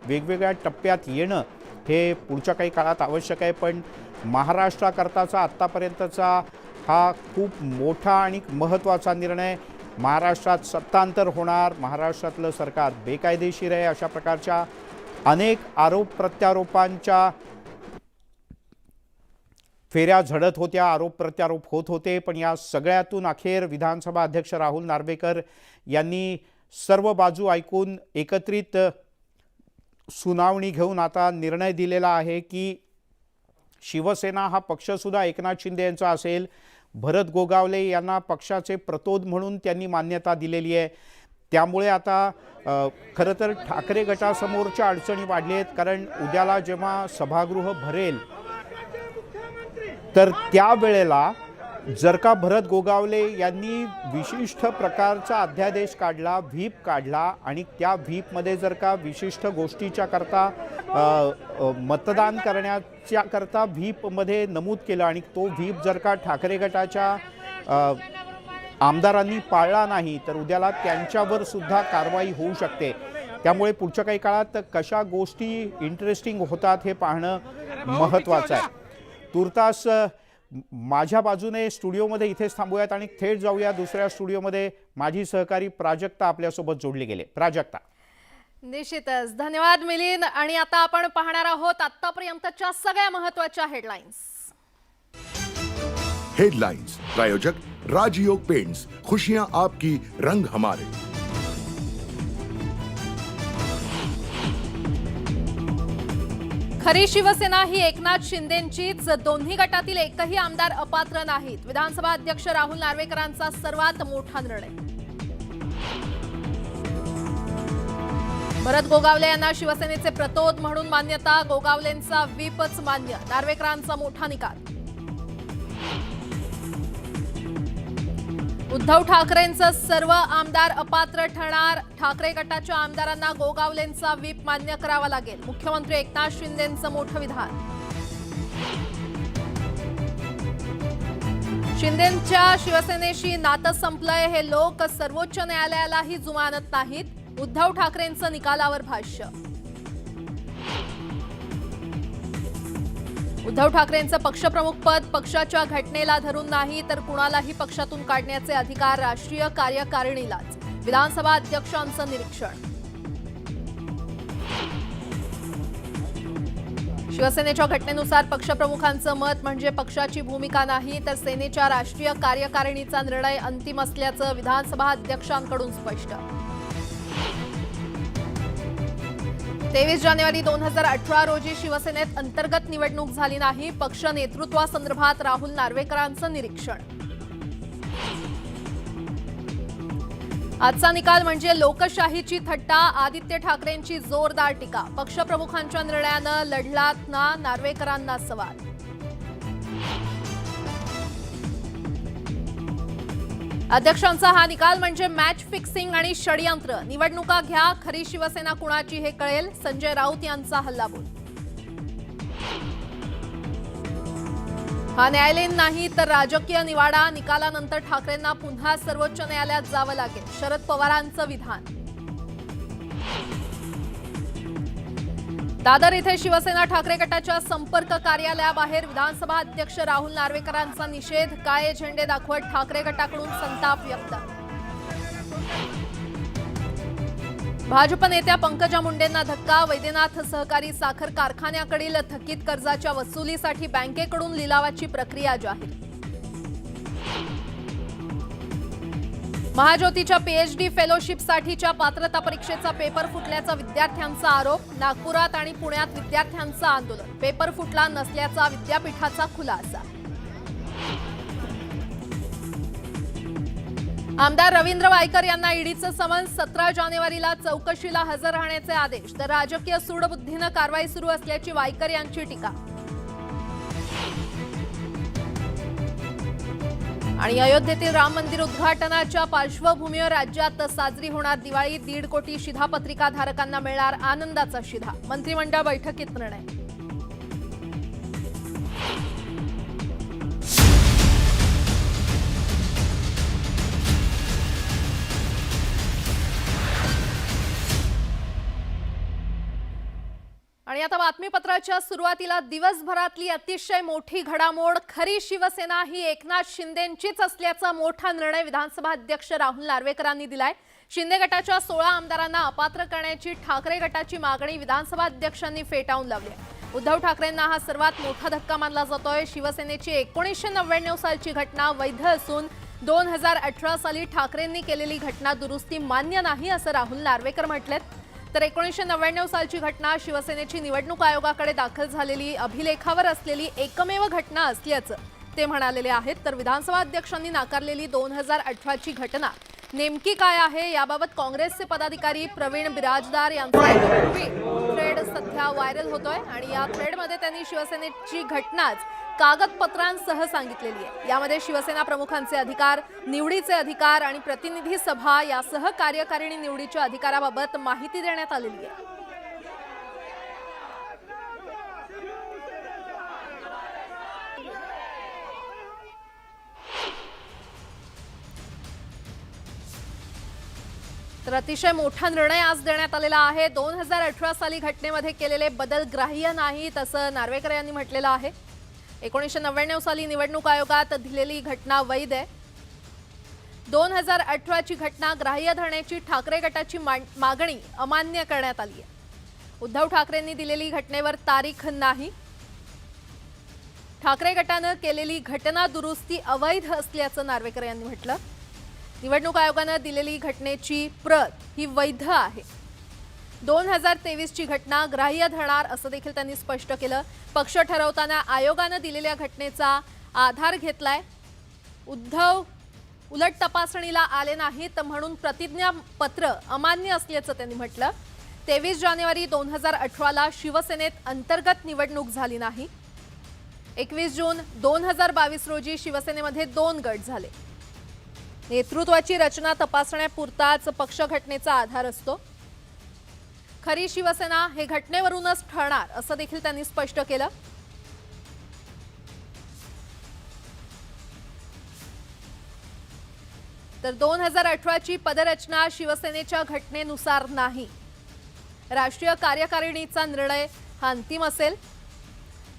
वेगवेगळ्या टप्प्यात येणं हे पुढच्या काही काळात आवश्यक आहे. पण महाराष्ट्राकरताचा आत्तापर्यंतचा हा खूप मोठा आणि महत्त्वाचा निर्णय. महाराष्ट्रात सत्तांतर होणार, महाराष्ट्रातलं सरकार बेकायदेशीर आहे, अशा प्रकारच्या अनेक आरोप प्रत्यारोपांच्या फेऱ्या झडत होत्या, आरोप प्रत्यारोप होत होते. पण या सगळ्यातून अखेर विधानसभा अध्यक्ष राहुल नार्वेकर यांनी सर्व बाजू ऐकून एकत्रित सुनावणी घेऊन आता निर्णय दिलेला आहे की शिवसेना हा पक्षसुद्धा एकनाथ शिंदे यांचा असेल. भरत गोगावले यांना पक्षाचे प्रतोद म्हणून त्यांनी मान्यता दिलेली आहे. त्यामुळे आता खरं तर ठाकरे गटासमोरच्या अडचणी वाढल्या आहेत. कारण उद्याला जेव्हा सभागृह भरेल तर त्यावेळेला जर का भरत गोगावले यांनी विशिष्ट प्रकारचा अध्यादेश काढला, व्हीप काढला आणि त्या व्हीपमध्ये जर का विशिष्ट गोष्टीच्या करता मतदान करण्याच्या करता व्हीपमध्ये नमूद केलं आणि तो व्हीप जर का ठाकरे गटाच्या आमदारांनी पाळला नाही तर उद्याला त्यांच्यावर सुद्धा कारवाई होऊ शकते. त्यामुळे पुढच्या काही काळात कशा गोष्टी इंटरेस्टिंग होतात हे पाहणं महत्त्वाचं आहे. तुर्तास माझ्या बाजूने स्टुडिओमध्ये इथेच थांबूयात आणि थेट जाऊया दुसऱ्या स्टुडिओमध्ये. माझी सहकारी प्राजक्ता आपल्यासोबत जोडली गेले. प्राजक्ता. निश्चितच धन्यवाद मिलिंद. आणि आता आपण पाहणार आहोत आतापर्यंतच्या सगळ्या महत्त्वाच्या हेडलाईन्स. हेडलाइंस प्रायोजक राजयोग पेंट्स, खुशियां आपकी, रंग हमारे. खरी शिवसेना ही एकनाथ शिंदेंचीच. दोन्ही गटातील एकही आमदार अपात्र नाहीत. विधानसभा अध्यक्ष राहुल नार्वेकरांचा सर्वात मोठा निर्णय. भरत गोगावले यांना शिवसेनेचे प्रतोद म्हणून मान्यता. गोगावलेंचा व्हीपच मान्य. नार्वेकरांचा मोठा निकाल. उद्धव ठाकरेंचं सर्व आमदार अपात्र ठरणार. ठाकरे गटाच्या आमदारांना गोगावलेंचा व्हीप मान्य करावा लागेल. मुख्यमंत्री एकनाथ शिंदेंचं मोठं विधान. शिंदेंच्या शिवसेनेशी नातं संपलंय हे लोक सर्वोच्च न्यायालयालाही जुमानत नाहीत. उद्धव ठाकरेंचं निकालावर भाष्य. उद्धव ठाकरेंचं पक्षप्रमुख पद पक्षाच्या घटनेला धरून नाही तर कुणालाही पक्षातून काढण्याचे अधिकार राष्ट्रीय कार्यकारिणीलाच. विधानसभा अध्यक्षांचं निरीक्षण. शिवसेनेच्या घटनेनुसार पक्षप्रमुखांचं मत म्हणजे पक्षाची भूमिका नाही तर सेनेच्या राष्ट्रीय कार्यकारिणीचा निर्णय अंतिम असल्याचं विधानसभा अध्यक्षांकडून स्पष्ट. 23 जानेवारी 2018 रोजी शिवसेनेत अंतर्गत निवडणूक झाली नाही. पक्ष नेतृत्वासंदर्भात राहुल नार्वेकरांचं निरीक्षण. आजचा निकाल म्हणजे लोकशाहीची थट्टा. आदित्य ठाकरेंची जोरदार टीका. पक्षप्रमुखांच्या निर्णयानं लढलात ना, नार्वेकरांना सवाल. अध्यक्षांचा हा निकाल म्हणजे मॅच फिक्सिंग आणि षडयंत्र. निवडणुका घ्या, खरी शिवसेना कुणाची हे कळेल. संजय राऊत यांचा हल्लाबोल. हा न्यायालयीन नाही तर राजकीय निवाडा. निकालानंतर ठाकरेंना पुन्हा सर्वोच्च न्यायालयात जावं लागेल. शरद पवारांचं विधान. दादर इथे शिवसेना ठाकरे गटाच्या संपर्क कार्यालयाबाहेर विधानसभा अध्यक्ष राहुल नार्वेकरांचा निषेध. काळे झेंडे दाखवत ठाकरे गटाकडून संताप व्यक्त. भाजप नेत्या पंकजा मुंडेंना धक्का. वैद्यनाथ सहकारी साखर कारखान्याकडील थकीत कर्जाच्या वसुलीसाठी बँकेकडून लिलावाची प्रक्रिया जाहीर. महाज्योतीच्या पीएचडी फेलोशिपसाठीच्या पात्रता परीक्षेचा पेपर फुटल्याचा विद्यार्थ्यांचा आरोप. नागपुरात आणि पुण्यात विद्यार्थ्यांचं आंदोलन. पेपर फुटला नसल्याचा विद्यापीठाचा खुलासा. आमदार रवींद्र वायकर यांना ईडीचं समन्स. 17 जानेवारीला चौकशीला हजर राहण्याचे आदेश. तर राजकीय सूडबुद्धीनं कारवाई सुरू असल्याची वायकर यांची टीका. आणि अयोध्येतील राम मंदिर उद्घाटनाच्या पार्श्वभूमीवर राज्यात साजरी होणार दिवाळी. 1.5 कोटी शिधापत्रिका धारकांना मिळणार आनंदाचा शिधा. मंत्रिमंडळ बैठकीत निर्णय. आणि आता बातमीपत्राच्या सुरुवातीला दिवसभरातली अतिशय मोठी घडामोड, खरी शिवसेना ही एकनाथ शिंदेंचीच असल्याचा मोठा निर्णय विधानसभा अध्यक्ष राहुल नार्वेकरांनी दिलाय। शिंदे गटाच्या 16 आमदारांना अपात्र करण्याची ठाकरे गटाची मागणी विधानसभा अध्यक्षांनी फेटाळून लावली आहे। उद्धव ठाकरेंना हा सर्वात मोठा धक्का मानला जातोय। शिवसेनेची 1999 सालची घटना वैध असून 2018 साली ठाकरेंनी केलेली घटना दुरुस्ती मान्य नाही असं राहुल नार्वेकर म्हटलेत। तर 1999 सालची घटना शिवसेनेची निवडणूक आयोगाकडे दाखल झालेली अभिलेखावर असलेली एकमेव घटना असल्याचं ते म्हणालेले आहेत। तर विधानसभा अध्यक्षांनी नाकारलेली 2018 ची घटना नेमकी काय आहे याबाबत काँग्रेसचे पदाधिकारी प्रवीण बिराजदार यांचा थ्रेड सध्या व्हायरल होतोय आणि या थ्रेडमध्ये त्यांनी शिवसेनेची घटनाच कागदपत्रांसह सांगितलेली आहे। यामध्ये शिवसेना प्रमुखांचे अधिकार, निवडीचे अधिकार आणि प्रतिनिधी सभा यासह कार्यकारिणी निवडीच्या अधिकाराबाबत माहिती देण्यात आलेली आहे। तर अतिशय मोठा निर्णय आज देण्यात आलेला आहे। 2018 साली घटनेमध्ये केलेले बदल ग्राह्य नाही असं नार्वेकर यांनी म्हटलेलं आहे। 1999 साली निवडणूक आयोगात दिलेली घटना वैध आहे। 2018 ची घटना ग्राह्य धरण्याची ठाकरे गटाची मागणी अमान्य करण्यात आली आहे। उद्धव ठाकरेंनी दिलेली घटनेवर तारीख नाही। ठाकरे गटानं केलेली घटना दुरुस्ती अवैध असल्याचं नार्वेकर यांनी म्हटलं। निवडणूक आयोगानं दिलेली घटनेची प्रत ही वैध आहे। 2023 ची घटना ग्राह्य धरणार असं देखील त्यांनी स्पष्ट केलं। पक्ष ठरवताना आयोगानं दिलेल्या घटनेचा आधार घेतलाय। उद्धव उलट तपासणीला आले नाहीत म्हणून प्रतिज्ञापत्र अमान्य असल्याचं त्यांनी म्हटलं। 23 जानेवारी 2018 ला शिवसेनेत अंतर्गत निवडणूक झाली नाही। 21 जून 2022 रोजी शिवसेनेमध्ये 2 गट झाले। नेतृत्वाची रचना तपासण्यापुरताच पक्ष घटनेचा आधार असतो। खरी शिवसेना हे घटनेवरूनच ठरणार असं देखील त्यांनी स्पष्ट केलं। तर 2018 ची पदरचना शिवसेनेच्या घटनेनुसार नाही। राष्ट्रीय कार्यकारिणीचा निर्णय हा अंतिम असेल।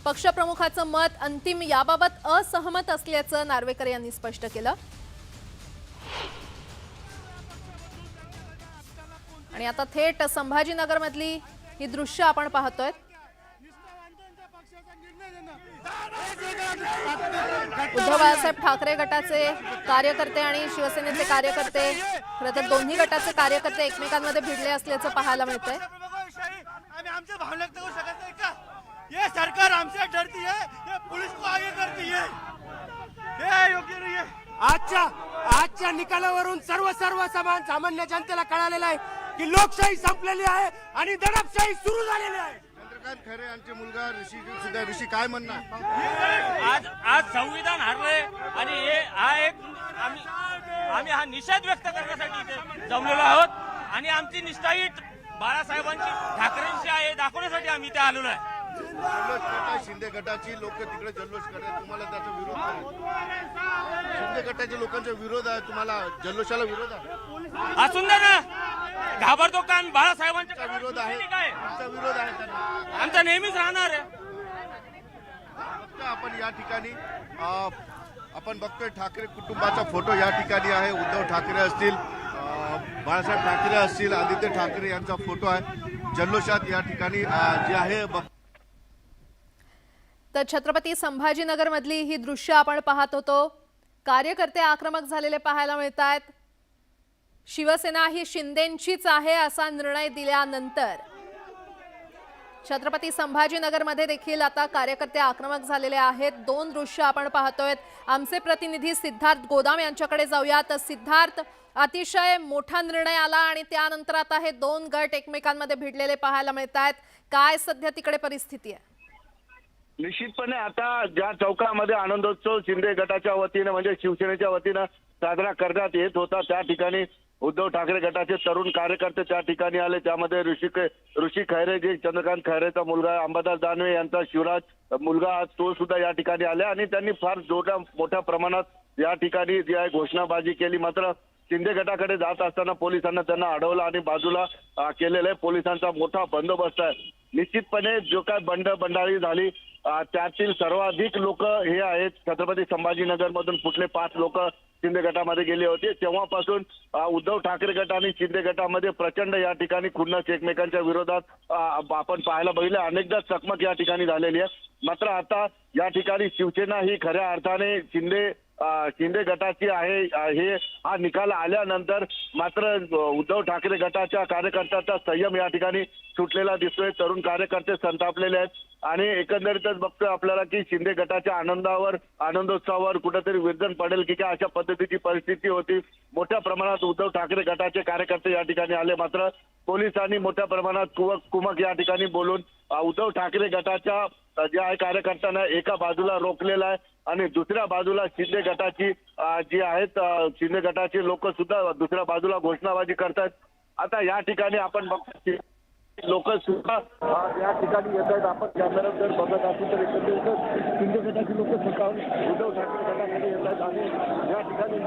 पक्षप्रमुखाचं मत अंतिम याबाबत असहमत असल्याचं नार्वेकर यांनी स्पष्ट केलं। आणि आता थेट संभाजीनगर मधली ही दृश्य आपण पाहतोय। उद्धव बाळासाहेब ठाकरे गटाचे कार्यकर्ते आणि शिवसेनेचे कार्यकर्ते, खरं तर दोन्ही गटाचे कार्यकर्ते एकमेकांमध्ये भिडले असल्याचं पाहायला मिळतंय। ये सरकार हमसे डरती है, ये पुलिस को आगे करती है, ये योग्य नहीं है। आजच्या निकालावरून सर्व समान सामान्य जनतेला कळालेलं आहे की लोकशाही संपलेली आहे आणि दडपशाही सुरू झालेली आहे। चंद्रकांत खैरे यांचे मुलगा ऋषी काय म्हणणार? आज संविधान हरले आणि हे आम्ही हा निषेध व्यक्त करण्यासाठी इथे जमलेलो आहोत आणि आमची निष्ठा ही बाळासाहेबांची ठाकरेंची आहे दाखवण्यासाठी आम्ही इथे आलेलो आहे। जल्लोष करतात शिंदे गटाची लोक तिकडे जल्लोष करतात, तुम्हाला त्याचा विरोध आहे? शिंदे गटाच्या लोकांचा विरोध आहे, तुम्हाला जल्लोषाला विरोध आहे? असून दे ना, घाबरतो का? बाळासाहेबांचा विरोध आहे, तुमचा विरोध आहे त्यांना? आमचा नेहमीच राहणार आहे। आपण या ठिकाणी आपण बघतोय ठाकरे कुटुंबाचा फोटो या ठिकाणी आहे। उद्धव ठाकरे असतील, बाळासाहेब ठाकरे असतील, आदित्य ठाकरे यांचा फोटो आहे जल्लोषात या ठिकाणी जे आहे। तर छत्रपती संभाजीनगर मधली ही दृश्य आपण पाहत होतो। कार्यकर्ते आक्रमक झालेले पाहायला मिळतात। शिवसेना ही शिंदेंचीच आहे असा निर्णय दिल्यानंतर छत्रपती संभाजीनगर मध्ये देखील आता कार्यकर्ते आक्रमक झालेले आहेत। 2 दृश्य आपण पाहतोय। आमचे प्रतिनिधी सिद्धार्थ गोदाम यांच्याकडे जाऊयात। सिद्धार्थ, अतिशय मोठा निर्णय आला आणि त्यानंतर आता हे 2 गट एकमेकांमध्ये भिडलेले पाहायला मिळतात। काय सध्या तिकडे परिस्थिती आहे? निश्चितपणे आता ज्या चौकामध्ये आनंदोत्सव शिंदे गटाच्या वतीने म्हणजे शिवसेनेच्या वतीने साजरा करण्यात येत होता, त्या ठिकाणी उद्धव ठाकरे गटाचे तरुण कार्यकर्ते त्या ठिकाणी आले। त्यामध्ये ऋषी खैरे, जे चंद्रकांत खैरेचा मुलगा, अंबादास दानवे यांचा शिवराज मुलगा, तो सुद्धा या ठिकाणी आले आणि त्यांनी फार मोठ्या प्रमाणात या ठिकाणी जी आहे घोषणाबाजी केली। मात्र शिंदे गटाकडे जात असताना पोलिसांना त्यांना अडवलं आणि बाजूला केलेलं आहे। पोलिसांचा मोठा बंदोबस्त आहे। निश्चितपणे जो काय बंडाळी झाली त्यातील सर्वाधिक लोक हे आहेत छत्रपती संभाजीनगर मधून कुठले 5 लोक शिंदे गटामध्ये गेले होते. तेव्हापासून उद्धव ठाकरे गट आणि शिंदे गटामध्ये प्रचंड या ठिकाणी खुन्नस एकमेकांच्या विरोधात आपण पाहायला बघितलं. अनेकदा चकमक या ठिकाणी झालेली आहे. मात्र आता या ठिकाणी शिवसेना ही खऱ्या अर्थाने शिंदे गटाची आहे हे हा निकाल आल्यानंतर मात्र उद्धव ठाकरे गटाच्या कार्यकर्त्यांचा संयम या ठिकाणी सुटलेला दिसतोय. तरुण कार्यकर्ते संतापलेले आहेत आणि एकंदरीतच बघतोय आपल्याला की शिंदे गटाच्या आनंदोत्सवावर कुठेतरी विरजन पडेल की काय अशा पद्धतीची परिस्थिती होती. मोठ्या प्रमाणात उद्धव ठाकरे गटाचे कार्यकर्ते या ठिकाणी आले. मात्र पोलिसांनी मोठ्या प्रमाणात कुमक या ठिकाणी बोलून उद्धव ठाकरे गटाच्या ज्या कार्यकर्त्यांना एका बाजूला रोखलेला आहे आणि दुसऱ्या बाजूला शिंदे गटाची जी आहेत शिंदे गटाचे लोक सुद्धा दुसऱ्या बाजूला घोषणाबाजी करतात. आता या ठिकाणी आपण बघतो लोक सुद्धा या ठिकाणी येत आहेत. आपण कॅमेऱ्यात जर बघत असू तर एकंदरीत शिंदे गटाची लोक स्वतः उद्धव ठाकरे गटाकडे येत आहेत आणि या ठिकाणी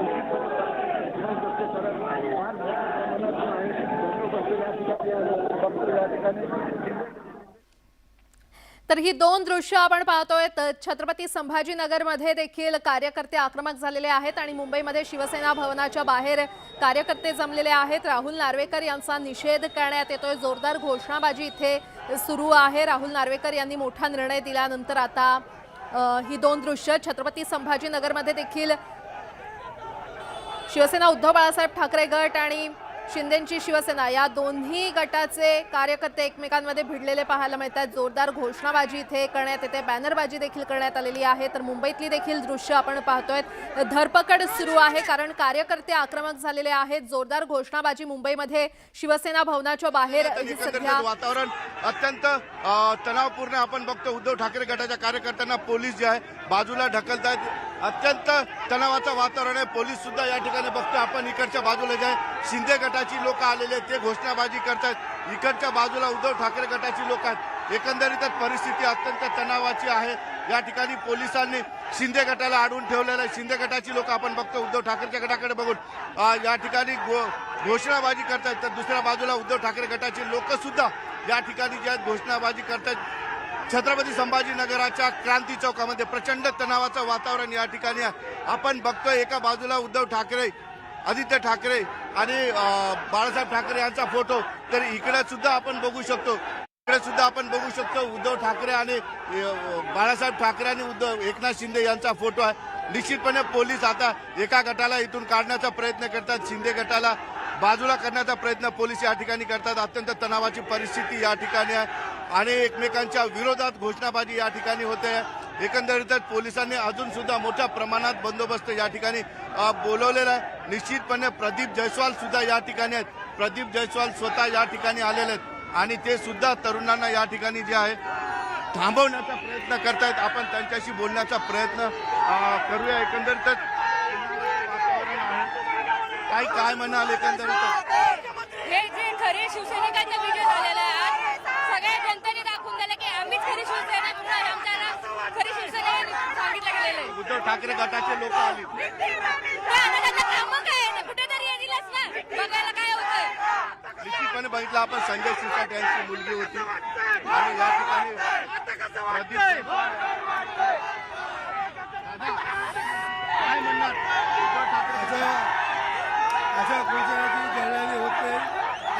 तर ही 2 दृश्य आपण पाहतोय. छत्रपती संभाजीनगरमध्ये देखील कार्यकर्ते आक्रमक झालेले आहेत आणि मुंबईमध्ये शिवसेना भवनाच्या बाहेर कार्यकर्ते जमलेले आहेत. राहुल नार्वेकर यांचा निषेध करण्यात येतोय. जोरदार घोषणाबाजी इथे सुरू आहे. राहुल नार्वेकर यांनी मोठा निर्णय दिल्यानंतर आता ही 2 दृश्य छत्रपती संभाजीनगरमध्ये देखील शिवसेना उद्धव बाळासाहेब ठाकरे गट आणि शिंदेची शिवसेना या दोन्ही गटाचे कार्यकर्ते एकमेकांमध्ये भिडलेले पाहायला मिळतात. जोरदार घोषणाबाजी इथे करण्यात येते. बॅनरबाजी देखील करण्यात आलेली आहे. तर मुंबईतली देखील दृश्य आपण पाहतोय. धरपकड सुरू आहे कारण कार्यकर्ते आक्रमक झालेले आहेत. जोरदार घोषणाबाजी मुंबईमध्ये शिवसेना भवनाच्या बाहेर सध्या वातावरण अत्यंत तणावपूर्ण आपण बघतो. उद्धव ठाकरे गटाच्या कार्यकर्त्यांना पोलीस जे आहे बाजूला ढकलतात. अत्यंत तणावाचं वातावरण आहे. पोलीस सुद्धा या ठिकाणी बघतो आपण. इकडच्या बाजूला जे शिंदे गटाची लोक आलेले ते घोषणाबाजी करतात. इकडच्या बाजूला उद्धव ठाकरे गटाची लोक आहेत. एकंदरीतच परिस्थिती अत्यंत तणावाची आहे. या ठिकाणी पोलिसांनी शिंदे गटाला अडवून ठेवलेलं आहे. शिंदे गटाची लोक आपण बघतो उद्धव ठाकरेच्या गटाकडे बघून या ठिकाणी घोषणाबाजी करतात. तर दुसऱ्या बाजूला उद्धव ठाकरे गटाची लोक सुद्धा या ठिकाणी ज्या घोषणाबाजी करतात. छत्रपती संभाजीनगराच्या क्रांती चौकामध्ये प्रचंड तणावाचं वातावरण या ठिकाणी आपण बघतोय. एका बाजूला उद्धव ठाकरे, आदित्य ठाकरे आणि बाळासाहेब ठाकरे यांचा फोटो. तर इकडे सुद्धा आपण बघू शकतो. उद्धव ठाकरे आणि बाळासाहेब ठाकरे आणि एकनाथ शिंदे यांचा फोटो आहे. निश्चितपणे पोलीस आता एका गटाला इथून काढण्याचा प्रयत्न करतात. शिंदे गटाला बाजूला करण्याचा प्रयत्न पोलीस या ठिकाणी करतात. अत्यंत तणावाची परिस्थिती या ठिकाणी आहे आणि एकमेकांच्या विरोधात घोषणाबाजी या ठिकाणी होते. एकंदरीतच पोलिसांनी अजून सुद्धा मोठ्या प्रमाणात बंदोबस्त या ठिकाणी बोलवलेला आहे. निश्चितपणे प्रदीप जयस्वाल सुद्धा या ठिकाणी आहेत. प्रदीप जयस्वाल स्वतः या ठिकाणी आलेले आहेत आणि ते सुद्धा तरुणांना या ठिकाणी जे आहे थांबवण्याचा प्रयत्न करतायत. आपण त्यांच्याशी बोलण्याचा प्रयत्न करूया. एकंदरीतच वातावरण आहे. काय म्हणाल एकंदरीत? हे जे खरे शिवसैनिकांचा विजय झालेला आहे. सगळ्या जनतेने दाखवून दिलं की आम्हीच खरी शिवसेना म्हणून आमच्याला खरी शिवसेना सांगितलं गेलेलं आहे. उद्धव ठाकरे गटाचे लोक आले. कुठेतरी येईलच ना, बघायला काय होतं. निश्चितपणे बघितलं आपण संजय शिरसाट यांची मुलगी होती आणि या ठिकाणी काय म्हणणार उद्धव ठाकरे अशा घोषणाची जाणीव होत नाही.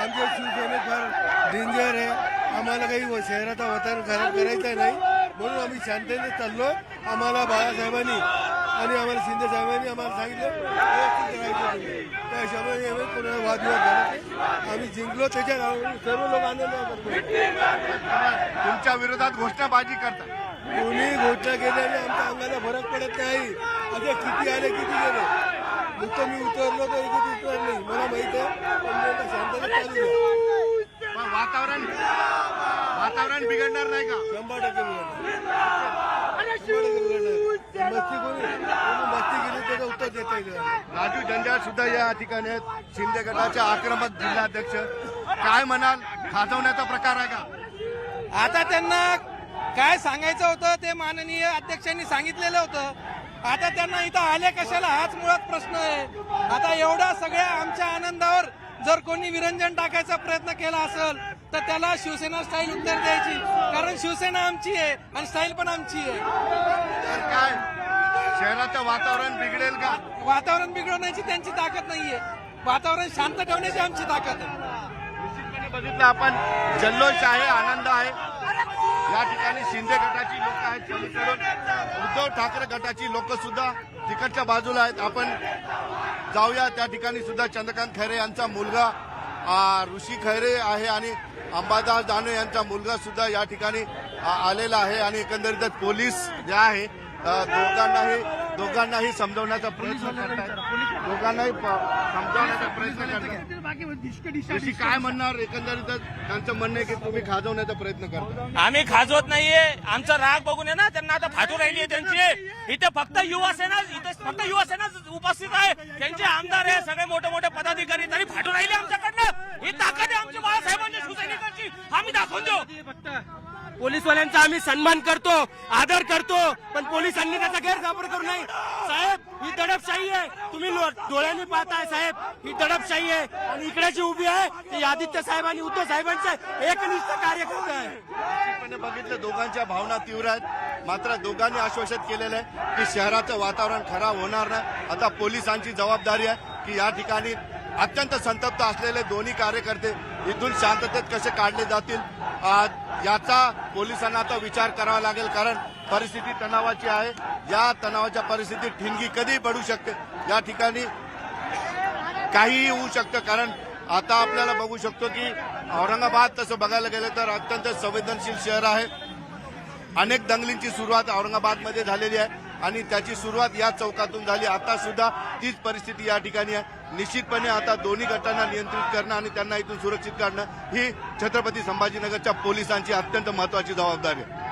आमच्या शिवसेनेत फार डेंजर आहे. आम्हाला काही शहराचा वातावरण खराब करायचं नाही म्हणून आम्ही शांततेने चाललो. आम्हाला बाळासाहेबांनी आणि आम्हाला शिंदे साहेबांनी आम्हाला सांगितलं व्यवस्थित करायचं. त्या हिशोबाने कोणाला वादविवाद झाला. आम्ही जिंकलो. त्याच्या सर्व लोक आनंद करतो. तुमच्या विरोधात घोषणाबाजी करतात. कोणी घोषणा केल्याने आमच्या अंगाला फरक पडत नाही. असे किती आले किती गेले. नुसतं मी उतरलो तर किती उतरलं नाही मला माहित आहे. शांतता चालू वातावरण बिघडणार नाही का? 100% बिघडणार. मस्ती केली त्याचं उत्तर देता येईल. राजू जंजाळ सुद्धा या ठिकाणी आहेत. शिंदे गटाचे आक्रमक जिल्हाध्यक्ष. काय म्हणाल? खाजवण्याचा प्रकार आहे का? आता त्यांना काय सांगायचं होतं ते माननीय अध्यक्षांनी सांगितलेलं होतं. आता त्यांना इथं आले कशाला हाच मुळात प्रश्न आहे. आता एवढ्या सगळ्या आमच्या आनंदावर जर कोणी विरंजन टाकायचा प्रयत्न केला असेल तर त्याला शिवसेना स्टाईल उत्तर द्यायची, कारण शिवसेना आमची आहे आणि स्टाईल पण आमची आहे. तर काय शहराचं वातावरण बिघडेल का? वातावरण बिघडवण्याची त्यांची ताकद नाहीये, वातावरण शांत ठेवण्याची आमची ताकद आहे. निश्चितपणे बघितलं आपण, जल्लोष आहे, आनंद आहे. या ठिकाणी शिंदे गटाची लोक आहेत, पलीकडून उद्धव ठाकरे गटाची लोक सुद्धा तिकडच्या बाजूला आहेत. आपण जाऊया, त्या ठिकाणी सुद्धा चंद्रकांत खैरे यांचा मुलगा ऋषी खैरे आहे आणि अंबादास दानवे यांचा मुलगा सुद्धा या ठिकाणी आलेला आहे. आणि एकंदरीतच पोलीस जे आहे दोघांनाही समजवण्याचा प्रयत्न करतात, दोघांनाही समजावण्याचा प्रयत्न करतात. ऋषी काय म्हणणार? एकंदरीतच त्यांचं म्हणणं आहे की तुम्ही खाजवण्याचा प्रयत्न करता. आम्ही खाजवत नाहीये, आमचा राग बघून आहे ना त्यांना आता फाटू राहिली आहे त्यांची. इथे फक्त युवासेना उपस्थित आहे, त्यांचे आमदार आहे, सगळे मोठे मोठे पदाधिकारी, तरी फाटू राहिले आमच्याकडनं. ही ताकद आहे आमच्या बाळासाहेबांच्या शिवसैनिकांची, आम्ही दाखवून देऊ. पोलीसवाल्यांचा आम्ही सन्मान करतो, आदर करतो, पण पोलिसांनी त्याचा गैरवापर करू नये. साहेब, ही दडपशाही आहे, तुम्ही डोळ्यांनी पाहताय साहेब, ही दडपशाही आहे. आणि इकडे जी उभी आहे ती आदित्य साहेब आणि उद्धव साहेबांचे एकनिष्ठ कार्यकर्ते आहे. निश्चितपणे बघितलं, दोघांच्या भावना तीव्र आहेत. मात्र दोघांनी आश्वासित केलेलं आहे की शहराचं वातावरण खराब होणार नाही. आता पोलिसांची जबाबदारी आहे की या ठिकाणी अत्यंत संतप्त असलेले दोन्ही कार्यकर्ते इथून शांततेत कसे काढले जातील याचा पोलिसांना आता विचार करावा लागेल, कारण परिस्थिती तणावाची आहे. या तणावाच्या परिस्थितीत ठिणगी कधी पडू शकते, या ठिकाणी काहीही होऊ शकतं. कारण आता आपल्याला बघू शकतो की औरंगाबाद तसं बघायला गेलं तर अत्यंत संवेदनशील शहर आहे. अनेक दंगलींची सुरुवात औरंगाबादमध्ये झालेली आहे आणि त्याची सुरुवात या चौकातून झाली. आता सुद्धा तीच परिस्थिती या ठिकाणी आहे. निश्चितपणे आता दोन्ही गटांना नियंत्रित करणं आणि त्यांना इथून सुरक्षित करणं ही छत्रपती संभाजीनगरच्या पोलिसांची अत्यंत महत्वाची जबाबदारी आहे.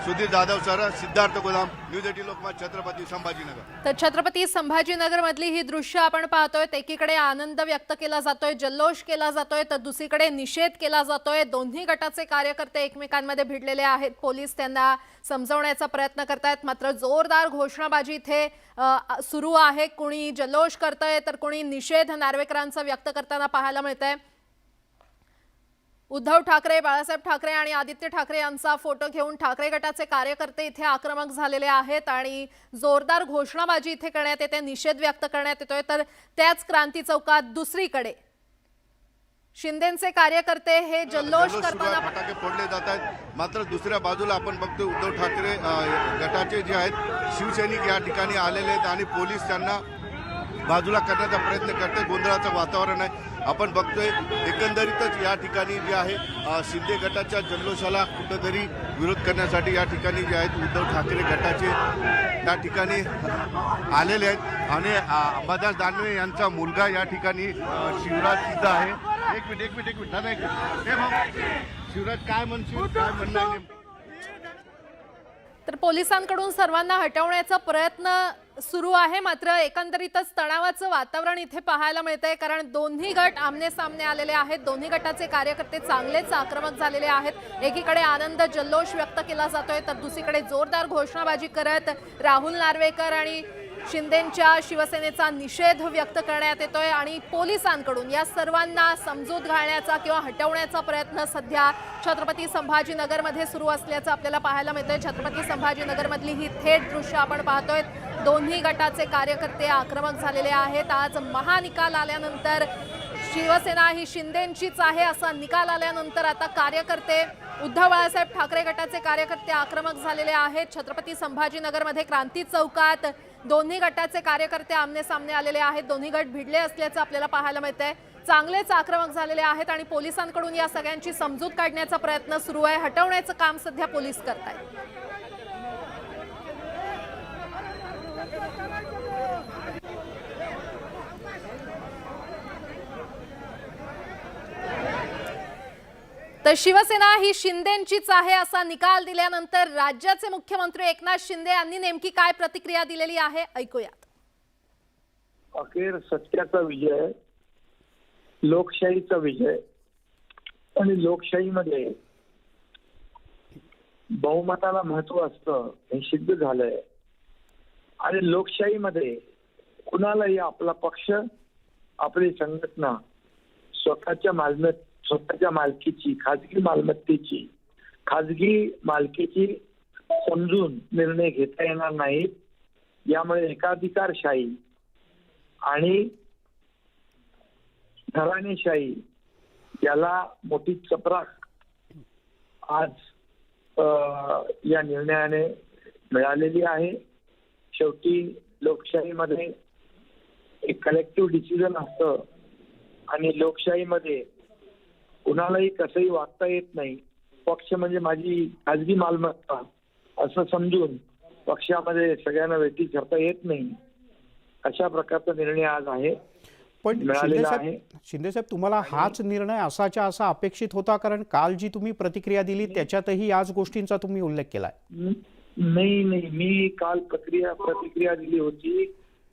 सुधीर जाधव सर, सिद्धार्थ गोदाम, न्यूज 18 लोकमत, छत्रपती संभाजीनगर. तर छत्रपती संभाजीनगर मधली ही दृश्य आपण पाहतोय. एकीकडे आनंद व्यक्त केला जातोय, जल्लोष केला जातोय, तर दुसरीकडे निषेध केला जातोय. दोन्ही गटाचे कार्यकर्ते एकमेकांमध्ये भिडलेले आहेत. पोलीस त्यांना समजवण्याचा प्रयत्न करतायत, मात्र जोरदार घोषणाबाजी इथे सुरू आहे. कोणी जल्लोष करतंय तर कोणी निषेध नार्वेकरांचा व्यक्त करताना पाहायला मिळतंय. उद्धव ठाकरे, बाळासाहेब ठाकरे आणि आदित्य ठाकरे यांचा फोटो घेऊन ठाकरे गटाचे कार्यकर्ते इथे आक्रमक झालेले आहेत आणि जोरदार घोषणाबाजी इथे करण्यात येते, निषेध व्यक्त करण्यात येतोय. तर त्याच क्रांती चौकात दुसरीकडे शिंदेचे कार्यकर्ते हे जल्लोष करताना फटाके फोडले जात आहेत. मात्र दुसऱ्या बाजूला आपण बघतो उद्धव ठाकरे गटाचे जे आहेत शिवसैनिक या ठिकाणी आलेले आहेत आणि पोलीस त्यांना बाजूला करण्याचा प्रयत्न करते. गोंधळाचं वातावरण आहे. आपण बघतोय एकंदरीतच या ठिकाणी जे आहे शिंदे गटाच्या जल्लोषाला कुठंतरी विरोध करण्यासाठी या ठिकाणी जे आहेत उद्धव ठाकरे गटाचे या ठिकाणी आलेले आहेत आणि अंबादास दानवे यांचा मुलगा या ठिकाणी शिवराज सुद्धा आहे. एक मिनिट दादा, हे भाऊ शिवराज, काय म्हणशील, काय म्हणणं आहे? तर पोलिसांकडून सर्वांना हटवण्याचा प्रयत्न सुरू आहे. मात्र एकंदरीतच तणावाचं वातावरण इथे पाहायला मिळतंय, कारण दोन्ही गट आमने सामने आलेले आहेत. दोन्ही गटाचे कार्यकर्ते चांगलेच आक्रमक झालेले आहेत. एकीकडे आनंद जल्लोष व्यक्त केला जातोय तर दुसरीकडे जोरदार घोषणाबाजी करत राहुल नार्वेकर आणि शिंदेंच्या शिवसेनेचा निषेध व्यक्त करण्यात येतोय आणि पोलिसांकडून या सर्वांना समजूत घालण्याचा किंवा हटवण्याचा प्रयत्न सध्या छत्रपती संभाजीनगरमध्ये सुरू असल्याचं आपल्याला पाहायला मिळतंय. छत्रपती संभाजीनगरमधली ही थेट दृश्य आपण पाहतोय. दोन्ही गटाचे कार्यकर्ते आक्रमक झालेले आहेत. आज महानिकाल आल्यानंतर शिवसेना ही शिंदेंचीच आहे असा निकाल आल्यानंतर आता कार्यकर्ते उद्धव बाळासाहेब ठाकरे गटाचे कार्यकर्ते आक्रमक झालेले आहेत. छत्रपती संभाजीनगरमध्ये क्रांती चौकात दोन्ही गटाचे कार्यकर्ते आमने सामने आलेले आहेत. दोन्ही गट भिडले असल्याचं आपल्याला पाहायला मिळतंय. चांगलेच आक्रमक झालेले आहेत आणि पोलिसांकडून या सगळ्यांची समजूत काढण्याचा प्रयत्न सुरू आहे. हटवण्याचं काम सध्या पोलीस करतायत. तर शिवसेना ही शिंदेंचीच आहे असा निकाल दिल्यानंतर राज्याचे मुख्यमंत्री एकनाथ शिंदे यांनी नेमकी काय प्रतिक्रिया दिलेली आहे ऐकूयात. अखेर सत्याचा विजय, लोकशाहीचा विजय आणि लोकशाहीमध्ये बहुमताला महत्व असतं हे सिद्ध झालंय. आणि लोकशाहीमध्ये कुणालाही आपला पक्ष, आपली संघटना स्वतःच्या मालमत्तेत स्वतःच्या मालकीची, खाजगी मालमत्तेची, खाजगी मालकीची समजून निर्णय घेता येणार नाहीत. यामुळे एकाधिकारशाही आणि घराणेशाही याला मोठी चपराक आज या निर्णयाने मिळालेली आहे. शेवटी लोकशाहीमध्ये एक कलेक्टिव्ह डिसिजन असतं आणि लोकशाहीमध्ये कुणालाही कसंही वागता येत नाही. पक्ष म्हणजे माझी खाजगी मालमत्ता असं समजून पक्षामध्ये सगळ्यांना वेठी करता येत नाही. अशा प्रकारचा निर्णय आज आहे, पण मिळालेला आहे. शिंदे साहेब, तुम्हाला हाच निर्णय असाच्या असा अपेक्षित होता? कारण काल जी तुम्ही प्रतिक्रिया दिली त्याच्यातही याच गोष्टींचा तुम्ही उल्लेख केलाय. नाही, मी काल प्रतिक्रिया दिली होती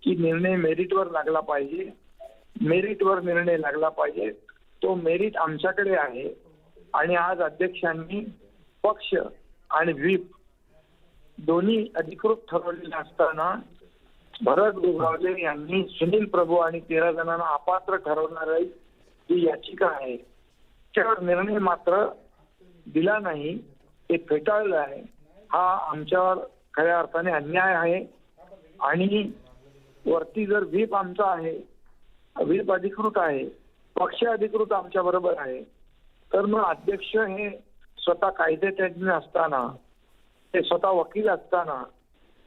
की निर्णय मेरिटवर लागला पाहिजे, मेरिटवर निर्णय लागला पाहिजे. तो मेरिट आमच्याकडे आहे आणि आज अध्यक्षांनी पक्ष आणि व्हीप दोन्ही अधिकृत ठरवलेले असताना भरत गोगावले यांनी सुनील प्रभू आणि 13 जणांना अपात्र ठरवणारी जी याचिका आहे त्यावर निर्णय मात्र दिला नाही, ते फेटाळलं आहे. हा आमच्यावर खऱ्या अर्थाने अन्याय आहे. आणि वरती जर व्हीप आमचा आहे, व्हीप अधिकृत आहे, पक्ष अधिकृत आमच्या बरोबर आहे, तर मग अध्यक्ष हे स्वतः कायदेतज्ञ असताना, ते स्वतः वकील असताना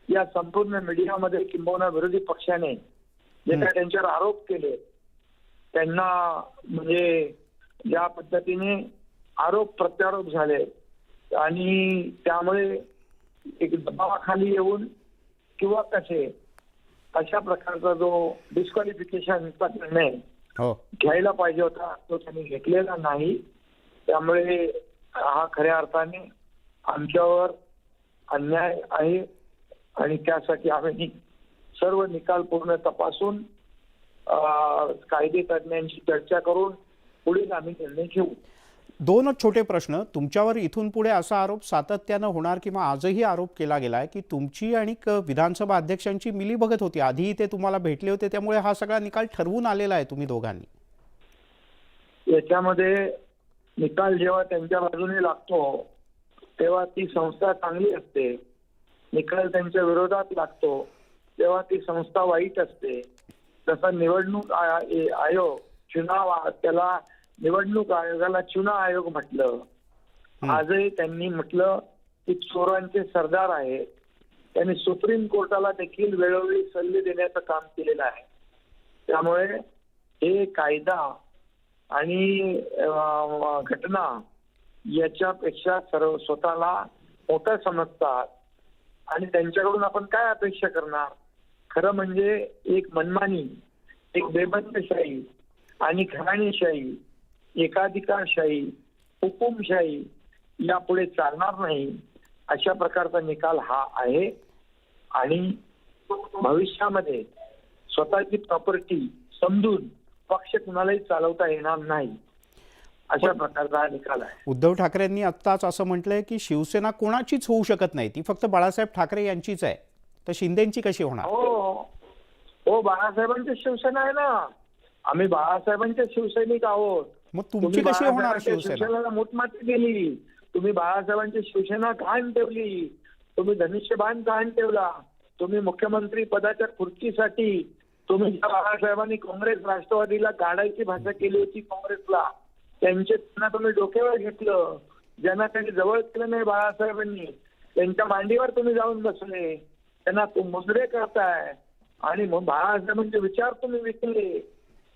या संपूर्ण मीडियामध्ये किंबहुना विरोधी पक्षाने जे काय त्यांच्यावर आरोप केले, त्यांना म्हणजे ज्या पद्धतीने आरोप प्रत्यारोप झाले आणि त्यामुळे एक दबावाखाली येऊन किंवा कसे अशा प्रकारचा जो डिस्क्वालिफिकेशनचा निर्णय घ्यायला पाहिजे होता तो त्यांनी घेतलेला नाही. त्यामुळे हा खऱ्या अर्थाने आमच्यावर अन्याय आहे आणि त्यासाठी आम्ही सर्व निकाल पूर्ण तपासून कायदे तज्ञांशी चर्चा करून पुढील आम्ही निर्णय घेऊ. दोनच छोटे प्रश्न. तुमच्यावर इथून पुढे असा आरोप सातत्यानं होणार किंवा आजही आरोप केला गेलाय की तुमची आणि विधानसभा अध्यक्षांची मिलीभगत होती, आधीही ते तुम्हाला भेटले होते, त्यामुळे हा सगळा निकाल ठरवून आलेला आहे तुम्ही दोघांनी. याच्यामध्ये निकाल जेव्हा त्यांच्या बाजूने लागतो तेव्हा ती संस्था चांगली असते, निकाल त्यांच्या विरोधात लागतो तेव्हा ती संस्था वाईट असते. जसा निवडणूक आयोग चुनाव, त्याला निवडणूक आयोगाला चुनाव आयोग म्हटलं. आजही त्यांनी म्हटलं की चोरांचे सरदार आहे. त्यांनी सुप्रीम कोर्टाला देखील वेळोवेळी सल्ले देण्याचं काम केलेलं आहे. त्यामुळे हे कायदा आणि घटना याच्यापेक्षा सर्व स्वतःला मोठं समजतात आणि त्यांच्याकडून आपण काय अपेक्षा करणार. खरं म्हणजे एक मनमानी, एक बेबंदशाही आणि घराणेशाही, एकाधिकारशाही, हुकुमशाही यापुढे चालणार नाही. अशा प्रकारचा निकाल हा आहे. आणि भविष्यामध्ये स्वतःची प्रॉपर्टी समजून पक्ष कुणालाही चालवता येणार नाही, अशा प्रकारचा हा निकाल आहे. उद्धव ठाकरेंनी आत्ताच असं म्हटलंय की शिवसेना कोणाचीच होऊ शकत नाही, ती फक्त बाळासाहेब ठाकरे यांचीच आहे. तर शिंदेची कशी होणार? हो, बाळासाहेबांची शिवसेना आहे ना. आम्ही बाळासाहेबांचे शिवसैनिक आहोत. मग तुमची कशी होणार शिवसेना? शिवसेनेला मूठमाती दिली तुम्ही, बाळासाहेबांची शिवसेना घाण ठेवली, तुम्ही धनुष्यबाण घाण ठेवला, तुम्ही मुख्यमंत्री पदाच्या खुर्चीसाठी तुम्ही बाळासाहेबांनी काँग्रेस राष्ट्रवादीला गाडायची भाषा केली होती काँग्रेसला, त्यांना तुम्ही डोक्यावर घेतलं. ज्यांना त्यांनी जवळ केलं नाही बाळासाहेबांनी त्यांच्या मांडीवर तुम्ही जाऊन बसले, त्यांना मुजरे करताय आणि मग बाळासाहेबांचे विचार तुम्ही विकले.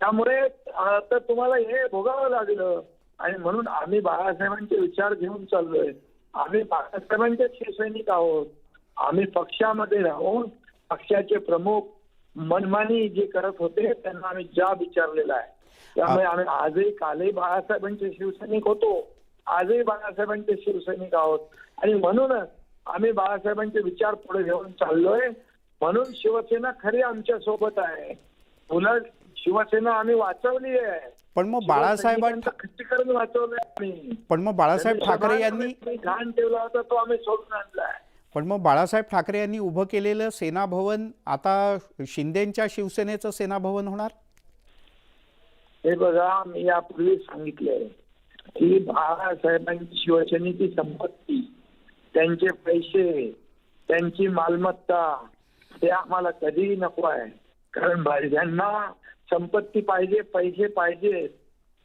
त्यामुळे तर तुम्हाला हे भोगावं लागलं. आणि म्हणून आम्ही बाळासाहेबांचे विचार घेऊन चाललोय. आम्ही बाळासाहेबांचे शिवसैनिक आहोत. आम्ही पक्षामध्ये राहून पक्षाचे प्रमुख मनमानी जे करत होते त्यांना आम्ही जाब विचारलेला आहे. त्यामुळे आम्ही आजही, कालही बाळासाहेबांचे शिवसैनिक होतो, आजही बाळासाहेबांचे शिवसैनिक आहोत. आणि म्हणूनच आम्ही बाळासाहेबांचे विचार पुढे घेऊन चाललोय. म्हणून शिवसेना खरी आमच्या सोबत आहे. उलट शिवसेना आम्ही वाचवली आहे. पण मग बाळासाहेबांचं खच्चीकरण वाचवलंय आम्ही. पण मग बाळासाहेब ठाकरे यांनी घाण ठेवला होता तो आम्ही सोडून आणलाय. पण मग बाळासाहेब ठाकरे यांनी उभं केलेलं सेना भवन आता शिंदेच्या शिवसेनेचं सेना भवन होणार? हे बघा, मी यापूर्वी सांगितलंय की बाळासाहेबांची शिवसेनेची संपत्ती, त्यांचे पैसे, त्यांची मालमत्ता ते आम्हाला कधीही नको आहे. कारण ज्यांना संपत्ती पाहिजे, पैसे पाहिजे,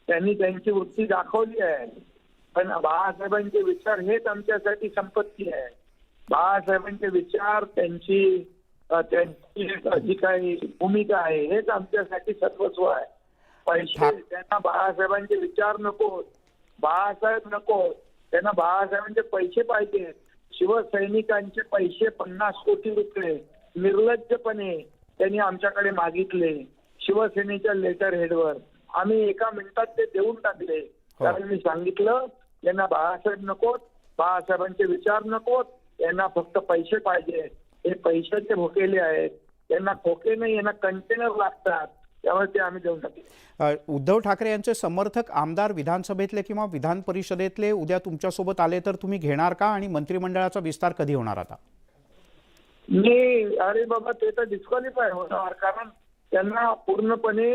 त्यांनी त्यांची वृत्ती दाखवली आहे. पण बाळासाहेबांचे विचार हेच आमच्यासाठी संपत्ती आहे. बाळासाहेबांचे विचार, त्यांची जी काही भूमिका आहे हेच आमच्यासाठी सर्वस्व आहे. पैसे त्यांना बाळासाहेबांचे विचार नको, बाळासाहेब नको, त्यांना बाळासाहेबांचे पैसे पाहिजे. शिवसैनिकांचे पैसे 50 कोटी रुपये निर्लज्जपणे त्यांनी आमच्याकडे मागितले शिवसेनेच्या लेटर हेडवर. आम्ही एका मिनिटात ते देऊन टाकले. कारण मी सांगितलं यांना बाळासाहेब नकोत, बाळासाहेबांचे विचार नकोत, यांना फक्त पैसे पाहिजे. हे पैशाचे भोकेले आहेत, त्यांना खोके नाही, यांना कंटेनर लागतात, त्यामुळे ते आम्ही देऊन टाकले. उद्धव ठाकरे यांचे समर्थक आमदार विधानसभेतले किंवा विधान परिषदेतले उद्या तुमच्यासोबत आले तर तुम्ही घेणार का? आणि मंत्रिमंडळाचा विस्तार कधी होणार आता? अरे बाबा, ते तर डिस्क्वालिफाय होणार. कारण त्यांना पूर्णपणे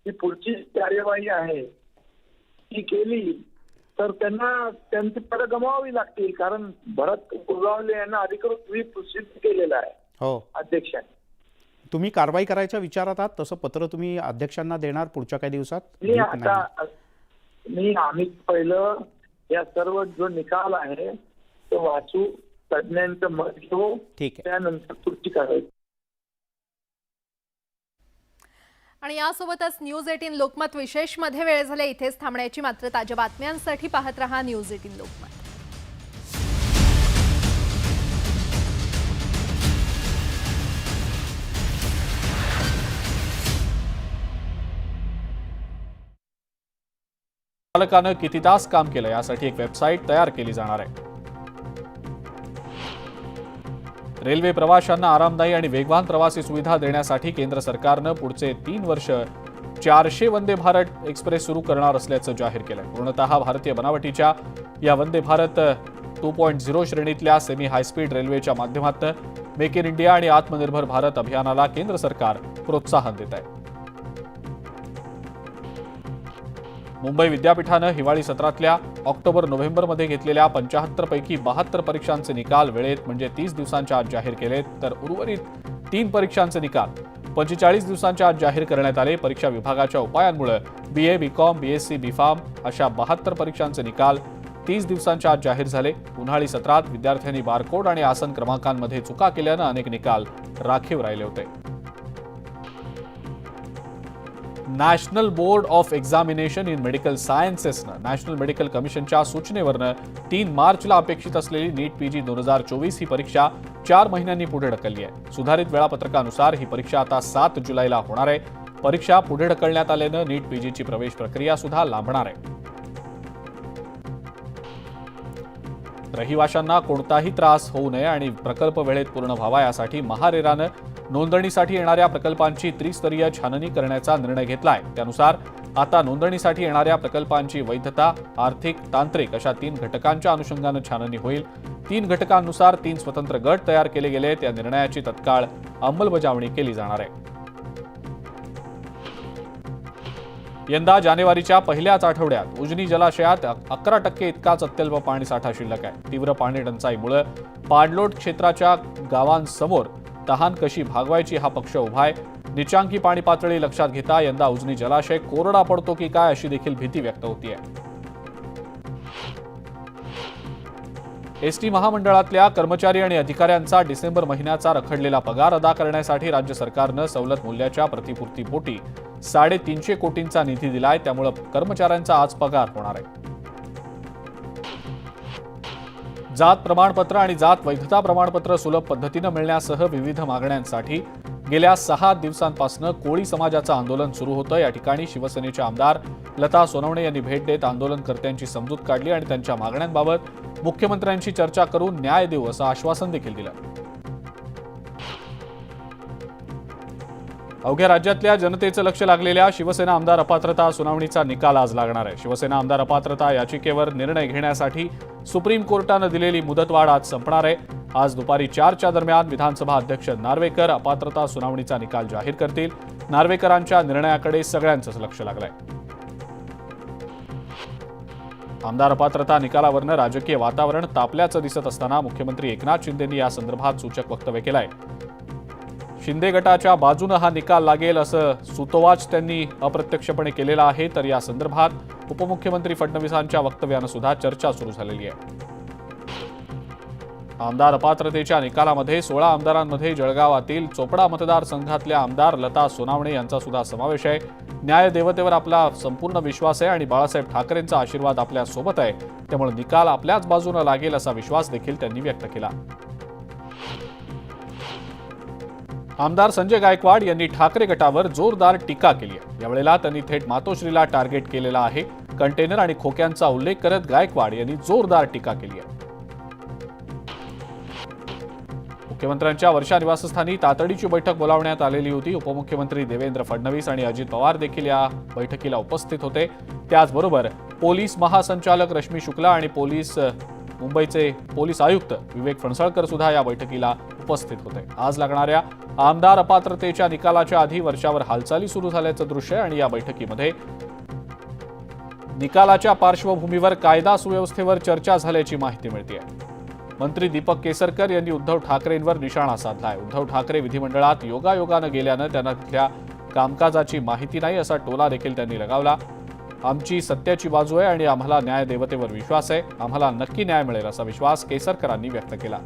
ही पुढची कार्यवाही आहे ती केली तर त्यांना त्यांची पद गमावावी लागतील. कारण भरत गोगावले यांना अधिकृत व्हीप प्रसिद्ध केलेला आहे हो अध्यक्षांनी. तुम्ही कारवाई करायच्या विचारात आहात? तसं पत्र तुम्ही अध्यक्षांना देणार पुढच्या काही दिवसात? आम्ही पहिलं या सर्व जो निकाल आहे तो वाचू, तज्ञांचं मत घेऊ, त्यानंतर पुढची कारवाई. आणि यासोबतच न्यूज 18 लोकमत विशेष मध्ये वेळ झाले इथेच थांबण्याची. मात्र ताज्या बातम्यांसाठी पाहत रहा न्यूज 18 लोकमत. चालकानं किती तास काम केलं यासाठी एक वेबसाईट तयार केली जाणार आहे. रेल्वे प्रवाशांना आरामदायी आणि वेगवान प्रवासी सुविधा देण्यासाठी केंद्र सरकारनं पुढचे 3 वर्ष 400 वंदे भारत एक्सप्रेस सुरू करणार असल्याचं जाहीर केलंय. पूर्णतः भारतीय बनावटीच्या या वंदे भारत 2.0 श्रेणीतल्या सेमी हायस्पीड रेल्वेच्या माध्यमातून मेक इन इंडिया आणि आत्मनिर्भर भारत अभियानाला केंद्र सरकार प्रोत्साहन देत आहे. मुंबई विद्यापीठानं हिवाळी सत्रातल्या ऑक्टोबर-नोव्हेंबरमध्ये घेतलेल्या 75 पैकी 72 परीक्षांचे निकाल वेळेत म्हणजे 30 दिवसांच्या आत जाहीर केलेत. तर उर्वरित 3 परीक्षांचे निकाल 45 दिवसांच्या आत जाहीर करण्यात आले. परीक्षा विभागाच्या उपायांमुळे BA, BCom, BSc, BPharm अशा 72 परीक्षांचे निकाल 30 दिवसांच्या आत जाहीर झाले. उन्हाळी सत्रात विद्यार्थ्यांनी बारकोड आणि आसन क्रमांकांमध्ये चुका केल्यानं अनेक निकाल राखीव राहिले होते. National board of examination in medical सायन्सेसनं नॅशनल मेडिकल कमिशनच्या सूचनेवरनं 3 मार्चला अपेक्षित असलेली नीट PG 2024 ही परीक्षा 4 महिन्यांनी पुढे ढकलली आहे. सुधारित वेळापत्रकानुसार ही परीक्षा आता 7 जुलैला होणार आहे. परीक्षा पुढे ढकलण्यात आल्यानं नीट PGची प्रवेश प्रक्रिया सुद्धा लांबणार आहे. रहिवाशांना कोणताही त्रास होऊ नये आणि प्रकल्प वेळेत पूर्ण व्हावा यासाठी महारेरानं नोंदणीसाठी येणाऱ्या प्रकल्पांची त्रिस्तरीय छाननी करण्याचा निर्णय घेतलाय. त्यानुसार आता नोंदणीसाठी येणाऱ्या प्रकल्पांची वैधता, आर्थिक, तांत्रिक अशा 3 घटकांच्या अनुषंगानं छाननी होईल. 3 घटकांनुसार 3 स्वतंत्र गट तयार केले गेलेत. या निर्णयाची तत्काळ अंमलबजावणी केली जाणार आहे. यंदा जानेवारीच्या पहिल्याच आठवड्यात उजनी जलाशयात 11% इतकाच अत्यल्प पाणीसाठा शिल्लक आहे. तीव्र पाणी टंचाईमुळे पाणलोट क्षेत्राच्या गावांसमोर तहान कशी भागवायची हा पक्ष उभा आहे. निचांकी पाणी पातळी लक्षात घेता यंदा उजनी जलाशय कोरडा पडतो की काय अशी देखील भीती व्यक्त होतीये. एसटी महामंडळातल्या कर्मचारी आणि अधिकाऱ्यांचा डिसेंबर महिन्याचा रखडलेला पगार अदा करण्यासाठी राज्य सरकारनं सवलत मूल्याच्या प्रतिपूर्तीपोटी 350 कोटींचा निधी दिलाय. त्यामुळे कर्मचाऱ्यांचा आज पगार होणार आहे. जात प्रमाणपत्र आणि जात वैधता प्रमाणपत्र सुलभ पद्धतीनं मिळण्यासह विविध मागण्यांसाठी गेल्या 6 दिवसांपासून कोळी समाजाचं आंदोलन सुरू होतं. या ठिकाणी शिवसेनेच्या आमदार लता सोनवणे यांनी भेट देत आंदोलनकर्त्यांची समजूत काढली आणि त्यांच्या मागण्यांबाबत मुख्यमंत्र्यांशी चर्चा करून न्याय देऊ असं आश्वासन देखील दिलं. अवघ्या राज्यातल्या जनतेचं लक्ष लागलेल्या शिवसेना आमदार अपात्रता सुनावणीचा निकाल आज लागणार आहे. शिवसेना आमदार अपात्रता याचिकेवर निर्णय घेण्यासाठी सुप्रीम कोर्टानं दिलेली मुदतवाढ आज संपणार आहे. आज दुपारी 4च्या दरम्यान विधानसभा अध्यक्ष नार्वेकर अपात्रता सुनावणीचा निकाल जाहीर करतील. नार्वेकरांच्या निर्णयाकडे सगळ्यांचंच लक्ष लागलंय. आमदार अपात्रता निकालावरनं राजकीय वातावरण तापल्याचं दिसत असताना मुख्यमंत्री एकनाथ शिंदेंनी या संदर्भात सूचक वक्तव्य केलंय. शिंदे गटाच्या बाजूनं हा निकाल लागेल असं सुतोवाच त्यांनी अप्रत्यक्षपणे केलेला आहे. तर या संदर्भात उपमुख्यमंत्री फडणवीसांच्या वक्तव्यानं सुद्धा चर्चा सुरू झालेली आहे. आमदार अपात्रतेच्या निकालामध्ये 16 आमदारांमध्ये जळगावातील चोपडा मतदारसंघातल्या आमदार लता सोनावणे यांचा सुद्धा समावेश आहे. न्याय देवतेवर आपला संपूर्ण विश्वास आहे आणि बाळासाहेब ठाकरेंचा आशीर्वाद आपल्या सोबत आहे, त्यामुळे निकाल आपल्याच बाजूने लागेल असा विश्वास देखील त्यांनी व्यक्त केला. आमदार संजय गायकवाड यांनी ठाकरे गटावर जोरदार टीका केली आहे. यावेळेला त्यांनी थेट मातोश्रीला टार्गेट केलेला आहे. कंटेनर आणि खोक्यांचा उल्लेख करत गायकवाड यांनी जोरदार टीका केली आहे. मुख्यमंत्र्यांच्या वर्षा निवासस्थानी तातडीची बैठक बोलावण्यात आलेली होती. उपमुख्यमंत्री देवेंद्र फडणवीस आणि अजित पवार देखील या बैठकीला उपस्थित होते. त्याचबरोबर पोलीस महासंचालक रश्मी शुक्ला आणि मुंबईचे पोलीस आयुक्त विवेक फणसळकर सुद्धा या बैठकीला उपस्थित होते. आज लागणाऱ्या आमदार अपात्रतेच्या निकालाच्या आधी वर्षावर हालचाली सुरू झाल्याचं दृश्य आहे आणि या बैठकीमध्ये निकालाच्या पार्श्वभूमीवर कायदा सुव्यवस्थेवर चर्चा झाल्याची माहिती मिळते. मंत्री दीपक केसरकर यांनी उद्धव ठाकरेंवर निशाणा साधलाय. उद्धव ठाकरे विधिमंडळात योगायोगानं गेल्यानं त्यांना तिथल्या कामकाजाची माहिती नाही असा टोला देखील त्यांनी लगावला. आमची सत्याची बाजू आहे आणि आम्हाला न्याय देवतेवर विश्वास आहे. आम्हाला नक्की न्याय मिळेल असा विश्वास केसरकरांनी व्यक्त केला.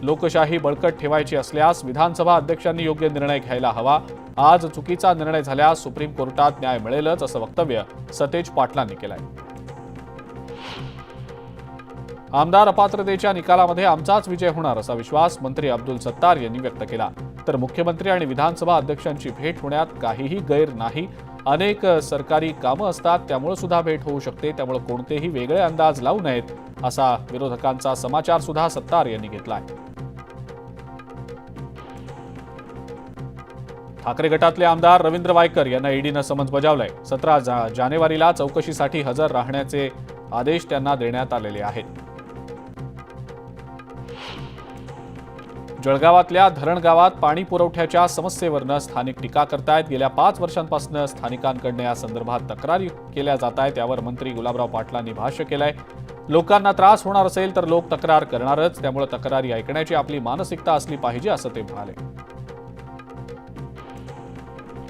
लोकशाही बळकट ठेवायची असल्यास विधानसभा अध्यक्षांनी योग्य निर्णय घ्यायला हवा. आज चुकीचा निर्णय झाल्यास सुप्रीम कोर्टात न्याय मिळेलच असं वक्तव्य सतेज पाटलांनी केलंय. आमदार अपात्रतेच्या निकालामध्ये आमचाच विजय होणार असा विश्वास मंत्री अब्दुल सत्तार यांनी व्यक्त केला. तर मुख्यमंत्री आणि विधानसभा अध्यक्षांची भेट होण्यात काहीही गैर नाही. अनेक सरकारी कामं असतात, त्यामुळे सुद्धा भेट होऊ शकते. त्यामुळे कोणतेही वेगळे अंदाज लावू नयेत असा विरोधकांचा समाचार सुद्धा सत्तार यांनी घेतलाय. ठाकरे गटातले आमदार रवींद्र वायकर यांना ईडीनं समन्स बजावलंय. 17 जानेवारीला चौकशीसाठी हजर राहण्याचे आदेश त्यांना देण्यात आलेले आहेत. जळगावातल्या धरण गावात पाणी पुरवठ्याच्या समस्येवरनं स्थानिक टीका करतायत. गेल्या 5 वर्षांपासून स्थानिकांकडनं या संदर्भात तक्रारी केल्या जात आहेत. त्यावर मंत्री गुलाबराव पाटलांनी भाष्य केलंय. लोकांना त्रास होणार असेल तर लोक तक्रार करणारच, त्यामुळे तक्रारी ऐकण्याची आपली मानसिकता असली पाहिजे असं ते म्हणाले.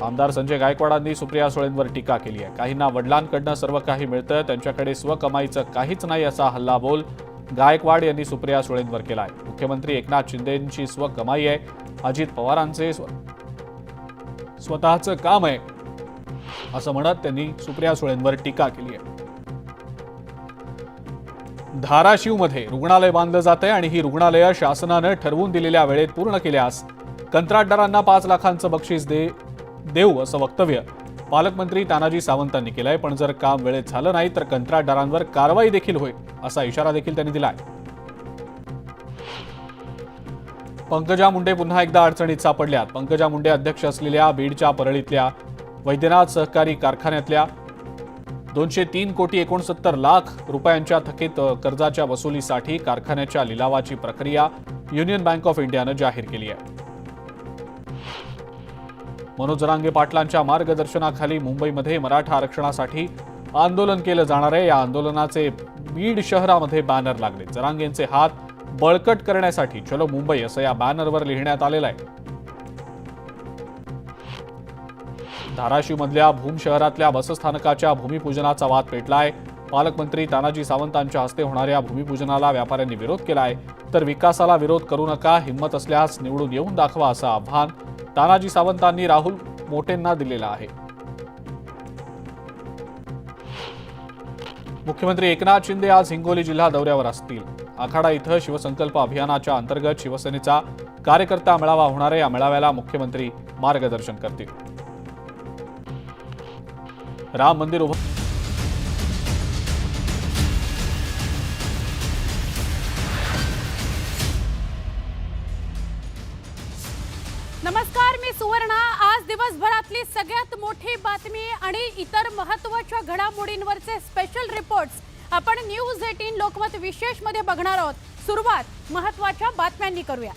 आमदार संजय गायकवाडांनी सुप्रिया सुळेंवर टीका केली आहे. काहींना वडिलांकडनं सर्व काही मिळतं, त्यांच्याकडे स्वकमाईचं काहीच नाही असा हल्लाबोल गायकवाड यांनी सुप्रिया सुळेंवर केलाय. मुख्यमंत्री एकनाथ शिंदेंची स्वकमाई आहे, अजित पवारांचे स्वतःचं काम आहे असं म्हणत त्यांनी सुप्रिया सुळेंवर टीका केली आहे. धाराशिवमध्ये रुग्णालय बांधलं जात आहे आणि ही रुग्णालयं शासनानं ठरवून दिलेल्या वेळेत पूर्ण केल्यास कंत्राटदारांना 5 लाखांचं बक्षीस देऊ असं वक्तव्य पालकमंत्री तानाजी सावंतांनी केलंय. पण जर काम वेळेत झालं नाही तर कंत्राटदारांवर कारवाई देखील होईल असा इशारा देखील त्यांनी दिलाय. पंकजा मुंडे पुन्हा एकदा अडचणीत सापडल्यात. पंकजा मुंडे अध्यक्ष असलेल्या बीडच्या परळीतल्या वैद्यनाथ सहकारी कारखान्यातल्या 203 कोटी 69 लाख रुपयांच्या थकीत कर्जाच्या वसुलीसाठी कारखान्याच्या लिलावाची प्रक्रिया युनियन बँक ऑफ इंडियानं जाहीर केली आहे. मनोज जरांगे पाटलांच्या मार्गदर्शनाखाली मुंबईमध्ये मराठा आरक्षणासाठी आंदोलन केलं जाणार आहे. या आंदोलनाचे बीड शहरामध्ये बॅनर लागले. जरांगेंचे हात बळकट करण्यासाठी चलो मुंबई असं या बॅनरवर लिहिण्यात आलेलं आहे. धाराशिवमधल्या भूम शहरातल्या बसस्थानकाच्या भूमिपूजनाचा वाद पेटलाय. पालकमंत्री तानाजी सावंतांच्या हस्ते होणाऱ्या भूमिपूजनाला व्यापाऱ्यांनी विरोध केलाय. तर विकासाला विरोध करू नका, हिंमत असल्यास निवडून येऊन दाखवा असं आव्हान तानाजी सावंतांनी राहुल मोटेंना दिलेलं आहे. मुख्यमंत्री एकनाथ शिंदे आज हिंगोली जिल्हा दौऱ्यावर असतील. आखाडा इथं शिवसंकल्प अभियानाच्या अंतर्गत शिवसेनेचा कार्यकर्ता मेळावा होणार आहे. या मेळाव्याला मुख्यमंत्री मार्गदर्शन करतील. राम मंदिर नमस्कार, मी सुवर्णा. आज दिवसभरातली सगळ्यात मोठी बातमी आणि इतर महत्त्वाच्या घडामोडींवरचे स्पेशल रिपोर्ट्स आपण न्यूज 18 लोकमत विशेष मध्ये बघणार आहोत. सुरुवात महत्त्वाच्या बातम्यांनी करूया.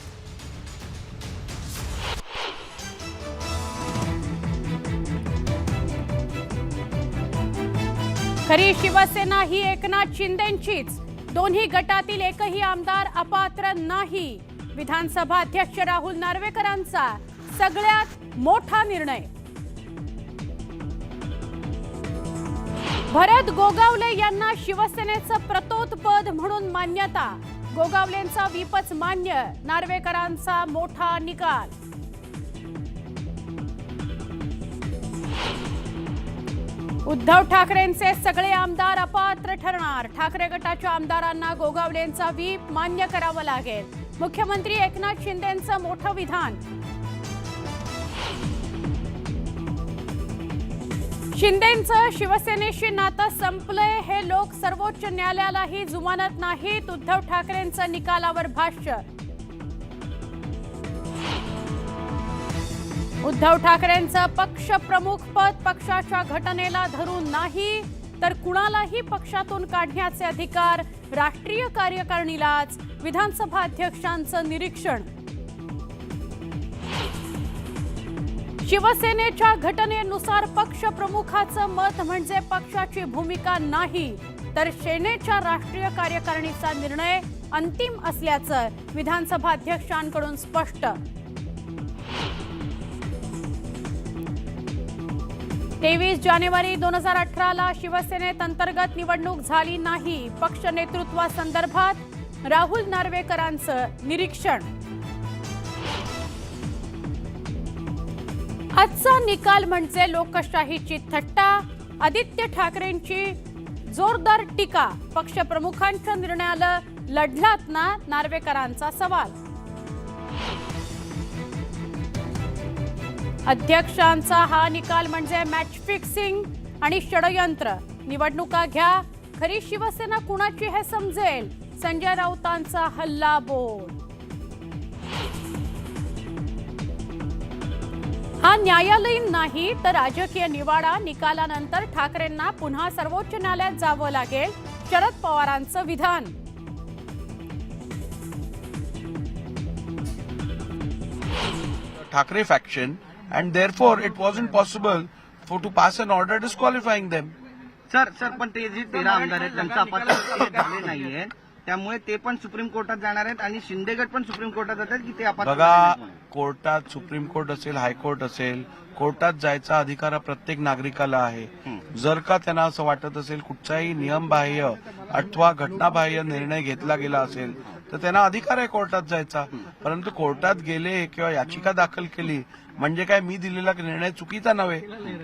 खरी शिवसेना ही एकनाथ शिंदेंचीच. दोन्ही गटातील एकही आमदार अपात्र नाही. विधानसभा अध्यक्ष राहुल नार्वेकरांचा सगळ्यात मोठा निर्णय. भरत गोगावले यांना शिवसेनेचं प्रतोदपद म्हणून मान्यता. गोगावलेंचा विपच मान्य. नार्वेकरांचा मोठा निकाल. उद्धव ठाकरेंचे सगळे आमदार अपात्र ठरणार. ठाकरे गटाच्या आमदारांना गोगावलेंचा व्हीप मान्य करावा लागेल. मुख्यमंत्री एकनाथ शिंदेंचं मोठं विधान. शिंदेंचं शिवसेनेशी नातं संपलंय हे लोक सर्वोच्च न्यायालयालाही जुमानत नाहीत. उद्धव ठाकरेंचं निकालावर भाष्य. उद्धव ठाकरेंचं पक्ष प्रमुख पद पक्षाच्या घटनेला धरून नाही तर कुणालाही पक्षातून काढण्याचे अधिकार राष्ट्रीय कार्यकारिणीलाच. विधानसभा अध्यक्षांचं निरीक्षण. शिवसेनेच्या घटनेनुसार पक्ष प्रमुखाचं मत म्हणजे पक्षाची भूमिका नाही तर सेनेच्या राष्ट्रीय कार्यकारिणीचा निर्णय अंतिम असल्याचं विधानसभा अध्यक्षांकडून स्पष्ट. 23 जानेवारी 2018ला शिवसेनेत अंतर्गत निवडणूक झाली नाही. पक्ष नेतृत्वासंदर्भात राहुल नार्वेकरांचं निरीक्षण. आजचा निकाल म्हणजे लोकशाहीची थट्टा. आदित्य ठाकरेंची जोरदार टीका. पक्षप्रमुखांच्या निर्णयाला लढलात ना, नार्वेकरांचा सवाल. अध्यक्षांचा हा निकाल म्हणजे मॅच फिक्सिंग आणि षडयंत्र. निवडणुका घ्या, खरी शिवसेना कुणाची हे समजेल. संजय राऊतांचा हल्ला बोल. हा न्यायालयीन नाही तर राजकीय निवाडा. निकालानंतर ठाकरेंना पुन्हा सर्वोच्च न्यायालयात जावं लागेल. शरद पवारांचं विधान. Thackeray faction, and therefore it wasn't possible to pass an order disqualifying them. Sir पण ते जे 13 आमदार आहेत त्यांचा अपात्र झाले नाहीये, त्यामुळे ते पण सुप्रीम कोर्टात जाणार आहेत आणि शिंदे गट पण सुप्रीम कोर्टात जातात की ते अपात्र. बघा, कोर्टात सुप्रीम कोर्ट असेल, हायकोर्ट असेल, कोर्टात जायचा अधिकार प्रत्येक नागरिकाला आहे. जर का त्यांना असं वाटत असेल कुठचाही नियमबाह्य अथवा घटनाबाह्य निर्णय घेतला गेला असेल तर त्यांना अधिकार आहे कोर्टात जायचा. परंतु कोर्टात गेले किंवा याचिका दाखल केली म्हणजे काय मी दिलेला निर्णय चुकीचा नव्हे.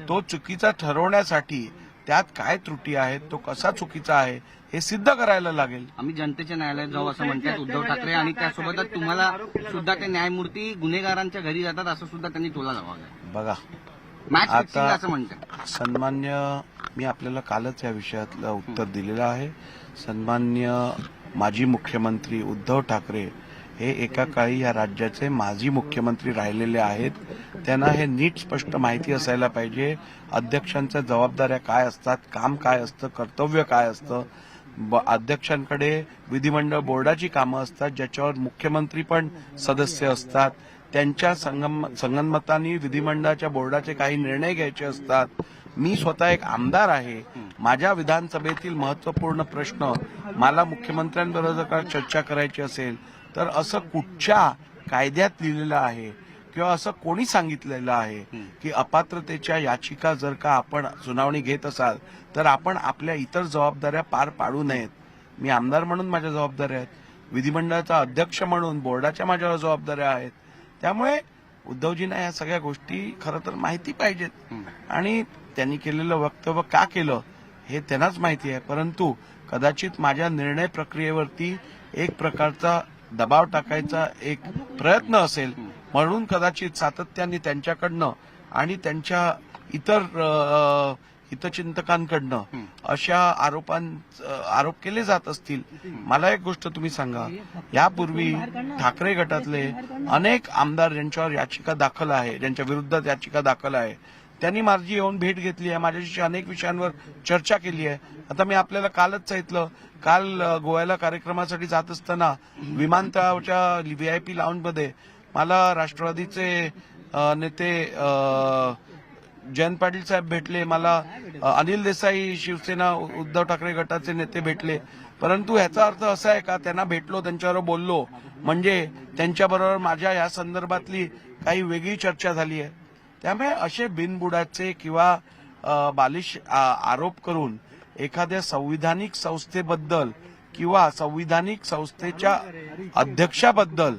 तो चुकीचा ठरवण्यासाठी त्यात काय त्रुटी आहेत, तो कसा चुकीचा आहे हे सिद्ध करायला लागेल. आम्ही जनतेच्या न्यायालयात जाऊ असं म्हणतात उद्धव ठाकरे आणि त्यासोबतच तुम्हाला सुद्धा ते न्यायमूर्ती गुन्हेगारांच्या घरी जातात असं सुद्धा त्यांनी टोला लावला. बघा, मॅच फिक्सिंग आता असं म्हणतात. सन्मान्य, मी आपल्याला कालच या विषयातलं उत्तर दिलेलं आहे. सन्मान्य माजी मुख्यमंत्री उद्धव ठाकरे हे एका काळी या राज्याचे माजी मुख्यमंत्री राहिलेले आहेत. त्यांना हे नीट स्पष्ट माहिती असायला पाहिजे अध्यक्षांच्या जबाबदाऱ्या काय असतात, काम काय असतं, कर्तव्य काय असतं. अध्यक्षांकडे विधिमंडळ बोर्डाची कामं असतात ज्याच्यावर मुख्यमंत्री पण सदस्य असतात. त्यांच्या संगनमताने विधिमंडळाच्या बोर्डाचे काही निर्णय घ्यायचे असतात. मी स्वतः एक आमदार आहे. माझ्या विधानसभेतील महत्वपूर्ण प्रश्न मला मुख्यमंत्र्यांबरोबर चर्चा करायची असेल तर असं कुठच्या कायद्यात लिहिलेलं आहे किंवा असं कोणी सांगितलेलं आहे की अपात्रतेच्या याचिका जर का आपण सुनावणी घेत असाल तर आपण आपल्या इतर जबाबदाऱ्या पार पाडू नयेत. मी आमदार म्हणून माझ्या जबाबदाऱ्या आहेत, विधिमंडळाचा अध्यक्ष म्हणून बोर्डाच्या माझ्या जबाबदाऱ्या आहेत. त्यामुळे उद्धवजींना या सगळ्या गोष्टी खरं तर माहिती पाहिजेत आणि त्यांनी केलेलं वक्तव्य का केलं हे त्यांनाच माहिती आहे. परंतु कदाचित माझ्या निर्णय प्रक्रियेवरती एक प्रकारचा दबाव टाकायचा एक प्रयत्न असेल म्हणून कदाचित सातत्याने त्यांच्याकडनं आणि त्यांच्या इतर हितचिंतकांकडनं अशा आरोप केले जात असतील. मला एक गोष्ट तुम्ही सांगा, यापूर्वी ठाकरे गटातले अनेक आमदार ज्यांच्यावर याचिका दाखल आहे, ज्यांच्या विरुद्ध याचिका दाखल आहे, त्यांनी माझी येऊन भेट घेतली आहे, माझ्याशी अनेक विषयांवर चर्चा केली आहे. आता मी आपल्याला कालच सांगितलं, काल गोव्याला कार्यक्रमासाठी जात असताना विमानतळावरच्या VIP लाऊंजमध्ये मला राष्ट्रवादीचे नेते जयंत पाटील साहेब भेटले, मला अनिल देसाई शिवसेना उद्धव ठाकरे गटाचे नेते भेटले, परंतु ह्याचा अर्थ असा आहे का त्यांना भेटलो, त्यांच्याबरोबर बोललो म्हणजे त्यांच्याबरोबर माझ्या या संदर्भातली काही वेगळी चर्चा झाली आहे? त्यामुळे असे बिनबुडाचे किंवा बालिश आरोप करून एखाद्या संविधानिक संस्थेबद्दल किंवा संविधानिक संस्थेच्या अध्यक्षाबद्दल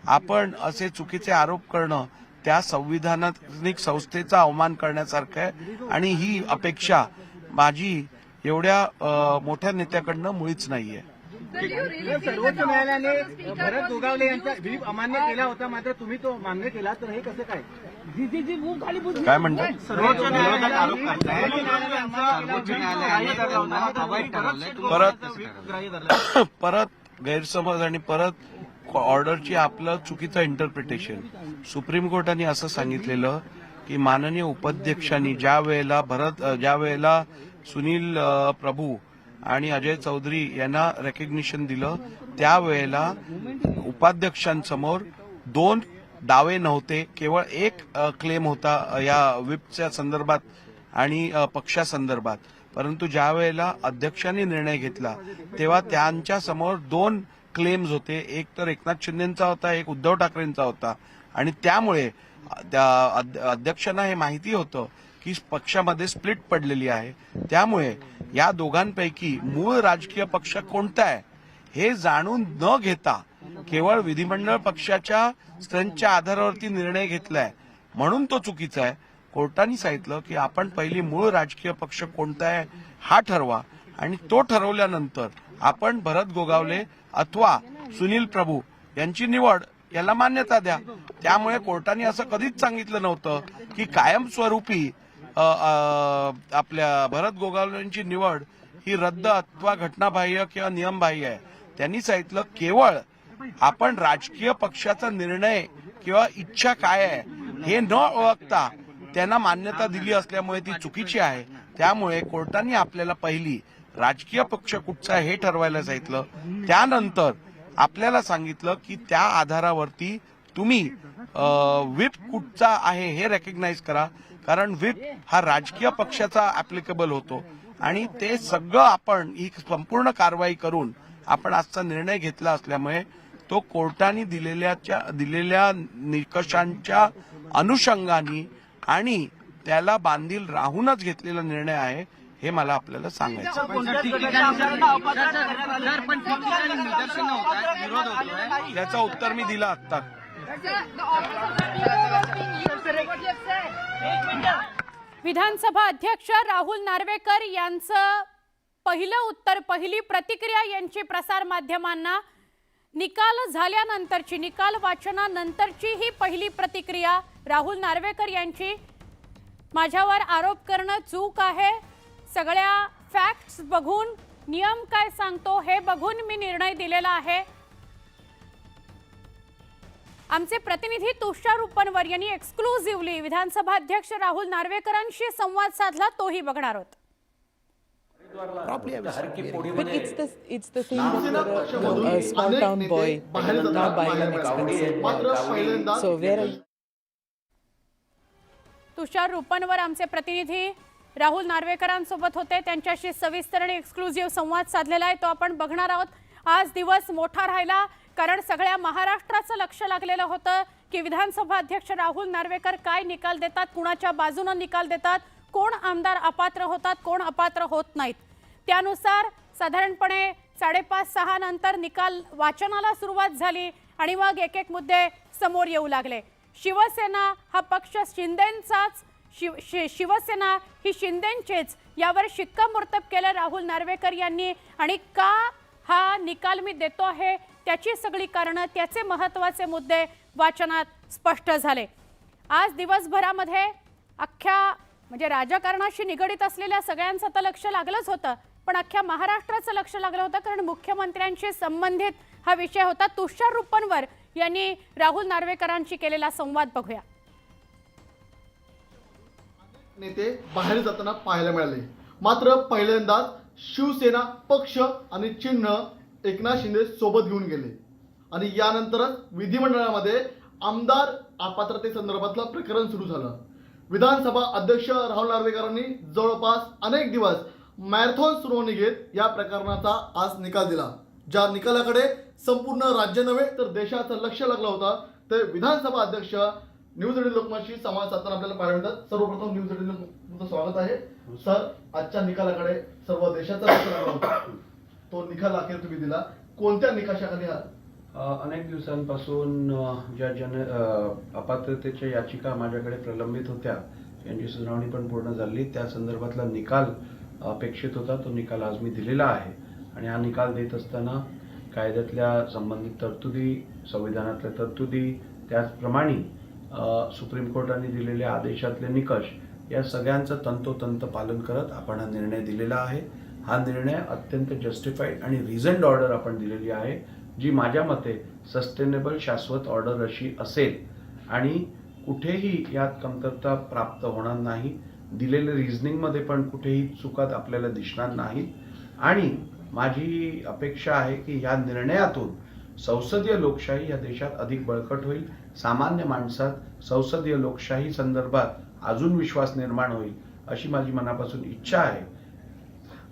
आपण असे चुकीचे आरोप करणं त्या संविधानिक संस्थेचा अवमान करण्यासारखं आहे आणि ही अपेक्षा माझी एवढ्या मोठ्या नेत्याकडनं मुळीच नाहीये. सर्वोच्च न्यायालयाने भरत गोगावले यांचा व्हीप अमान्य केला होता, मात्र तुम्ही तो मान्य केला, तर हे कसं काय? काय म्हणतात? सर्वोच्च न्यायालयाने आरोप करताय परत गैरसमज आणि परत ऑर्डरची आपलं चुकीचं इंटरप्रिटेशन. सुप्रीम कोर्टाने असं सांगितलेलं की माननीय उपाध्यक्षांनी ज्या वेळेला सुनील प्रभू आणि अजय चौधरी यांना रेकग्निशन दिलं त्यावेळेला उपाध्यक्षांसमोर 2 दावे नव्हते, केवळ एक क्लेम होता या व्हिपच्या संदर्भात आणि पक्षासंदर्भात. परंतु ज्या वेळेला अध्यक्षांनी निर्णय घेतला तेव्हा त्यांच्या समोर 2 क्लेम्स होते, एक तर एकनाथ शिंदेचा होता, एक उद्धव ठाकरेंचा होता आणि त्यामुळे त्या अध्यक्षांना हे माहिती होतं की पक्षामध्ये स्प्लिट पडलेली आहे. त्यामुळे या दोघांपैकी मूळ राजकीय पक्ष कोणता आहे हे जाणून न घेता केवळ विधिमंडळ पक्षाच्या स्ट्रेंथच्या आधारावरती निर्णय घेतलाय म्हणून तो चुकीचा आहे. कोर्टाने सांगितलं की आपण पहिली मूळ राजकीय पक्ष कोणता आहे हा ठरवा आणि तो ठरवल्यानंतर आपण भरत गोगावले अथवा सुनील प्रभू यांची निवड याला मान्यता द्या. त्यामुळे कोर्टाने असं कधीच सांगितलं नव्हतं की कायमस्वरूपी आपल्या भरत गोगावलेंची निवड ही रद्द अथवा घटनाबाह्य किंवा नियमबाह्य आहे. त्यांनी सांगितलं केवळ आपण राजकीय पक्षाचा निर्णय किंवा इच्छा काय आहे हे न ओळखता त्यांना मान्यता दिली असल्यामुळे ती चुकीची आहे. त्यामुळे कोर्टाने आपल्याला पहिली राजकीय पक्ष कुठचा हे ठरवायला सांगितलं, त्यानंतर आपल्याला सांगितलं की त्या आधारावरती तुम्ही व्हिप कुठचा आहे हे रेकग्नाइज करा, कारण व्हिप हा राजकीय पक्षाचा ऍप्लिकेबल होतो आणि ते सगळं आपण ही संपूर्ण कारवाई करून आपण आजचा निर्णय घेतला असल्यामुळे तो कोर्टाने दिलेल्या निकषांच्या अनुषंगाने आणि त्याला बांधील राहूनच घेतलेला निर्णय आहे हे मला आपल्याला सांगायचं. त्याचं उत्तर मी दिलं आत्ता. विधानसभा अध्यक्ष राहुल नार्वेकर यांचं पहिलं उत्तर, पहिली प्रतिक्रिया यांची प्रसार माध्यमांना निकाल झाल्यानंतरची, निकाल वाचनानंतरची ही पहिली प्रतिक्रिया राहुल नार्वेकर यांची. माझ्यावर आरोप करणं चूक आहे, सगळ्या फॅक्ट्स बघून, नियम काय सांगतो हे बघून मी निर्णय दिलेला आहे. आमचे प्रतिनिधी तुषार रुपनवर यांनी एक्सक्लुझिव्हली विधानसभा अध्यक्ष राहुल नार्वेकरांशी संवाद साधला, तोही बघणार आहोत. But it's the thing that you're a small town boy not buying an expensive car. So where are you? तुषार रुपनवर आमचे प्रतिनिधी राहुल नार्वेकरांसोबत होते, त्यांच्याशी सविस्तर आणि एक्सक्लुझिव्ह संवाद साधलेला आहे, तो आपण बघणार आहोत. आज दिवस मोठा राहिला कारण सगळ्या महाराष्ट्राचं लक्ष लागलेलं होतं की विधानसभा अध्यक्ष राहुल नार्वेकर काय निकाल देतात, कुणाच्या बाजूने निकाल देतात, कोण आमदार अपात्र होतात, कोण अपात्र होत नाहीत. त्यानुसार साधारणपणे 5:30-6 नंतर निकाल वाचनाला सुरुवात झाली आणि मग एक एक मुद्दे समोर येऊ लागले. शिवसेना हा पक्ष शिंदेंचाच, शिवसेना ही शिंदेंचीच यावर शिक्कामोर्तब केलं राहुल नार्वेकर यांनी. आणि का हा निकाल मी देतो आहे त्याची सगळी कारणं, त्याचे महत्त्वाचे मुद्दे वाचनात स्पष्ट झाले. आज दिवसभरामध्ये अख्ख्या म्हणजे राजकारणाशी निगडीत असलेल्या सगळ्यांचं तर लक्ष लागलंच होतं, पण अख्ख्या महाराष्ट्राचं लक्ष लागलं होतं कारण मुख्यमंत्र्यांशी संबंधित हा विषय होता. तुषार रुपनवर यांनी राहुल नार्वेकरांशी केलेला संवाद बघूया. नेते बाहेर जाताना पाहायला मिळाले, मात्र पहिल्यांदाच शिवसेना पक्ष आणि चिन्ह एकनाथ शिंदे सोबत घेऊन गेले आणि यानंतरच विधिमंडळामध्ये आमदार अपात्रतेसंदर्भातलं प्रकरण सुरू झालं. विधानसभा अध्यक्ष राहुल नार्वेकरांनी जवळपास अनेक दिवस मॅरेथॉन सुनावणी घेत या प्रकरणाचा आज निकाल दिला. ज्या निकालाकडे संपूर्ण राज्य नव्हे तर देशाचं लक्ष लागलं होतं ते विधानसभा अध्यक्ष न्यूज18 लोकमतशी संवाद साधताना आपल्याला पाहायला मिळतात. सर्वप्रथम न्यूज18 लोकमतचं स्वागत आहे. सर, आजच्या निकालाकडे सर्व देशाचं लक्ष लागलं होतं, तो निकाल अखेर तुम्ही दिला. कोणत्या निकषाखाली अनेक दिवसांपासून ज्या अपात्रतेच्या याचिका माझ्याकडे प्रलंबित होत्या यांची सुनावणी पण पूर्ण झाली. त्या संदर्भातला निकाल अपेक्षित होता, तो निकाल आज मी दिलेला आहे. आणि हा निकाल देत असताना कायद्यातल्या संबंधित तरतुदी, संविधानातल्या तरतुदी, त्याचप्रमाणे सुप्रीम कोर्टाने दिलेल्या आदेशातले निकष या सगळ्यांचं तंतोतंत पालन करत आपण हा निर्णय दिलेला आहे. हा निर्णय अत्यंत जस्टिफाईड आणि रिझन्ड ऑर्डर आपण दिलेली आहे, जी माझ्या मते सस्टेनेबल शाश्वत ऑर्डर अशी असेल आणि कुठेही यात कमतरता प्राप्त होणार नाही. दिलेल्या रिझनिंगमध्ये पण कुठेही चुका आपल्याला दिसणार नाहीत. आणि माझी अपेक्षा आहे की या निर्णयातून संसदीय लोकशाही या देशात अधिक बळकट होईल. सामान्य माणसात संसदीय लोकशाही संदर्भात अजून विश्वास निर्माण होईल अशी माझी मनापासून इच्छा आहे.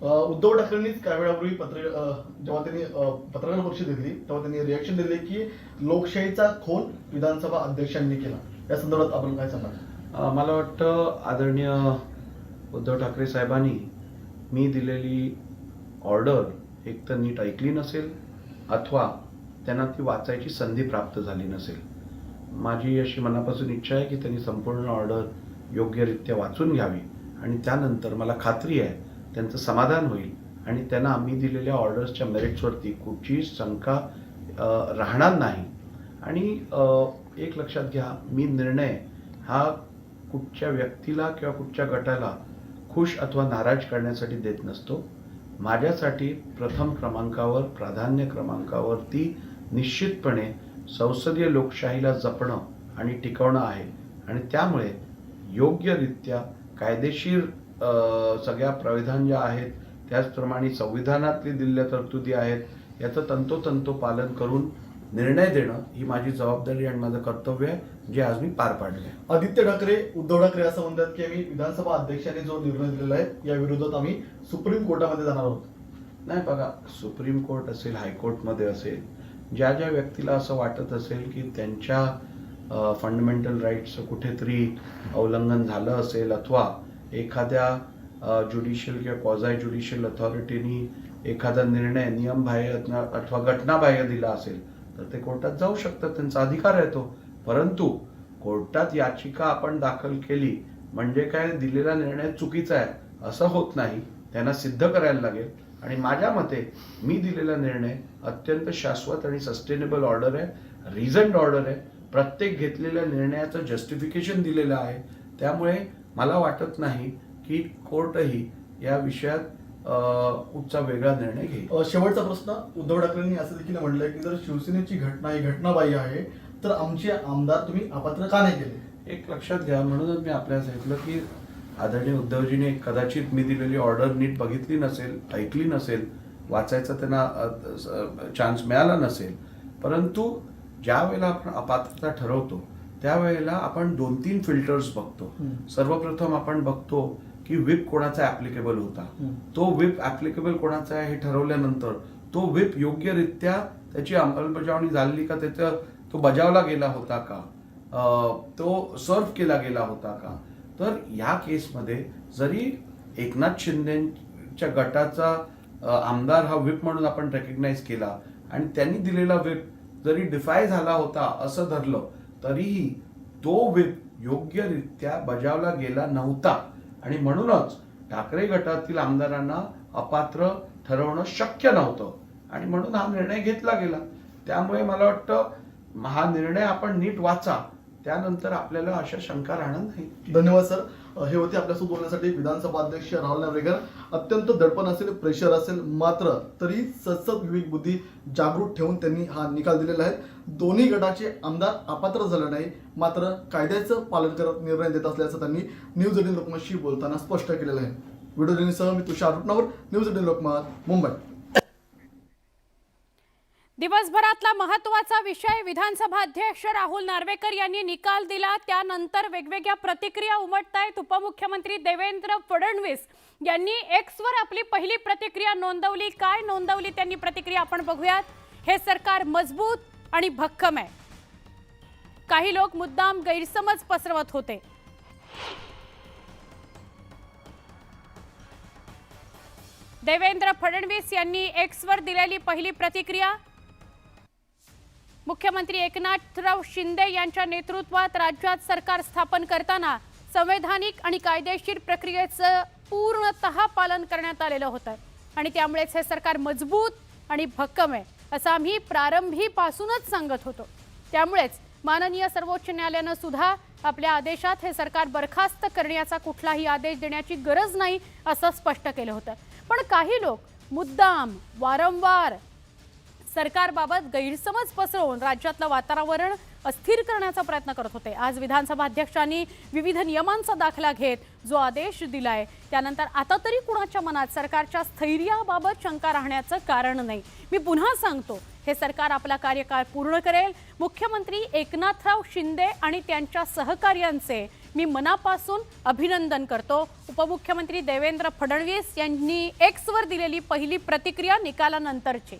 उद्धव ठाकरेंनीच काही वेळापूर्वी जेव्हा त्यांनी पत्रकार परिषद घेतली तेव्हा त्यांनी रिॲक्शन दिले की लोकशाहीचा खून विधानसभा अध्यक्षांनी केला. या संदर्भात आपण काय सांगाल? मला वाटतं आदरणीय उद्धव ठाकरे साहेबांनी मी दिलेली ऑर्डर एक तर नीट ऐकली नसेल अथवा त्यांना ती वाचायची संधी प्राप्त झाली नसेल. माझी अशी मनापासून इच्छा आहे की त्यांनी संपूर्ण ऑर्डर योग्यरित्या वाचून घ्यावी आणि त्यानंतर मला खात्री आहे त्यांचं समाधान होईल आणि त्यांना आम्ही दिलेल्या ऑर्डर्सच्या मेरिट्सवरती कुठचीही शंका राहणार नाही. आणि एक लक्षात घ्या, मी निर्णय हा कुठच्या व्यक्तीला किंवा कुठच्या गटाला खुश अथवा नाराज करण्यासाठी देत नसतो. माझ्यासाठी प्रथम क्रमांकावर, प्राधान्य क्रमांकावरती निश्चितपणे संसदीय लोकशाहीला जपणं आणि टिकवणं आहे. आणि त्यामुळे योग्यरित्या कायदेशीर सगळ्या प्राविधान ज्या आहेत त्याचप्रमाणे संविधानातली दिलेल्या तरतुदी आहेत याचं तंतोतंत पालन करून निर्णय देणं ही माझी जबाबदारी आणि माझं कर्तव्य आहे, जे आज मी पार पाडले. आदित्य ठाकरे, उद्धव ठाकरे असं म्हणतात की आम्ही विधानसभा अध्यक्षांनी जो निर्णय दिलेला आहे या विरोधात आम्ही सुप्रीम कोर्टामध्ये जाणार आहोत. नाही बघा, सुप्रीम कोर्ट असेल, हायकोर्टमध्ये असेल, ज्या ज्या व्यक्तीला असं वाटत असेल की त्यांच्या फंडामेंटल राईट्सचं कुठेतरी उल्लंघन झालं असेल अथवा एखाद्या ज्युडिशियल किंवा क्वाझाय ज्युडिशियल अथॉरिटीनी एखादा निर्णय नियमबाह्य अथवा घटनाबाह्य दिला असेल तर ते कोर्टात जाऊ शकतात, त्यांचा अधिकार आहे तो. परंतु कोर्टात याचिका आपण दाखल केली म्हणजे काय दिलेला निर्णय चुकीचा आहे असं होत नाही, त्यांना सिद्ध करायला लागेल. आणि माझ्या मते मी दिलेला निर्णय अत्यंत शाश्वत आणि सस्टेनेबल ऑर्डर आहे, रिझन्ड ऑर्डर आहे. प्रत्येक घेतलेल्या निर्णयाचं जस्टिफिकेशन दिलेलं आहे. त्यामुळे मला वाटत नाही की कोर्टही या विषयात कुठचा वेगळा निर्णय घेईल. शेवटचा प्रश्न, उद्धव ठाकरेंनी असं देखील म्हटलंय की जर शिवसेनेची घटना ही घटनाबाह्य आहे तर आमचे आमदार तुम्ही अपात्र का नाही केले? एक लक्षात घ्या, म्हणूनच मी आपल्याला सांगितलं की आदरणीय उद्धवजीने कदाचित मी दिलेली ऑर्डर नीट बघितली नसेल, ऐकली नसेल, वाचायचा त्यांना चान्स मिळाला नसेल. परंतु ज्या वेळेला आपण अपात्रता ठरवतो त्यावेळेला आपण 2-3 फिल्टर्स बघतो. सर्वप्रथम आपण बघतो की व्हिप कोणाचा ऍप्लिकेबल होता, तो व्हिप ऍप्लिकेबल कोणाचा आहे हे ठरवल्यानंतर तो व्हिप योग्यरित्या त्याची अंमलबजावणी झाली का, त्याचा तो बजावला गेला होता का, तो सर्व केला गेला होता का. तर या केसमध्ये जरी एकनाथ शिंदेच्या गटाचा आमदार हा व्हिप म्हणून आपण रेकग्नाइज केला आणि त्यांनी दिलेला व्हिप जरी डिफाय झाला होता असं धरलं तरीही तो व्हिप योग्यरित्या बजावला गेला नव्हता. आणि म्हणूनच ठाकरे गटातील आमदारांना अपात्र ठरवणं शक्य नव्हतं आणि म्हणून हा निर्णय घेतला गेला. त्यामुळे मला वाटतं हा निर्णय आपण नीट वाचा, त्यानंतर आपल्याला अशा शंका राहणार नाही. धन्यवाद सर. हे होते आपल्यासोबत बोलण्यासाठी विधानसभा अध्यक्ष राहुल नार्वेकर. अत्यंत दडपण असेल, प्रेशर असेल, मात्र तरी सतत विवेक बुद्धी जागृत ठेवून त्यांनी हा निकाल दिलेला आहे. दोन्ही गटाचे आमदार अपात्र झाले नाही, मात्र कायद्याचं पालन करत निर्णय देत असल्याचं त्यांनी न्यूज18 लोकमतशी बोलताना स्पष्ट केलेलं आहे. व्हिडिओ जर्नलिस्टसह मी तुषार रुपनावर, न्यूज18 लोकमत, मुंबई. दिवसभरातला महत्त्वाचा विषय विधानसभा अध्यक्ष राहुल नार्वेकर यांनी निकाल दिला, त्यानंतर वेगवेगळ्या प्रतिक्रिया उमटतायत। उपमुख्यमंत्री देवेंद्र फडणवीस यांनी एक्सवर आपली पहिली प्रतिक्रिया नोंदवली। काय नोंदवली त्यांनी प्रतिक्रिया आपण बघूयात। हे सरकार मजबूत आणि भक्कम आहे। काही लोक मुद्दाम गैरसमज पसरवत होते। देवेंद्र फडणवीस यांनी एक्सवर दिलेली पहिली प्रतिक्रिया। मुख्यमंत्री एकनाथराव शिंदे यांच्या नेतृत्वात राज्यात सरकार स्थापन करताना संवैधानिक आणि कायदेशीर प्रक्रियेचं पूर्णतः पालन करण्यात आलेलं होतं आणि त्यामुळेच हे सरकार मजबूत आणि भक्कम आहे असं आम्ही प्रारंभीपासूनच सांगत होतो। त्यामुळेच माननीय सर्वोच्च न्यायालयाने सुद्धा आपल्या आदेशात हे सरकार बरखास्त करण्याचा कुठलाही आदेश देण्याची गरज नाही असं स्पष्ट केलं होतं। पण काही लोक मुद्दाम वारंवार सरकारबाबत गैरसमज पसरवून राज्यातलं वातावरण अस्थिर करण्याचा प्रयत्न करत होते। आज विधानसभा अध्यक्षांनी विविध नियमांचा दाखला घेत जो आदेश दिलाय त्यानंतर आता तरी कुणाच्या मनात सरकारच्या स्थैर्याबाबत शंका राहण्याचं कारण नाही। मी पुन्हा सांगतो, हे सरकार आपला कार्यकाळ पूर्ण करेल। मुख्यमंत्री एकनाथराव शिंदे आणि त्यांच्या सहकार्यांचे मी मनापासून अभिनंदन करतो। उपमुख्यमंत्री देवेंद्र फडणवीस यांनी एक्सवर दिलेली पहिली प्रतिक्रिया निकालानंतरची।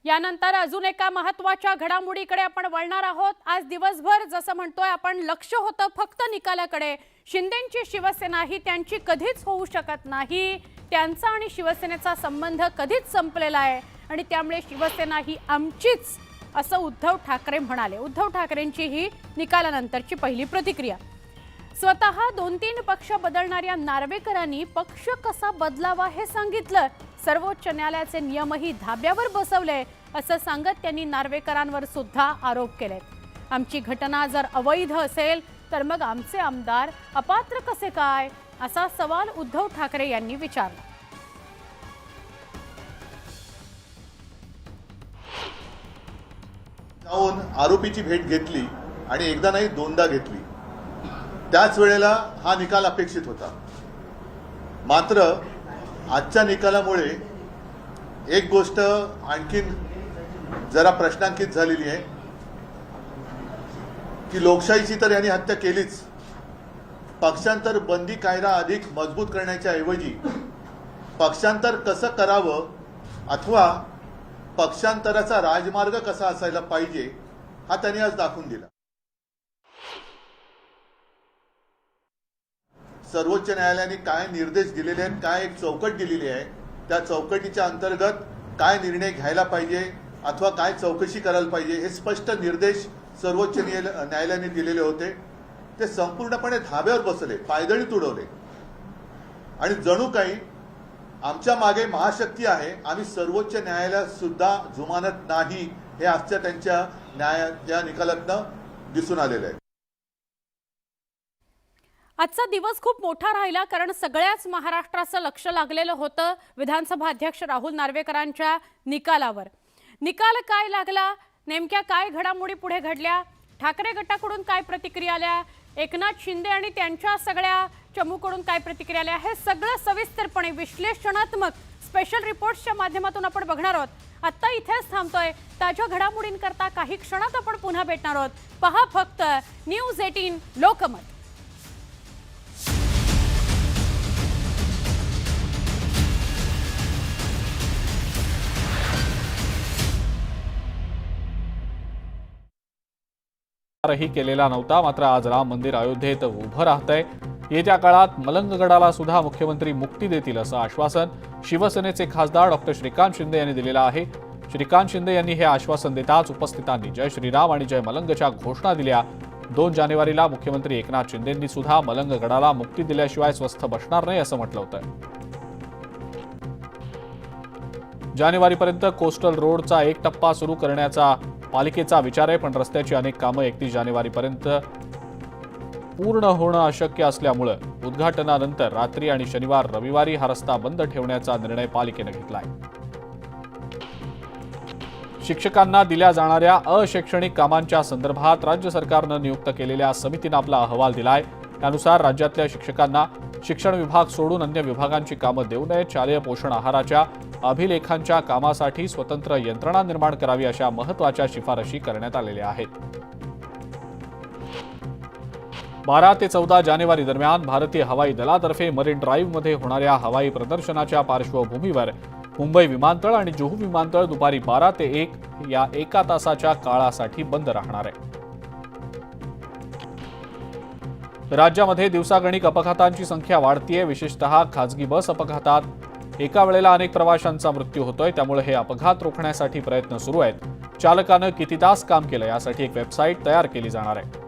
यानंतर अजून एका महत्त्वाच्या घडामोडीकडे आपण वळणार आहोत। आज दिवसभर जसं म्हणतोय आपण लक्ष होतं फक्त निकालाकडे। शिंदेंची शिवसेना ही त्यांची कधीच होऊ शकत नाही। त्यांचा आणि शिवसेनेचा संबंध कधीच संपलेला आहे आणि त्यामुळे शिवसेना ही आमचीच असं उद्धव ठाकरे म्हणाले। उद्धव ठाकरेंची ही निकालानंतरची पहिली प्रतिक्रिया। स्वतः 2-3 पक्ष बदलणाऱ्या नार्वेकरांनी पक्ष कसा बदलावा हे सांगितलं। सर्वोच्च न्यायालयाचे नियमही धाब्यावर बसवले असं सांगत त्यांनी नार्वेकरांवर सुद्धा आरोप केले। आमची घटना जर अवैध असेल तर मग आमचे आमदार अपात्र कसे काय असा सवाल उद्धव ठाकरे यांनी विचारला। जाऊन आरोपीची भेट घेतली आणि एकदा नाही दोनदा घेतली। त्याच वेळेला हा निकाल अपेक्षित होता। मात्र आजच्या निकालामुळे एक गोष्ट आणखीन जरा प्रश्नांकित झालेली आहे की लोकशाहीची तर यांनी हत्या केलीच, पक्षांतर बंदी कायदा अधिक मजबूत करण्याच्या ऐवजी पक्षांतर कसं करावं अथवा पक्षांतराचा राजमार्ग कसा असायला पाहिजे हा त्यांनी आज दाखवून दिला। सर्वोच्च न्यायालयाने काय निर्देश दिलेले आहेत, काय एक चौकट दिलेली आहे, त्या चौकटीच्या अंतर्गत काय निर्णय घ्यायला पाहिजे अथवा काय चौकशी करायला पाहिजे हे स्पष्ट निर्देश सर्वोच्च न्यायालयाने दिलेले होते। ते संपूर्णपणे धाब्यावर बसले, पायदळी तुडवले आणि जणू काही आमच्या मागे महाशक्ती आहे, आम्ही सर्वोच्च न्यायालयात सुद्धा जुमानत नाही हे आजच्या त्यांच्या निकालातनं दिसून आलेलं आहे। आजचा दिवस खूप मोठा राहिला कारण सगळ्याच महाराष्ट्राचं लक्ष लागलेलं होतं विधानसभा अध्यक्ष राहुल नार्वेकरांच्या निकालावर। निकाल काय लागला, नेमक्या काय घडामोडी पुढे घडल्या, ठाकरे गटाकडून काय प्रतिक्रिया आल्या, एकनाथ शिंदे आणि त्यांच्या सगळ्या चमूकडून काय प्रतिक्रिया आल्या, हे सगळं सविस्तरपणे विश्लेषणात्मक स्पेशल रिपोर्ट्सच्या माध्यमातून आपण बघणार आहोत। आता इथेच थांबतोय। ताज्या घडामोडींकरता काही क्षणात आपण पुन्हा भेटणार आहोत। पहा फक्त न्यूज 18 लोकमत। ही केलेला नव्हता, मात्र आज राम मंदिर अयोध्येत उभं राहतंय। येत्या काळात मलंगगडाला सुद्धा मुख्यमंत्री मुक्ती देतील असं आश्वासन शिवसेनेचे खासदार डॉक्टर श्रीकांत शिंदे यांनी दिलेलं आहे। श्रीकांत शिंदे यांनी हे आश्वासन देताच उपस्थितांनी जय श्रीराम आणि जय मलंगच्या घोषणा दिल्या। 2 जानेवारीला मुख्यमंत्री एकनाथ शिंदेंनी सुद्धा मलंगगडाला मुक्ती दिल्याशिवाय स्वस्थ बसणार नाही असं म्हटलं होतं। जानेवारीपर्यंत कोस्टल रोडचा एक टप्पा सुरू करण्याचा पालिकेचा विचार आहे, पण रस्त्याची अनेक कामं 31 जानेवारीपर्यंत पूर्ण होणं अशक्य असल्यामुळे उद्घाटनानंतर रात्री आणि शनिवार रविवारी हा रस्ता बंद ठेवण्याचा निर्णय पालिकेने घेतलाय। शिक्षकांना दिल्या जाणाऱ्या अशैक्षणिक कामांच्या संदर्भात राज्य सरकारनं नियुक्त केलेल्या समितीनं आपला अहवाल दिलाय। त्यानुसार राज्यातल्या शिक्षकांना शिक्षण विभाग सोडून अन्य विभागांची कामं देऊ नयेत. शालेय पोषण आहाराच्या अभिलेखांच्या कामासाठी स्वतंत्र यंत्रणा निर्माण करावी अशा महत्त्वाच्या शिफारशी करण्यात आलेल्या आहेत. 12 ते 14 जानेवारी दरम्यान भारतीय हवाई दलातर्फे मरीन ड्राईव्हमध्ये होणाऱ्या हवाई प्रदर्शनाच्या पार्श्वभूमीवर मुंबई विमानतळ आणि जुहू विमानतळ दुपारी 12 ते 1 या एका तासाच्या काळासाठी बंद राहणार आहे. राज्यामध्ये दिवसागणिक अपघातांची संख्या वाढतीये. विशेषतः खासगी बस अपघातात एका वेळेला अनेक प्रवाशांचा मृत्यू होतोय. त्यामुळे हे अपघात रोखण्यासाठी प्रयत्न सुरू आहेत. चालकानं किती तास काम केलं यासाठी एक वेबसाईट तयार केली जाणार आहे.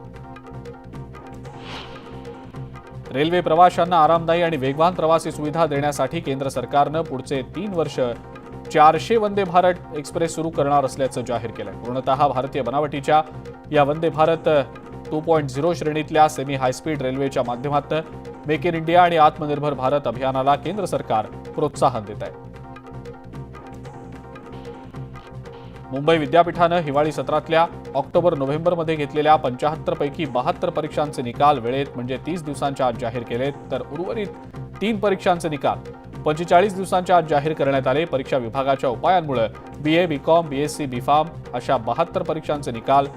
रेल्वे प्रवाशांना आरामदायी आणि वेगवान प्रवासी सुविधा देण्यासाठी केंद्र सरकारनं पुढचे 3 वर्ष 400 वंदे भारत एक्सप्रेस सुरू करणार असल्याचं जाहीर केलंय. पूर्णतः भारतीय बनावटीच्या या वंदे भारत 2.0 श्रेणीतल्या सेमी हायस्पीड रेल्वेच्या माध्यमातून मेक इन इंडिया आणि आत्मनिर्भर भारत अभियानाला केंद्र सरकार प्रोत्साहन देत आहे. मुंबई विद्यापीठानं हिवाळी सत्रातल्या ऑक्टोबर-नोव्हेंबरमध्ये घेतलेल्या 75 पैकी 72 परीक्षांचे निकाल वेळेत म्हणजे 30 दिवसांच्या आत जाहीर केलेत. तर उर्वरित 3 परीक्षांचे निकाल 45 दिवसांच्या आत जाहीर करण्यात आले. परीक्षा विभागाच्या उपायांमुळे BA, BCom, BSc, BPharm अशा 72 परीक्षांचे निकाल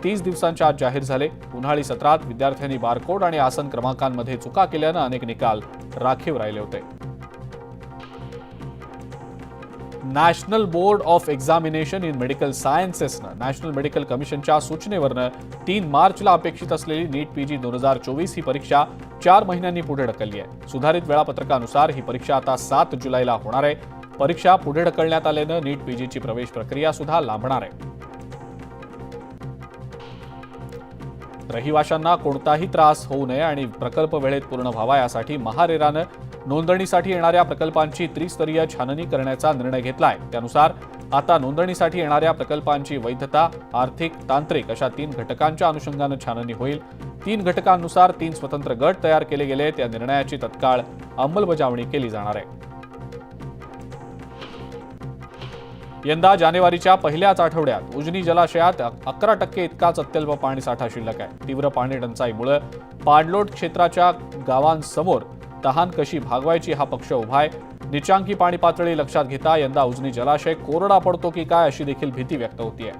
30 दिवसांच्या आत जाहीर झाले. उन्हाळी सत्रात विद्यार्थ्यांनी बारकोड आणि आसन क्रमांकांमध्ये चुका केल्यानं अनेक निकाल राखीव राहिले होते. National board of examination in medical सायन्सेसनं नॅशनल मेडिकल कमिशनच्या सूचनेवरनं 3 मार्चला अपेक्षित असलेली नीट PG 2024 ही परीक्षा 4 महिन्यांनी पुढे ढकलली आहे. सुधारित वेळापत्रकानुसार ही परीक्षा आता 7 जुलैला होणार आहे. परीक्षा पुढे ढकलण्यात आल्यानं नीट PGची प्रवेश प्रक्रिया सुद्धा लांबणार आहे. रहिवाशांना कोणताही त्रास होऊ नये आणि प्रकल्प वेळेत पूर्ण व्हावा यासाठी महारेरानं नोंदणीसाठी येणाऱ्या प्रकल्पांची त्रिस्तरीय छाननी करण्याचा निर्णय घेतलाय. त्यानुसार आता नोंदणीसाठी येणाऱ्या प्रकल्पांची वैधता, आर्थिक, तांत्रिक अशा 3 घटकांच्या अनुषंगानं छाननी होईल. 3 घटकांनुसार 3 स्वतंत्र गट तयार केले गेले. त्या निर्णयाची तत्काळ अंमलबजावणी केली जाणार आहे. यंदा जानेवारीच्या पहिल्याच आठवड्यात उजनी जलाशयात 11% इतकाच अत्यल्प पाणीसाठा शिल्लक आहे. तीव्र पाणी टंचाईमुळे पाणलोट क्षेत्राच्या गावांसमोर तहान कशी भागवायची हा पक्ष उभा आहे. निचांकी पाणी पातळी लक्षात घेता यंदा उजनी जलाशय कोरडा पडतो की काय अशी देखील भीती व्यक्त होतीये.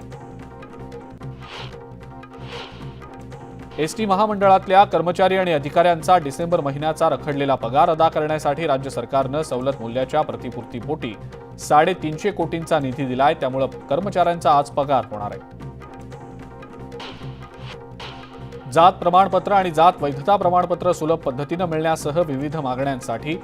एसटी महामंडळातल्या कर्मचारी आणि अधिकाऱ्यांचा डिसेंबर महिन्याचा रखडलेला पगार अदा करण्यासाठी राज्य सरकारनं सवलत मूल्याच्या प्रतिपूर्तीपोटी 350 कोटींचा निधी दिलाय. त्यामुळे कर्मचाऱ्यांचा आज पगार होणार आहे. जात प्रमाणपत्र आणि जात वैधता प्रमाणपत्र सुलभ पद्धतीनं मिळण्यासह विविध मागण्यांसाठी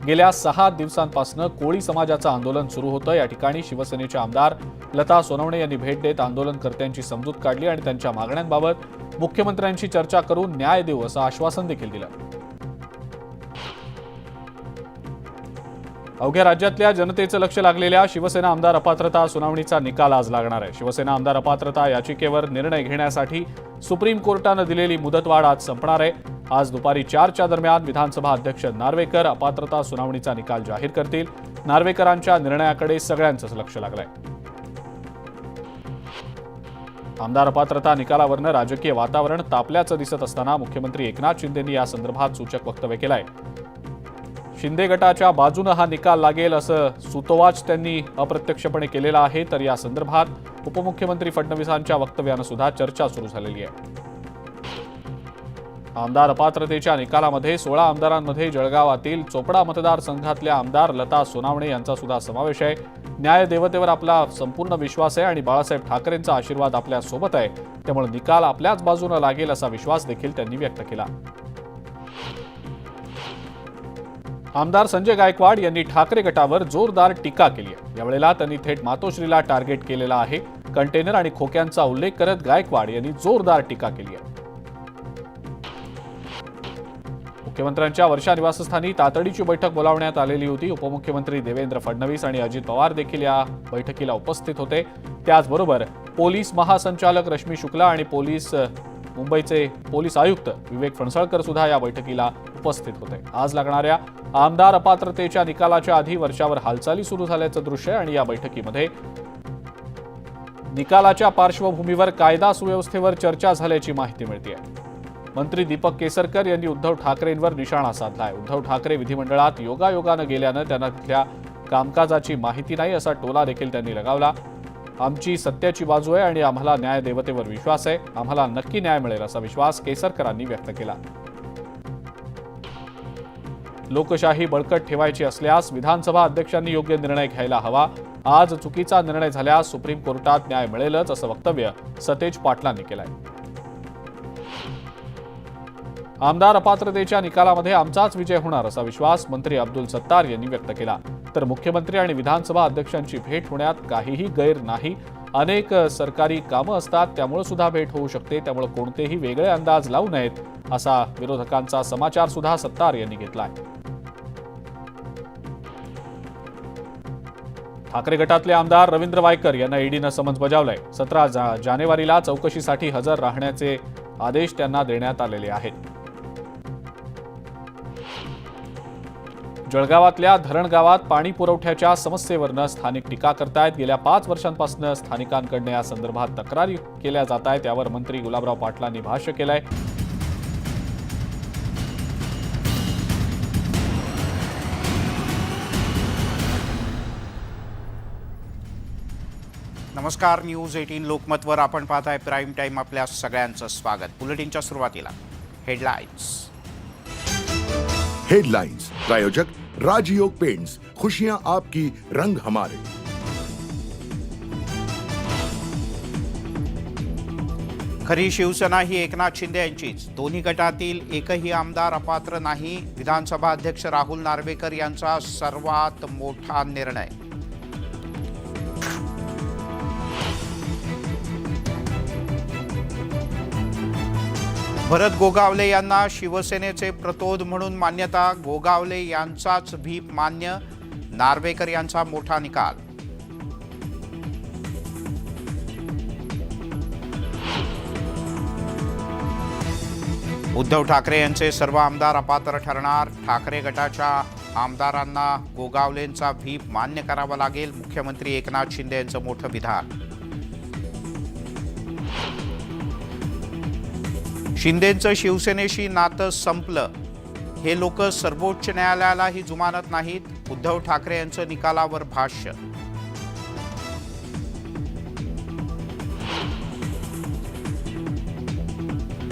गेल्या 6 दिवसांपासून कोळी समाजाचं आंदोलन सुरू होतं. या ठिकाणी शिवसेनेच्या आमदार लता सोनवणे यांनी भेट देत आंदोलनकर्त्यांची समजूत काढली आणि त्यांच्या मागण्यांबाबत मुख्यमंत्र्यांशी चर्चा करून न्याय देऊ असं आश्वासन देखील दिलं. अवघ्या राज्यातल्या जनतेचं लक्ष लागलेल्या शिवसेना आमदार अपात्रता सुनावणीचा निकाल आज लागणार आहे. शिवसेना आमदार अपात्रता याचिकेवर निर्णय घेण्यासाठी सुप्रीम कोर्टानं दिलेली मुदतवाढ आज संपणार आहे. आज दुपारी 4च्या दरम्यान विधानसभा अध्यक्ष नार्वेकर अपात्रता सुनावणीचा निकाल जाहीर करतील. नार्वेकरांच्या निर्णयाकडे सगळ्यांचंच लक्ष लागलंय. आमदार अपात्रता निकालावरनं राजकीय वातावरण तापल्याचं दिसत असताना मुख्यमंत्री एकनाथ शिंदेंनी या संदर्भात सूचक वक्तव्य केलंय. शिंदे गटाच्या बाजूनं हा निकाल लागेल असं सुतोवाच त्यांनी अप्रत्यक्षपणे केलेला आहे. तर या संदर्भात उपमुख्यमंत्री फडणवीसांच्या वक्तव्यानं सुद्धा चर्चा सुरू झालेली आहे. आमदार अपात्रतेच्या निकालामध्ये 16 आमदारांमध्ये जळगावातील चोपडा मतदारसंघातल्या आमदार लता सोनवणे यांचा सुद्धा समावेश आहे. न्याय देवतेवर आपला संपूर्ण विश्वास आहे आणि बाळासाहेब ठाकरेंचा आशीर्वाद आपल्या सोबत आहे. त्यामुळे निकाल आपल्याच बाजूने लागेल असा विश्वास देखील त्यांनी व्यक्त केला. आमदार संजय गायकवाड यांनी ठाकरे गटावर जोरदार टीका केली आहे. यावेळेला त्यांनी थेट मातोश्रीला टार्गेट केलेला आहे. कंटेनर आणि खोक्यांचा उल्लेख करत गायकवाड यांनी जोरदार टीका केली आहे. मुख्यमंत्र्यांच्या वर्षा निवासस्थानी तातडीची बैठक बोलावण्यात आलेली होती. उपमुख्यमंत्री देवेंद्र फडणवीस आणि अजित पवार देखील या बैठकीला उपस्थित होते. त्याचबरोबर पोलीस महासंचालक रश्मी शुक्ला आणि मुंबईचे पोलीस आयुक्त विवेक फणसळकर सुद्धा या बैठकीला उपस्थित होते. आज लागणाऱ्या आमदार अपात्रतेच्या निकालाच्या आधी वर्षावर हालचाली सुरू झाल्याचं दृश्य आहे आणि या बैठकीमध्ये निकालाच्या पार्श्वभूमीवर कायदा सुव्यवस्थेवर चर्चा झाल्याची माहिती मिळते. मंत्री दीपक केसरकर यांनी उद्धव ठाकरेंवर निशाणा साधलाय. उद्धव ठाकरे विधिमंडळात योगायोगानं गेल्यानं त्यांना तिथल्या कामकाजाची माहिती नाही असा टोला देखील त्यांनी लगावला. आमची सत्याची बाजू आहे आणि आम्हाला न्याय देवतेवर विश्वास आहे. आम्हाला नक्की न्याय मिळेल असा विश्वास केसरकरांनी व्यक्त केला. लोकशाही बळकट ठेवायची असल्यास विधानसभा अध्यक्षांनी योग्य निर्णय घ्यायला हवा. आज चुकीचा निर्णय झाल्यास सुप्रीम कोर्टात न्याय मिळेलच असं वक्तव्य सतेज पाटलांनी केलंय. आमदार अपात्रतेच्या निकालामध्ये आमचाच विजय होणार असा विश्वास मंत्री अब्दुल सत्तार यांनी व्यक्त केला. तर मुख्यमंत्री आणि विधानसभा अध्यक्षांची भेट होण्यात काहीही गैर नाही. अनेक सरकारी कामं असतात, त्यामुळे सुद्धा भेट होऊ शकते. त्यामुळे कोणतेही वेगळे अंदाज लावू नयेत असा विरोधकांचा समाचार सुद्धा सत्तार यांनी घेतलाय. ठाकरे गटातले आमदार रवींद्र वायकर यांना ईडीनं समन्स बजावलंय. 17 जानेवारीला चौकशीसाठी हजर राहण्याचे आदेश त्यांना देण्यात आलेले आहेत. जळगावातल्या धरण गावात पाणी पुरवठ्याच्या समस्येवरनं स्थानिक टीका करतायत. गेल्या 5 वर्षांपासून स्थानिकांकडून या संदर्भात तक्रारी केल्या जात आहेत. त्यावर मंत्री गुलाबराव पाटलांनी भाष्य केलंय. नमस्कार. न्यूज 18 लोकमतवर आपण पाहताय प्राईम टाइम. आपल्या सगळ्यांचं स्वागत. बुलेटिनच्या सुरुवातीला हेडलाईन्स. हेडलाइंस प्रायोजक राजयोग पेंट्स, खुशियां आपकी, रंग हमारे. खरी शिवसेना ही एकनाथ शिंदे यांचीच. दोन्ही गटातील एकही आमदार अपात्र नाही. विधानसभा अध्यक्ष राहुल नार्वेकर यांचा सर्वात मोठा निर्णय. भरत गोगावले यांना शिवसेनेचे प्रतोद म्हणून मान्यता. गोगावले यांचाच भीप मान्य. नार्वेकर यांचा मोठा निकाल. उद्धव ठाकरे यांचे सर्व आमदार अपात्र ठरणार. ठाकरे गटाच्या आमदारांना गोगावलेंचा भीप मान्य करावा लागेल. मुख्यमंत्री एकनाथ शिंदे यांचं मोठं विधान. शिंदेंचं शिवसेनेशी नातं संपलं. हे लोक सर्वोच्च न्यायालयालाही जुमानत नाहीत. उद्धव ठाकरे यांचं निकालावर भाष्य.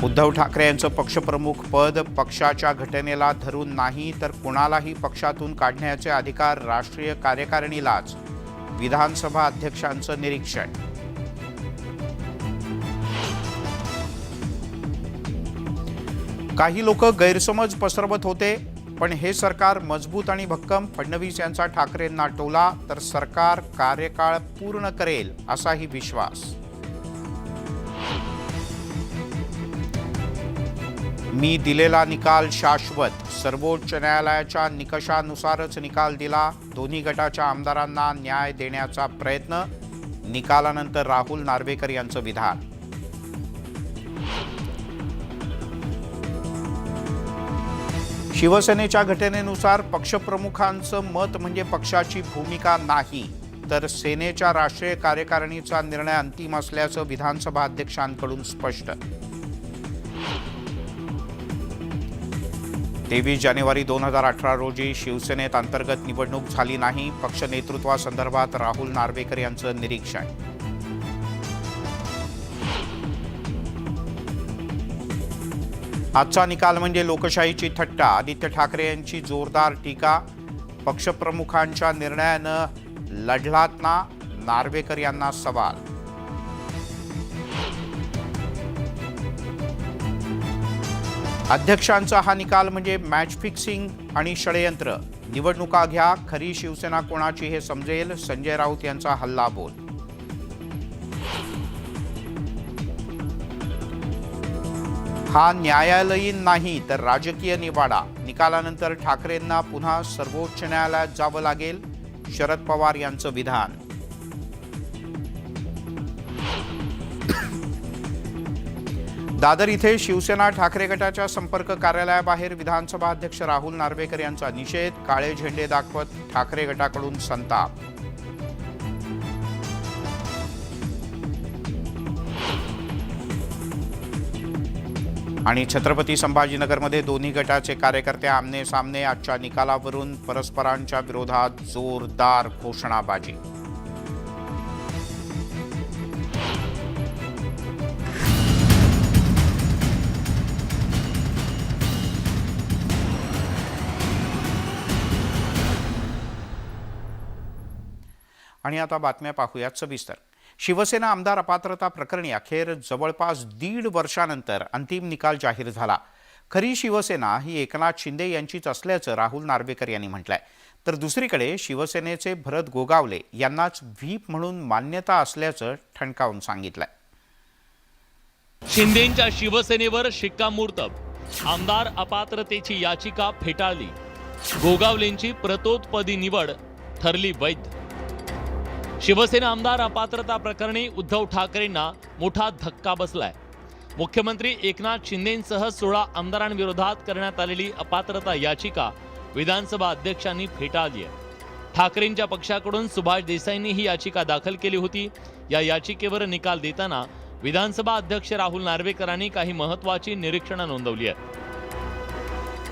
उद्धव ठाकरे यांचं पक्षप्रमुख पद पक्षाच्या घटनेला धरून नाही तर कुणालाही पक्षातून काढण्याचे अधिकार राष्ट्रीय कार्यकारिणीलाच. विधानसभा अध्यक्षांचं निरीक्षण. काही लोक गैरसमज पसरवत होते, पण हे सरकार मजबूत आणि भक्कम. फडणवीस यांचा ठाकरेंना टोला. तर सरकार कार्यकाळ पूर्ण करेल असाही विश्वास. मी दिलेला निकाल शाश्वत. सर्वोच्च न्यायालयाच्या निकषानुसारच निकाल दिला. दोन्ही गटाच्या आमदारांना न्याय देण्याचा प्रयत्न. निकालानंतर राहुल नार्वेकर यांचं विधान. शिवसेनेच्या घटनेनुसार पक्षप्रमुखांचं मत म्हणजे पक्षाची भूमिका नाही, तर सेनेच्या राष्ट्रीय कार्यकारिणीचा निर्णय अंतिम असल्याचं विधानसभा अध्यक्षांकडून स्पष्ट. 23 जानेवारी 2018 रोजी शिवसेनेत अंतर्गत निवडणूक झाली नाही. पक्ष नेतृत्वासंदर्भात राहुल नार्वेकर यांचं निरीक्षण. आजचा निकाल म्हणजे लोकशाहीची थट्टा. आदित्य ठाकरे यांची जोरदार टीका. पक्षप्रमुखांच्या निर्णयानं लढलात ना. नार्वेकर यांना सवाल. अध्यक्षांचा हा निकाल म्हणजे मॅच फिक्सिंग आणि षडयंत्र. निवडणुका घ्या, खरी शिवसेना कोणाची हे समजेल. संजय राऊत यांचा हल्लाबोल. हा न्यायालयीन नाही तर राजकीय निवाडा. निकालानंतर ठाकरेंना पुन्हा सर्वोच्च न्यायालयात जावं लागेल. शरद पवार यांचं विधान. दादर इथे शिवसेना ठाकरे गटाच्या संपर्क कार्यालयाबाहेर विधानसभा अध्यक्ष राहुल नार्वेकर यांचा निषेध. काळे झेंडे दाखवत ठाकरे गटाकडून संताप. आणि छत्रपती संभाजीनगरमध्ये दोन्ही गटाचे कार्यकर्ते आमने सामने. आजच्या निकालावरून परस्परांच्या विरोधात जोरदार घोषणाबाजी. आणि आता बातम्या पाहूयात सविस्तर. शिवसेना आमदार अपात्रता प्रकरणी अखेर जवळपास 1.5 वर्षानंतर अंतिम निकाल जाहीर झाला. खरी शिवसेना ही एकनाथ शिंदे यांचीच असल्याचं राहुल नार्वेकर यांनी म्हटलंय. तर दुसरीकडे शिवसेनेचे भरत गोगावले यांनाच व्हीप म्हणून मान्यता असल्याचं ठणकावून सांगितलंय. शिंदेंच्या शिवसेनेवर शिक्कामोर्तब. आमदार अपात्रतेची याचिका फेटाळली. गोगावलेंची प्रतोत्पदी निवड ठरली वैध. शिवसेना आमदार अपात्रता प्रकरणी उद्धव ठाकरेंना मोठा धक्का बसलाय. मुख्यमंत्री एकनाथ शिंदेंसह 16 आमदारांविरोधात करण्यात आलेली अपात्रता याचिका विधानसभा अध्यक्षांनी फेटाळली आहे. ठाकरेंच्या पक्षाकडून सुभाष देसाईंनी ही याचिका दाखल केली होती. या याचिकेवर निकाल देताना विधानसभा अध्यक्ष राहुल नार्वेकरांनी काही महत्त्वाची निरीक्षणं नोंदवली आहेत.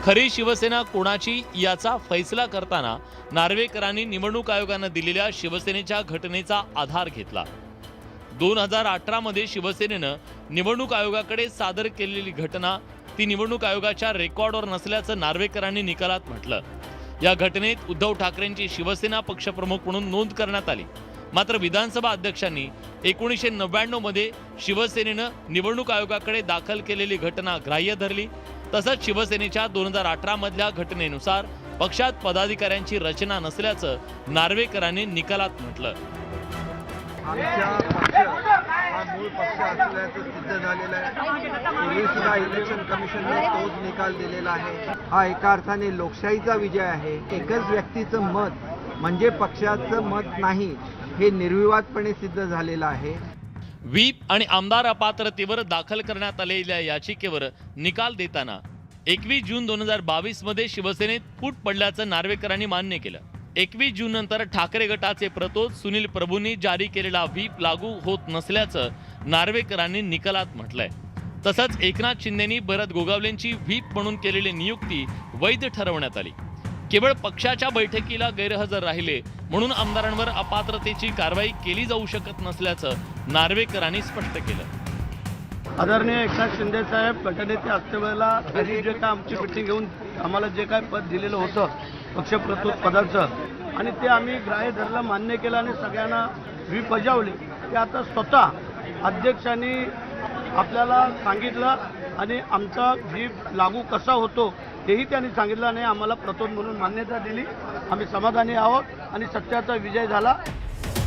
खरी शिवसेना कोणाची याचा फैसला करताना नार्वेकरांनी निवडणूक आयोगानं दिलेल्या शिवसेनेच्या घटनेचा आधार घेतला. 2018 मध्ये शिवसेनेनं निवडणूक आयोगाकडे सादर केलेली घटना ती निवडणूक आयोगाच्या रेकॉर्डवर नसल्याचं नार्वेकरांनी निकालात म्हटलं. या घटनेत उद्धव ठाकरेंची शिवसेना पक्षप्रमुख म्हणून नोंद करण्यात आली. मात्र विधानसभा अध्यक्षांनी 1999 मध्ये शिवसेनेनं निवडणूक आयोगाकडे दाखल केलेली घटना ग्राह्य धरली. तसंच शिवसेनेच्या 2018 मधल्या घटनेनुसार पक्षात पदाधिकाऱ्यांची रचना नसल्याचं नार्वेकरांनी निकालात म्हटलं. आमच्या पक्ष हा मूळ पक्ष असल्याचं सिद्ध झालेलं आहे. पूर्वी सुद्धा इलेक्शन कमिशनने तोच निकाल दिलेला आहे. हा एका अर्थाने लोकशाहीचा विजय आहे. एकच व्यक्तीचं मत म्हणजे पक्षाचं मत नाही हे निर्विवादपणे सिद्ध झालेलं आहे. व्हीप आणि आमदार अपात्रतेवर दाखल करण्यात आलेल्या याचिकेवर निकाल देताना 21 जून 2022 मध्ये शिवसेनेत फूट पडल्याचं नार्वेकरांनी मान्य केलं. 21 जून नंतर ठाकरे गटाचे प्रतोद सुनील प्रभूंनी जारी केलेला व्हीप लागू होत नसल्याचं नार्वेकरांनी निकालात म्हटलंय. तसंच एकनाथ शिंदेंनी भरत गोगावलेंची व्हीप म्हणून केलेली नियुक्ती वैध ठरवण्यात आली. केवळ पक्षाच्या बैठकीला गैरहजर राहिले म्हणून आमदारांवर अपात्रतेची कारवाई केली जाऊ शकत नसल्याचं नार्वेकरांनी स्पष्ट केलं. आदरणीय एकनाथ शिंदे साहेब घटनेच्या असतेवेळेला त्यांनी जे काय आमची मिटिंग घेऊन आम्हाला जे काय पद दिलेलं होतं पक्षप्रतोद पदाचं आणि ते आम्ही ग्राह्य धरलं, मान्य केलं आणि सगळ्यांना व्हीप बजावली. ते आता स्वतः अध्यक्षांनी आपल्याला सांगितलं आणि आमचा व्हीप लागू कसा होतो तेही त्यांनी सांगितलं आणि आम्हाला प्रतोद म्हणून मान्यता दिली. आम्ही समाधानी आहोत आणि सत्याचा विजय झाला.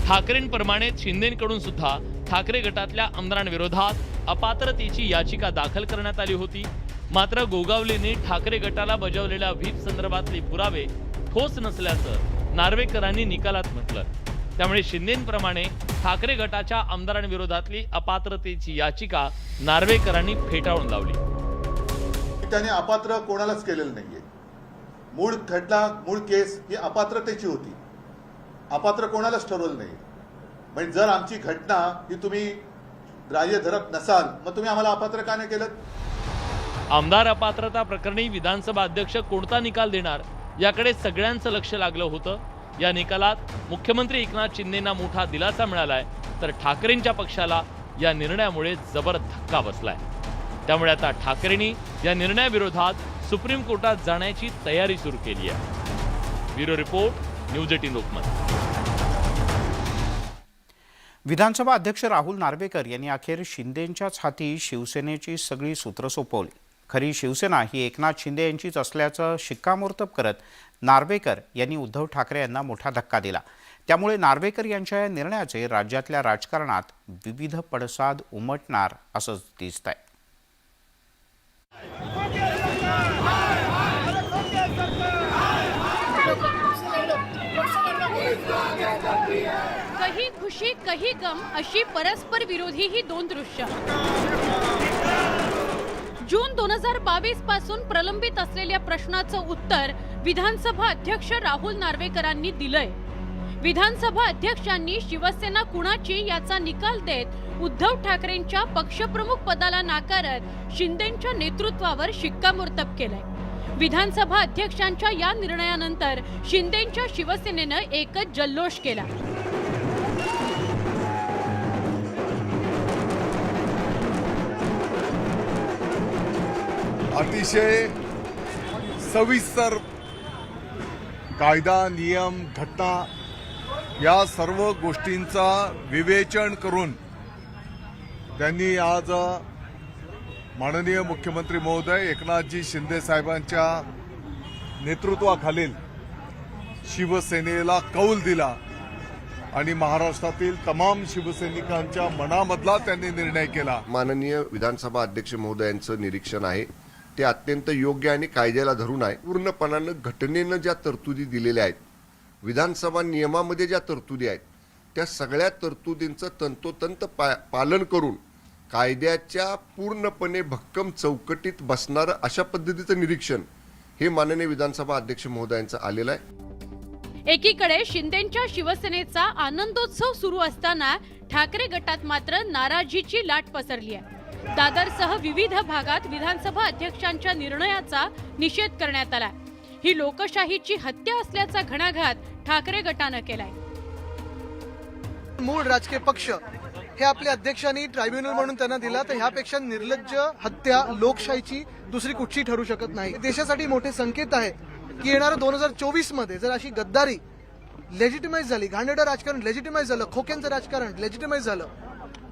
ठाकरेंप्रमाणेच शिंदेंकडून सुद्धा ठाकरे गटातल्या आमदारांविरोधात अपात्रतेची याचिका दाखल करण्यात आली होती. मात्र गोगावलेने ठाकरे गटाला बजावलेल्या व्हीप संदर्भातले पुरावे ठोस नसल्याचं नार्वेकरांनी निकालात म्हटलं. त्यामुळे शिंदेंप्रमाणे ठाकरे गटाच्या आमदारांविरोधातली अपात्रतेची याचिका नार्वेकरांनी फेटाळून लावली. त्याने अपात्र कोणालाच केलेलं नाहीये. मूळ केस ही अपात्रतेची होती. अपात्र कोणालाच ठरवलं नाही. म्हणजे जर आमची घटना ही तुम्ही ग्राह्य धरत नसाल मग तुम्ही आम्हाला अपात्र का नाही केलं? आमदार अपात्रता प्रकरणी विधानसभा अध्यक्ष कोणता निकाल देणार याकडे सगळ्यांचं लक्ष लागलं होतं. या निकालात मुख्यमंत्री एकनाथ शिंदेंना मोठा दिलासा मिळालाय तर ठाकरेंच्या पक्षाला या निर्णयामुळे जबर धक्का बसलाय. त्यामुळे आता ठाकरेंनी या निर्णयाविरोधात सुप्रीम कोर्टात जाण्याची तयारी सुरू केली आहे. Bureau report, news 18 Lokmat. विधानसभा अध्यक्ष राहुल नार्वेकर यांनी अखेर शिंदेंच्याच हाती शिवसेनेची सगळी सूत्र सोपवली. खरी शिवसेना ही एकनाथ शिंदे यांचीच असल्याचं शिक्कामोर्तब करत नार्वेकर यांनी उद्धव ठाकरे यांना मोठा धक्का दिला. त्यामुळे नार्वेकर यांच्या या निर्णयाचे राज्यातल्या राजकारणात विविध पडसाद उमटणार असंच दिसतंय. कही खुशी कही गम अशी परस्पर विरोधी ही दोन दृश्य. जून 2022 पासून प्रलंबित असलेल्या प्रश्नाचं उत्तर विधानसभा अध्यक्ष राहुल नार्वेकरांनी दिलंय. विधानसभा अध्यक्षांनी शिवसेना कुणाची याचा निकाल देत उद्धव ठाकरेंच्या पक्षप्रमुख पदाला नाकारत शिंदेंच्या नेतृत्वावर शिक्कामोर्तब केलंय। विधानसभा अध्यक्षांच्या या निर्णयानंतर शिंदेंच्या शिवसेनेनं एकच जल्लोष केला। अतिशय सविस्तर कायदा नियम घटना या सर्व गोष्टींचा विवेचन करून त्यांनी आज माननीय मुख्यमंत्री महोदय एकनाथजी शिंदे साहेबांच्या नेतृत्वाखालील शिवसेनेला कौल दिला आणि महाराष्ट्रातील तमाम शिवसैनिकांच्या मनामधला त्यांनी निर्णय केला। माननीय विधानसभा अध्यक्ष महोदयांचं निरीक्षण आहे ते अत्यंत योग्य आणि कायद्याला धरून आहे। पूर्णपणानं घटनेनं ज्या तरतुदी दिलेल्या आहेत, विधानसभा नियमामध्ये ज्या तरतुदी आहेत, त्या सगळ्या तरतुदींचं तंतोतंत पालन करून कायद्याच्या पूर्णपणे भक्कम चौकटीत बसणारं अशा पद्धतीचं निरीक्षण हे माननीय विधानसभा अध्यक्ष महोदयांचं आलेलं आहे। एकीकडे शिंदेंच्या शिवसेनेचा आनंदोत्सव सुरू असताना ठाकरे गटात मात्र नाराजीची लाट पसरली आहे। दादरसह विविध भागात विधानसभा अध्यक्षांच्या निर्णयाचा निषेध करण्यात आला। ही लोकशाहीची हत्या असल्याचा घणाघात ठाकरे गटानं केलाय। मूळ राजकीय पक्ष हे आपल्या अध्यक्षांनी ट्रायब्युनल म्हणून त्यांना दिला, तर ह्यापेक्षा निर्लज्ज हत्या लोकशाहीची दुसरी कुठची ठरू शकत नाही। देशासाठी मोठे संकेत आहे की येणाऱ्या 2024 मध्ये जर अशी गद्दारी लेजिटिमाइज झाली, घाणेरडं राजकारण लेजिटिमाइज झालं, खोक्यांचं राजकारण लेजिटिमाइज झालं,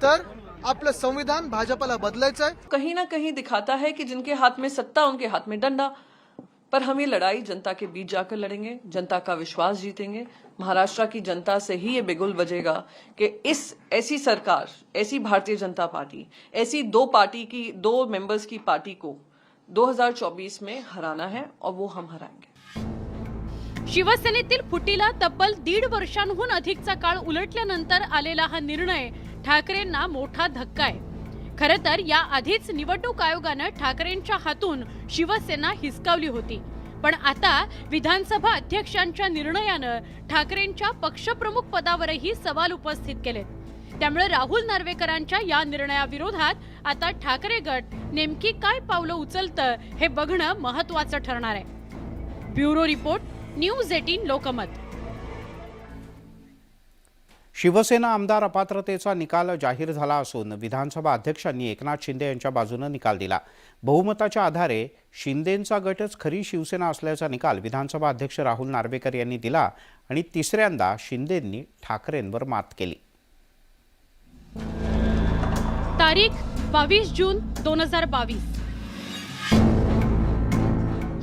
तर आपलं संविधान भाजपाला बदलायचं आहे। कहीं ना कहीं दिखाता है कि जिनके हाथ में सत्ता उनके हाथ में डंडा। पर हम ये लड़ाई जनता के बीच जाकर लड़ेंगे, जनता का विश्वास जीतेंगे। महाराष्ट्र की जनता से ही ये बिगुल बजेगा कि ऐसी सरकार, ऐसी भारतीय जनता पार्टी, ऐसी दो मेंबर्स की पार्टी को 2024 में हराना है और वो हम हराएंगे। शिवसेनेतील फुटीला तब्बल 1.5 वर्षांहून अधिकचा काळ उलटल्यानंतर आलेला हा निर्णय ठाकरेंना मोठा धक्का आहे। खरं तर या आधीच निवडणूक आयोगानं ठाकरेंच्या हातून शिवसेना हिसकावली होती, पण आता विधानसभा अध्यक्षांच्या निर्णयानं ठाकरेंच्या पक्षप्रमुख पदावरही सवाल उपस्थित केलेत। त्यामुळे राहुल नार्वेकरांच्या या निर्णयाविरोधात आता ठाकरे गट नेमकी काय पावलं उचलतं हे बघणं महत्त्वाचं ठरणार आहे। Bureau report, news 18 Lokmat. Shiv Sena आमदार अपात्रतेचा निकाल जाहीर झाला असून विधानसभा अध्यक्षांनी एकनाथ शिंदे यांच्या बाजूनं निकाल दिला। बहुमताच्या आधारे शिंदेंचा गटच खरी शिवसेना असल्याचा निकाल विधानसभा अध्यक्ष राहुल नार्वेकर यांनी दिला आणि तिसऱ्यांदा शिंदेंनी ठाकरेंवर मात केली। तारीख 22 जून 2022।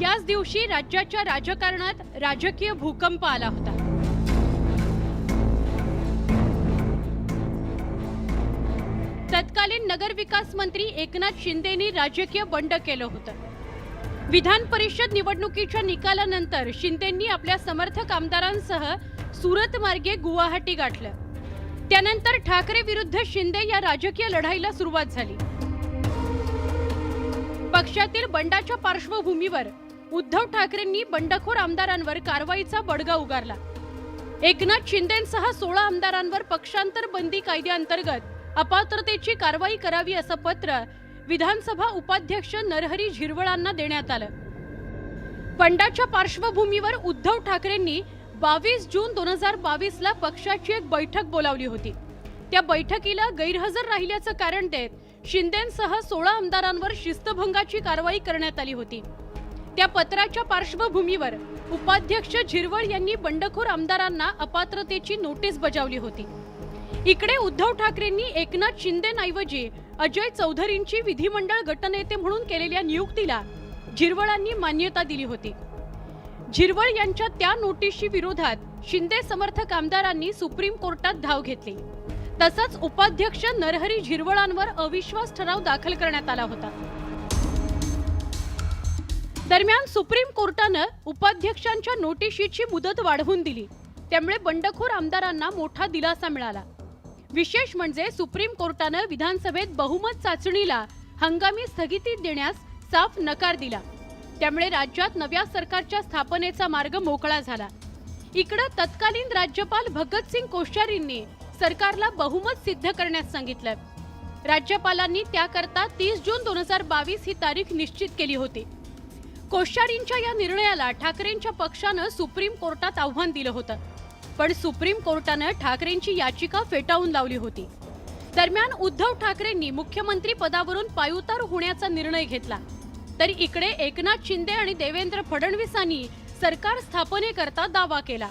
याच दिवशी राज्याच्या राजकारणात राजकीय भूकंप आला होता। तत्कालीन नगर विकास मंत्री एकनाथ शिंदेनी राजकीय बंड केलं होतं। विधान परिषद निवडणुकीच्या निकालानंतर शिंदेंनी आपल्या समर्थक आमदारांसह सुरत मार्गे गुवाहाटी गाठलं। त्यानंतर ठाकरे विरुद्ध शिंदे या राजकीय लढाईला सुरुवात झाली। पक्षातील बंडाच्या पार्श्वभूमीवर उद्धव ठाकरेंनी बंडखोर आमदारांवर कारवाईचा बडगा उगारला। एकनाथ शिंदेंसह 16 आमदारांवर पक्षांतर बंदी कायद्याअंतर्गत अपात्रतेची कारवाई करावी असं पत्र विधानसभा उपाध्यक्ष नरहरी झिरवळांना देण्यात आलं। बंडाच्या पार्श्वभूमीवर उद्धव ठाकरेंनी 22 जून 2022 ला पक्षाची एक बैठक बोलावली होती। त्या बैठकीला गैरहजर राहिल्याचं कारण देत शिंदेंसह 16 आमदारांवर शिस्तभंगाची कारवाई करण्यात आली होती। त्या पत्राच्या पार्श्वभूमीवर उपाध्यक्ष झिरवळ यांनी बंडखोर आमदारांना अपात्रतेची नोटीस बजावली होती। इकडे उद्धव ठाकरेंनी एकनाथ शिंदेंऐवजी अजय चौधरींची विधिमंडळ गटनेते म्हणून केलेल्या नियुक्तीला झिरवळांनी मान्यता दिली होती। झिरवळ यांच्या त्या नोटीसशी विरोधात शिंदे समर्थक आमदारांनी सुप्रीम कोर्टात धाव घेतली। तसंच उपाध्यक्ष नरहरी झिरवळांवर अविश्वास ठराव दाखल करण्यात आला होता। दरम्यान सुप्रीम कोर्टानं उपाध्यक्षांच्या नोटीशीची मुदत वाढवून दिली। त्यामुळे बंडखोर आमदारांना मोठा दिलासा मिळाला। विशेष म्हणजे सुप्रीम कोर्टानं विधानसभेत बहुमत चाचणीला हंगामी स्थगिती देण्यास साफ नकार दिला। त्यामुळे राज्यात नव्या सरकारच्या स्थापनेचा मार्ग मोकळा झाला। इकडे तत्कालीन राज्यपाल भगतसिंग कोश्यारींनी सरकारला बहुमत सिद्ध करण्यास सांगितलं। राज्यपालांनी त्याकरता 30 जून 2022 ही तारीख निश्चित केली होती. कोश्यारींच्या या निर्णयाला ठाकरेंच्या पक्षानं सुप्रीम कोर्टात आव्हान दिलं होतं, पण सुप्रीम कोर्टानं ठाकरेंची याचिका फेटाळून लावली होती. दरम्यान उद्धव ठाकरेंनी मुख्यमंत्री पदावरून पायउतार होण्याचा निर्णय घेतला, तर इकडे एकनाथ शिंदे आणि देवेंद्र फडणवीसांनी सरकार स्थापनेकरता दावा केला.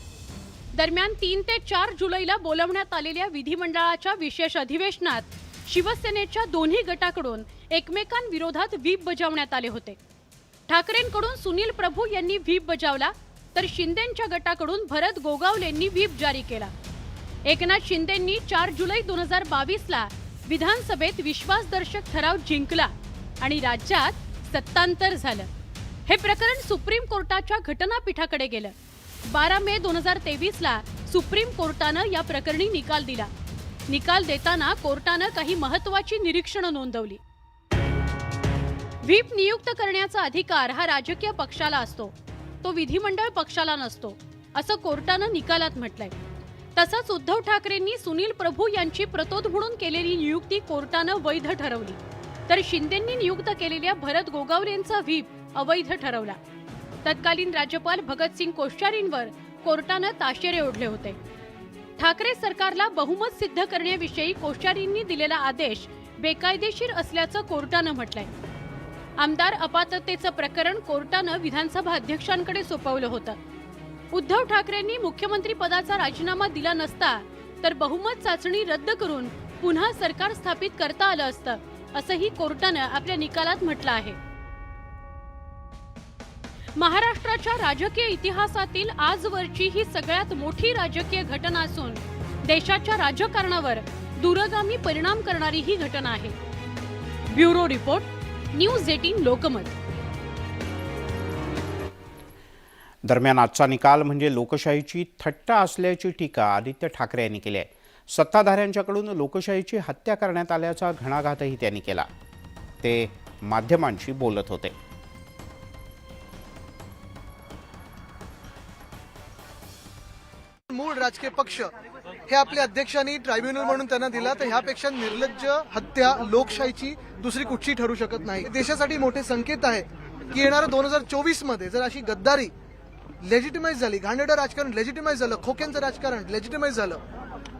दरम्यान 3 ते 4 जुलैला बोलावण्यात आलेल्या विधिमंडळाच्या विशेष अधिवेशनात शिवसेनेच्या दोन्ही गटाकडून एकमेकांविरोधात व्हीप बजावण्यात आले होते. ठाकरेंकडून सुनील प्रभू यांनी व्हीप बजावला, तर शिंदेंच्या गटाकडून भरत गोगावलेंनी व्हीप जारी केला. एकनाथ शिंदेंनी 4 जुलै 2022ला विधानसभेत विश्वासदर्शक ठराव जिंकला आणि राज्यात सत्तांतर झालं. हे प्रकरण सुप्रीम कोर्टाच्या घटनापीठाकडे गेलं. 12 मे 2023ला सुप्रीम कोर्टानं या प्रकरणी निकाल दिला. निकाल देताना कोर्टानं काही महत्त्वाची निरीक्षणं नोंदवली. व्हीप नियुक्त करण्याचा अधिकार हा राजकीय पक्षाला असतो, तो विधिमंडळ पक्षाला नसतो, असं कोर्टानं निकालात म्हटलंय. तसंच उद्धव ठाकरेंनी सुनील प्रभू यांची प्रतोद म्हणून केलेली नियुक्ती कोर्टानं वैध ठरवली, तर शिंदेंनी नियुक्त केलेल्या भरत गोगावलेंचा व्हीप अवैध ठरवला. तत्कालीन राज्यपाल भगतसिंग कोश्यारींवर कोर्टानं ताशेरे ओढले होते. ठाकरे सरकारला बहुमत सिद्ध करण्याविषयी कोश्यारींनी दिलेला आदेश बेकायदेशीर असल्याचं कोर्टानं म्हटलंय. आमदार अपात्रतेचं प्रकरण कोर्टानं विधानसभा अध्यक्षांकडे सोपवलं होतं. उद्धव ठाकरेंनी मुख्यमंत्री पदाचा राजीनामा दिला नसता तर बहुमत चाचणी रद्द करून पुन्हा सरकार स्थापित करता आलं असतं, असंही कोर्टानं आपल्या निकालात म्हटलं आहे. महाराष्ट्राच्या राजकीय इतिहासातील आजवरची ही सगळ्यात मोठी राजकीय घटना असून देशाच्या राजकारणावर दूरगामी परिणाम करणारी ही घटना आहे. Bureau report, news 18 Lokmat. दरम्यान आजचा निकाल म्हणजे लोकशाहीची थट्टा असल्याची टीका आदित्य ठाकरे यांनी केली आहे. सत्ताधाऱ्यांच्याकडून लोकशाहीची हत्या करण्यात आल्याचा घणाघातही त्यांनी केला. ते माध्यमांशी बोलत होते. मूळ राजकीय पक्ष हे आपल्या अध्यक्षांनी ट्रायब्युनल म्हणून त्यांना दिला, तर ह्यापेक्षा निर्लज्ज हत्या लोकशाहीची दुसरी कुठची ठरू शकत नाही. देशासाठी मोठे संकेत आहे की येणाऱ्या 2024 मध्ये जर अशी गद्दारी लेजिटिमाइज झाली, घाणेरडं राजकारण लेजिटिमाइज झालं, खोक्यांचं राजकारण लेजिटिमाइज झालं,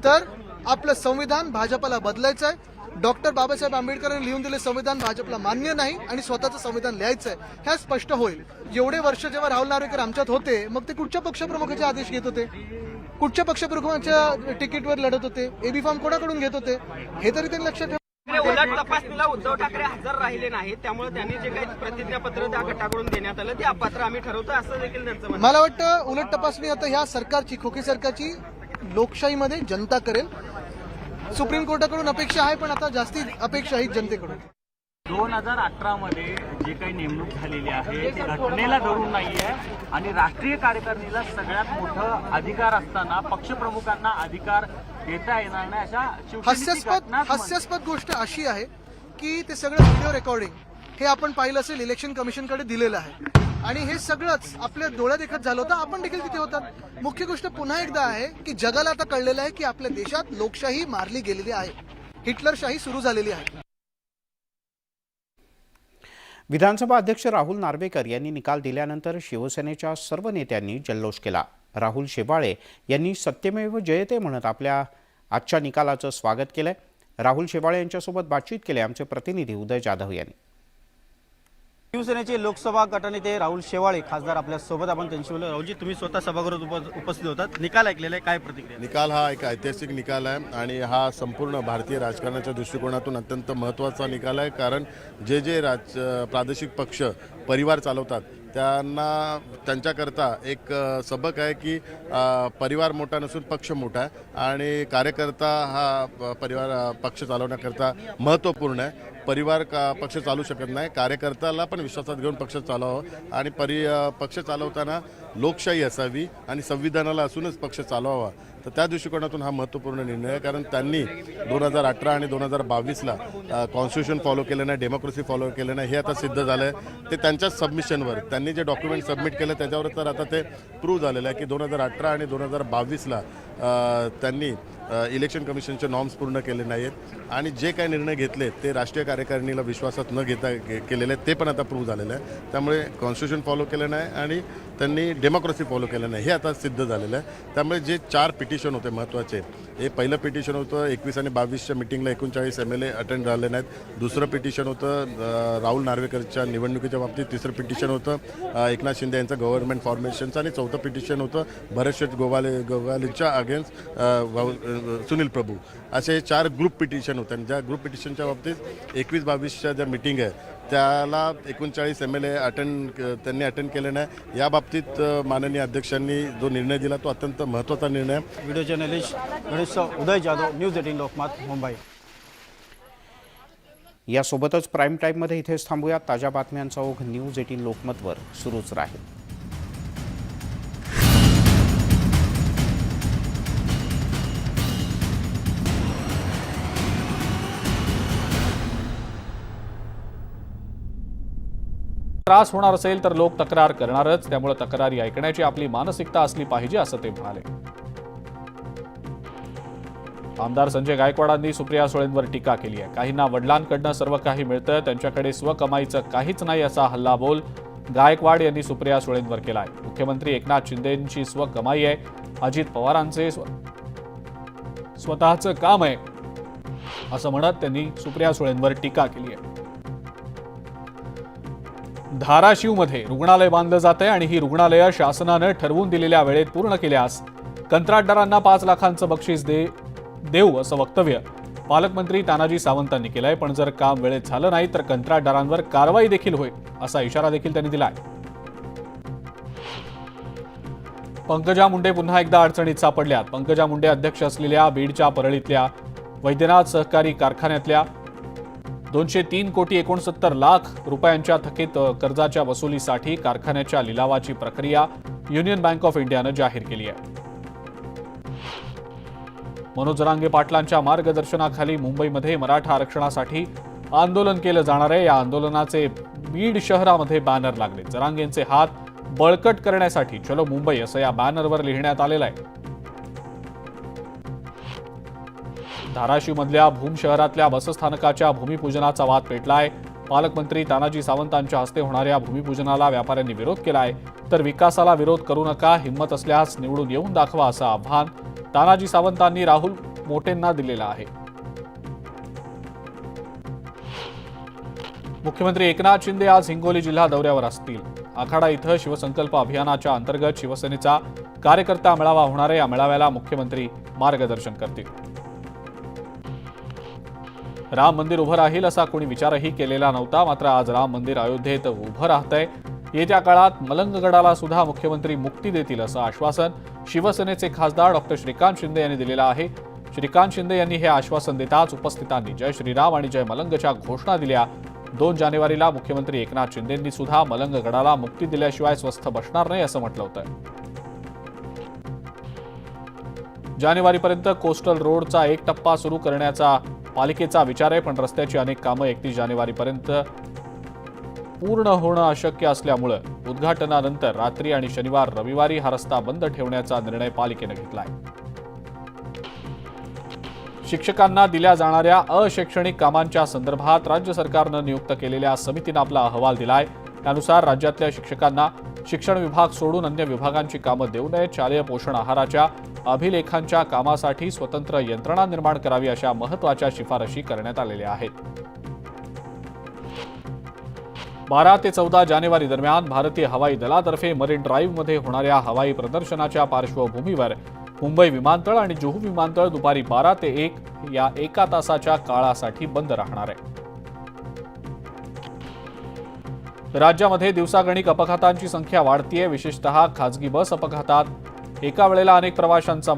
तर आपलं संविधान भाजपला बदलायचं आहे. डॉक्टर बाबासाहेब आंबेडकरांनी लिहून दिले संविधान भाजपला मान्य नाही आणि स्वतःचं संविधान लिहायचं आहे, ह्या स्पष्ट होईल. एवढे वर्ष जेव्हा राहुल नार्वेकर आमच्यात होते, मग ते कुठच्या पक्षप्रमुखाचे आदेश घेत होते, कुठच्या पक्षप्रमुखाच्या तिकीटवर लढत होते, एबी फॉर्म कोणाकडून घेत होते, हे तरी त्यांनी लक्षात ठेवा. उलट तपासणीला उद्धव ठाकरे हजर राहिले नाहीत, त्यामुळे त्यांनी जे काही प्रतिज्ञापत्र त्या गटाकडून देण्यात आलं ते अपात्र आम्ही ठरवतो असं देखील त्यांचं म्हणणं. मला वाटतं उलट तपासणी आता ह्या सरकारची, खोकी सरकारची लोकशाहीमध्ये जनता करेल. सुप्रीम कोर्टाकडून अपेक्षा आहे, पण आता जास्ती अपेक्षा आहे जनतेकडून. 2018 मध्ये जे काही नेमणूक झालेली आहे ती घटनेला धरून नाहीये आणि राष्ट्रीय कार्यकारिणीला सगळ्यात मोठं अधिकार असताना पक्षप्रमुखांना अधिकार देता येणार नाही अशा हास्यास्पद गोष्ट अशी आहे की ते सगळं व्हिडिओ रेकॉर्डिंग हे आपण पाहिलं असेल, इलेक्शन कमिशनकडे दिलेलं आहे आणि हे सगळंच आपल्या डोळ्यादेखत झालं होतं, आपण देखील तिथे होतात. मुख्य गोष्ट पुन्हा एकदा आहे की जगाला आता कळलेलं आहे की आपल्या देशात लोकशाही मारली गेलेली आहे, हिटलरशाही सुरू झालेली आहे. विधानसभा अध्यक्ष राहुल नार्वेकर यांनी निकाल दिल्यानंतर शिवसेनेच्या सर्व नेत्यांनी जल्लोष केला. राहुल शेवाळे यांनी सत्यमेव जयते म्हणत आपल्या आजच्या निकालाचं स्वागत केलंय. राहुल शेवाळे यांच्यासोबत बातचीत केली आमचे प्रतिनिधी उदय जाधव यांनी. शिवसेनेचे लोकसभा गटनेते राहुल शेवाळे खासदार आपल्या सोबत, आपण त्यांची बोललो. राहुलजी, तुम्ही स्वतः सभागृहात उपस्थित होतात, निकाल ऐकलेला आहे, काय प्रतिक्रिया? निकाल हा एक ऐतिहासिक निकाल आहे आणि हा संपूर्ण भारतीय राजकारणाच्या दृष्टिकोनातून अत्यंत महत्त्वाचा निकाल आहे. कारण जे जे प्रादेशिक पक्ष परिवार चालवतात त्यांना त्यांच्याकरता एक सबक आहे की परिवार मोठा नसून पक्ष मोठा आहे आणि कार्यकर्ता हा परिवार पक्ष चालवण्याकरता महत्त्वपूर्ण आहे. परिवार पक्ष चालू शकत नाही, कार्यकर्त्याला पण विश्वासात घेऊन पक्ष चालवावं आणि पक्ष चालवताना लोकशाही असावी आणि संविधानाला असूनच पक्ष चालवावा. तर त्या दृष्टिकोनातून हा महत्त्वपूर्ण निर्णय आहे. कारण त्यांनी 2018 आणि 2022ला कॉन्स्टिट्यूशन फॉलो केलं नाही, डेमोक्रेसी फॉलो केलं नाही, हे आता सिद्ध झालं आहे. ते त्यांच्याच सबमिशनवर त्यांनी जे डॉक्युमेंट सबमिट केलं त्याच्यावर तर आता ते प्रूव्ह झालेलं आहे की 2018 आणि 2022ला त्यांनी इलेक्शन कमिशनचे नॉर्म्स पूर्ण केले नाहीत आणि जे काही निर्णय घेतले ते राष्ट्रीय कार्यकारिणीला विश्वासात न घेता केलेले आहेत, ते पण आता प्रूव्ह झालेलं आहे. त्यामुळे कॉन्स्टिट्यूशन फॉलो केलं नाही आणि त्यांनी डेमोक्रेसी फॉलो केलं नाही, हे आता सिद्ध झालेलं आहे. त्यामुळे जे 4 पिटिशन होते महत्त्वाचे, हे पहिलं पिटिशन होतं 21 आणि 22च्या मिटिंगला 39 MLA अटेंड झाले नाहीत. दुसरं पिटिशन होतं राहुल नार्वेकरच्या निवडणुकीच्या बाबतीत. तिसरं पिटिशन होतं एकनाथ शिंदे यांचं गव्हर्नमेंट फॉर्मेशनचं. आणि चौथं पिटिशन होतं भरतशेठ गोवालेच्या अगेन्स्ट सुनील प्रभू. असे 4 ग्रुप पिटिशन होते. आणि ज्या ग्रुप पिटिशनच्या बाबतीत 21-22च्या ज्या मिटिंग आहे त्याला 39 MLA त्यांनी अटेंड केले नाही. या बाबतीत माननीय अध्यक्षांनी जो निर्णय दिला तो अत्यंत महत्त्वाचा निर्णय आहे. व्हिडिओ जर्नलिस्ट उदय जाधव, न्यूज 18 लोकमत, मुंबई. यासोबतच प्राईम टाईममध्ये इथेच थांबूया. ताज्या बातम्यांचा ओघ न्यूज 18 लोकमतवर सुरूच राहील. त्रास होणार असेल तर लोक तक्रार करणारच, त्यामुळे तक्रारी ऐकण्याची आपली मानसिकता असली पाहिजे असं ते म्हणाले. आमदार संजय गायकवाडांनी सुप्रिया सुळेंवर टीका केली आहे. काहींना वडिलांकडनं सर्व काही मिळतं, त्यांच्याकडे स्वकमाईचं काहीच नाही असा हल्लाबोल गायकवाड यांनी सुप्रिया सुळेंवर केला आहे. मुख्यमंत्री एकनाथ शिंदेंची स्वकमाई आहे, अजित पवारांचे स्वतःचं काम आहे असं म्हणत त्यांनी सुप्रिया सुळेंवर टीका केली आहे. धाराशिवमध्ये रुग्णालय बांधलं जात आहे आणि ही रुग्णालयं शासनानं ठरवून दिलेल्या वेळेत पूर्ण केल्यास कंत्राटदारांना 5 लाखांचं बक्षीस देऊ असं वक्तव्य पालकमंत्री तानाजी सावंतांनी केलंय. पण जर काम वेळेत झालं नाही तर कंत्राटदारांवर कारवाई देखील होईल असा इशारा देखील त्यांनी दिलाय. पंकजा मुंडे पुन्हा एकदा अडचणीत सापडल्यात. पंकजा मुंडे अध्यक्ष असलेल्या बीडच्या परळीतल्या वैद्यनाथ सहकारी कारखान्यातल्या 203 कोटी 69 लाख रुपयांच्या थकीत कर्जाच्या वसुलीसाठी कारखान्याच्या लिलावाची प्रक्रिया युनियन बँक ऑफ इंडियानं जाहीर केली आहे. मनोज जरांगे पाटलांच्या मार्गदर्शनाखाली मुंबईमध्ये मराठा आरक्षणासाठी आंदोलन केलं जाणार आहे. या आंदोलनाचे बीड शहरामध्ये बॅनर लागले. जरांगेंचे हात बळकट करण्यासाठी चलो मुंबई असं या बॅनरवर लिहिण्यात आलेलं आहे. धाराशिवमधल्या भूम शहरातल्या बसस्थानकाच्या भूमिपूजनाचा वाद पेटलाय. पालकमंत्री तानाजी सावंतांच्या हस्ते होणाऱ्या भूमिपूजनाला व्यापाऱ्यांनी विरोध केलाय. तर विकासाला विरोध करू नका, हिंमत असल्यास निवडून येऊन दाखवा असं आव्हान तानाजी सावंतांनी राहुल मोटेंना दिलेलं आहे. मुख्यमंत्री एकनाथ शिंदे आज हिंगोली जिल्हा दौऱ्यावर असतील. आखाडा इथं शिवसंकल्प अभियानाच्या अंतर्गत शिवसेनेचा कार्यकर्ता मेळावा होणार आहे. या मेळाव्याला मुख्यमंत्री मार्गदर्शन करतील. राम मंदिर उभं राहील असा कोणी विचारही केलेला नव्हता, मात्र आज राम मंदिर अयोध्येत उभं राहतंय. येत्या काळात मलंगगडाला सुद्धा मुख्यमंत्री मुक्ती देतील असं आश्वासन शिवसेनेचे खासदार डॉ. श्रीकांत शिंदे यांनी दिलेलं आहे. श्रीकांत शिंदे यांनी हे आश्वासन देताच उपस्थितांनी जय श्रीराम आणि जय मलंगच्या घोषणा दिल्या. 2 जानेवारीला मुख्यमंत्री एकनाथ शिंदेंनी सुद्धा मलंगगडाला मुक्ती दिल्याशिवाय स्वस्थ बसणार नाही असं म्हटलं होतं. जानेवारीपर्यंत कोस्टल रोडचा 1 टप्पा सुरू करण्याचा पालिकेचा विचार आहे, पण रस्त्याची अनेक कामं 31 जानेवारीपर्यंत पूर्ण होणं अशक्य असल्यामुळे उद्घाटनानंतर रात्री आणि शनिवार रविवारी हा रस्ता बंद ठेवण्याचा निर्णय पालिकेनं घेतलाय. शिक्षकांना दिल्या जाणाऱ्या अशैक्षणिक कामांच्या संदर्भात राज्य सरकारनं नियुक्त केलेल्या समितीनं आपला अहवाल दिलाय. त्यानुसार राज्यातल्या शिक्षकांना शिक्षण विभाग सोडून अन्य विभागांची कामं देऊ नये, शालेय पोषण आहाराच्या अभिलेखांच्या कामासाठी स्वतंत्र यंत्रणा निर्माण करावी अशा महत्त्वाच्या शिफारशी करण्यात आलेल्या आहेत. 12 ते 14 जानेवारी दरम्यान भारतीय हवाई दलातर्फे मरीन ड्राईव्हमध्ये होणाऱ्या हवाई प्रदर्शनाच्या पार्श्वभूमीवर मुंबई विमानतळ आणि जुहू विमानतळ दुपारी 12 ते 1 या 1 तासाच्या काळासाठी बंद राहणार आहे. राज्यामध्ये दिवसागणिक अपघातांची संख्या वाढतीये. विशेषतः खासगी बस अपघातात एका वेळेला अनेक प्रवाशांचा